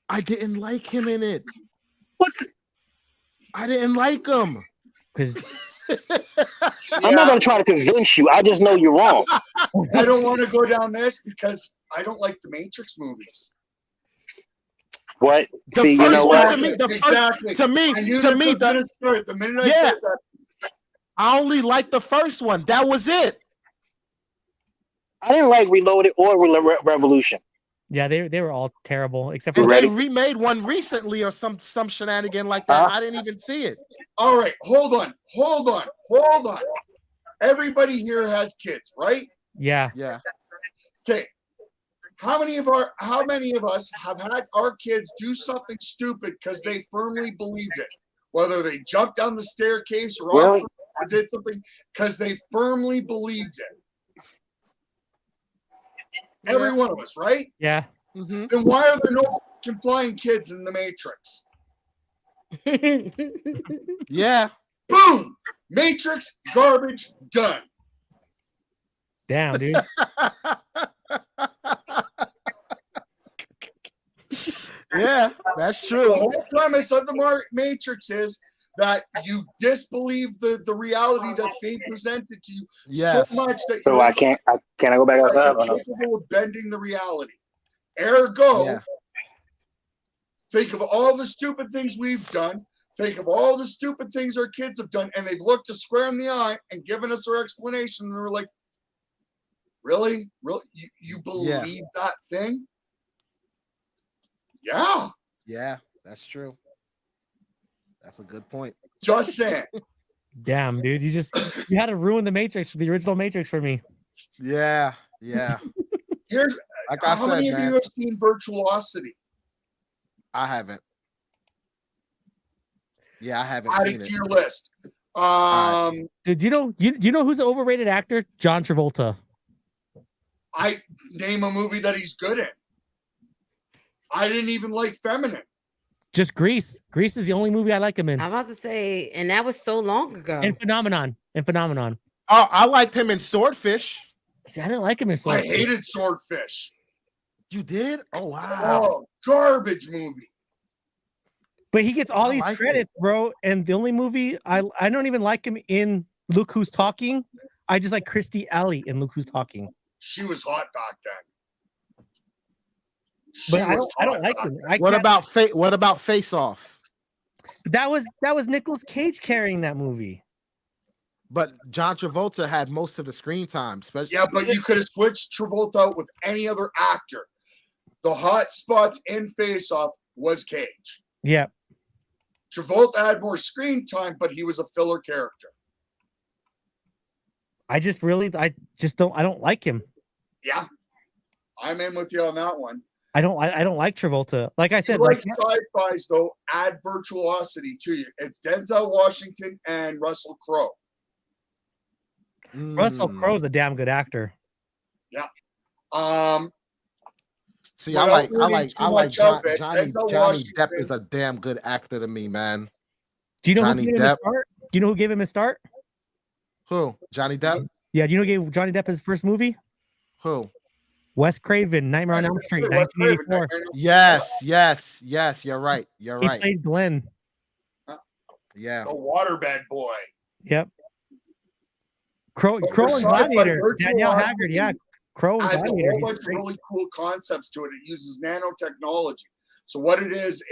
I didn't like him in it. What? I didn't like him. Because I'm not gonna try to convince you. I just know you're wrong. I don't want to go down this because I don't like the Matrix movies. What? The See, you first know one what? to me, Exactly. to me, I knew to that me, was gonna start. The minute I yeah, said that, I only liked the first one. That was it. I didn't like Reloaded or Revolution. yeah, they were all terrible except for And they remade one recently or some shenanigan like that. I didn't even see it. all right, hold on. Everybody here has kids, right? Yeah. Okay. How many of us have had our kids do something stupid because they firmly believed it? Whether they jumped down the staircase or did something because they firmly believed it. Every one of us, right? Yeah. Mm-hmm. Then why are there no flying kids in the Matrix? Yeah. Boom! Matrix garbage done. Damn, dude. Yeah, that's The true. whole premise of the Matrix is that you disbelieve the reality that fate presented to you Yes. so much that So you're I go back outside? Or no? capable of bending the reality. Ergo, Yeah. think of all the stupid things we've done. Think of all the stupid things our kids have done, and they've looked us square in the eye and given us our explanation, and we're like, really? Really? You believe that thing? Yeah. Yeah, that's true. That's a good point. Just saying. Damn, dude. You had to ruin the Matrix, the original Matrix for me. Yeah, yeah. Here's Like I how said, many of man, you have seen Virtuosity? I haven't. Yeah, I haven't Add seen it it. to your list. Dude, you know who's an overrated actor? John Travolta. I name a movie that he's good in. I didn't even like Feminine. Just Grease. Grease is the only movie I like him in. I'm about to say, and that was so long ago. And Phenomenon. Oh, I liked him in Swordfish. See, I didn't like him in I Swordfish. hated Swordfish. You did? Oh wow. Oh, garbage movie. But he gets all I these liked credits, bro. And the only movie I don't even like him in Look Who's Talking. I just like Christy Alley in Look Who's Talking. She was hot back then. But She I was don't hot like back him. then. What about Face Off? That was Nicolas Cage carrying that movie. But John Travolta had most of the screen time, especially. Yeah, but you could have switched Travolta out with any other actor. The hot spots in Face Off was Cage. Yeah. Travolta had more screen time, but he was a filler character. I don't like him. Yeah, I'm in with you on that one. I don't like Travolta. Like I said, You like sci-fis though, add Virtuosity to you. It's Denzel Washington and Russell Crowe. Russell Crowe's a damn good actor. Yeah. See, I like Johnny Denzel Depp is a damn good actor to me, man. Do you know Johnny who gave him his Depp. start? Do you know who gave him his start? Who? Johnny Depp? Yeah, do you know who gave Johnny Depp his first movie? Who? Wes Craven, Nightmare on Elm Street, Wes Craven, 1984. Yes. You're right. He played Glenn. Yeah. The Waterbed Boy. Yep. Crow But and the sci-fi Gladiator. virtual Danielle art Haggard. Yeah. Crow and adds a Gladiator. whole He's bunch of great. really cool concepts to it. It uses nanotechnology. So what it is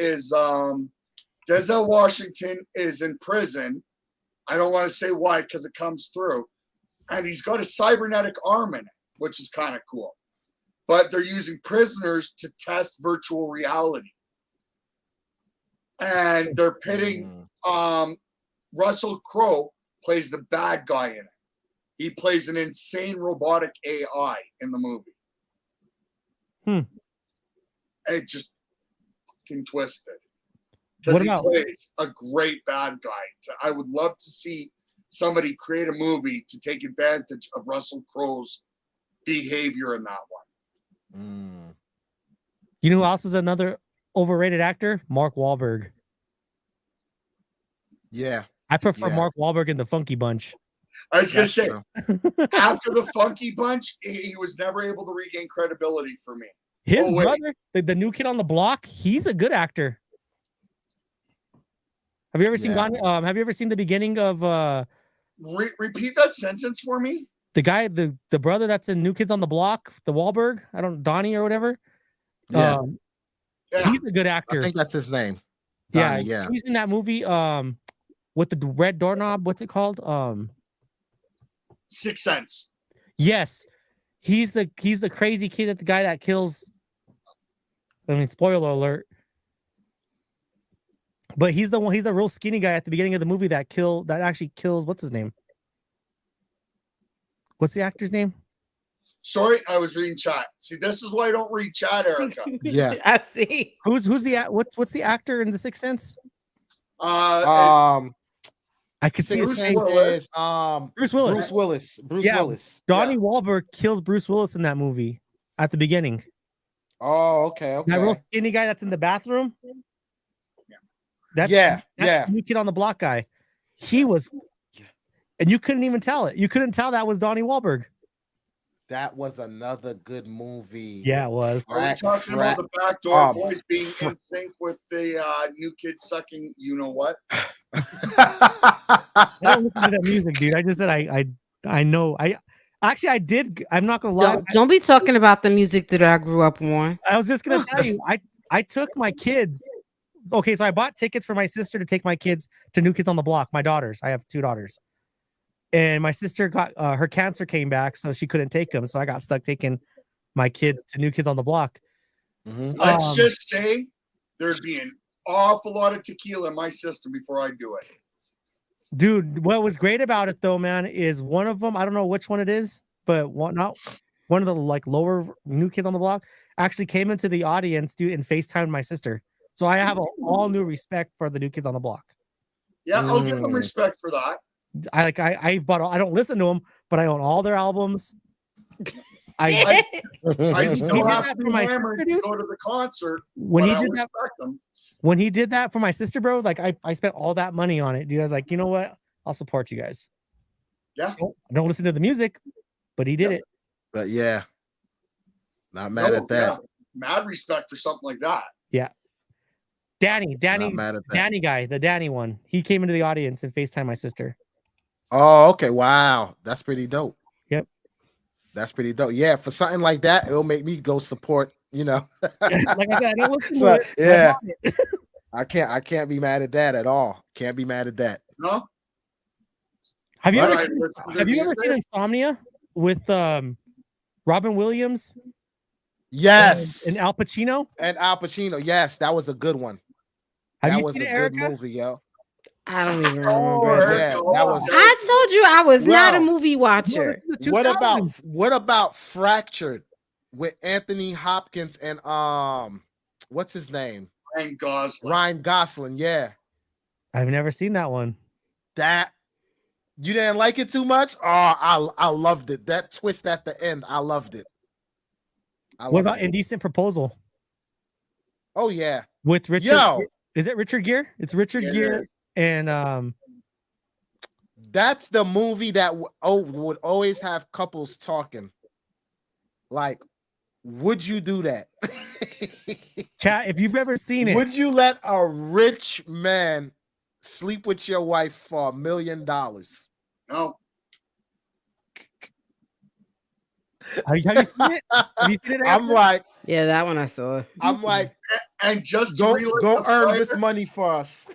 Denzel Washington is in prison. I don't want to say why because it comes through. And he's got a cybernetic arm in it, which is kind of cool. But they're using prisoners to test virtual reality. And they're pitting Russell Crowe plays the bad guy in it. He plays an insane robotic AI in the movie. It just fucking twisted. Because he plays a great bad guy. I would love to see somebody create a movie to take advantage of Russell Crowe's behavior in that one. You know who else is another overrated actor? Mark Wahlberg. Yeah. I prefer Mark Wahlberg in the Funky Bunch. I was going to say, after the Funky Bunch, he was never able to regain credibility for me. His brother, the new kid on the block, he's a good actor. Have you ever seen have you ever seen the beginning of repeat that sentence for me? The guy, the brother that's in New Kids on the Block, the Wahlberg, Donnie or whatever. Yeah. He's a good actor. I think that's his name. Donnie, yeah. He's in that movie with the red doorknob. What's it called? Sixth Sense. Yes. He's the crazy kid at the guy that kills. I mean, spoiler alert. But he's the one. He's a real skinny guy at the beginning of the movie that actually kills. What's his name? What's the actor's name? Sorry, I was reading chat. See, this is why I don't read chat, Erica. Yeah, I see. Who's the what's the actor in The Sixth Sense? I could see his face. Bruce Willis. Bruce Willis. Donnie Wahlberg kills Bruce Willis in that movie at the beginning. Oh, okay. That real skinny guy that's in the bathroom. That's the New Kid on the Block guy. He was, and you couldn't even tell it. You couldn't tell that was Donnie Wahlberg. That was another good movie. Yeah, it was. Are we talking about the Backdoor Boys being in sync with the New Kids sucking? You know what? I don't listen to that music, dude. I just said I know. I did. I'm not gonna lie. Don't be talking about the music that I grew up on. I was just gonna tell you. I took my kids. Okay, so I bought tickets for my sister to take my kids to New Kids on the Block. My daughters. I have 2 daughters. And my sister got her cancer came back, so she couldn't take them. So I got stuck taking my kids to New Kids on the Block. Let's just say there'd be an awful lot of tequila in my system before I do it. Dude, what was great about it though, man, is one of them, I don't know which one it is, but one of the like lower New Kids on the Block actually came into the audience, dude, and FaceTimed my sister. So I have all new respect for the New Kids on the Block. Yeah, I'll give them respect for that. I don't listen to them, but I own all their albums. I He still did have that to for my hammer sister, to dude. go to the concert. When but he I'll did that, respect them. when he did that for my sister, bro, like I spent all that money on it, dude. I was like, you know what? I'll support you guys. Yeah. I don't listen to the music, but he did it. But yeah, not mad at that. Yeah. Mad respect for something like that. Yeah. Danny, Not mad at that. Danny guy, the Danny one. He came into the audience and FaceTime my sister. Oh, okay. Wow, that's pretty dope. Yep. That's pretty dope. Yeah, for something like that, it'll make me go support. You know. Like I said, I don't listen to So, it. but I yeah. bought it. I can't be mad at that at all. Can't be mad at that. No. Have you But ever I seen, listen to have you their ever seen music. Insomnia with Robin Williams Yes. and Al Pacino? And Al Pacino. Yes, that was a good one. Have That you was seen a it, good Erica? movie, yo. I don't even Oh, remember. Yeah, that was. I told you I was not a Well, movie watcher. What about Fractured with Anthony Hopkins and what's his name? Ryan Gosling. Ryan Gosling. Yeah, I've never seen that one. that you didn't like it too much. Oh, I loved it. That twist at the end, I loved it. What about Indecent Proposal Oh yeah, with Richard? Yo. Is it Richard Gere? It's Richard Yeah, it Gere is. and that's the movie that would always have couples talking. Like, would you do that? chat. If you've ever seen it, Would you let a rich man sleep with your wife for $1 million? No. have you seen it? Have you seen it? I'm Erica? like, Yeah, that one I saw. I'm like, And just to go relight the earn fire, this money for us.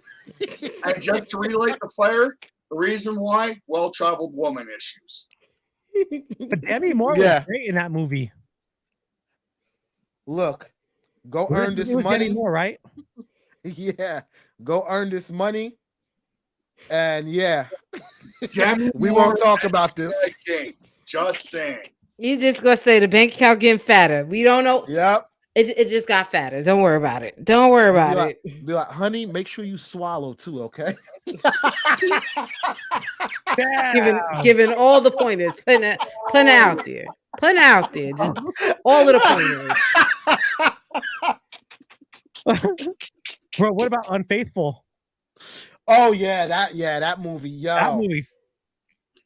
and just to relight the fire, the reason why, well-traveled woman issues. But Demi Moore Yeah. was great in that movie. Look, go It was- earn this it was Demi money. Moore, right? Yeah, go earn this money. And yeah, Demi we Moore won't talk about this. King. Just saying. You just gonna say the bank account getting fatter. We don't know. Yep. It just got fatter. Don't worry about it. Don't worry about Be like, it. be like, honey, make sure you swallow too, okay? Giving all the pointers, putting it out there, just all of the pointers. Bro, what about Unfaithful? Oh yeah, that movie, yo, That movie.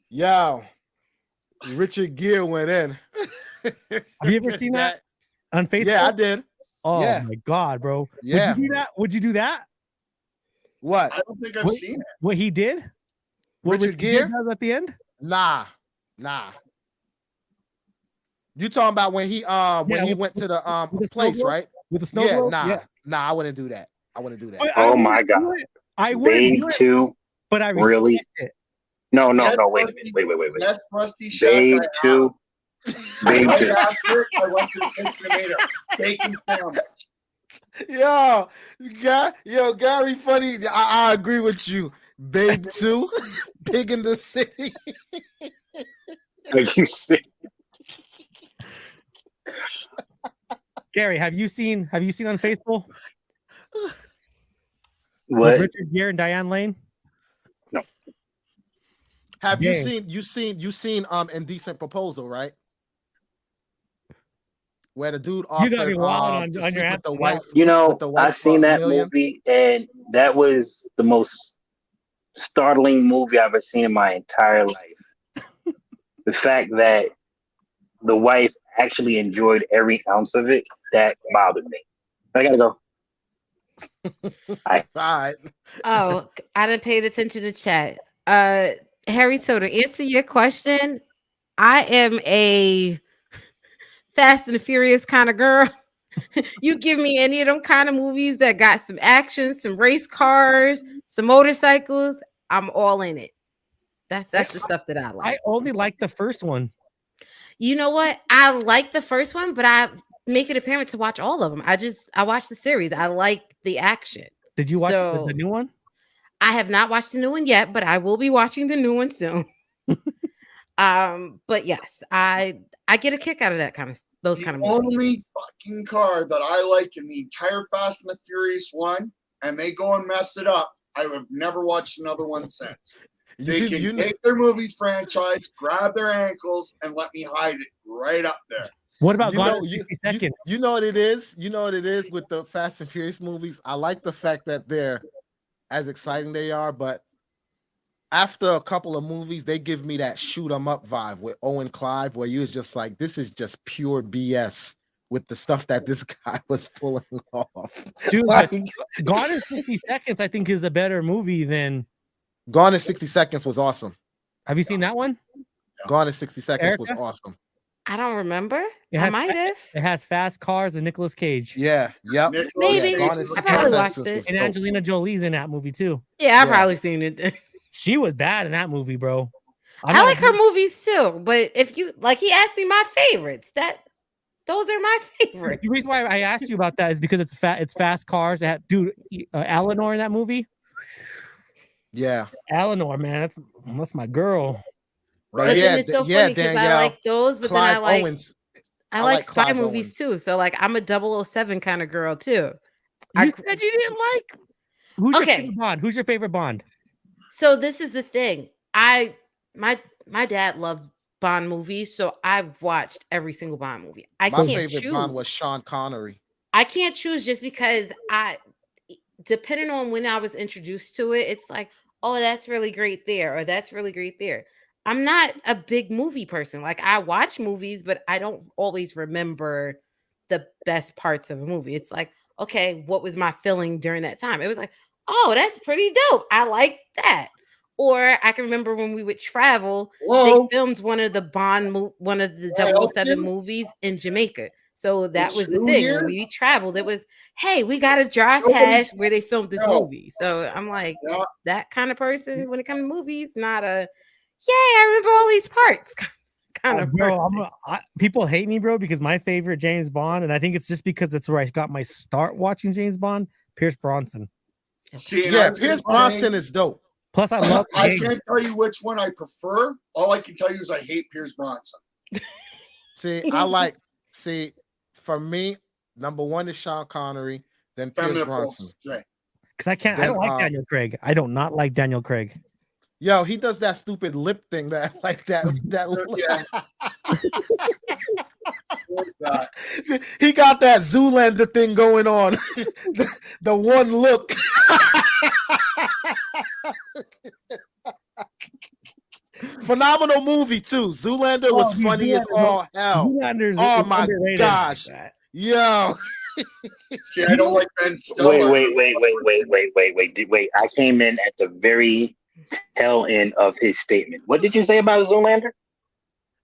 yo, Richard Gere went in. Have you ever seen that? Unfaithful? Yeah, I did. Oh Yeah. my god, bro. Yeah. Would you do that? Would you do that? What? I don't think I've What- seen it. What he did? What Richard Gere? does at the end? Nah. You talking about when he went to the with the place, snow globe? right? With the snow Yeah, globe? nah, I wouldn't do that. I wouldn't do that. But Oh I my wouldn't do God. it. I wouldn't Babe do it, 2. but I respect Really? it. No, Yes, wait a Rusty. minute. Wait. Yes, Rusty Shack. Babe I 2. Babe Right 2. after, I went to the kitchen and made a bacon sandwich. Yo, Gary, funny. I agree with you. Babe 2, Pig in the City. Like you see. Gary, have you seen Unfaithful? With What? Richard Gere and Diane Lane? Have Yeah. you seen Indecent Proposal, right? Where the dude You gotta offered be wild on to your sleep with the answer. wife. You know, with the wife I seen for $1 that million. movie, and that was the most startling movie I've ever seen in my entire life. The fact that the wife actually enjoyed every ounce of it, that bothered me. I gotta go. All right. Oh, I didn't pay attention to chat. Harry, so to answer your question, I am a Fast and the Furious kind of girl. You give me any of them kind of movies that got some action, some race cars, some motorcycles, I'm all in it. That's the stuff that I like. I only like the first one. You know what? I like the first one, but I make it a parent to watch all of them. I watch the series. I like the action. Did you watch So, the new one? I have not watched the new one yet, but I will be watching the new one soon. But yes, I get a kick out of that kind of those kind of movies. Only fucking car that I like in the entire Fast and the Furious one, and they go and mess it up. I have never watched another one since. They can take their movie franchise, grab their ankles, and let me hide it right up there. What about You Gone know, in you- 60 Seconds? You know what it is? You know what it is with the Fast and Furious movies? I like the fact that they're as exciting they are, but after a couple of movies, they give me that shoot 'em up vibe with Owen Clive, where you was just like, this is just pure BS with the stuff that this guy was pulling off. Dude, Like, Gone in 60 Seconds, I think, is a better movie than. Gone in 60 Seconds was awesome. Have you seen that one? Gone in 60 Seconds was Erica? awesome. I don't remember. It I has might have. It has fast cars and Nicolas Cage. Yeah, yep. Nicolas Maybe. Cage Gone in was I 60 probably awesome. watched Seconds it. was And dope. Angelina Jolie's in that movie too. Yeah, I've Yeah. probably seen it. She was bad in that movie, bro. I'm I not a like her big- movies too, but if you like, he asked me my favorites. Those are my favorites. The reason why I asked you about that is because it's fast cars. Dude, Eleanor in that movie. Yeah. Eleanor, man, that's my girl. But But yeah, then it's so yeah, funny because I Danielle, like those, but then Clive I like Owens. I I like like spy Clive movies too. So like I'm a 007 kind of girl too. You I- said you didn't like. Who's your Okay. favorite Bond? Who's your favorite Bond? So this is the thing. My dad loved Bond movies, so I've watched every single Bond movie. I My can't favorite choose. Bond was Sean Connery. I can't choose just because depending on when I was introduced to it, it's like, oh, that's really great there, or that's really great there. I'm not a big movie person. Like I watch movies, but I don't always remember the best parts of a movie. It's like, okay, what was my feeling during that time? It was like, oh, that's pretty dope. I like that. Or I can remember when we would travel, Whoa. they filmed one of the one of the Can I help 007 you? movies in Jamaica. So that Is was the Sue thing. here? When we traveled, it was, hey, we got to drive Nobody's- past where they filmed this No. movie. So I'm like, Yeah. that kind of person when it comes to movies, not a, yay, I remember all these parts kind of Bro, person. people hate me, bro, because my favorite James Bond, and I think it's just because that's where I got my start watching James Bond. Pierce Bronson. See, and Yeah, I'm Pierce just saying, Brosnan is dope. Plus, I love. I James. can't tell you which one I prefer. All I can tell you is I hate Pierce Bronson. See, for me, number one is Sean Connery, then Pierce Feminine Bronson. Pulse. Okay. Because I can't. I Then, don't like Daniel Craig. I do not like Daniel Craig. Yo, he does that stupid lip thing that like that What's that? he got that Zoolander thing going on. the one look. Phenomenal movie too. Zoolander was dude, funny as Zoolander's all hell. Zoolander's Oh my underrated. gosh. Yo. See, I don't like Ben Stiller. Wait. I came in at the very tail end of his statement. What did you say about Zoolander?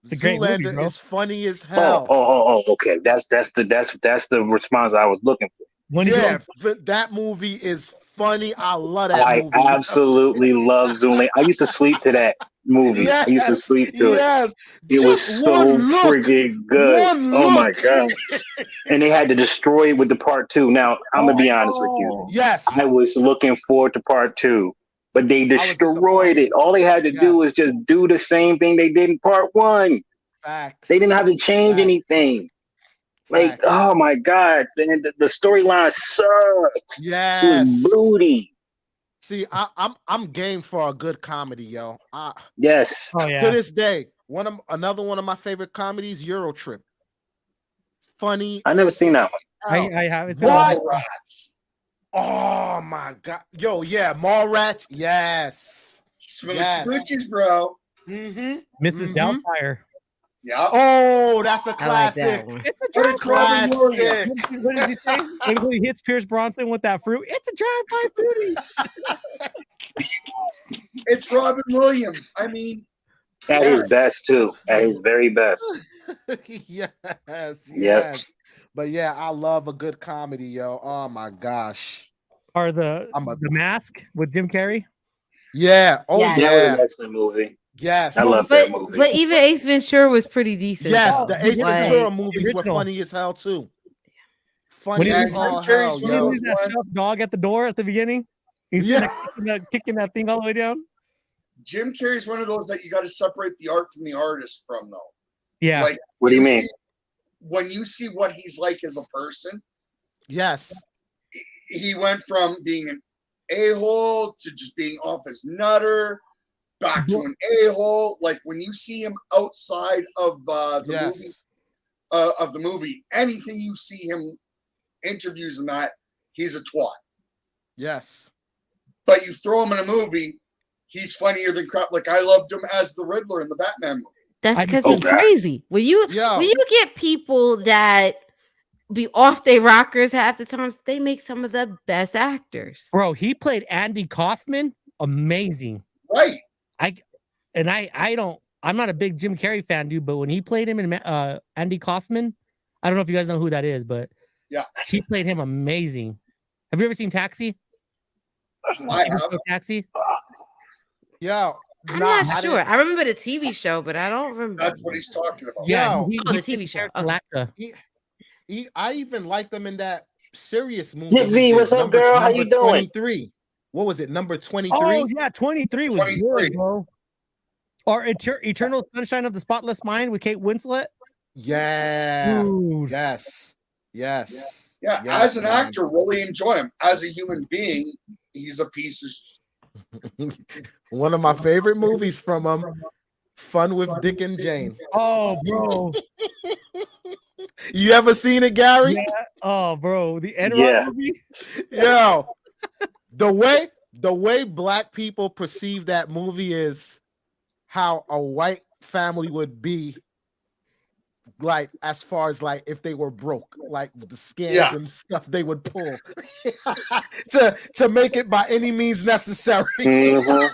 It's a great movie, Zoolander bro. is funny as hell. Okay. That's the response I was looking for. When he Yeah, goes- that movie is funny. I love that I movie. absolutely love Zoolander. I used to sleep to that movie. I used to sleep to it. Yes. It was Just so one look. freaking good. One Oh my look. god! And they had to destroy it with the part two. Now I'm gonna be honest with you. Yes. I was looking forward to part two, but they was destroyed it. All they had to do was just do the same thing they did in part one. Facts. They didn't have to change Facts. anything. Like, Facts. oh my god, man, the storyline sucked. It Yes. was booty. See, I'm game for a good comedy, yo. Yes. Oh To yeah. this day, another one of my favorite comedies, Euro Trip. Funny. I never seen that one. I have. It's been a while. What? Rats. Oh my god. Yo, yeah, Mallrats. Yes. Smooch Yes. Smoochies, bro. Mm-hmm. Mrs. Mhm. Doubtfire. Yeah. Oh, that's a I like that classic. one. It's a But drive it's Robin Williams. What does he say? When he hits Pierce Bronson with that fruit, it's a drive-by fruity. It's Robin Williams. I mean, At his best too. At his very best. yes. But yeah, I love a good comedy, yo. Oh my gosh. Or the Mask with Jim Carrey. Yeah. Oh Yes. That was yeah. an excellent movie. Yes. I love that movie. But even Ace Ventura was pretty decent. Yes, though. the Ace Like, Ventura movies were original. funny as hell too. When Funny he as was all Jim Carrey's hell, one of When he yo. leaves that stuffed dog at the door at the beginning, he's sitting there kicking that thing all the way down. Jim Carrey's one of those that you got to separate the art from the artist from, though. Yeah. Like, What do you mean? When you see what he's like as a person, Yes. he went from being an a-hole to just being off his nutter, back to an a-hole. Like when you see him outside of the movie, anything you see him interviews and that, he's a twat. Yes. But you throw him in a movie, he's funnier than crap. Like I loved him as the Riddler in the Batman movie. That's because he's crazy. When you get people that be off their rockers half the times, they make some of the best actors. Bro, he played Andy Kaufman. Amazing. Right. I'm not a big Jim Carrey fan, dude, but when he played him in Andy Kaufman, I don't know if you guys know who that is, but yeah, he played him amazing. Have you ever seen Taxi? I have. Taxi? Yeah. I'm not sure. I remember the TV show, but I don't remember. That's what he's talking about. Yeah, the TV show. I even liked them in that serious movie. Yeah, V, what's up, girl? How you doing? 23. What was it? Number 23? Oh, yeah, 23 was good, bro. Or Eternal Sunshine of the Spotless Mind with Kate Winslet. Yeah. Dude. Yes. Yes. Yeah. Yes, As an man. actor, really enjoy him. As a human being, he's a piece of. One of my favorite movies from him, Fun with Dick and Jane. Oh, bro. You ever seen it, Gary? Yeah. Oh, bro. The Enron movie? Yo, the way black people perceive that movie is how a white family would be, like as far as like if they were broke, like the scams and stuff they would pull to make it by any means necessary. Bro,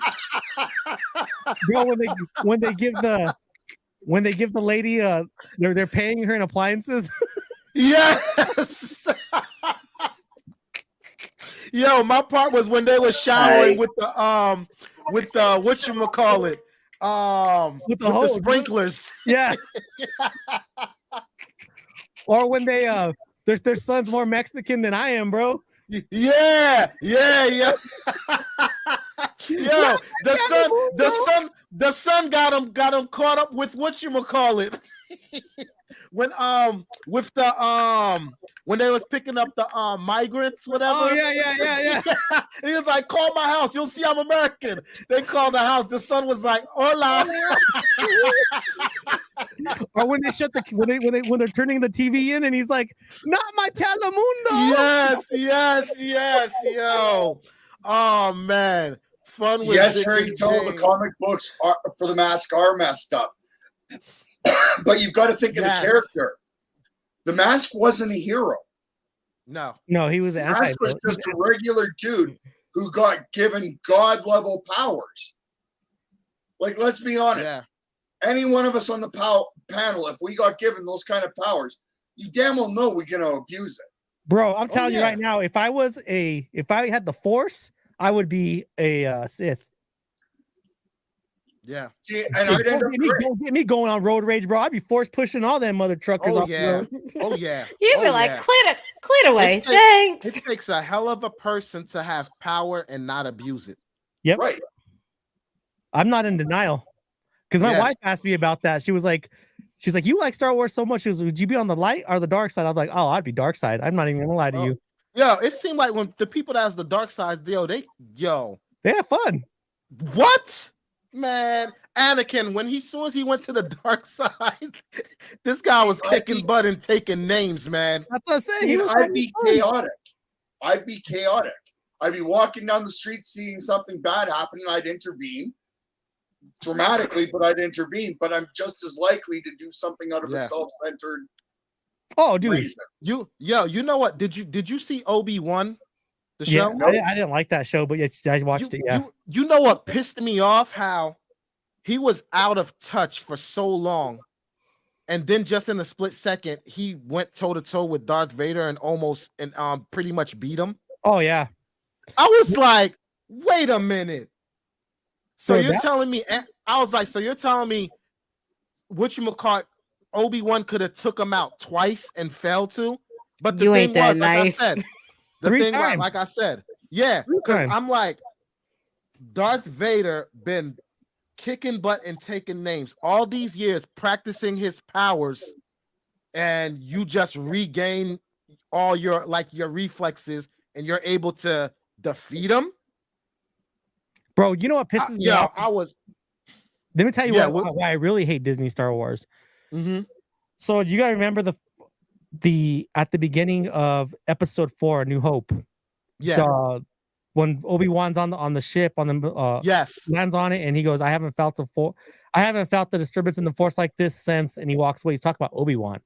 when they give the lady they're paying her in appliances. Yes. Yo, my part was when they were showering with the whatchamacallit, with the sprinklers. Yeah. Or when they their son's more Mexican than I am, bro. Yeah. Yo, the son got him caught up with whatchamacallit. When with the when they was picking up the migrants, whatever. Oh yeah. He was like, "Call my house. You'll see I'm American." They called the house. The son was like, "Hola." Or when they when they're turning the TV in and he's like, "Not my Telemundo." Yes, yo. Oh man, fun with Yes, Dick Harry and Joe, the Jane. comic books for the Mask are messed up. But you've got to think of the character. The Mask wasn't a hero. No, he was the Mask was just a regular dude who got given god level powers. Like, let's be honest. Yeah. Any one of us on the panel, if we got given those kind of powers, you damn well know we're gonna abuse it. Bro, I'm telling you right now, if I had the Force, I would be a Sith. Yeah. See, and I'd end up don't get me going on road rage, bro. I'd be force pushing all them mother truckers off the road. Oh yeah. You'd be like, clear away. It Thanks. It takes a hell of a person to have power and not abuse it. Yep. Right. I'm not in denial. Because my wife asked me about that. She's like, you like Star Wars so much. She was, would you be on the light or the dark side? I was like, oh, I'd be dark side. I'm not even gonna lie to you. Yo, it seemed like when the people that's the dark side, they have fun. What? Man, Anakin, when soon as he went to the dark side, this guy was kicking butt and taking names, man. That's what I'm saying. I'd be chaotic. I'd be walking down the street, seeing something bad happen, and I'd intervene. dramatically, but I'd intervene. But I'm just as likely to do something out of a Yeah. self-centered Oh, dude, reason. You know what? Did you see Obi-Wan, the yeah, show? I didn't like that show, but I watched it. Yeah, You know what pissed me off? How he was out of touch for so long, and then just in a split second, he went toe to toe with Darth Vader and pretty much beat him. oh yeah. I was like, wait a minute. So So you're that- telling me? I was like, so you're telling me, whatchamacallit, Obi-Wan could have took him out twice and failed to? But the You thing ain't that was, like nice. I said, the 3 thing, times. like I said, yeah, 3 because times. I'm like, Darth Vader been kicking butt and taking names all these years, practicing his powers, and you just regain all your reflexes, and you're able to defeat him. Bro, you know what pisses me Yeah, off? I was. Let me tell you Yeah, why I really hate Disney Star Wars. Mm-hmm. So you gotta remember the at the beginning of Episode 4, A New Hope. Yeah. When Obi-Wan's on the ship on the Yes. lands on it, and he goes, I haven't felt the disturbance in the Force like this since, and he walks away. He's talking about Obi-Wan.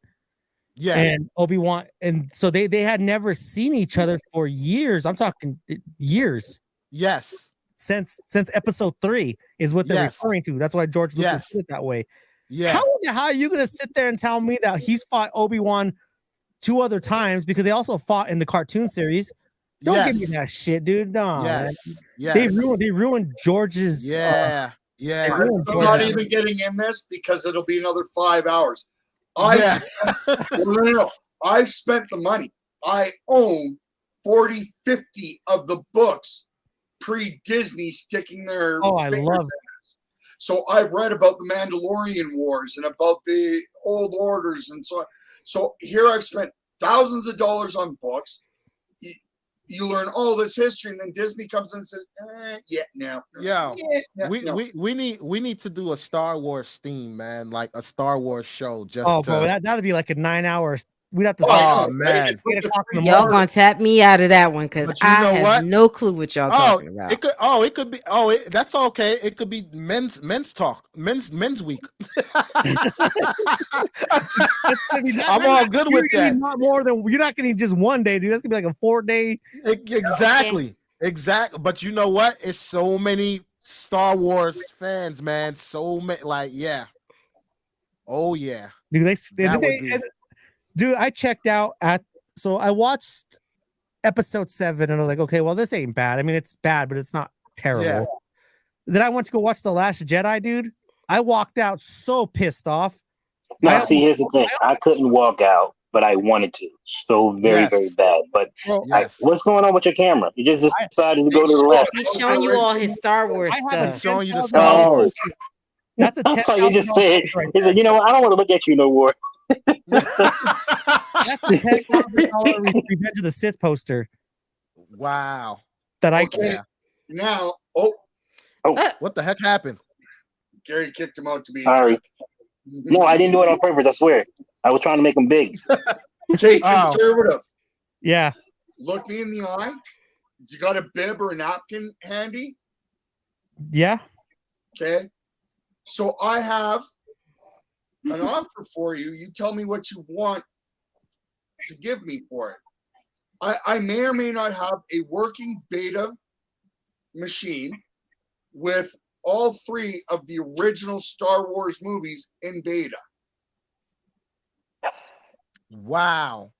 Yeah. And Obi-Wan, and so they had never seen each other for years. I'm talking years. Yes. Since Episode 3 is what they're Yes. referring to. That's why George Lucas Yes. did it that way. Yeah. How the hell are you gonna sit there and tell me that he's fought Obi-Wan 2 other times, because they also fought in the cartoon series? Don't give me Yes. that shit, dude. No, man. Yes. Yes. They ruined George's. Yeah. They Yeah. ruined I'm not George's- even getting in this because it'll be another 5 hours. I've Yeah. no. I've spent the money. I own 40, 50 of the books pre-Disney sticking their Oh, I fingers love- in this. So I've read about the Mandalorian Wars and about the old orders and so on. So here I've spent thousands of dollars on books. You learn all this history, and then Disney comes in and says, "Yeah, no, Yeah. no, We need to do a Star Wars theme, man, like a Star Wars show. Just Oh, to, bro, that'd be like a 9 hours. We'd have to Oh, start man. at 8 o'clock in the Y'all morning. gonna tap me out of that one because But you I know have what? no clue what y'all talking about. it could be. That's okay. It could be men's talk, men's week. I'm all good with that. Not more than you're not getting just one day, dude. That's gonna be like a 4-day. Exactly. But you know what? It's so many Star Wars fans, man. So many, like, yeah. Oh yeah. Dude, That would be- dude, I checked out so I watched Episode 7 and I was like, okay, well, this ain't bad. I mean, it's bad, but it's not terrible. Yeah. Then I went to go watch The Last Jedi, dude. I walked out so pissed off. Now, see, here's the thing. I couldn't walk out, but I wanted to so very, Yes. very bad. But Bro, what's going on with your camera? You just decided to go to the left. He's showing you all his Star Wars stuff. Showing you the Star Wars. That's a That's what you just $10,000 said. right He said, you know what? I don't want to look at you no more. That's a $10,000 Revenge of the Sith poster Wow. that I Okay. Yeah. Now, What the heck happened? Gary kicked him out to be. Sorry. No, I didn't do it on purpose. I swear. I was trying to make him big. Okay, Oh. conservative. Yeah. Look me in the eye. You got a bib or a napkin handy? Yeah. Okay. So I have an offer for you. You tell me what you want to give me for it. I may or may not have a working beta machine with all 3 of the original Star Wars movies in beta. Wow.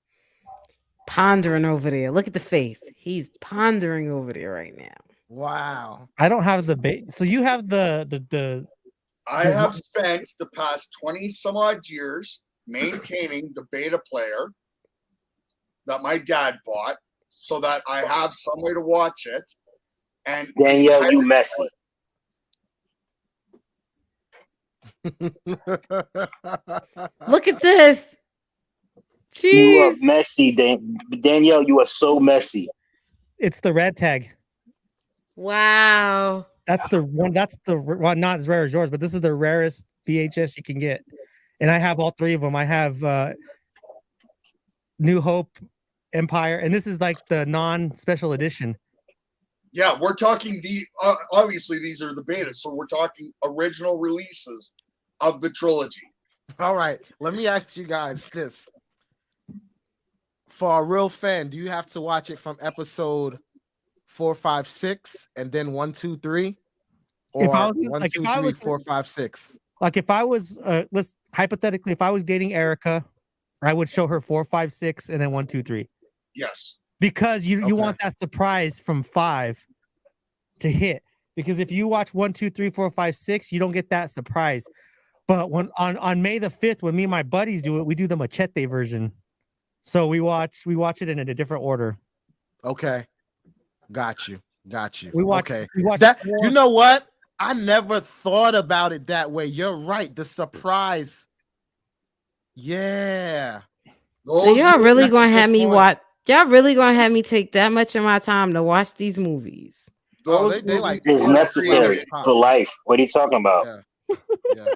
Pondering over there. Look at the face. He's pondering over there right now. Wow. I don't have the bait. So you have the I have spent the past 20 some odd years maintaining the beta player that my dad bought so that I have some way to watch it. And Danielle, you messy. Look at this. You are Jeez. messy, Danielle. You are so messy. it's the red tag. Wow. That's the one. That's the well, not as rare as yours, but this is the rarest VHS you can get. And I have all 3 of them. I have New Hope, Empire, and this is like the non-special edition. Yeah, we're talking obviously these are the betas, so we're talking original releases of the trilogy. All right, let me ask you guys this. For a real fan, do you have to watch it from episode 4, 5, 6 and then 1, 2, 3? Or If I was 1, like, 2, if I 3, was 4, 5, 6? like, if I was let's hypothetically, if I was dating Erica, I would show her 4, 5, 6, and then 1, 2, 3. Yes. Because you Okay. want that surprise from 5 to hit. Because if you watch 1, 2, 3, 4, 5, 6, you don't get that surprise. But when on May the 5th, when me and my buddies do it, we do the machete version. So we watch it in a different order. Okay. Got you. We watch that. You know what? I never thought about it that way. You're right. The surprise. Yeah. So y'all really That's a gonna good have me point. watch? Y'all really gonna have me take that much of my time to watch these movies? Those they like It's necessary for life. What are you talking about? Yeah.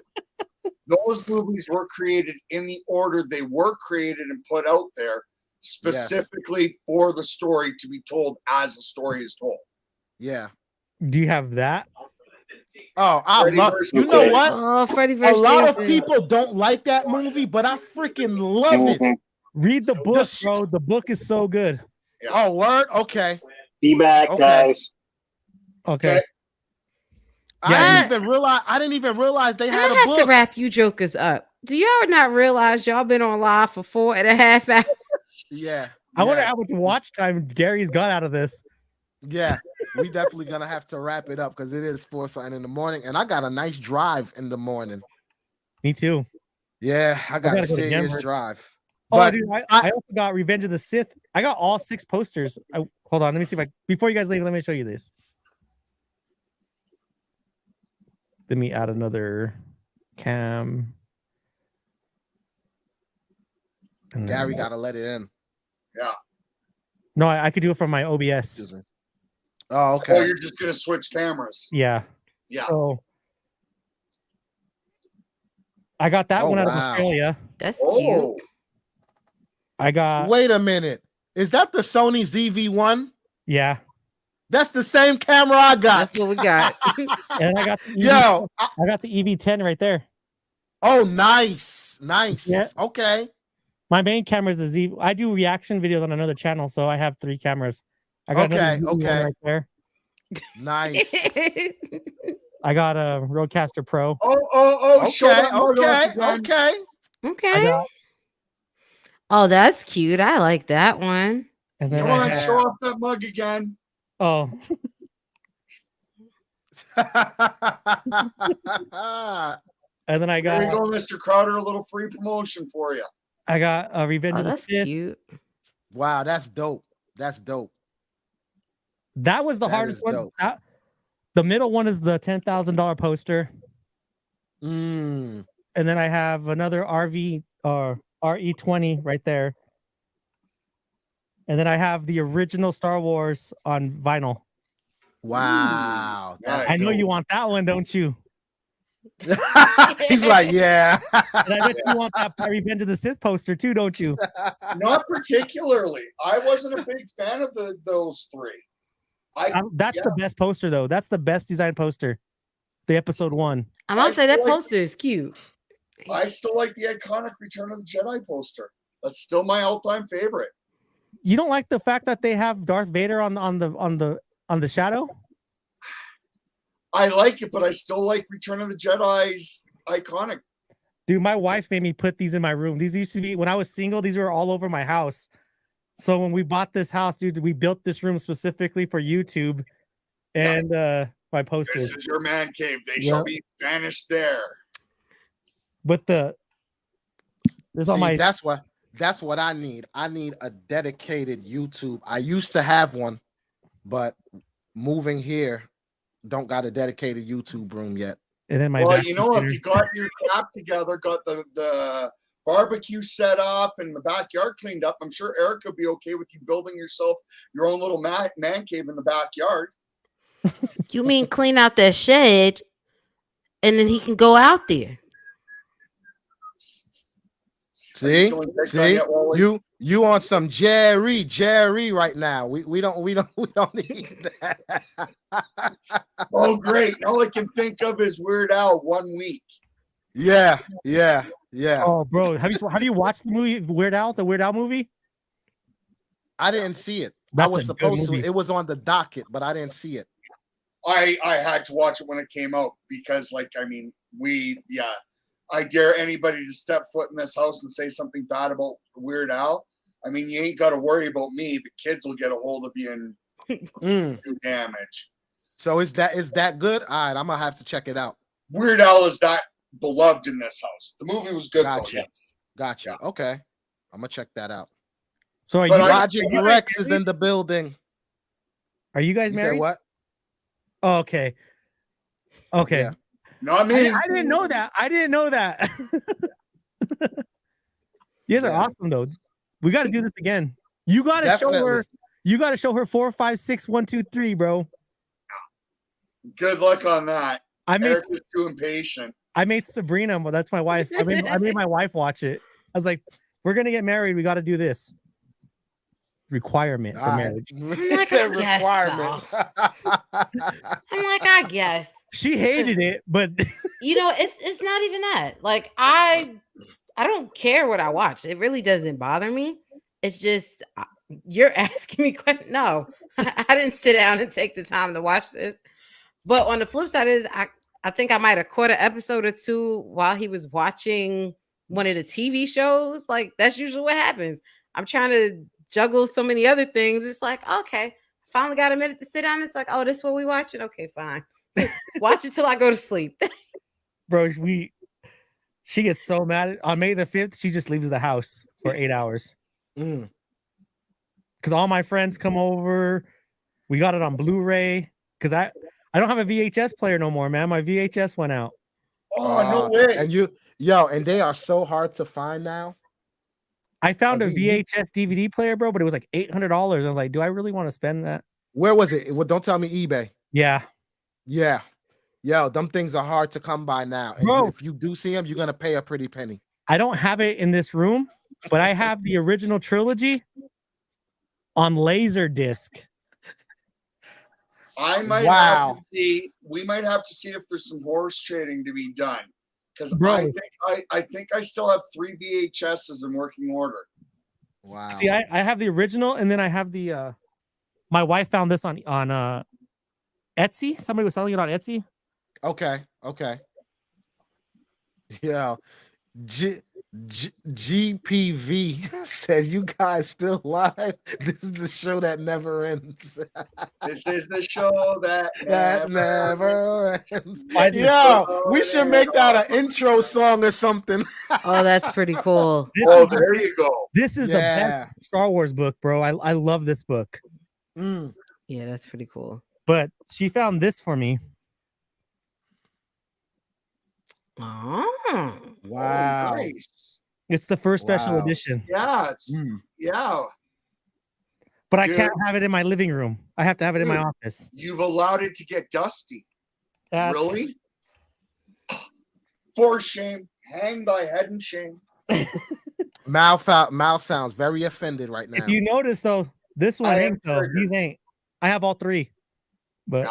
Those movies were created in the order they were created and put out there specifically for the story to be told as the story is told. Yeah. Do you have that? Oh, I Freddy love. versus You know Jason. what? Oh, Freddy A versus lot of Jason. people don't like that movie, but I freaking love it. Read the book, bro. The book is so good. Oh, word. Okay. Be back, Okay. guys. Okay. I didn't even realize they had I a have book. to wrap you jokers up. Do y'all not realize y'all been on live for 4.5 hours? Yeah. I wonder how much watch time Gary's got out of this. Yeah, we definitely gonna have to wrap it up because it is 4 something in the morning, and I got a nice drive in the morning. Me too. Yeah, I got a gotta go to serious Denver. drive. Oh, But dude, I also got Revenge of the Sith. I got all 6 posters. Hold on, let me see if before you guys leave, let me show you this. Let me add another cam. And then- Gary gotta let it in. Yeah. No, I could do it from my OBS. Excuse me. Oh, okay. Oh, you're just gonna switch cameras. Yeah. Yeah. So I got that Oh, one out of wow. Australia. That's Oh, I got Wait a minute. Is that the Sony ZV-1? yeah. That's the same camera I got. That's what we got. And I got the Yo. I got the EV10 right there. Oh, nice. Nice. Yeah. Okay. My main camera is a Z. I do reaction videos on another channel, so I have 3 cameras. I got another Okay, ZV one okay. right there. Nice. I got a Rodecaster Pro. Oh, show Okay, that mug off okay, again. okay. I Okay. got, Oh, that's cute. I like that one. and then Come I on, have, show off that mug again. oh, and then I There you got go, Mr. Crowder. A little free promotion for you. I got a Revenge Oh, of the that's Sith. cute. Wow, that's dope. That's dope. That was the That hardest is one. dope. The middle one is the $10,000 poster, Mm. and then I have another RV or RE20 right there, and then I have the original Star Wars on vinyl. Wow. That's I know you dope. want that one, don't you? He's like, yeah. And I bet you want that Revenge of the Sith poster too, don't you? Not particularly. I wasn't a big fan of those 3. That's the best poster though. That's the best design poster. The episode 1. I'm gonna I say that still like- poster is cute. I still like the iconic Return of the Jedi poster. That's still my all-time favorite. You don't like the fact that they have Darth Vader on the shadow? I like it, but I still like Return of the Jedi's iconic. Dude, my wife made me put these in my room. These used to be when I was single, these were all over my house. So when we bought this house, dude, we built this room specifically for YouTube and my posters. This is your man cave. They shall Yep. be banished there. But there's all See, my that's what I need. I need a dedicated YouTube. I used to have one, but moving here, don't got a dedicated YouTube room yet. and then my Well, vacuum you know, cleaner. if you got your crap together, got the barbecue set up and the backyard cleaned up, I'm sure Eric would be okay with you building yourself your own little man cave in the backyard. You mean clean out that shed and then he can go out there? See, Feeling picked on see, yet, Wally? You on some Jerry right now. We don't need that. Oh, great. All I can think of is Weird Al 1 week. Yeah. Oh, bro, have you watched the movie Weird Al, the Weird Al movie? I didn't see it. That's I was a good supposed to. movie. It was on the docket, but I didn't see it. I had to watch it when it came out because, like, I mean, I dare anybody to step foot in this house and say something bad about Weird Al. I mean, you ain't got to worry about me. The kids will get a hold of you and do damage. So is that good? All right, I'm gonna have to check it out. Weird Al is that beloved in this house. The movie was good. Gotcha. Though, yes. Gotcha. Okay, I'm gonna check that out. So are But you Logic Rex is in the building. Are you guys You said married? what? Oh, okay. Okay. Yeah. Not me. I didn't know that. You guys are awesome though. We got to do this again. You got to show her. You got to show her 4, 5, 6, 1, 2, 3, bro. Good luck on that. I made Eric is too impatient. I made Sabrina, but that's my wife. I made my wife watch it. I was like, we're gonna get married. We got to do this. Requirement for marriage. I'm like, I guess so. I'm like, I guess. She hated it, but You know, it's not even that. Like, I don't care what I watch. It really doesn't bother me. It's just you're asking me questions. No, I didn't sit down and take the time to watch this. But on the flip side is I think I might have caught an episode or two while he was watching one of the TV shows. Like, that's usually what happens. I'm trying to juggle so many other things. It's like, okay, finally got a minute to sit down. It's like, oh, this is what we watching. Okay, fine. Watch it till I go to sleep. bro, she gets so mad on May the 5th. She just leaves the house for 8 hours because all my friends come over. We got it on Blu-ray because I don't have a VHS player no more, man. My VHS went out. Oh, no way. And they are so hard to find now. I found a VHS DVD player, bro, but it was like $800. I was like, do I really want to spend that? Where was it? Well, don't tell me eBay. Yeah. Yo, them things are hard to come by now. And Bro, if you do see them, you're gonna pay a pretty penny. I don't have it in this room, but I have the original trilogy on Laserdisc. I might have to see. We might have to see if there's some horse trading to be done because I think I still have 3 VHSs in working order. Wow. See, I have the original, and then I have the. My wife found this on Etsy. Somebody was selling it on Etsy. Okay. Yeah. GPV said, "You guys still live? This is the show that never ends." This is the show that never ends. Yo, we should make that an intro song or something. Oh, that's pretty cool. There you go. This is the best Star Wars book, bro. I love this book. Yeah, that's pretty cool. But she found this for me. Oh, wow. Nice. It's the first special edition. Yeah, yeah. But I can't have it in my living room. I have to have it in my office. You've allowed it to get dusty. Really? For shame. Hang thy head in shame. Mal sounds very offended right now. If you notice though, this one ain't though. These ain't. I have all 3. But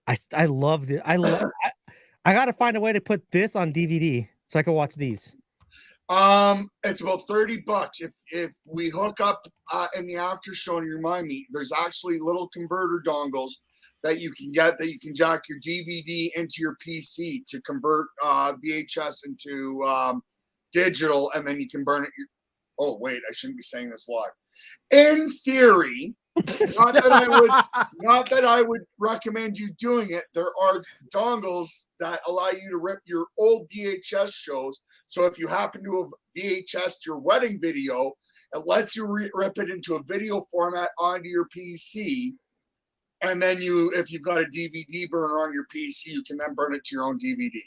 I love this. I gotta find a way to put this on DVD so I can watch these. It's about $30. If we hook up in the after show and you remind me, there's actually little converter dongles that you can get that you can jack your DVD into your PC to convert VHS into digital, and then you can burn it. Oh wait, I shouldn't be saying this live. In theory, not that I would recommend you doing it. There are dongles that allow you to rip your old VHS shows. So if you happen to have VHS'd your wedding video, it lets you rip it into a video format onto your PC. And then if you've got a DVD burner on your PC, you can then burn it to your own DVD.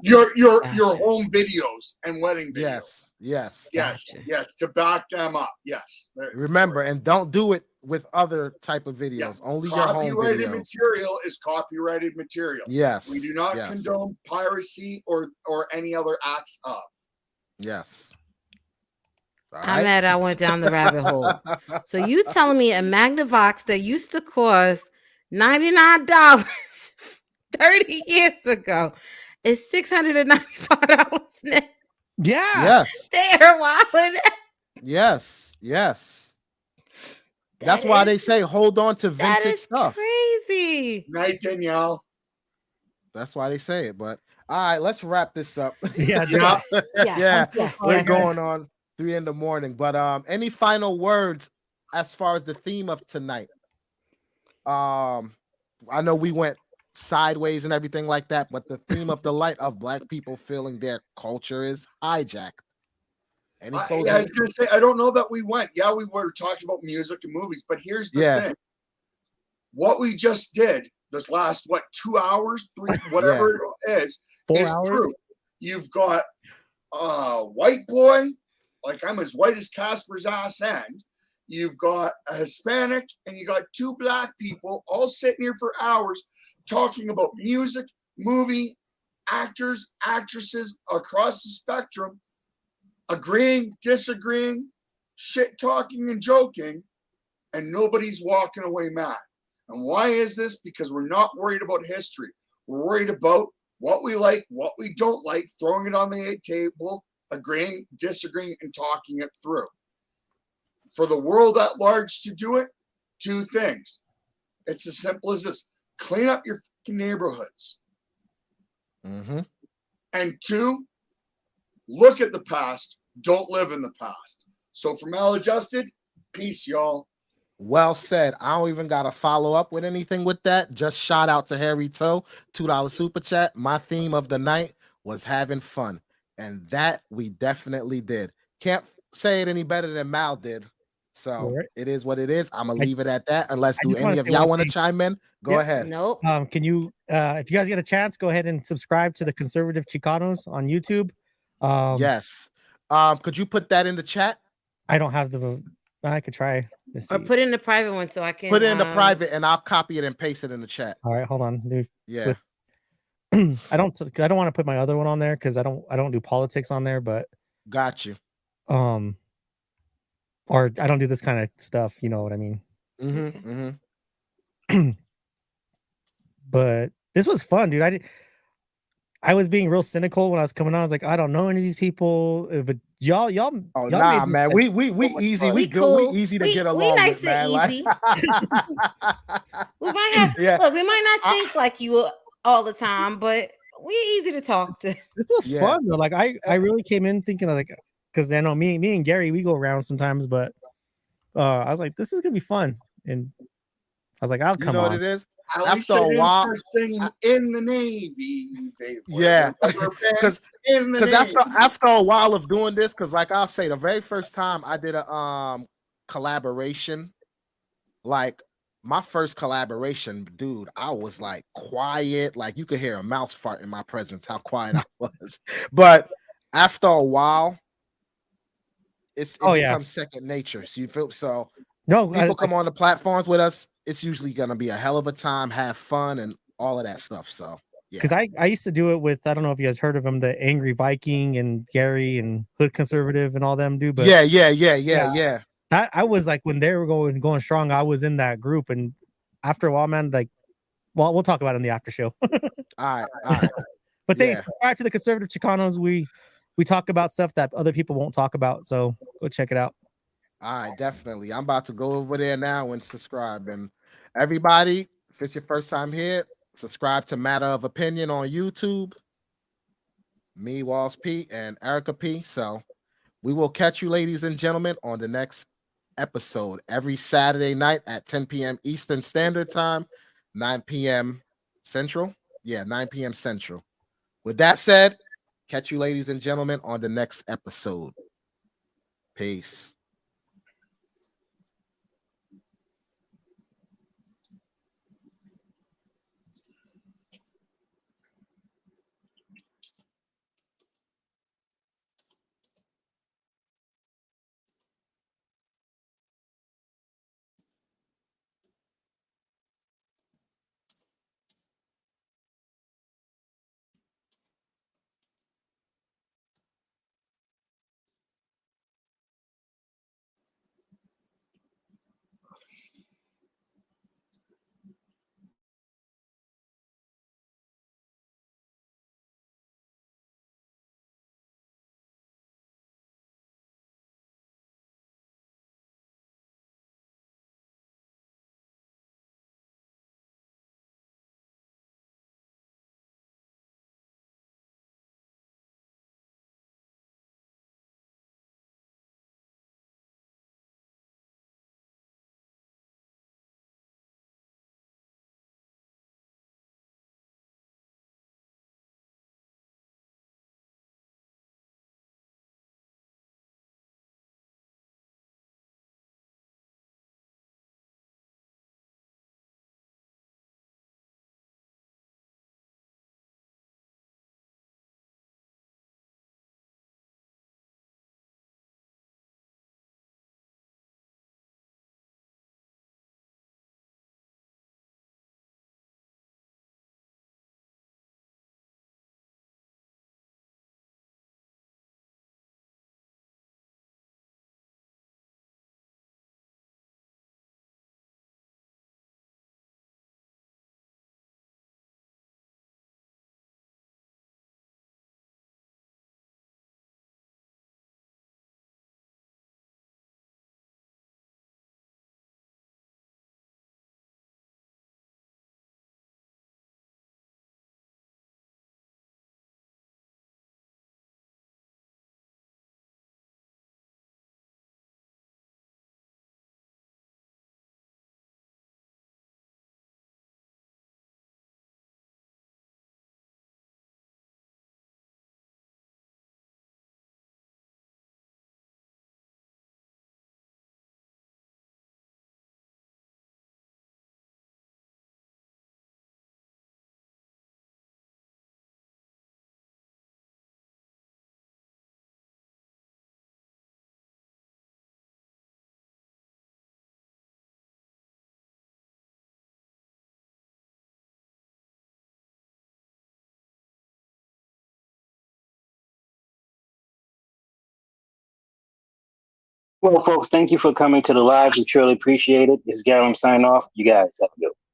Your home videos and wedding videos. Yes. To back them up. Yes. Remember, and don't do it with other type of videos. Only your home copyrighted videos. material is copyrighted material. Yes. We do not condone piracy or any other acts of. Yes. All I'm right. mad I went down the rabbit hole. So you telling me a Magnavox that used to cost $99 30 years ago is $695 now? Yeah. Yes. They're wilding. Yes. Yes. That's That why they is say hold on to that vintage is stuff. crazy. Night, Danielle. That's why they say it. But all right, let's wrap this up. Yeah. Yeah. Yes, Yeah, yes, we're yes. going on 3 a.m. But any final words as far as the theme of tonight? I know we went sideways and everything like that, but the theme of the light of Black people feeling their culture is hijacked. Any I closing? was going to say, I don't know that we went. Yeah, we were talking about music and movies, but here's the Yeah. thing. What we just did this last, 2 hours, 3, whatever it is 4 hours. true. You've got a white boy, like I'm as white as Casper's ass end. You've got a Hispanic, and you got 2 Black people all sitting here for hours talking about music, movie, actors, actresses across the spectrum, agreeing, disagreeing, shit talking and joking, and nobody's walking away mad. And why is this? Because we're not worried about history. We're worried about what we like, what we don't like, throwing it on the table, agreeing, disagreeing, and talking it through. For the world at large to do it, 2 things. It's as simple as this: clean up your neighborhoods. Mm-hmm. And 2, look at the past, don't live in the past. So for Maladjusted, peace, y'all. Well said. I don't even got to follow up with anything with that. Just shout out to Harry Toe, $2 super chat. My theme of the night was having fun, and that we definitely did. Can't say it any better than Mal did. So Right. it is what it is. I'm gonna I- leave it at that. Unless I do just wanna any of say y'all one want to thing. chime in? Go Yeah. ahead. Nope. Can you, if you guys get a chance, go ahead and subscribe to the Conservative Chicanos on YouTube. Yes. Could you put that in the chat? I don't have the. I could try. Let's Or see. put in the private one so I can Put it in the private, and I'll copy it and paste it in the chat. All right, hold on. Let me Yeah. slip. I don't want to put my other one on there because I don't do politics on there, but Got you. or I don't do this kind of stuff. You know what I mean? Mm-hmm. Mm-hmm. But this was fun, dude. I was being real cynical when I was coming on. I was like, I don't know any of these people, but y'all Oh y'all nah, made man. this We much easy. fun. We We good. We cool. easy to We get along nice with, man. and Like, easy. We might have yeah. look, we might not think like you all the time, but we're easy to talk to. This was Yeah. fun though. Like I really came in thinking like, because I know me and Gary, we go around sometimes, but I was like, this is gonna be fun, and I was like, I'll You come know what on. it is? At least After I a didn't while, start singing in the Navy. They were yeah, rubber because bands in the Navy. after a while of doing this, because like I'll say, the very first time I did a collaboration, like my first collaboration, dude, I was like quiet, like you could hear a mouse fart in my presence, how quiet I was. But after a while, it Oh, yeah. becomes second nature. So you feel so No, people come on the platforms with us, it's usually gonna be a hell of a time, have fun, and all of that stuff. So yeah. because I used to do it with, I don't know if you guys heard of them, the Angry Viking and Gary and Hood Conservative and all them do, but Yeah. that I was like when they were going strong, I was in that group, and after a while, man, like, well, we'll talk about it in the after show. All right. But they Yeah. subscribe to the Conservative Chicanos. We talk about stuff that other people won't talk about, so go check it out. All right, definitely. I'm about to go over there now and subscribe. And everybody, if it's your first time here, subscribe to Matter of Opinion on YouTube. Me, Walls P, and Erica P. So we will catch you, ladies and gentlemen, on the next episode every Saturday night at 10 p.m. Eastern Standard Time, 9 p.m. Central. Yeah, 9 p.m. Central. With that said, catch you, ladies and gentlemen, on the next episode. Peace. Well, folks, thank you for coming to the live. We truly appreciate it. This is Garam signing off. You guys have a good one.